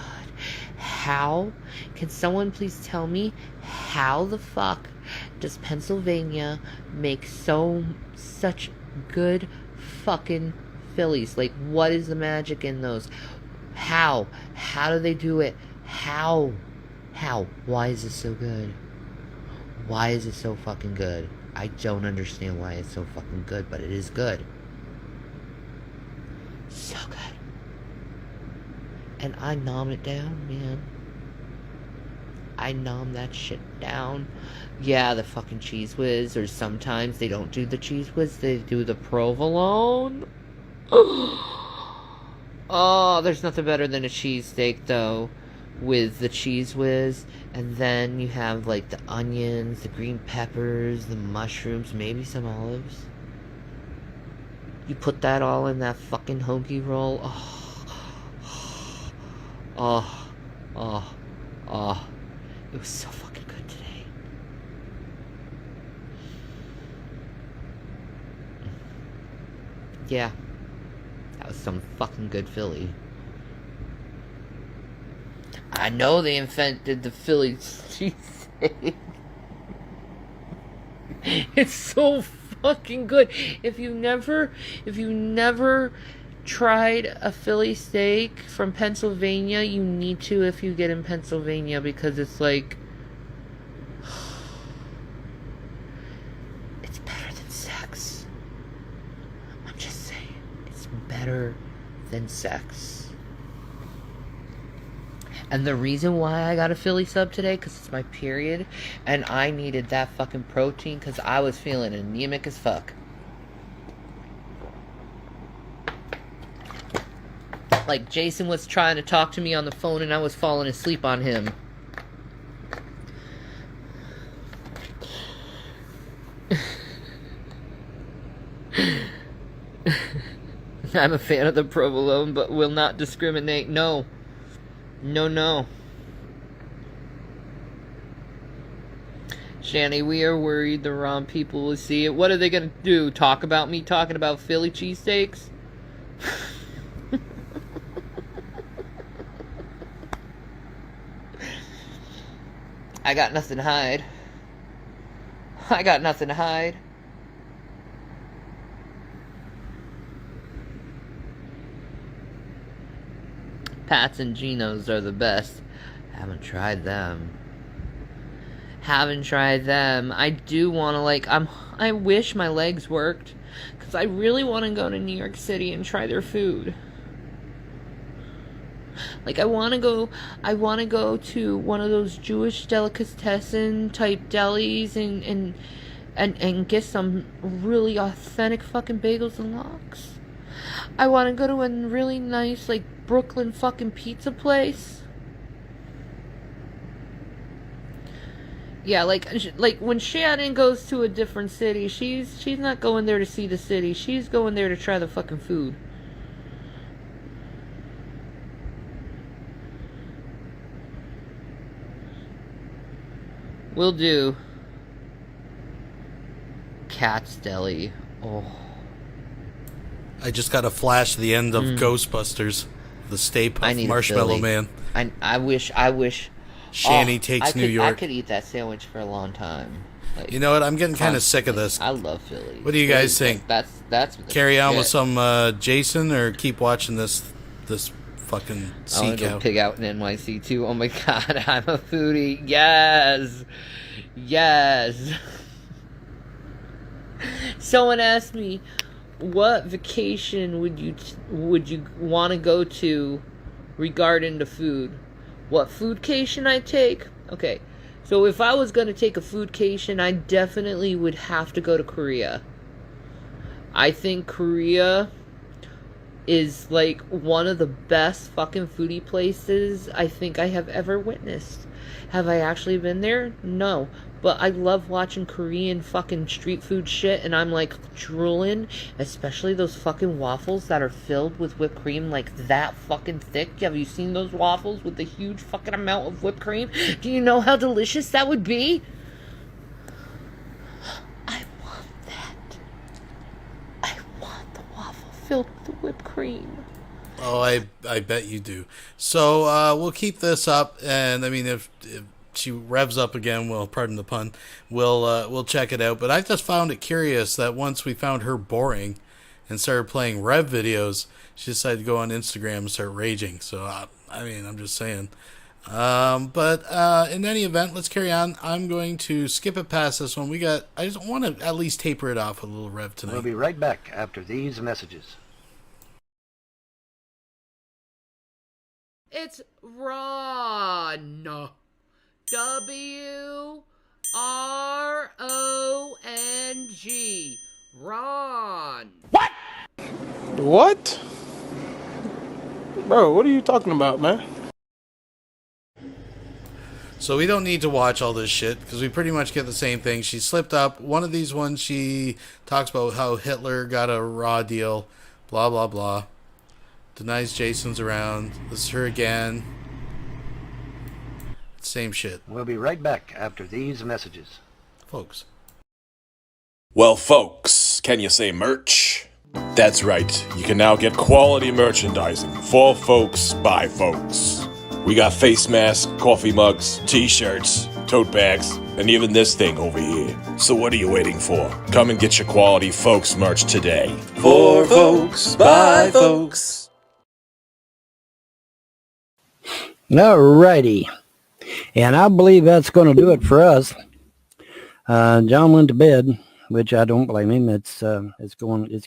How? Can someone please tell me how the fuck does Pennsylvania make such good fucking Phillies? Like, what is the magic in those? How do they do it? How why is it so good? Why is it so fucking good? I don't understand why it's so fucking good, but it is good. So good. And I nom it down, man. I nom that shit down. Yeah, the fucking Cheese Whiz, or sometimes they don't do the Cheese Whiz, they do the provolone. Oh, there's nothing better than a cheesesteak, though, with the Cheese Whiz. And then you have, like, the onions, the green peppers, the mushrooms, maybe some olives. You put that all in that fucking hoagie roll. Oh. It was so fucking good today. Yeah. That was some fucking good Philly. I know they invented the Philly cheesesteak. It's so fucking good. If you never tried a Philly steak from Pennsylvania, you need to if you get in Pennsylvania, because it's like, it's better than sex. I'm just saying, it's better than sex. And the reason why I got a Philly sub today, because it's my period, and I needed that fucking protein because I was feeling anemic as fuck. Like, Jason was trying to talk to me on the phone and I was falling asleep on him. I'm a fan of the provolone, but will not discriminate. No. No. Shanny, we are worried the wrong people will see it. What are they going to do? Talk about me talking about Philly cheesesteaks? I got nothing to hide. Pat's and Geno's are the best. Haven't tried them. I do want to, I wish my legs worked, because I really want to go to New York City and try their food. Like, I want to go to one of those Jewish delicatessen type delis and and get some really authentic fucking bagels and lox. I want to go to a really nice, like, Brooklyn fucking pizza place. Yeah, like when Shannon goes to a different city, she's not going there to see the city. She's going there to try the fucking food. Will do. Cat's Deli. Oh. I just got a flash of the end of Ghostbusters. The Stay Puft Marshmallow Man. I wish Shanny takes New York. I could eat that sandwich for a long time. Like, you know what? I'm getting kind of sick of this. I love Philly. What do you guys think? That's carry on with some Jason, or keep watching this fucking I want to go cow? pig out in NYC too. Oh my god, I'm a foodie. Yes. Someone asked me, what vacation would you want to go to regarding to food? What foodcation I take? Okay, so if I was going to take a foodcation, I definitely would have to go to Korea. I think Korea is like one of the best fucking foodie places I think I have ever witnessed. Have I actually been there? No. But I love watching Korean fucking street food shit, and I'm like drooling, especially those fucking waffles that are filled with whipped cream like that fucking thick. Have you seen those waffles with the huge fucking amount of whipped cream? Do you know how delicious that would be? I want that. I want the waffle filled with whipped cream. Oh, I bet you do. So we'll keep this up, and I mean, if she revs up again, well, pardon the pun, we'll check it out. But I just found it curious that once we found her boring and started playing Rev videos, she decided to go on Instagram and start raging. So I mean, I'm just saying. But in any event, let's carry on. I'm going to skip it past this one. I just want to at least taper it off with a little Rev tonight. We'll be right back after these messages. It's Ron. W-R-O-N-G. Ron. What? Bro, what are you talking about, man? So we don't need to watch all this shit because we pretty much get the same thing. She slipped up. One of these ones, she talks about how Hitler got a raw deal, blah, blah, blah. Denies Jason's around. This is her again. Same shit. We'll be right back after these messages. Folks. Well, folks, can you say merch? That's right. You can now get quality merchandising for folks by folks. We got face masks, coffee mugs, t-shirts, tote bags, and even this thing over here. So what are you waiting for? Come and get your quality folks merch today. For folks, by folks. Alrighty. And I believe that's going to do it for us. John went to bed, which I don't blame him. It's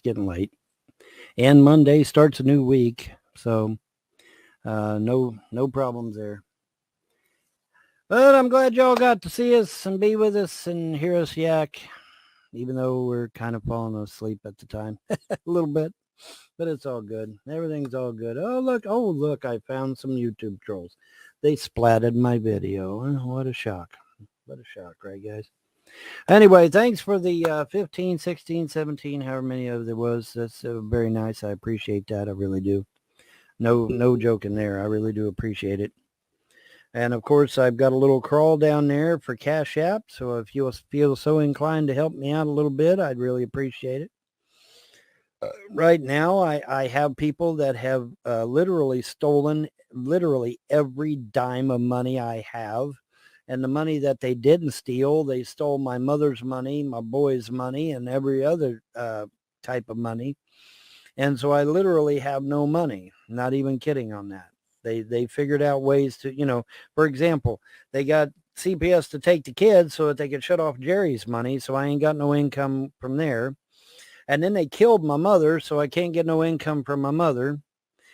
getting late. And Monday starts a new week, so no problems there. But I'm glad y'all got to see us and be with us and hear us yak, even though we're kind of falling asleep at the time a little bit. But it's all good. Everything's all good. Oh look, I found some YouTube trolls. They splatted my video. What a shock. What a shock, right, guys? Anyway, thanks for the 15, 16, 17, however many of there was. That's very nice. I appreciate that. I really do. No joking there. I really do appreciate it. And, of course, I've got a little crawl down there for Cash App. So if you feel so inclined to help me out a little bit, I'd really appreciate it. Right now, I have people that have literally stolen literally every dime of money I have. And the money that they didn't steal, they stole my mother's money, my boy's money, and every other type of money. And so I literally have no money. Not even kidding on that. They figured out ways to, for example, they got CPS to take the kids so that they could shut off Jerry's money. So I ain't got no income from there. And then they killed my mother, so I can't get no income from my mother.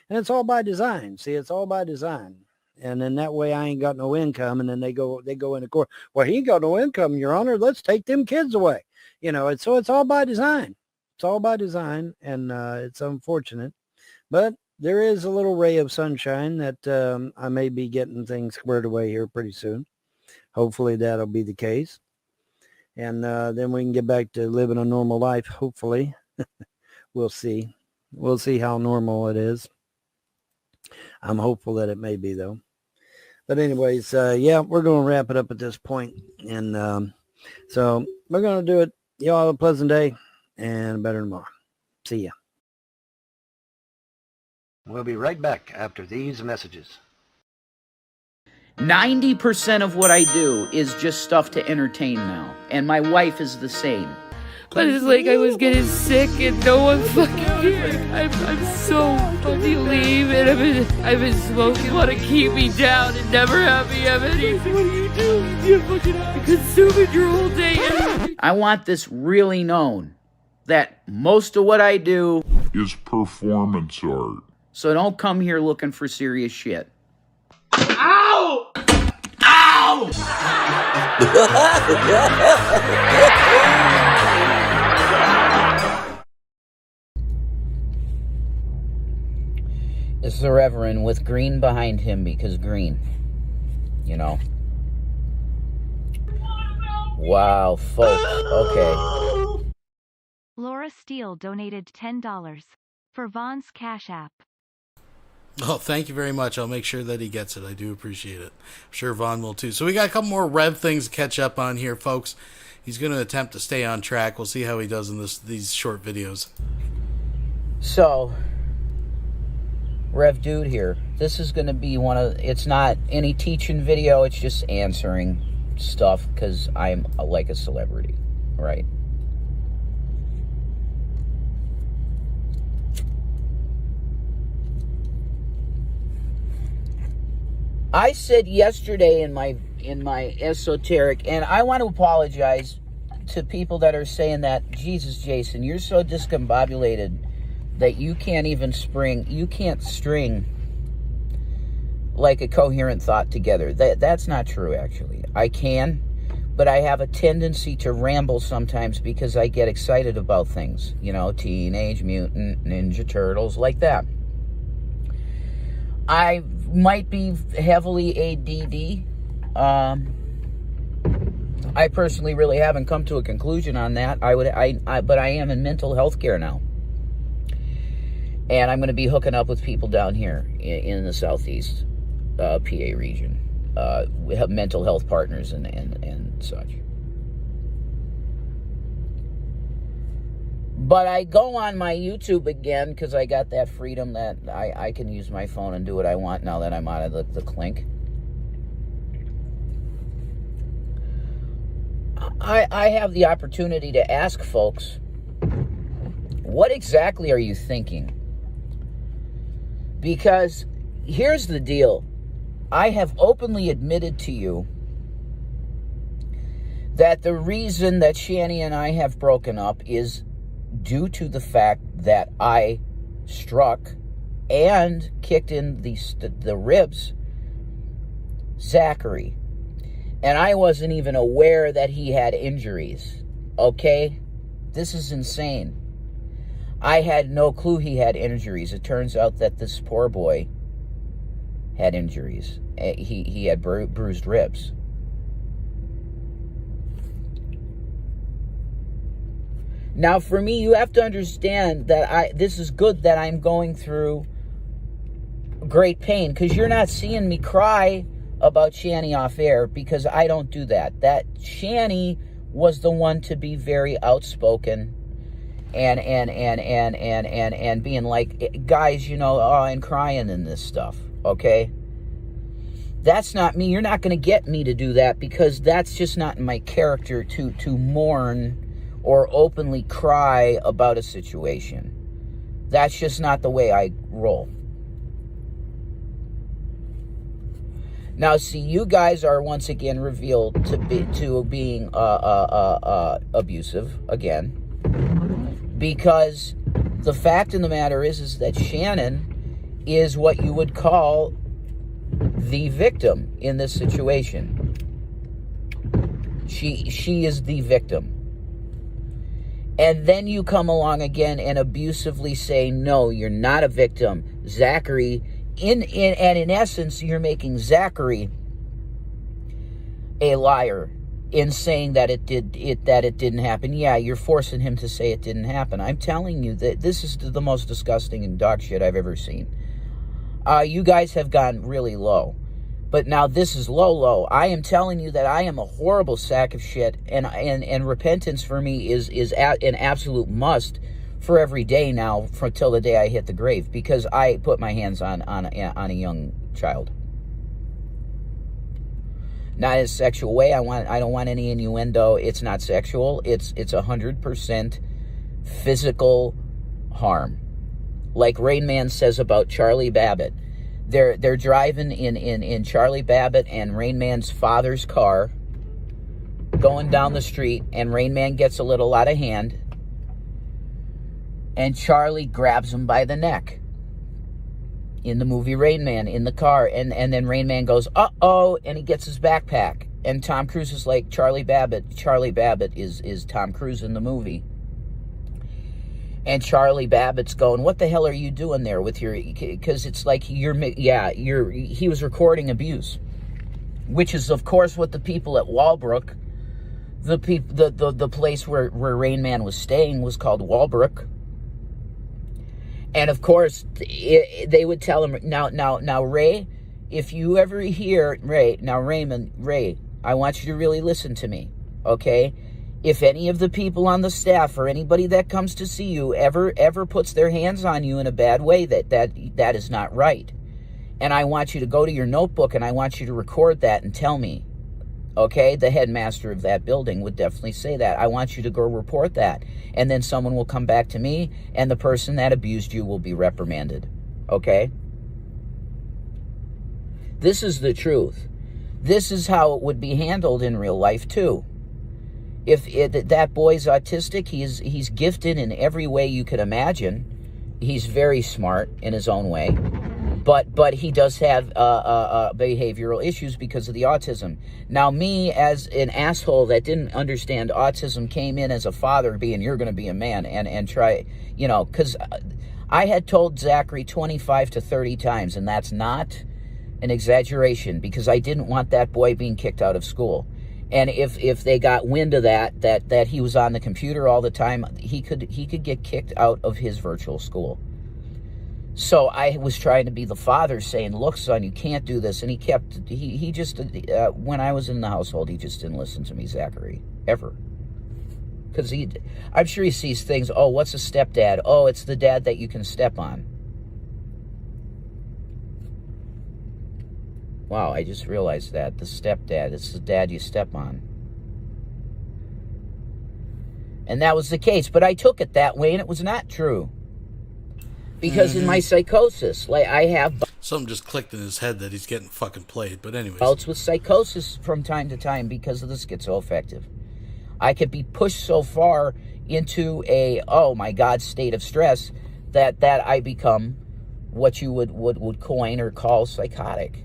And it's all by design. See, it's all by design. And then that way I ain't got no income. And then they go into court. Well, he ain't got no income, Your Honor. Let's take them kids away. it's all by design. It's all by design, and it's unfortunate. But there is a little ray of sunshine that I may be getting things squared away here pretty soon. Hopefully that'll be the case. And then we can get back to living a normal life, hopefully. We'll see. We'll see how normal it is. I'm hopeful that it may be, though. But anyways, yeah, we're going to wrap it up at this point. And so we're going to do it. Y'all have a pleasant day and better tomorrow. See ya. We'll be right back after these messages. 90% of what I do is just stuff to entertain now. And my wife is the same. But it's like I was getting sick and no one fucking cared. I'm so fucking lame and I've been smoking. Want to keep me down and never have me have anything. What do? You fucking consume it your whole day. I want this really known that most of what I do is performance art. So don't come here looking for serious shit. Ow! Ow! It's the Reverend with green behind him because green, Wow, folks. Okay. Laura Steele donated $10 for Vaughn's Cash App. Oh, thank you very much. I'll make sure that he gets it. I do appreciate it. I'm sure Vaughn will too. So we got a couple more Rev things to catch up on here, folks. He's going to attempt to stay on track. We'll see how he does in these short videos. So, Rev Dude here. This is going to be it's not any teaching video. It's just answering stuff because I'm like a celebrity, right? I said yesterday in my Esoteric, and I want to apologize to people that are saying that, Jesus, Jason, you're so discombobulated that you can't string like a coherent thought together. That's not true, actually. I can, but I have a tendency to ramble sometimes because I get excited about things, Teenage Mutant Ninja Turtles, like that. I might be heavily ADD. I personally really haven't come to a conclusion on that. But I am in mental health care now. And I'm going to be hooking up with people down here in the Southeast PA region. We have mental health partners and such. But I go on my YouTube again because I got that freedom that I can use my phone and do what I want now that I'm out of the clink. I have the opportunity to ask folks, what exactly are you thinking? Because here's the deal. I have openly admitted to you that the reason that Shani and I have broken up is due to the fact that I struck and kicked in the ribs Zachary. And I wasn't even aware that he had injuries. Okay? This is insane. I had no clue he had injuries. It turns out that this poor boy had injuries. He had bruised ribs. Now, for me, you have to understand that this is good that I'm going through great pain, because you're not seeing me cry about Shani off air, because I don't do that. That Shani was the one to be very outspoken and being like, guys, and crying in this stuff, okay? That's not me. You're not going to get me to do that, because that's just not in my character to mourn or openly cry about a situation. That's just not the way I roll. Now, see, you guys are once again revealed to being abusive again, because the fact of the matter is that Shannon is what you would call the victim in this situation. She is the victim. And then you come along again and abusively say, no, you're not a victim. Zachary, and in essence, you're making Zachary a liar in saying that it didn't happen. Yeah, you're forcing him to say it didn't happen. I'm telling you that this is the most disgusting and dog shit I've ever seen. You guys have gone really low. But now this is low. I am telling you that I am a horrible sack of shit, and repentance for me is an absolute must for every day now, till the day I hit the grave, because I put my hands on a young child. Not in a sexual way. I don't want any innuendo. It's not sexual. It's 100% physical harm. Like Rain Man says about Charlie Babbitt. They're driving in Charlie Babbitt and Rain Man's father's car, going down the street, and Rain Man gets a little out of hand, and Charlie grabs him by the neck. In the movie Rain Man, in the car, and then Rain Man goes, uh-oh, and he gets his backpack. And Tom Cruise is like, Charlie Babbitt. Charlie Babbitt is Tom Cruise in the movie. And Charlie Babbitt's going, what the hell are you doing there with your... Because it's like, he was recording abuse. Which is, of course, what the people at Walbrook, the place where Rain Man was staying was called Walbrook. And, of course, they would tell him, now, Ray, if you ever hear... Ray, I want you to really listen to me, okay? If any of the people on the staff or anybody that comes to see you ever puts their hands on you in a bad way, that is not right. And I want you to go to your notebook and I want you to record that and tell me. Okay? The headmaster of that building would definitely say that. I want you to go report that. And then someone will come back to me and the person that abused you will be reprimanded. Okay? This is the truth. This is how it would be handled in real life too. If that boy's autistic, he's gifted in every way you could imagine. He's very smart in his own way, but he does have behavioral issues because of the autism. Now, me as an asshole that didn't understand autism came in as a father, being you're going to be a man and try, because I had told Zachary 25 to 30 times, and that's not an exaggeration, because I didn't want that boy being kicked out of school. And if they got wind of that he was on the computer all the time, he could get kicked out of his virtual school. So I was trying to be the father, saying, "Look, son, you can't do this." And he just when I was in the household, he just didn't listen to me, Zachary, ever. Because I'm sure he sees things. Oh, what's a stepdad? Oh, it's the dad that you can step on. Wow, I just realized that. The stepdad, it's the dad you step on. And that was the case, but I took it that way, and it was not true. Because in my psychosis, like I have... Something just clicked in his head that he's getting fucking played, but anyways. Bouts with psychosis from time to time because of the schizoaffective. I could be pushed so far into a, oh my God, state of stress that I become what you would coin or call psychotic.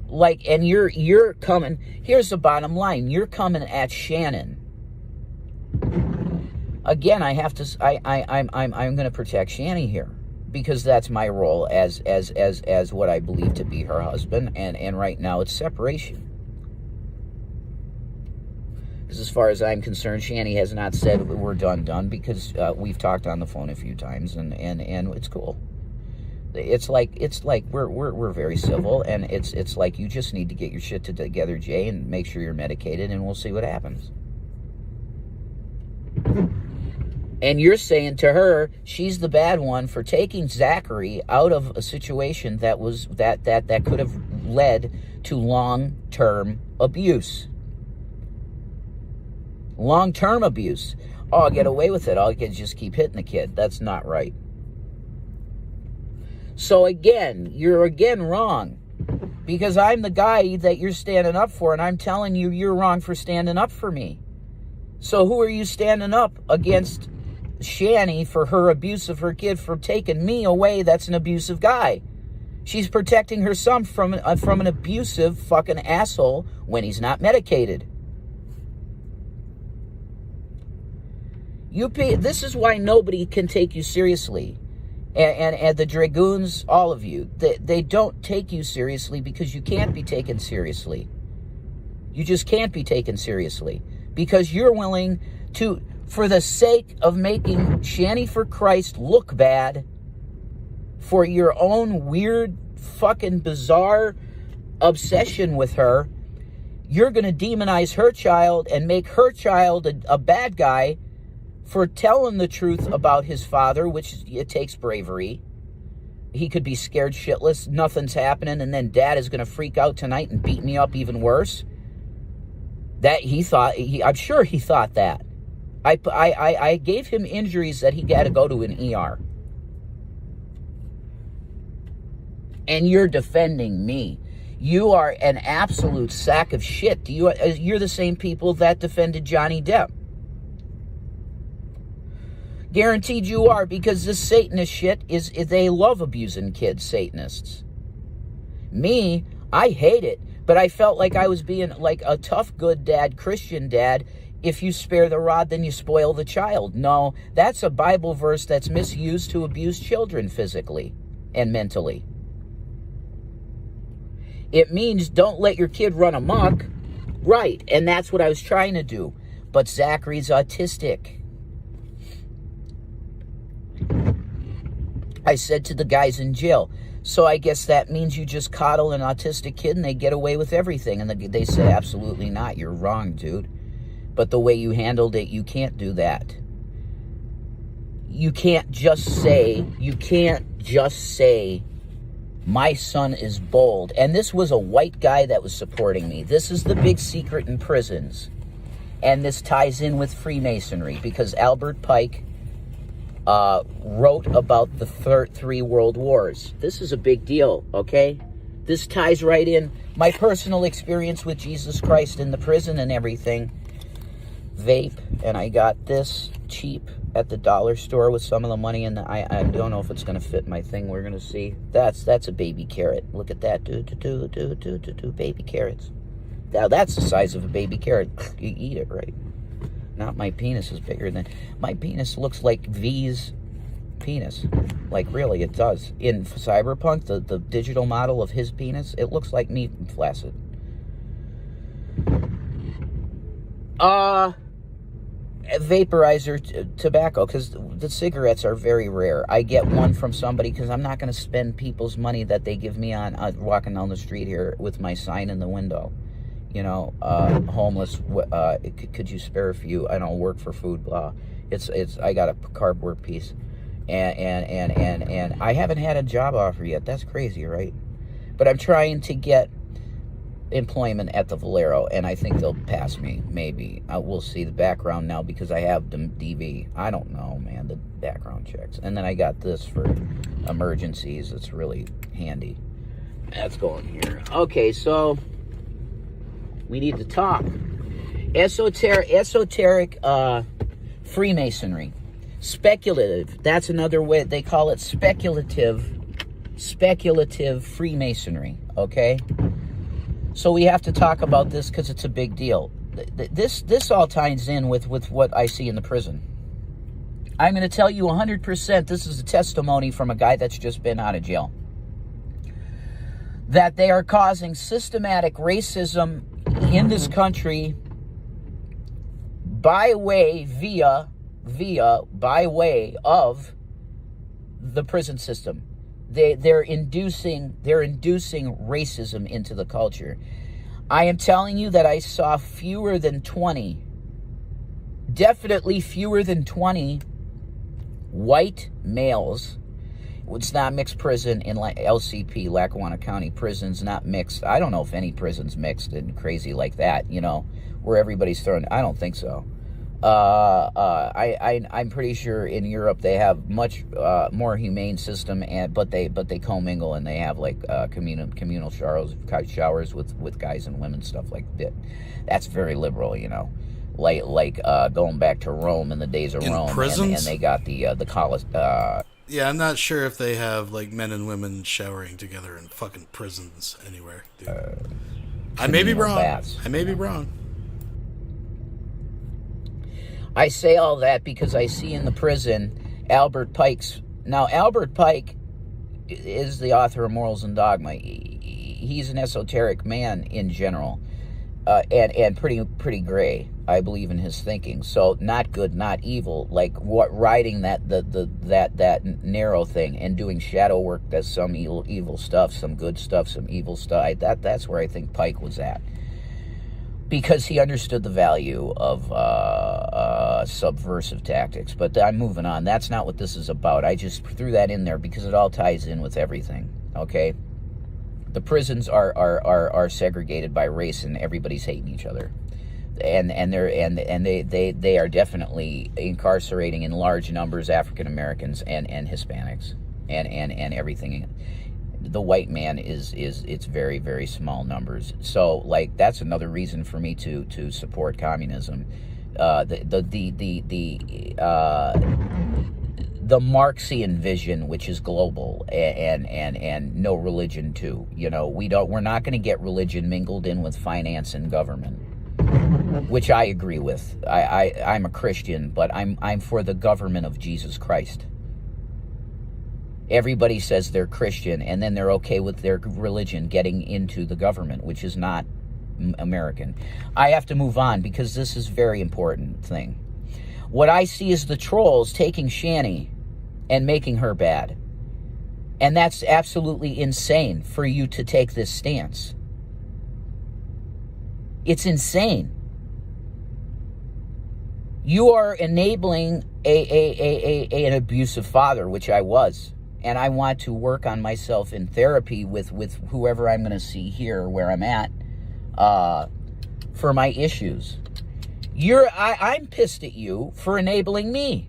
Like, and you're coming, here's the bottom line, you're coming at Shannon. Again, I'm going to protect Shanny here, because that's my role as what I believe to be her husband, and right now it's separation. Because as far as I'm concerned, Shanny has not said we're done, because we've talked on the phone a few times, and it's cool. It's like we're very civil, and it's like, you just need to get your shit together, Jay, and make sure you're medicated, and we'll see what happens. And you're saying to her, she's the bad one for taking Zachary out of a situation that was that could have led to long-term abuse. Long-term abuse. Oh, I'll get away with it. I'll just keep hitting the kid. That's not right. So again, you're again wrong, because I'm the guy that you're standing up for, and I'm telling you you're wrong for standing up for me. So who are you standing up against? Shanny for her abuse of her kid, for taking me away. That's an abusive guy. She's protecting her son from an abusive fucking asshole when he's not medicated. This is why nobody can take you seriously. And the Dragoons, all of you, they don't take you seriously because you can't be taken seriously. You just can't be taken seriously because you're willing to, for the sake of making Shanny for Christ look bad, for your own weird, fucking bizarre obsession with her, you're going to demonize her child and make her child a bad guy for telling the truth about his father, which it takes bravery. He could be scared shitless, nothing's happening, and then dad is going to freak out tonight and beat me up even worse. That I'm sure he thought that. I gave him injuries that he got to go to an ER. And you're defending me. You are an absolute sack of shit. You're the same people that defended Johnny Depp. Guaranteed you are, because this Satanist shit is they love abusing kids, Satanists. Me, I hate it, but I felt like I was being like a tough, good dad, Christian dad. If you spare the rod, then you spoil the child. No, that's a Bible verse that's misused to abuse children physically and mentally. It means don't let your kid run amok. Right, and that's what I was trying to do. But Zachary's autistic. I said to the guys in jail, so I guess that means you just coddle an autistic kid and they get away with everything. And they say, absolutely not. You're wrong, dude. But the way you handled it, you can't do that. You can't just say, my son is bold. And this was a white guy that was supporting me. This is the big secret in prisons. And this ties in with Freemasonry because Albert Pike wrote about the three world wars. This is a big deal, okay? This ties right in. My personal experience with Jesus Christ in the prison and everything. Vape, and I got this cheap at the dollar store with some of the money, and I don't know if it's going to fit my thing. We're going to see. That's a baby carrot. Look at that. Baby carrots. Now that's the size of a baby carrot. You eat it, right? Not my penis is bigger than... My penis looks like V's penis. Like, really, it does. In Cyberpunk, the digital model of his penis, it looks like me flaccid. Vaporizer tobacco, because the cigarettes are very rare. I get one from somebody because I'm not going to spend people's money that they give me on walking down the street here with my sign in the window. You know, homeless, could you spare a few? I don't work for food, blah. I got a cardboard piece. And I haven't had a job offer yet. That's crazy, right? But I'm trying to get employment at the Valero, and I think they'll pass me, maybe. We'll see the background now because I have the DV. I don't know, man, the background checks. And then I got this for emergencies. It's really handy. That's going here. Okay, so... we need to talk. Esoteric Freemasonry. Speculative. That's another way. They call it speculative Freemasonry. Okay? So we have to talk about this because it's a big deal. This all ties in with what I see in the prison. I'm going to tell you 100%. This is a testimony from a guy that's just been out of jail. That they are causing systematic racism in this country by way of the prison system. They're inducing racism into the culture. I am telling you that I saw fewer than 20, definitely fewer than 20 white males. It's not mixed prison in LCP, Lackawanna County prisons, not mixed. I don't know if any prison's mixed and crazy like that, you know, where everybody's thrown. I don't think so. I'm pretty sure in Europe they have much more humane system, but they commingle and they have like communal showers with guys and women, stuff like that. That's very liberal, you know. Like going back to Rome in the days of Rome, and they got the college. Yeah, I'm not sure if they have like men and women showering together in fucking prisons anywhere. Dude. I may be wrong. Baths. I may be wrong. I say all that because I see in the prison Albert Pike's. Now, Albert Pike is the author of Morals and Dogma. He's an esoteric man in general, and pretty gray. I believe in his thinking. So not good, not evil. Like what riding that narrow thing and doing shadow work. That's some evil stuff, some good stuff, some evil stuff. That's where I think Pike was at, because he understood the value of subversive tactics. But I'm moving on. That's not what this is about. I just threw that in there because it all ties in with everything. Okay, the prisons are segregated by race, and everybody's hating each other. And they are definitely incarcerating in large numbers African Americans and Hispanics and everything. The white man it's very, very small numbers. So like that's another reason for me to support communism. The Marxian vision, which is global and no religion too. You know, we're not going to get religion mingled in with finance and government, which I agree with. I'm a Christian, but I'm for the government of Jesus Christ. Everybody says they're Christian, and then they're okay with their religion getting into the government, which is not American. I have to move on because this is a very important thing. What I see is the trolls taking Shani and making her bad. And that's absolutely insane for you to take this stance. It's insane. You are enabling an abusive father, which I was. And I want to work on myself in therapy with whoever I'm going to see here, where I'm at, for my issues. I'm pissed at you for enabling me.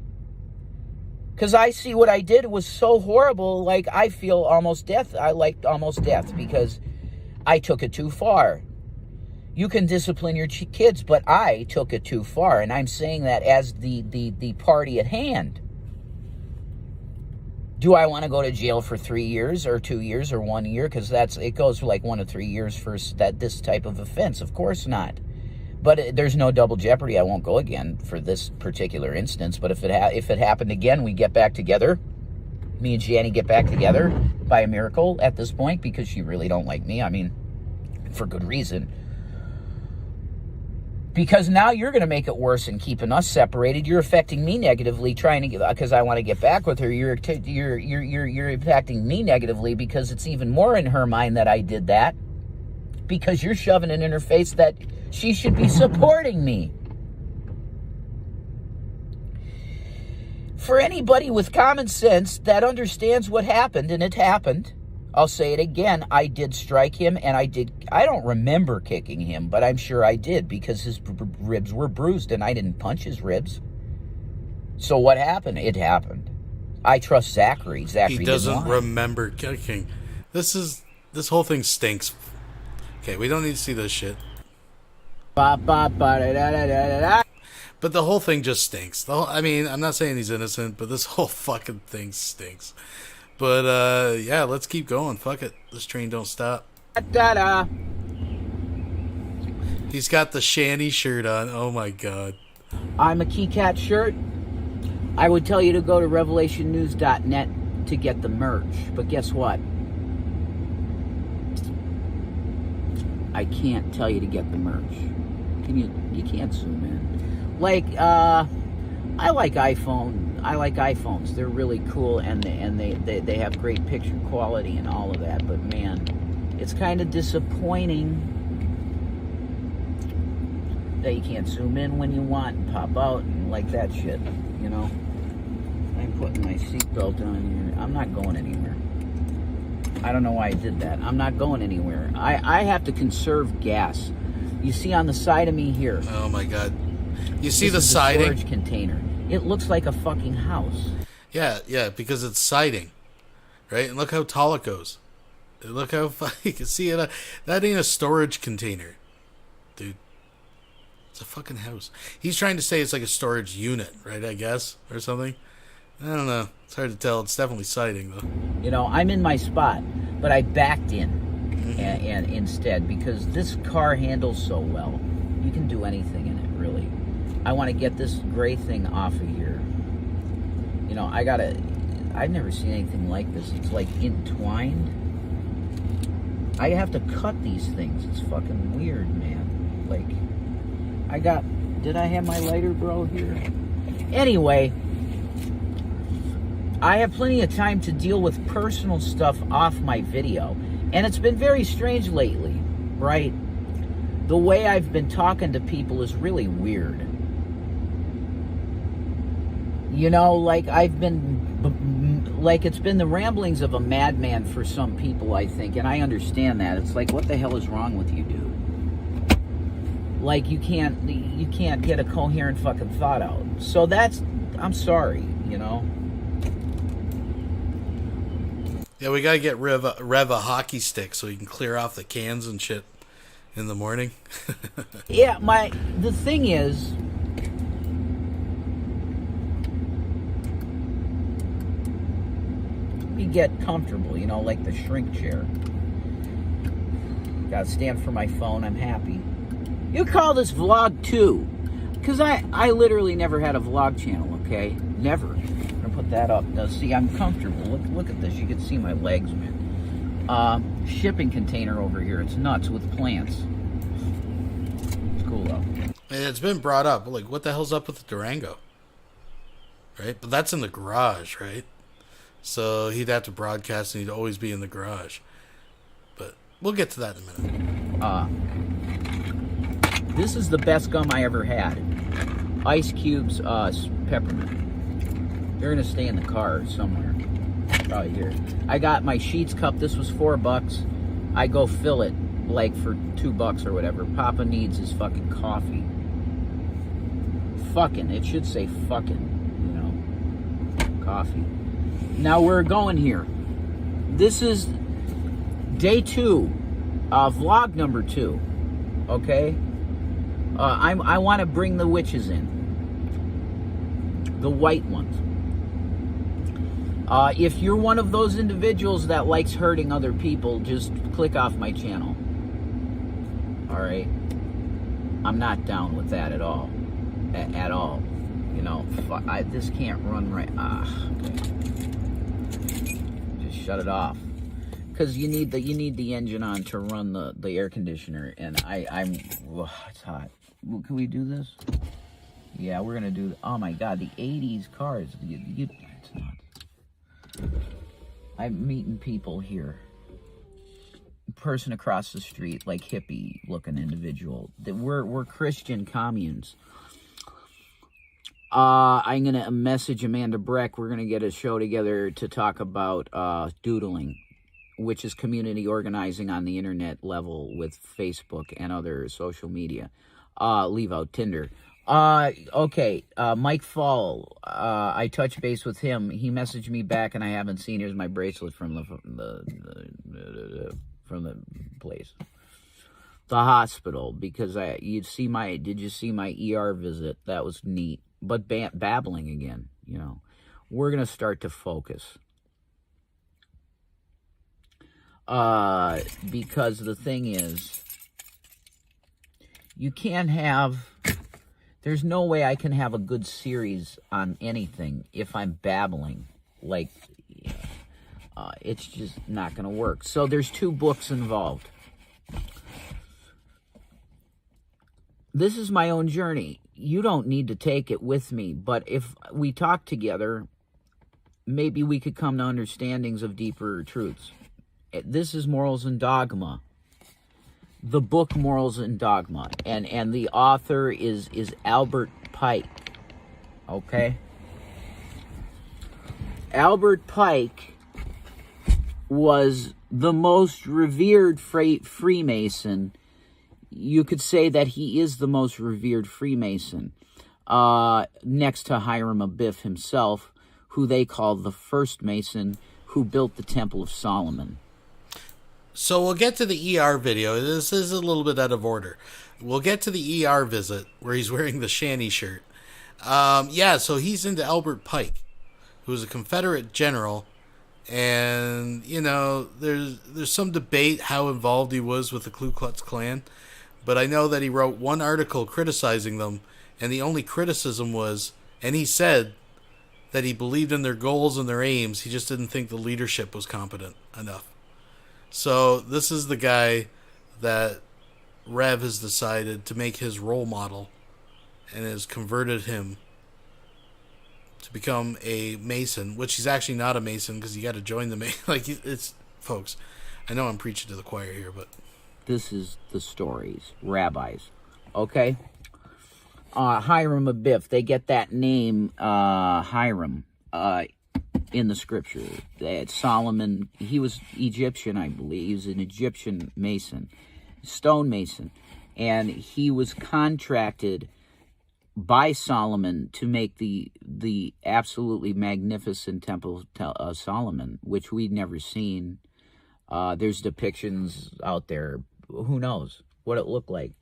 Because I see what I did was so horrible, like I feel almost death. I like almost death because I took it too far. You can discipline your kids, but I took it too far. And I'm saying that as the party at hand. Do I want to go to jail for 3 years or 2 years or 1 year? Because it goes for like 1 to 3 years for this type of offense. Of course not. But there's no double jeopardy. I won't go again for this particular instance. But if it happened again, we get back together. Me and Shani get back together by a miracle at this point because she really don't like me. I mean, for good reason. Because now you're going to make it worse and keeping us separated. You're affecting me negatively, because I want to get back with her. You're impacting me negatively because it's even more in her mind that I did that. Because you're shoving it in her face that she should be supporting me. For anybody with common sense that understands what happened, and it happened, I'll say it again, I did strike him, and I don't remember kicking him, but I'm sure I did, because his ribs were bruised, and I didn't punch his ribs. So what happened? It happened. I trust Zachary. Zachary he doesn't remember kicking. This whole thing stinks. Okay, we don't need to see this shit. But the whole thing just stinks. I mean, I'm not saying he's innocent, but this whole fucking thing stinks. But, yeah, let's keep going. Fuck it. This train don't stop. He's got the Shani shirt on. Oh, my God. I'm a Key Cat shirt. I would tell you to go to revelationnews.net to get the merch. But guess what? I can't tell you to get the merch. You can't zoom in. Like, I like iPhones. They're really cool, and they have great picture quality and all of that. But man, it's kind of disappointing that you can't zoom in when you want and pop out and like that shit. You know, I'm putting my seatbelt on here. I'm not going anywhere. I don't know why I did that. I'm not going anywhere. I have to conserve gas. You see on the side of me here. Oh my God. You see the siding? Storage container. It looks like a fucking house. Yeah, because it's siding, right? And look how tall it goes. Look how you can see it. That ain't a storage container, dude. It's a fucking house. He's trying to say it's like a storage unit, right? I guess, or something. I don't know. It's hard to tell. It's definitely siding, though. You know, I'm in my spot, but I backed in and instead because this car handles so well. You can do anything in it, really. I want to get this gray thing off of here. You know, I've never seen anything like this. It's like entwined. I have to cut these things. It's fucking weird, man. Like, did I have my lighter, bro, here? Anyway, I have plenty of time to deal with personal stuff off my video. And it's been very strange lately, right? The way I've been talking to people is really weird. You know, like it's been the ramblings of a madman for some people, I think, and I understand that. It's like, what the hell is wrong with you, dude? Like, you can't get a coherent fucking thought out. So I'm sorry, you know? Yeah, we gotta get Rev a hockey stick so he can clear off the cans and shit in the morning. Yeah, the thing is, we get comfortable, you know, like the shrink chair. Gotta stand for my phone, I'm happy. You call this vlog 2, because I literally never had a vlog channel, okay? Never. I'm gonna put that up. Now, see, I'm comfortable. Look at this. You can see my legs, man. Shipping container over here. It's nuts with plants. It's cool, though. And it's been brought up, like, what the hell's up with the Durango? Right? But that's in the garage, right? So he'd have to broadcast and he'd always be in the garage. But we'll get to that in a minute. This is the best gum I ever had. Ice Cubes, peppermint. They're gonna stay in the car somewhere. Probably here. I got my Sheets cup. This was $4. I go fill it like for $2 or whatever. Papa needs his fucking coffee. Fucking. It should say fucking. You know, coffee. Now we're going here. This is day 2, vlog number 2. Okay. I want to bring the witches in. The white ones. If you're one of those individuals that likes hurting other people, just click off my channel. Alright? I'm not down with that at all. At all. You know, this can't run right. Okay. Just shut it off. Because you need the engine on to run the air conditioner, and it's hot. Can we do this? Yeah, we're gonna do. Oh my God, the '80s cars. It's not. I'm meeting people here. Person across the street, like hippie-looking individual. We're Christian communes. I'm gonna message Amanda Breck. We're gonna get a show together to talk about doodling, which is community organizing on the internet level with Facebook and other social media. Leave out Tinder. Okay, Mike Fall, I touched base with him. He messaged me back, and I haven't seen. Here's my bracelet from the place, the hospital, because did you see my ER visit? That was neat, but babbling again. You know, we're gonna start to focus. Because the thing is, you can't have. There's no way I can have a good series on anything if I'm babbling. Like, it's just not going to work. So there's 2 books involved. This is my own journey. You don't need to take it with me, but if we talk together, maybe we could come to understandings of deeper truths. This is Morals and Dogma. The book Morals and Dogma, and the author is Albert Pike. Okay? Albert Pike was the most revered Freemason. You could say that he is the most revered Freemason, next to Hiram Abiff himself, who they call the first Mason, who built the Temple of Solomon. So we'll get to the ER video. This is a little bit out of order. We'll get to the ER visit where he's wearing the shanty shirt. So he's into Albert Pike, who was a Confederate general. And, you know, there's some debate how involved he was with the Ku Klux Klan. But I know that he wrote one article criticizing them, And the only criticism was, and he said that he believed in their goals and their aims, he just didn't think the leadership was competent enough. So this is the guy that Rev has decided to make his role model and has converted him to become a Mason, which he's actually not a Mason because you got to join the Mason. Like, it's, folks, I know I'm preaching to the choir here, but this is the stories, rabbis, okay? Hiram Abiff, they get that name, Hiram, in the scripture. That Solomon, he was Egyptian, I believe. He was an Egyptian Mason, stonemason, and he was contracted by Solomon to make the absolutely magnificent Temple of Solomon, which we'd never seen. There's depictions out there. Who knows what it looked like?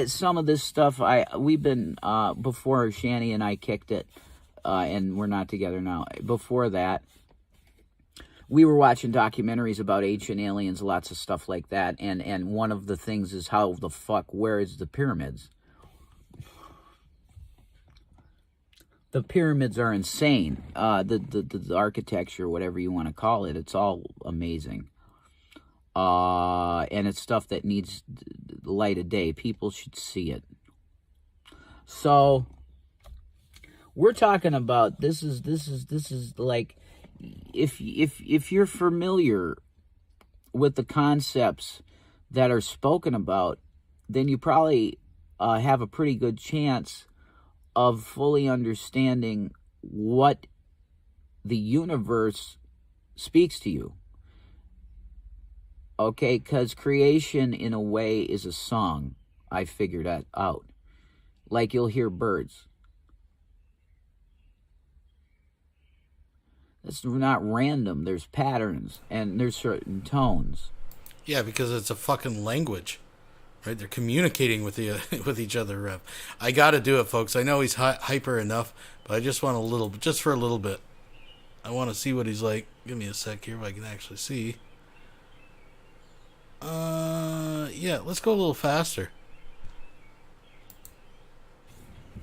Some of this stuff we've been before Shani and I kicked it, and we're not together now. Before that, we were watching documentaries about ancient aliens, lots of stuff like that, and one of the things is how the fuck, where is the pyramids? The pyramids are insane. The architecture, whatever you want to call it, it's all amazing. And it's stuff that needs light of day. People should see it. So we're talking about this is like, if you're familiar with the concepts that are spoken about, then you probably have a pretty good chance of fully understanding what the universe speaks to you. Okay, because creation, in a way, is a song. I figured that out. Like you'll hear birds. It's not random. There's patterns, and there's certain tones. yeah, because it's a fucking language, right? They're communicating with with each other. Rev, I got to do it, folks. I know he's hyper enough, but I just want a little, just for a little bit. I want to see what he's like. Give me a sec here, if I can actually see. Yeah, let's go a little faster.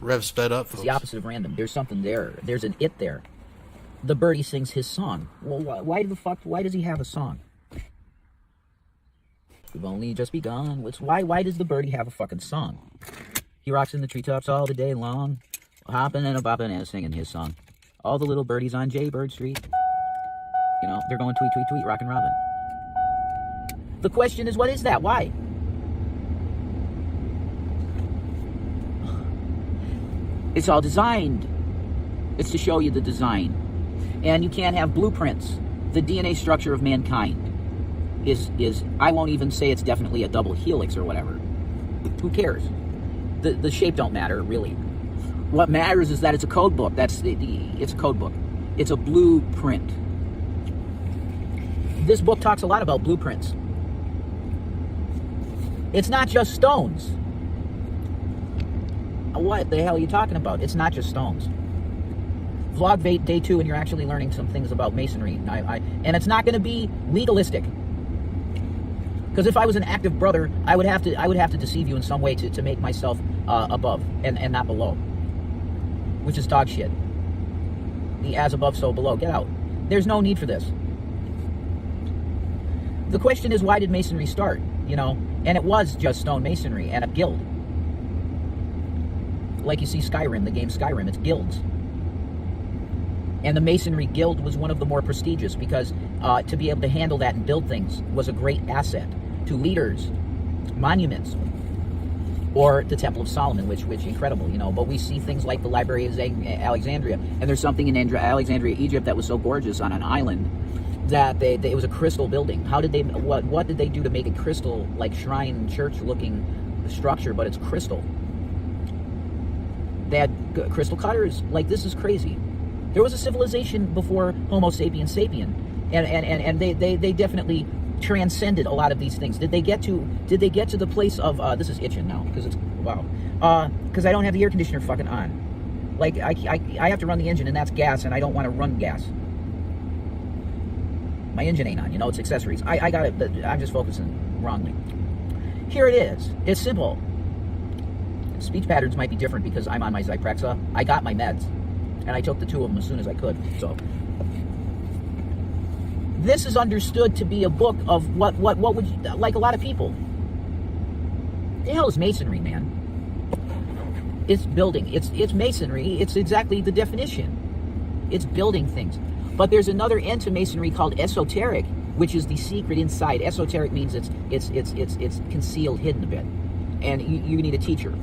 Rev sped up, folks. It's the opposite of random. There's something there. There's an it there. The birdie sings his song. Well, why does he have a song? We've only just begun. Why does the birdie have a fucking song? He rocks in the treetops all the day long, hopping and a bopping and singing his song. All the little birdies on Jaybird Street, you know, they're going tweet, tweet, tweet, rockin' robin. The question is, what is that? Why? It's all designed. It's to show you the design. And you can't have blueprints. The DNA structure of mankind is I won't even say it's definitely a double helix or whatever. Who cares? The shape don't matter, really. What matters is that it's a code book. It's a code book. It's a blueprint. This book talks a lot about blueprints. It's not just stones. What the hell are you talking about? It's not just stones. Vlog day 2, and you're actually learning some things about masonry. And it's not going to be legalistic. Because if I was an active brother, I would have to deceive you in some way to make myself above and not below, which is dog shit. The as above, so below. Get out. There's no need for this. The question is, why did masonry start? You know, and it was just stone masonry and a guild. Like you see Skyrim, the game Skyrim, it's guilds. And the Masonry Guild was one of the more prestigious because to be able to handle that and build things was a great asset to leaders, monuments, or the Temple of Solomon, which incredible, you know. But we see things like the Library of Alexandria, and there's something in Alexandria, Egypt, that was so gorgeous on an island that it was a crystal building. How did they? What did they do to make a crystal, like shrine church-looking structure? But it's crystal. They had crystal cutters. Like, this is crazy. There was a civilization before Homo sapiens sapien, and they definitely transcended a lot of these things. Did they get to the place of this is itching now because it's wow because I don't have the air conditioner fucking on. Like I have to run the engine, and that's gas, and I don't want to run gas. My engine ain't on, you know, it's accessories. I got it. I'm just focusing wrongly. Here it is. It's simple. speech patterns might be different because I'm on my Zyprexa. I got my meds, and I took the 2 of them as soon as I could. So this is understood to be a book of what would you, like a lot of people. The hell is masonry, man? It's building. It's masonry. It's exactly the definition. It's building things. But there's another end to masonry called esoteric, which is the secret inside. Esoteric means it's concealed, hidden a bit. And you need a teacher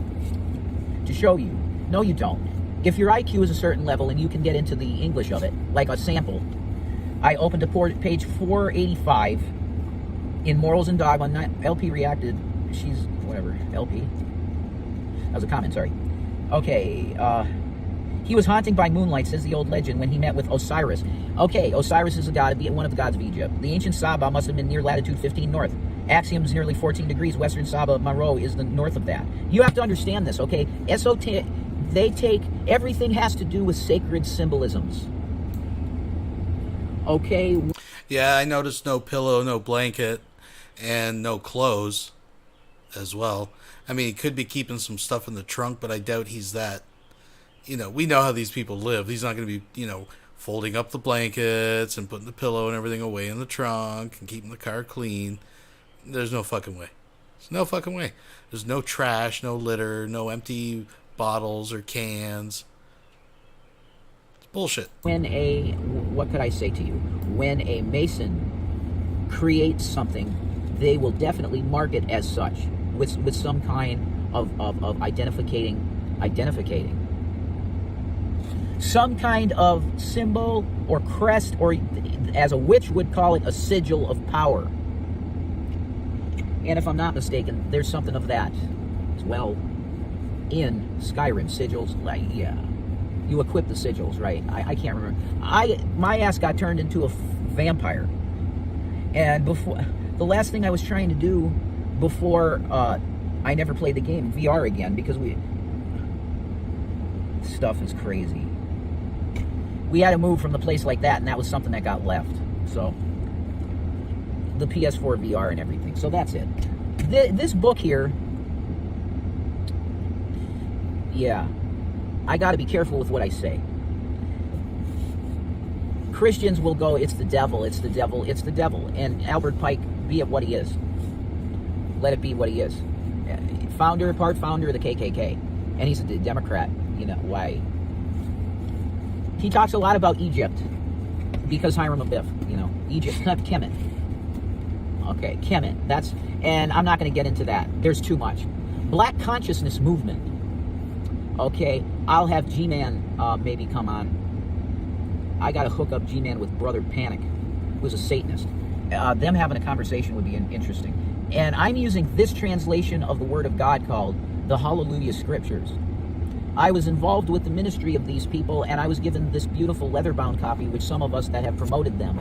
to show you. No, you don't. If your IQ is a certain level and you can get into the English of it, like a sample, I opened to page 485 in Morals and Dogma. LP reacted. She's, whatever, LP. That was a comment, sorry. Okay, he was haunting by moonlight, says the old legend, when he met with Osiris. Okay, Osiris is a god, one of the gods of Egypt. The ancient Saba must have been near latitude 15 north. Axiom is nearly 14 degrees. Western Saba, Maro, is the north of that. You have to understand this, okay? They take, everything has to do with sacred symbolisms. Okay? Yeah, I noticed no pillow, no blanket, and no clothes as well. I mean, he could be keeping some stuff in the trunk, but I doubt he's that. You know, we know how these people live. He's not going to be, you know, folding up the blankets and putting the pillow and everything away in the trunk and keeping the car clean. There's no fucking way. There's no fucking way. There's no trash, no litter, no empty bottles or cans. It's bullshit. What could I say to you? When a Mason creates something, they will definitely mark it as such with some kind of identificating some kind of symbol or crest, or as a witch would call it, a sigil of power. And if I'm not mistaken, there's something of that as well in Skyrim. Sigils, like, yeah, you equip the sigils, right? I can't remember. My ass got turned into a vampire, and before, the last thing I was trying to do before I never played the game VR again, because stuff is crazy. We had to move from the place like that, and that was something that got left. So the PS4 VR and everything. So that's it. This book here, yeah, I got to be careful with what I say. Christians will go, it's the devil, it's the devil, it's the devil. And Albert Pike, be it what he is. Let it be what he is. Part founder of the KKK. And he's a Democrat. You know, why? He talks a lot about Egypt. Because Hiram Abiff, you know. Egypt, Kemet. Okay, Kemet. And I'm not going to get into that. There's too much. Black Consciousness Movement. Okay, I'll have G-Man maybe come on. I got to hook up G-Man with Brother Panic, who's a Satanist. Them having a conversation would be interesting. And I'm using this translation of the Word of God called the Hallelujah Scriptures. I was involved with the ministry of these people, and I was given this beautiful leather-bound copy, which some of us that have promoted them,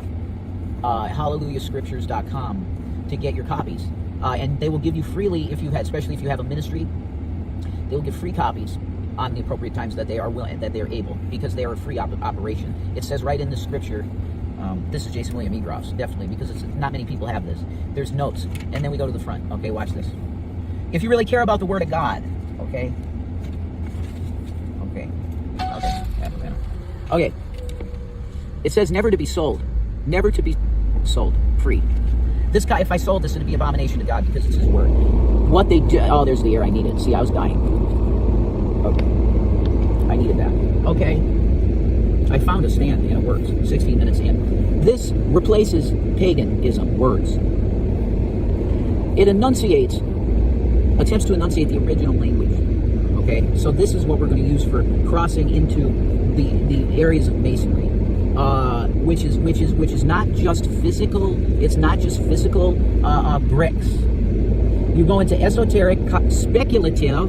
hallelujahscriptures.com, to get your copies. And they will give you freely, especially if you have a ministry, they will give free copies on the appropriate times that they are willing, that they're able, because they are a free operation. It says right in the scripture, this is Jason William Egroff's, definitely, because not many people have this. There's notes, and then we go to the front. Okay, watch this. If you really care about the Word of God, okay? Okay. It says never to be sold. Never to be sold. Free. This guy, if I sold this, it'd be abomination to God because it's His Word. What they do... Oh, there's the air I needed. See, I was dying. Okay. I needed that. Okay. I found a stand, and it works. 16 minutes in. This replaces paganism, words. It attempts to enunciate the original language. Okay? So this is what we're going to use for crossing into the areas of masonry, which is not just physical. It's not just physical bricks. You go into esoteric, speculative,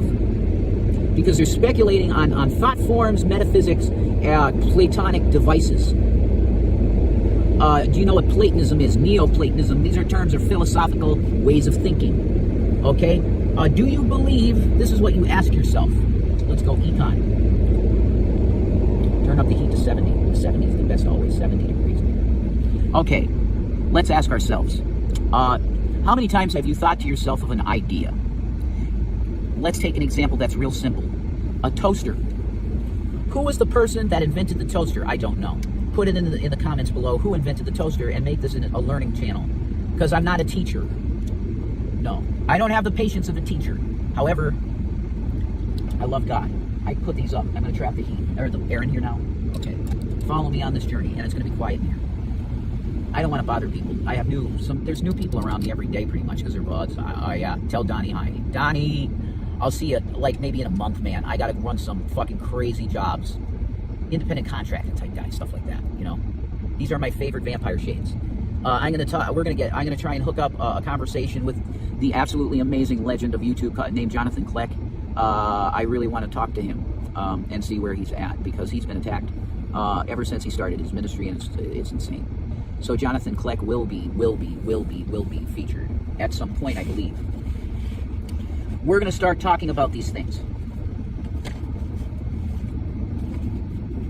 because they're speculating on thought forms, metaphysics, Platonic devices. Do you know what Platonism is? Neoplatonism. These are terms of philosophical ways of thinking. Okay? Do you believe? This is what you ask yourself. Let's go econ. Turn up the heat to 70. 70 is the best always. 70 degrees. Okay. Let's ask ourselves. How many times have you thought to yourself of an idea? let's take an example that's real simple. A toaster. Who was the person that invented the toaster? I don't know. Put it in the comments below who invented the toaster and make this a learning channel. Because I'm not a teacher. No. I don't have the patience of a teacher. However, I love God. I put these up. I'm going to trap the heat, or the air in here now. Okay. Follow me on this journey, and it's going to be quiet in here. I don't want to bother people. I have there's new people around me every day pretty much because they're buds. I tell Donnie hi. Donnie, I'll see you like maybe in a month, man. I got to run some fucking crazy jobs. Independent contracting type guy, stuff like that, you know. These are my favorite vampire shades. I'm going to try and hook up a conversation with the absolutely amazing legend of YouTube named Jonathan Kleck. I really want to talk to him and see where he's at because he's been attacked ever since he started his ministry, and it's insane. So Jonathan Kleck will be featured at some point, I believe. We're going to start talking about these things.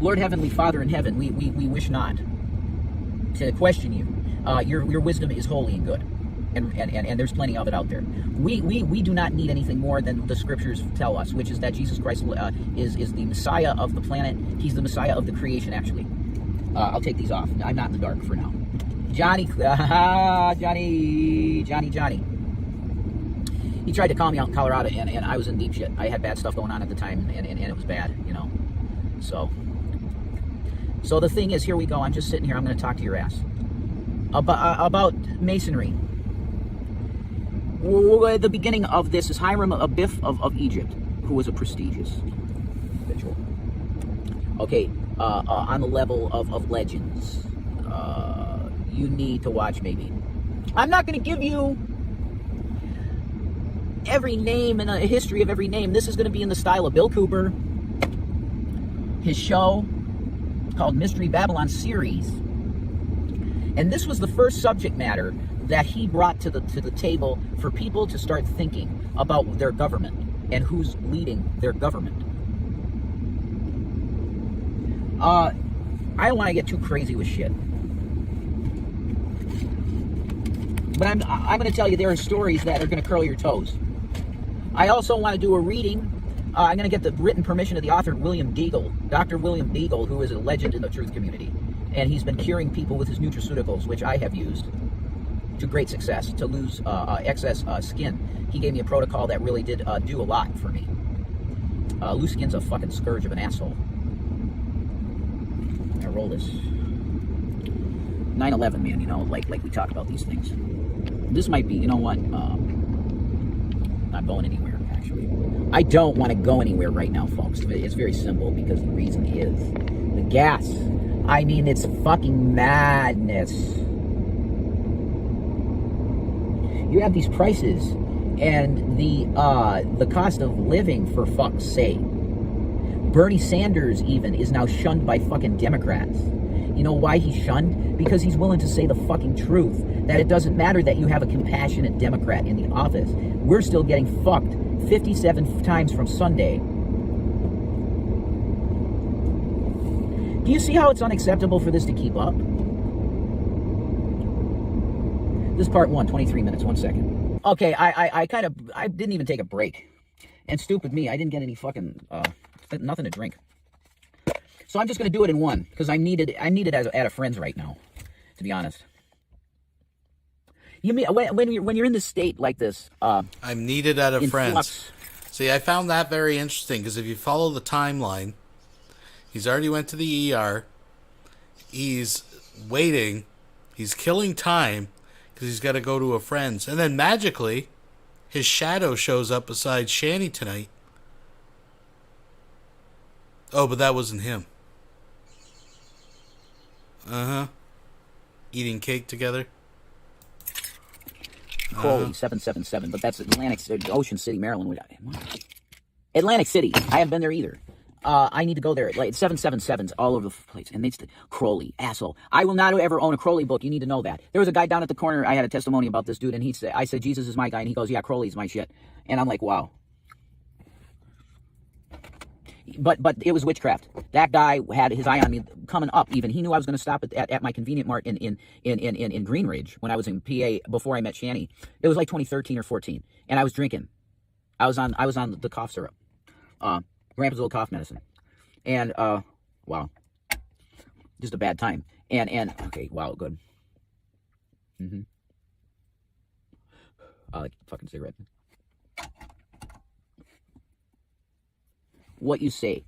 Lord Heavenly Father in heaven, we wish not to question you. Your wisdom is holy and good, and there's plenty of it out there. We do not need anything more than the scriptures tell us, which is that Jesus Christ is the Messiah of the planet. He's the Messiah of the creation, actually. I'll take these off. I'm not in the dark for now. Johnny. He tried to call me out in Colorado, and I was in deep shit. I had bad stuff going on at the time, and it was bad, you know. So the thing is, here we go. I'm just sitting here. I'm going to talk to your ass about masonry. At the beginning of this is Hiram Abiff of Egypt, who was a prestigious individual. Okay, on the level of legends, you need to watch maybe. I'm not going to give you every name and a history of every name. This is going to be in the style of Bill Cooper, his show called Mystery Babylon series. And this was the first subject matter that he brought to the table for people to start thinking about their government and who's leading their government. I don't want to get too crazy with shit, but I'm going to tell you there are stories that are going to curl your toes. I also want to do a reading. I'm going to get the written permission of the author William Deagle, Dr. William Deagle, who is a legend in the truth community. And he's been curing people with his nutraceuticals, which I have used to great success to lose excess skin. He gave me a protocol that really did do a lot for me. Loose skin's a fucking scourge of an asshole. I roll this. 9/11, man, you know, like we talk about these things. This might be, you know what, not going anywhere, actually. I don't want to go anywhere right now, folks. It's very simple, because the reason is the gas. I mean, it's fucking madness. You have these prices, and the cost of living, for fuck's sake. Bernie Sanders, even, is now shunned by fucking Democrats. You know why he's shunned? Because he's willing to say the fucking truth. That it doesn't matter that you have a compassionate Democrat in the office. We're still getting fucked 57 times from Sunday. Do you see how it's unacceptable for this to keep up? This is part 1, 23 minutes, 1 second. Okay, I didn't even take a break. And stupid me, I didn't get any fucking, nothing to drink. So I'm just going to do it in one, because I'm needed at a friend's right now, to be honest. You mean when you're in this state like this? I'm needed at a friend's. Flux. See, I found that very interesting, because if you follow the timeline, he's already went to the ER. He's waiting. He's killing time because he's got to go to a friend's, and then magically, his shadow shows up beside Shani tonight. Oh, but that wasn't him. Eating cake together. Crowley 777, but that's Ocean City, Maryland. Atlantic City. I haven't been there either. I need to go there. Like 777s all over the place. And it's Crowley, asshole. I will not ever own a Crowley book. You need to know that. There was a guy down at the corner. I had a testimony about this dude, and I said, Jesus is my guy, and he goes, yeah, Crowley's my shit. And I'm like, wow. But it was witchcraft. That guy had his eye on me coming up. Even he knew I was going to stop at my convenient mart in Green Ridge when I was in PA before I met Shani. It was like 2013 or 14, and I was drinking. I was on the cough syrup, Grandpa's old cough medicine, and wow, just a bad time. And okay, wow, good. I like fucking cigarette. What you say?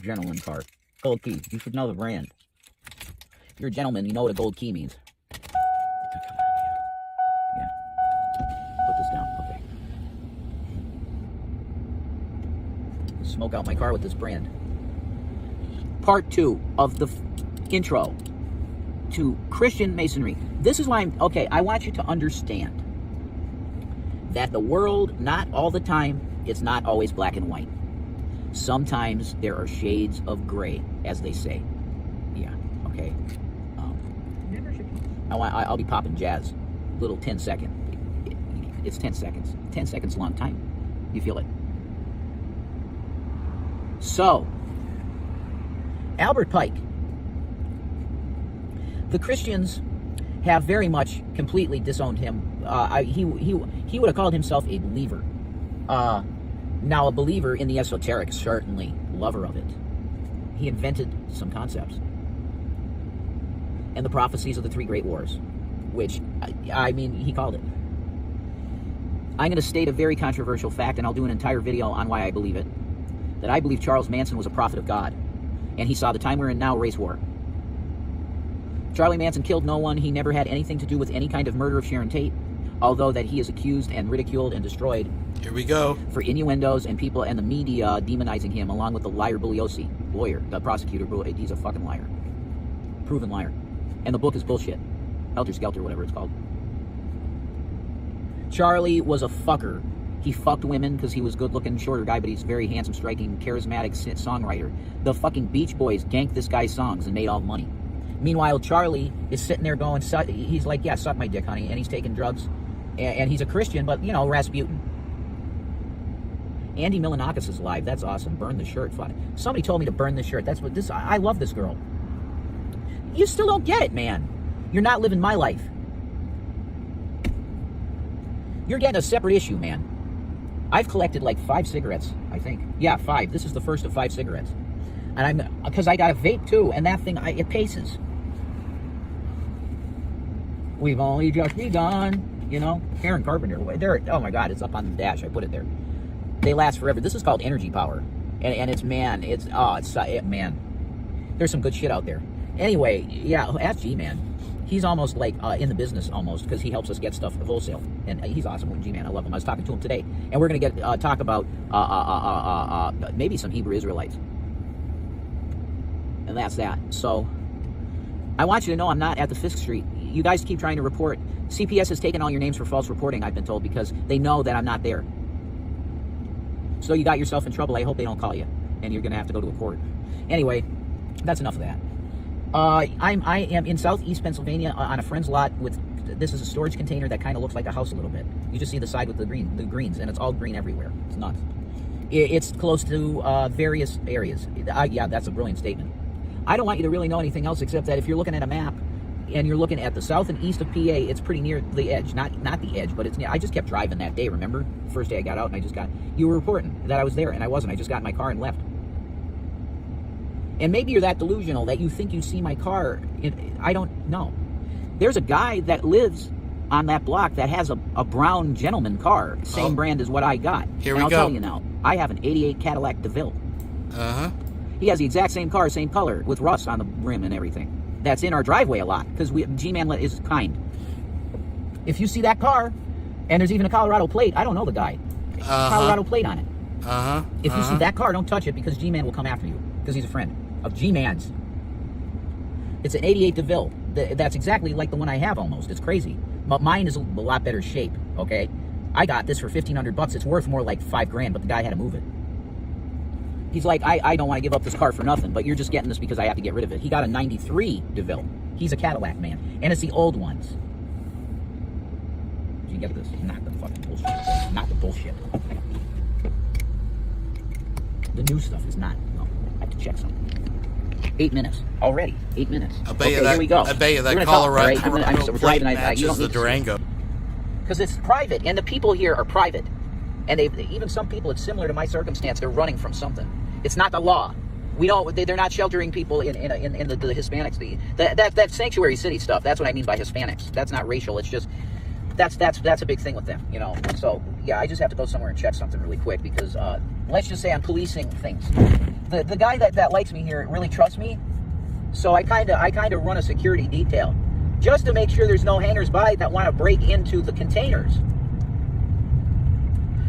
Gentleman car, gold key. You should know the brand. If you're a gentleman, you know what a gold key means. Yeah. Put this down. Okay. Smoke out my car with this brand. Part 2 of the intro to Christian Masonry. This is why I want you to understand that the world, not all the time, it's not always black and white. Sometimes there are shades of gray, as they say. Yeah, okay. I'll be popping jazz. Little 10-second. It's 10 seconds. 10 seconds, a long time. You feel it. So, Albert Pike. The Christians have very much completely disowned him. He would have called himself a believer. Now, a believer in the esoteric, certainly lover of it. He invented some concepts. And the prophecies of the 3 great wars, which, I mean, he called it. I'm going to state a very controversial fact, and I'll do an entire video on why I believe it. That I believe Charles Manson was a prophet of God, and he saw the time we're in now, race war. Charlie Manson killed no one. He never had anything to do with any kind of murder of Sharon Tate, although that he is accused and ridiculed and destroyed. Here we go. For innuendos and people and the media demonizing him, along with the liar Bugliosi, lawyer, the prosecutor. He's a fucking liar. Proven liar. And the book is bullshit. Helter Skelter, whatever it's called. Charlie was a fucker. He fucked women because he was good-looking, shorter guy, but he's very handsome, striking, charismatic songwriter. The fucking Beach Boys ganked this guy's songs and made all the money. Meanwhile, Charlie is sitting there going, he's like, yeah, suck my dick, honey, and he's taking drugs. And he's a Christian, but, you know, Rasputin. Andy Milonakis is live. That's awesome. Burn the shirt. Somebody told me to burn this shirt. That's what this... I love this girl. You still don't get it, man. You're not living my life. You're getting a separate issue, man. I've collected like 5 cigarettes, I think. Yeah, 5. This is the first of 5 cigarettes. And because I got a vape too, and that thing, it paces. We've only just begun, you know. Karen Carpenter, oh my God, it's up on the dash. I put it there. They last forever. This is called Energy Power, and it's man. There's some good shit out there. Anyway, yeah, ask G-Man. He's almost like in the business almost, because he helps us get stuff at wholesale, and he's awesome with G-Man. I love him. I was talking to him today, and we're gonna talk about maybe some Hebrew Israelites, and that's that. So I want you to know I'm not at the Fisk Street. You guys keep trying to report. CPS has taken all your names for false reporting, I've been told, because they know that I'm not there. So you got yourself in trouble. I hope they don't call you, and you're gonna have to go to a court. Anyway, that's enough of that. I am in southeast Pennsylvania on a friend's lot with, this is a storage container that kind of looks like a house a little bit. You just see the side with the greens, and it's all green everywhere. It's nuts. It's close to various areas. Yeah, that's a brilliant statement. I don't want you to really know anything else except that if you're looking at a map and you're looking at the south and east of PA, it's pretty near the edge. Not the edge, but it's near. I just kept driving that day, remember? The first day I got out and you were reporting that I was there, and I wasn't. I just got in my car and left. And maybe you're that delusional that you think you see my car. I don't know. There's a guy that lives on that block that has a brown gentleman car, same brand as what I got. Here and we go. I'll tell you now, I have an 88 Cadillac DeVille. Uh-huh. He has the exact same car, same color, with rust on the rim and everything. That's in our driveway a lot, because G-Man is kind. If you see that car, and there's even a Colorado plate, I don't know the guy. Colorado plate on it. If you see that car, don't touch it, because G-Man will come after you, because he's a friend of G-Man's. It's an 88 DeVille. That's exactly like the one I have almost. It's crazy. But mine is a lot better shape, okay? I got this for $1,500. It's worth more like $5,000, but the guy had to move it. He's like, I don't want to give up this car for nothing, but you're just getting this because I have to get rid of it. He got a 93 DeVille. He's a Cadillac man. And it's the old ones. Did you get this? Not the fucking bullshit. Not the bullshit. The new stuff is not. No, I have to check something. 8 minutes already. 8 minutes. I bet you that. Here we go. I bet you that Colorado plate matches the Durango. because it's private, and the people here are private. And even some people, it's similar to my circumstance, they're running from something. It's not the law. We don't. They're not sheltering people in the Hispanics. That sanctuary city stuff. That's what I mean by Hispanics. That's not racial. It's just that's a big thing with them. You know. So yeah, I just have to go somewhere and check something really quick because let's just say I'm policing things. The guy that likes me here really trusts me, so I kind of run a security detail just to make sure there's no hangers by that want to break into the containers.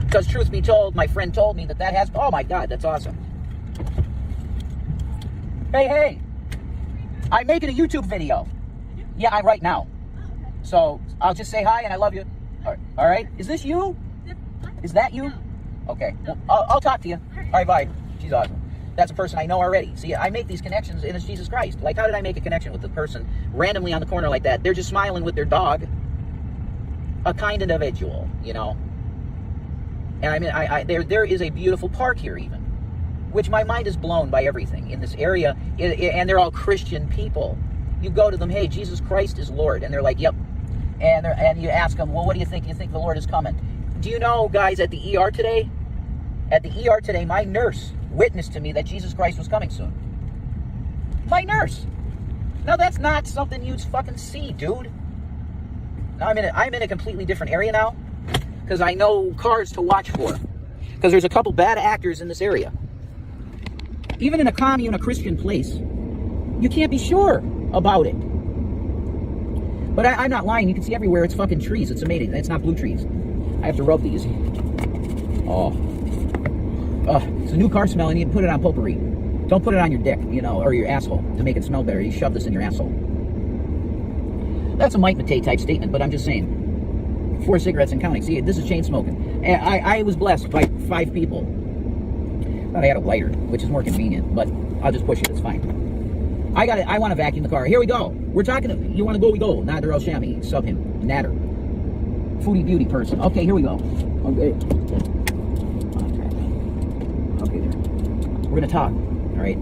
Because truth be told, my friend told me that has. Oh my God, that's awesome. Hey, I'm making a YouTube video. Yeah, I'm right now. So I'll just say hi and I love you. All right. Is this you? Is that you? Okay. Well, I'll talk to you. All right, bye. She's awesome. That's a person I know already. See, I make these connections and it's Jesus Christ. Like, how did I make a connection with the person randomly on the corner like that? They're just smiling with their dog. A kind individual, you know. And I mean, there is a beautiful park here even, which my mind is blown by everything in this area, and they're all Christian people. You go to them, hey, Jesus Christ is Lord, and they're like, yep. And you ask them, well, what do you think? You think the Lord is coming? Do you know, guys, at the ER today, my nurse witnessed to me that Jesus Christ was coming soon. My nurse. Now that's not something you'd fucking see, dude. Now I'm in a completely different area now, because I know cars to watch for. Because there's a couple bad actors in this area. Even in a commune, a Christian place, you can't be sure about it. But I'm not lying. You can see everywhere it's fucking trees. It's amazing. It's not blue trees. I have to rub these. Oh, it's a new car smell. And you put it on potpourri. Don't put it on your dick, you know, or your asshole to make it smell better. You shove this in your asshole. That's a Mike Matei type statement, but I'm just saying. 4 cigarettes and counting. See, this is chain smoking. And I was blessed by 5 people. Thought I had a lighter, which is more convenient, but I'll just push it. It's fine. I want to vacuum the car. Here we go. We're talking. You want to go? We go. Nader El Shami. Sub him. Nader. Foodie beauty person. Okay, here we go. Okay. Okay, there. We're gonna talk. All right.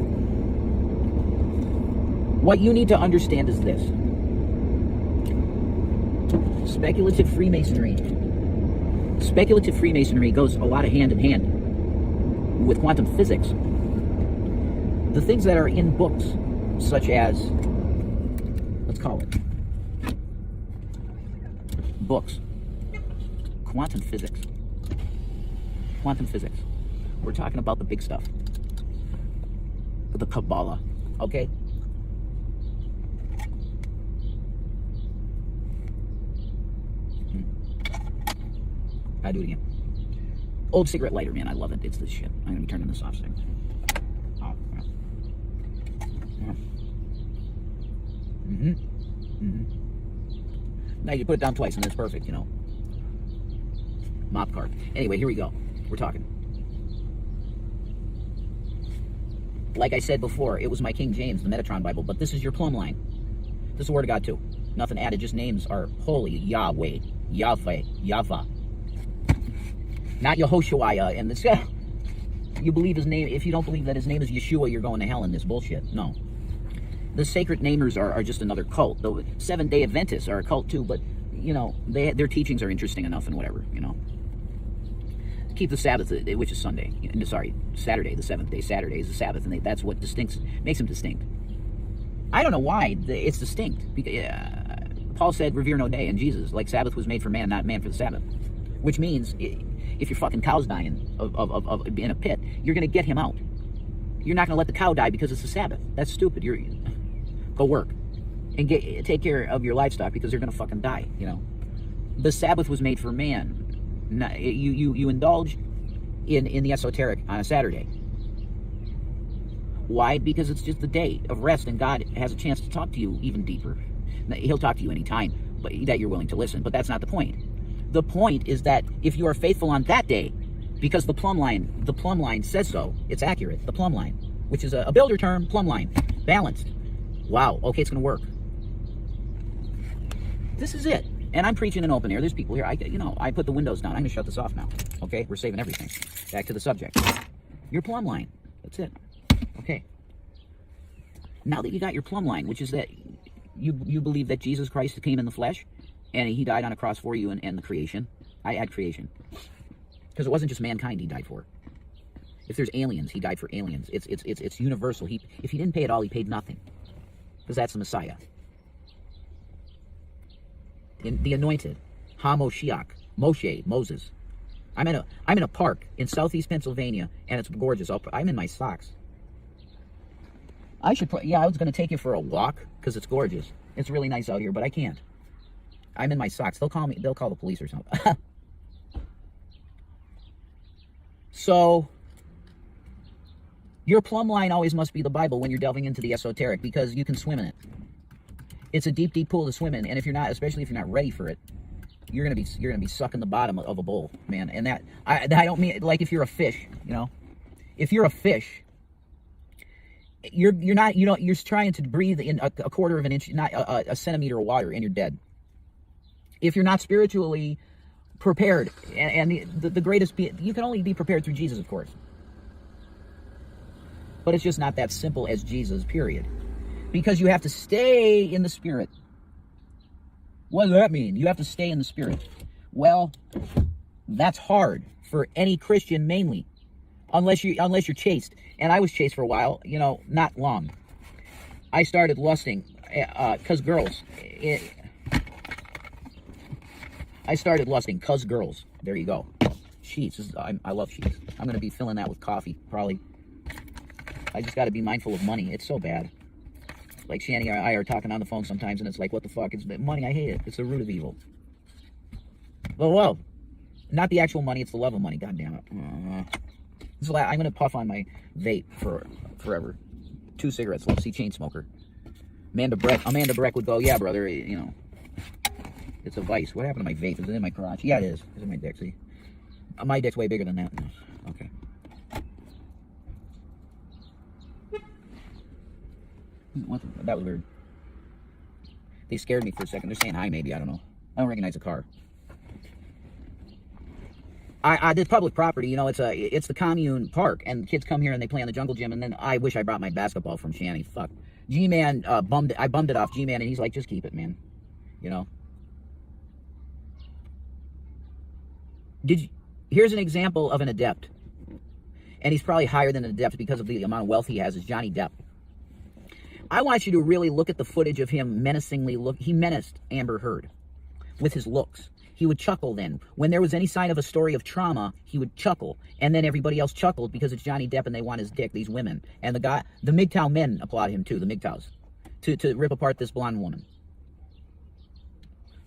What you need to understand is this. Speculative Freemasonry. Speculative Freemasonry goes a lot of hand in hand with quantum physics. The things that are in books, such as, let's call it, books, quantum physics. Quantum physics. We're talking about the big stuff. The Kabbalah, okay? I do it again. Old cigarette lighter, man. I love it. It's this shit. I'm gonna be turning this off soon. Oh, yeah. Now you put it down twice and it's perfect, you know. Mop card. Anyway, here we go. We're talking. Like I said before, it was my King James, the Metatron Bible, but this is your plumb line. This is the Word of God too. Nothing added, just names are holy. Yahweh, Yahweh, Yahweh. Not Yehoshua and this. You believe his name. If you don't believe that his name is Yeshua, you're going to hell in this bullshit. No. The sacred namers are just another cult. The Seventh-day Adventists are a cult too, but, you know, their teachings are interesting enough and whatever, you know. Keep the Sabbath, which is Sunday. Sorry, Saturday, the 7th day. Saturday is the Sabbath, and that's what makes them distinct. I don't know why it's distinct. Because, Paul said, revere no day, and Jesus, like Sabbath was made for man, not man for the Sabbath. Which means, if your fucking cow's dying of in a pit, you're going to get him out. You're not going to let the cow die because it's the Sabbath. That's stupid. Go work and take care of your livestock because they're going to fucking die, you know. The Sabbath was made for man. You indulge in the esoteric on a Saturday. Why? Because it's just the day of rest, and God has a chance to talk to you even deeper. He'll talk to you anytime, but that you're willing to listen. But that's not the point. The point is that if you are faithful on that day, because the plumb line says so, it's accurate. The plumb line, which is a builder term, plumb line, balanced. Wow. Okay, it's going to work. This is it. And I'm preaching in open air. There's people here. I put the windows down. I'm going to shut this off now. Okay? We're saving everything. Back to the subject. Your plumb line. That's it. Okay. Now that you got your plumb line, which is that you believe that Jesus Christ came in the flesh, And he died on a cross for you and the creation. I add creation. Because it wasn't just mankind he died for. If there's aliens, he died for aliens. It's universal. If he didn't pay it all, he paid nothing. Because that's the Messiah. In the anointed. HaMoshiach. Moshe, Moses. I'm in a park in southeast Pennsylvania, and it's gorgeous. I'm in my socks. I was going to take you for a walk, because it's gorgeous. It's really nice out here, but I can't. I'm in my socks. They'll call the police or something. So, your plumb line always must be the Bible when you're delving into the esoteric, because you can swim in it. It's a deep, deep pool to swim in, and if you're not, especially if you're not ready for it, you're gonna be sucking the bottom of a bowl, man. And I don't mean like if you're a fish, you know. If you're a fish, you're trying to breathe in a quarter of an inch, not a centimeter of water, and you're dead. If you're not spiritually prepared, and the greatest, you can only be prepared through Jesus, of course. But it's just not that simple as Jesus, period. Because you have to stay in the Spirit. What does that mean? You have to stay in the Spirit. Well, that's hard for any Christian, mainly, unless you're chaste. And I was chaste for a while, you know, not long. I started lusting because girls. I started lusting because girls. There you go. Sheets. I love sheets. I'm going to be filling that with coffee, probably. I just got to be mindful of money. It's so bad. Like Shanny and I are talking on the phone sometimes, and it's like, what the fuck? It's money. I hate it. It's the root of evil. Well, not the actual money. It's the love of money. God damn it. I'm going to puff on my vape for forever. 2 cigarettes left. See, chain smoker. Amanda Breck would go, yeah, brother, you know. It's a vice. What happened to my vape? Is it in my crotch? Yeah, it is. It's in my dick, see? My dick's way bigger than that. Okay. That was weird. They scared me for a second. They're saying hi, maybe. I don't know. I don't recognize a car. I did public property. You know, it's the commune park, and kids come here and they play on the jungle gym. And then I wish I brought my basketball from Shanny. Fuck. G-Man I bummed it off G-Man, and he's like, just keep it, man. You know. Here's an example of an adept, and he's probably higher than an adept because of the amount of wealth he has. Is Johnny Depp. I want you to really look at the footage of him menacingly he menaced Amber Heard with his looks. He would chuckle then. When there was any sign of a story of trauma, he would chuckle. And then everybody else chuckled because it's Johnny Depp and they want his dick, these women. And the MGTOW men applaud him too, the MGTOWs, to rip apart this blonde woman.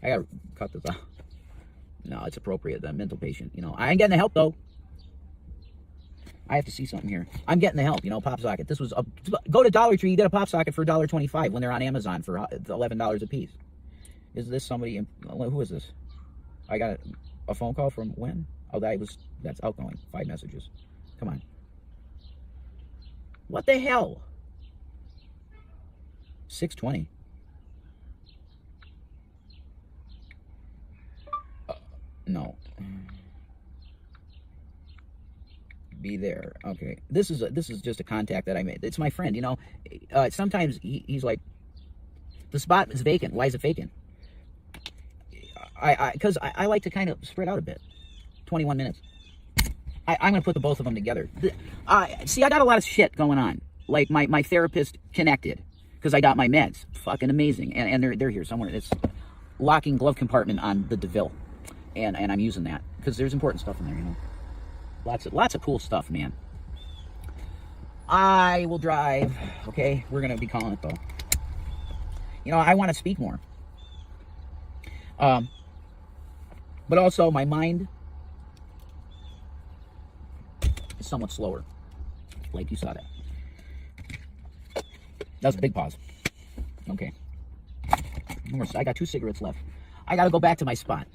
I gotta cut this out. No, it's appropriate, the mental patient. You know, I ain't getting the help though. I have to see something here. I'm getting the help, you know, pop socket. This was go to Dollar Tree, you get a pop socket for $1.25 when they're on Amazon for $11 a piece. Is this somebody? Who is this? I got a phone call from when? Oh, that's outgoing. 5 messages. Come on. What the hell? 620. No. Be there. Okay. This is just a contact that I made. It's my friend, you know. Sometimes he's like, the spot is vacant. Why is it vacant? Because I like to kind of spread out a bit. 21 minutes. I'm going to put the both of them together. See, I got a lot of shit going on. Like my therapist connected because I got my meds. Fucking amazing. And they're here somewhere. It's locking glove compartment on the DeVille. And I'm using that because there's important stuff in there, you know. Lots of cool stuff, man. I will drive. Okay, we're going to be calling it though. You know, I want to speak more. But also my mind is somewhat slower. Like you saw that. That was a big pause. Okay. I got 2 cigarettes left. I got to go back to my spot.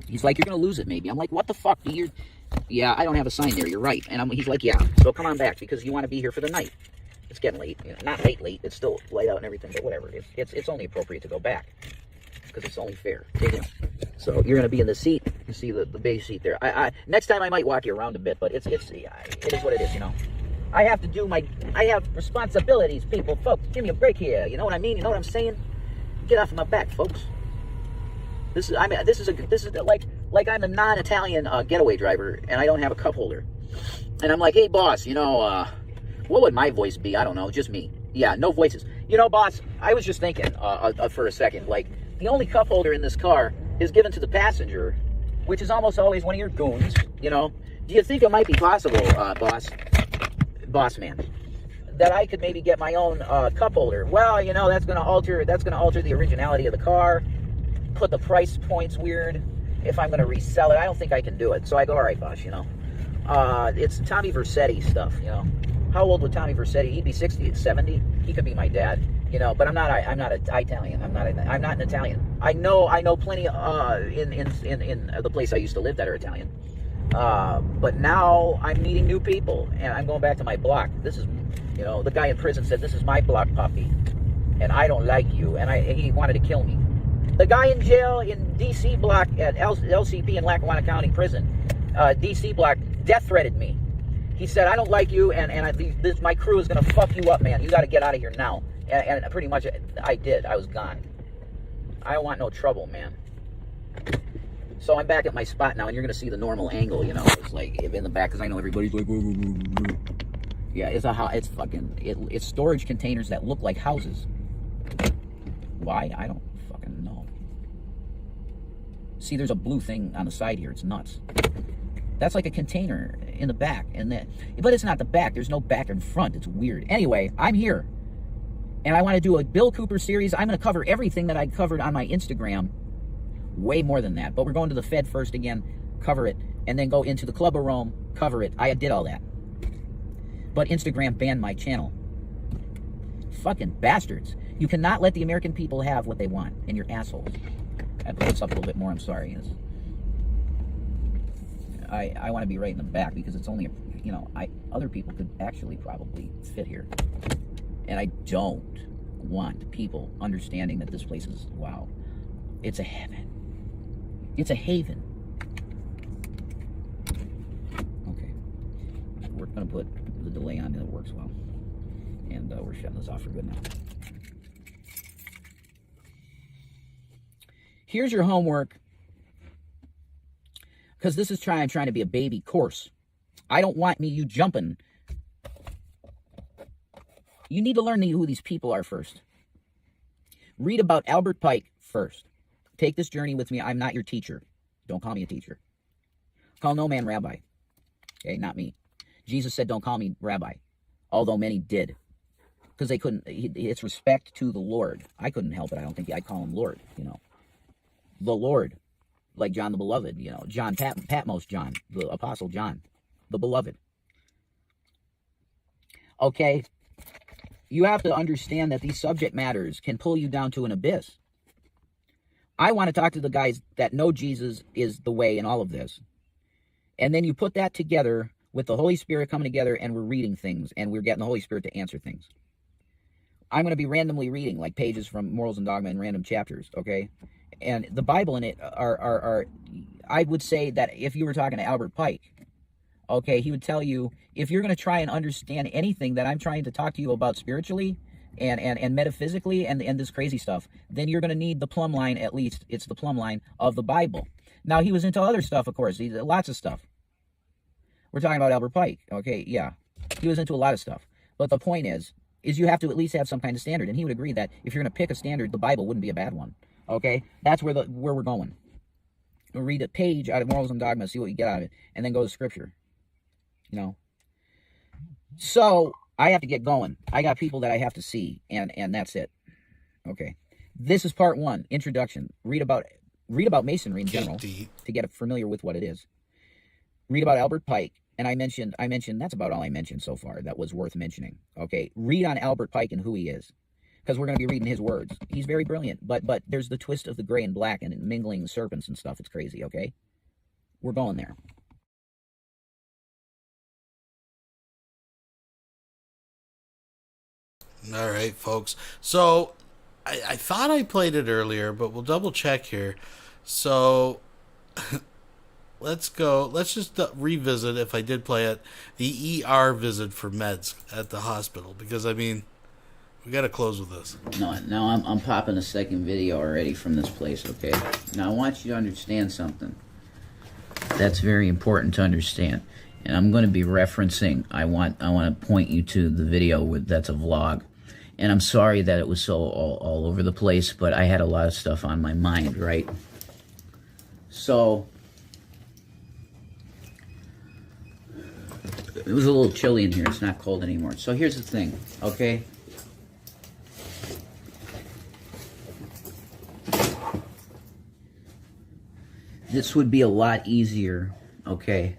He's like, you're going to lose it maybe. I'm like, what the fuck? Yeah, I don't have a sign there. You're right. And he's like, yeah. So come on back because you want to be here for the night. It's getting late. You know, not late. It's still light out and everything, but whatever. It's only appropriate to go back because it's only fair. Take it. So you're going to be in the seat. You see the base seat there. Next time I might walk you around a bit, but it is what it is, you know. I have responsibilities, people. Folks, give me a break here. You know what I mean? You know what I'm saying? Get off of my back, folks. This is like I'm a non-Italian getaway driver, and I don't have a cup holder. And I'm like, hey, boss, what would my voice be? I don't know, just me. Yeah, no voices. Boss, I was just thinking for a second, like, the only cup holder in this car is given to the passenger, which is almost always one of your goons, Do you think it might be possible, boss man, that I could maybe get my own cup holder? Well, that's going to alter the originality of the car, put the price points weird. If I'm going to resell it, I don't think I can do it. So I go, all right, boss, it's Tommy Vercetti stuff, How old would Tommy Vercetti? He'd be 60, 70. He could be my dad, But I'm not Italian. I'm not an Italian. I know plenty in the place I used to live that are Italian. But now I'm meeting new people, and I'm going back to my block. This is, the guy in prison said, this is my block, puppy, and I don't like you, and he wanted to kill me. The guy in jail in D.C. block at LCP in Lackawanna County Prison, D.C. block, death threatened me. He said, I don't like you, and my crew is going to fuck you up, man. You got to get out of here now. And pretty much I did. I was gone. I don't want no trouble, man. So I'm back at my spot now, and you're going to see the normal angle, It's like in the back, because I know everybody's like, yeah, it's storage containers that look like houses. Why? I don't fucking know. See, there's a blue thing on the side here. It's nuts. That's like a container in the back, but it's not the back. There's no back and front. It's weird. Anyway, I'm here, and I want to do a Bill Cooper series. I'm going to cover everything that I covered on my Instagram. Way more than that, but we're going to the Fed first again, cover it, and then go into the Club of Rome, cover it. I did all that, but Instagram banned my channel. Fucking bastards. You cannot let the American people have what they want, and you're assholes. I put this up a little bit more, I'm sorry. I want to be right in the back, because it's only, other people could actually probably fit here. And I don't want people understanding that this place is, wow, it's a heaven. It's a haven. Okay. We're going to put the delay on, and it works well. And we're shutting this off for good now. Here's your homework. Because this is trying to be a baby course. I don't want you jumping. You need to learn who these people are first. Read about Albert Pike first. Take this journey with me. I'm not your teacher. Don't call me a teacher. Call no man rabbi. Okay, not me. Jesus said, don't call me rabbi. Although many did. Because they couldn't. It's respect to the Lord. I couldn't help it. I don't think I'd call him Lord, The Lord. Like John the Beloved, John Patmos John, the Apostle John, the Beloved. Okay? You have to understand that these subject matters can pull you down to an abyss. I want to talk to the guys that know Jesus is the way in all of this. And then you put that together with the Holy Spirit coming together, and we're reading things, and we're getting the Holy Spirit to answer things. I'm going to be randomly reading, like, pages from Morals and Dogma in random chapters, okay? And the Bible in it are I would say that if you were talking to Albert Pike, okay, he would tell you, if you're going to try and understand anything that I'm trying to talk to you about spiritually and metaphysically and this crazy stuff, then you're going to need the plumb line, at least. It's the plumb line of the Bible. Now, he was into other stuff, of course, lots of stuff. We're talking about Albert Pike, okay, yeah. He was into a lot of stuff. But the point is you have to at least have some kind of standard. And he would agree that if you're going to pick a standard, the Bible wouldn't be a bad one. Okay, that's where we're going. We'll read a page out of Morals and Dogma, see what you get out of it, and then go to Scripture. So I have to get going. I got people that I have to see, and that's it. Okay, this is part 1, introduction. Read about Masonry in general to get familiar with what it is. Read about Albert Pike, and I mentioned that's about all I mentioned so far that was worth mentioning. Okay, read on Albert Pike and who he is. Because we're going to be reading his words. He's very brilliant, but there's the twist of the gray and black and mingling the serpents and stuff. It's crazy, okay? We're going there. All right, folks. So, I thought I played it earlier, but we'll double check here. So, let's go. Let's just revisit, if I did play it, the ER visit for meds at the hospital. Because, I mean, We got to close with this. No, now I'm popping a second video already from this place, okay? Now I want you to understand something. That's very important to understand. And I'm going to be referencing, I want to point you to the video that's a vlog. And I'm sorry that it was so all over the place, but I had a lot of stuff on my mind, right? So, it was a little chilly in here. It's not cold anymore. So here's the thing, okay? This would be a lot easier, okay?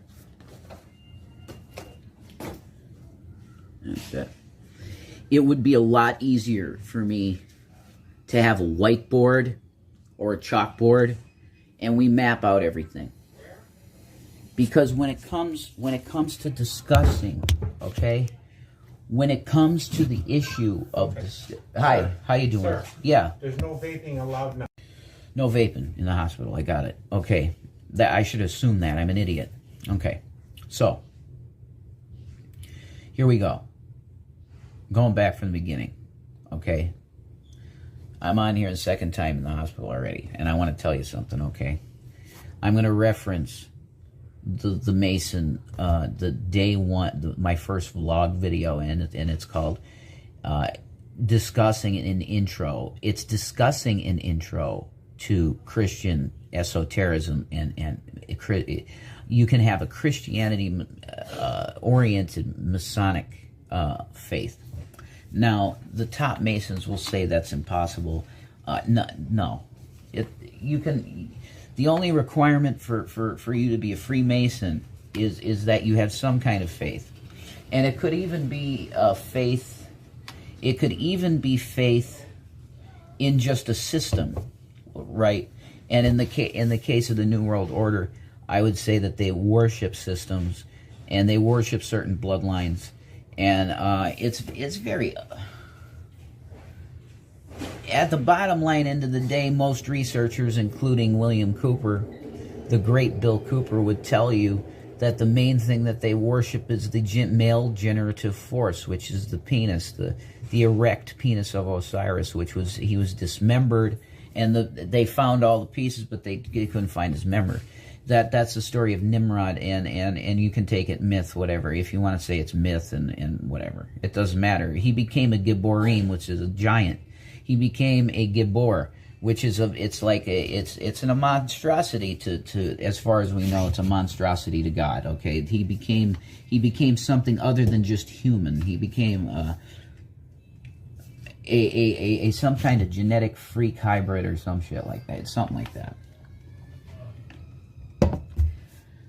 That's it. It would be a lot easier for me to have a whiteboard or a chalkboard and we map out everything. Because when it comes to discussing, okay, when it comes to the issue of this, hi, how you doing? Sir, yeah. There's no vaping allowed now. No vaping in the hospital. I got it. Okay. That I should assume that. I'm an idiot. Okay. So, here we go. Going back from the beginning. Okay. I'm on here the second time in the hospital already, and I want to tell you something, okay? I'm going to reference the Mason, the day one, my first vlog video, and it's called Discussing an Intro. It's discussing an intro to Christian esotericism, and you can have a Christianity oriented Masonic faith. Now, the top Masons will say that's impossible. No. You can. The only requirement for you to be a Freemason is that you have some kind of faith, and it could even be faith. It could even be faith in just a system, right? And in the case of the New World Order, I would say that they worship systems, and they worship certain bloodlines, and it's very. At the bottom line, end of the day, most researchers, including William Cooper, the great Bill Cooper, would tell you that the main thing that they worship is the male generative force, which is the penis, the erect penis of Osiris, he was dismembered, and they found all the pieces, but they couldn't find his member. That's the story of Nimrod, and you can take it myth, whatever. If you want to say it's myth and whatever, it doesn't matter. He became a Gibborim, which is a giant. He became a Gibbor, which is it's a monstrosity to as far as we know, it's a monstrosity to God. Okay, he became something other than just human. He became a some kind of genetic freak hybrid or some shit like that. It's something like that.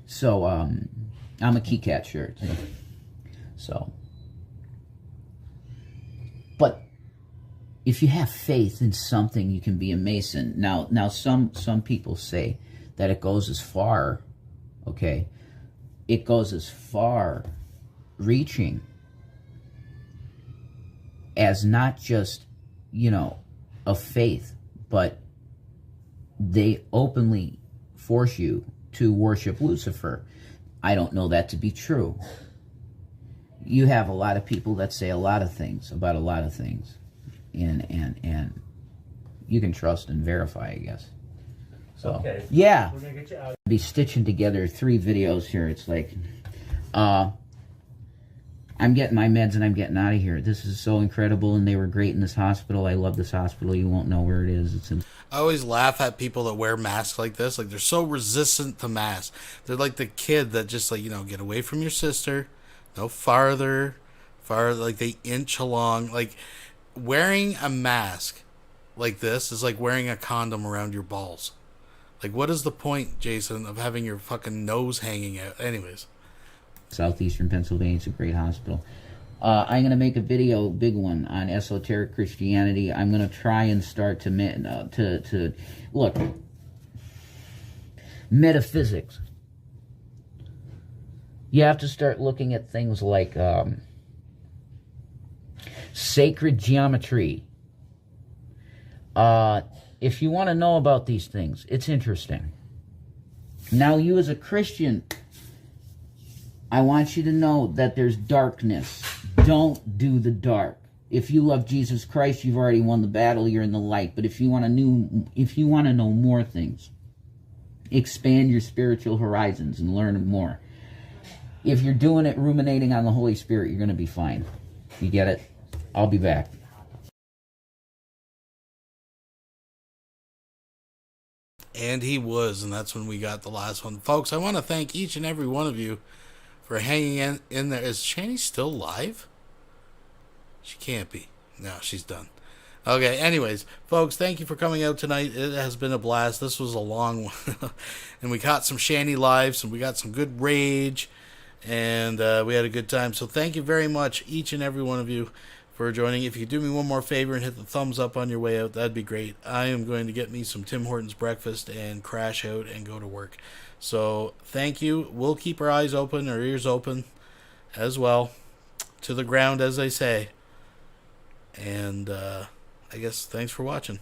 So I'm a Key Cat shirt. So, but if you have faith in something, you can be a Mason. Now some people say that it goes as far, okay? It goes as far reaching as not just, a faith, but they openly force you to worship Lucifer. I don't know that to be true. You have a lot of people that say a lot of things about a lot of things. And you can trust and verify, I guess. So, okay. Yeah. We're gonna get you out. Be stitching together 3 videos here. It's like, I'm getting my meds and I'm getting out of here. This is so incredible, and they were great in this hospital. I love this hospital. You won't know where it is. I always laugh at people that wear masks like this. Like, they're so resistant to masks. They're like the kid that just, get away from your sister. No farther. Like, they inch along. Like, wearing a mask like this is like wearing a condom around your balls. Like, what is the point, Jason, of having your fucking nose hanging out? Anyways. Southeastern Pennsylvania, it's a great hospital. I'm going to make a video, big one, on esoteric Christianity. I'm going to try and start to look, metaphysics. You have to start looking at things like sacred geometry. If you want to know about these things, it's interesting. Now, you as a Christian, I want you to know that there's darkness. Don't do the dark. If you love Jesus Christ, you've already won the battle. You're in the light. But if you want to know more things, expand your spiritual horizons and learn more. If you're doing it ruminating on the Holy Spirit, you're going to be fine. You get it? I'll be back. And he was, and that's when we got the last one. Folks, I want to thank each and every one of you for hanging in there. Is Shani still live? She can't be. No, she's done. Okay, anyways, folks, thank you for coming out tonight. It has been a blast. This was a long one. And we caught some Shani lives, and we got some good rage, and we had a good time. So thank you very much, each and every one of you, for joining. If you could do me one more favor and hit the thumbs up on your way out, that'd be great. I am going to get me some Tim Hortons breakfast and crash out and go to work. So thank you. We'll keep our eyes open, our ears open as well, to the ground, as they say. And I guess thanks for watching.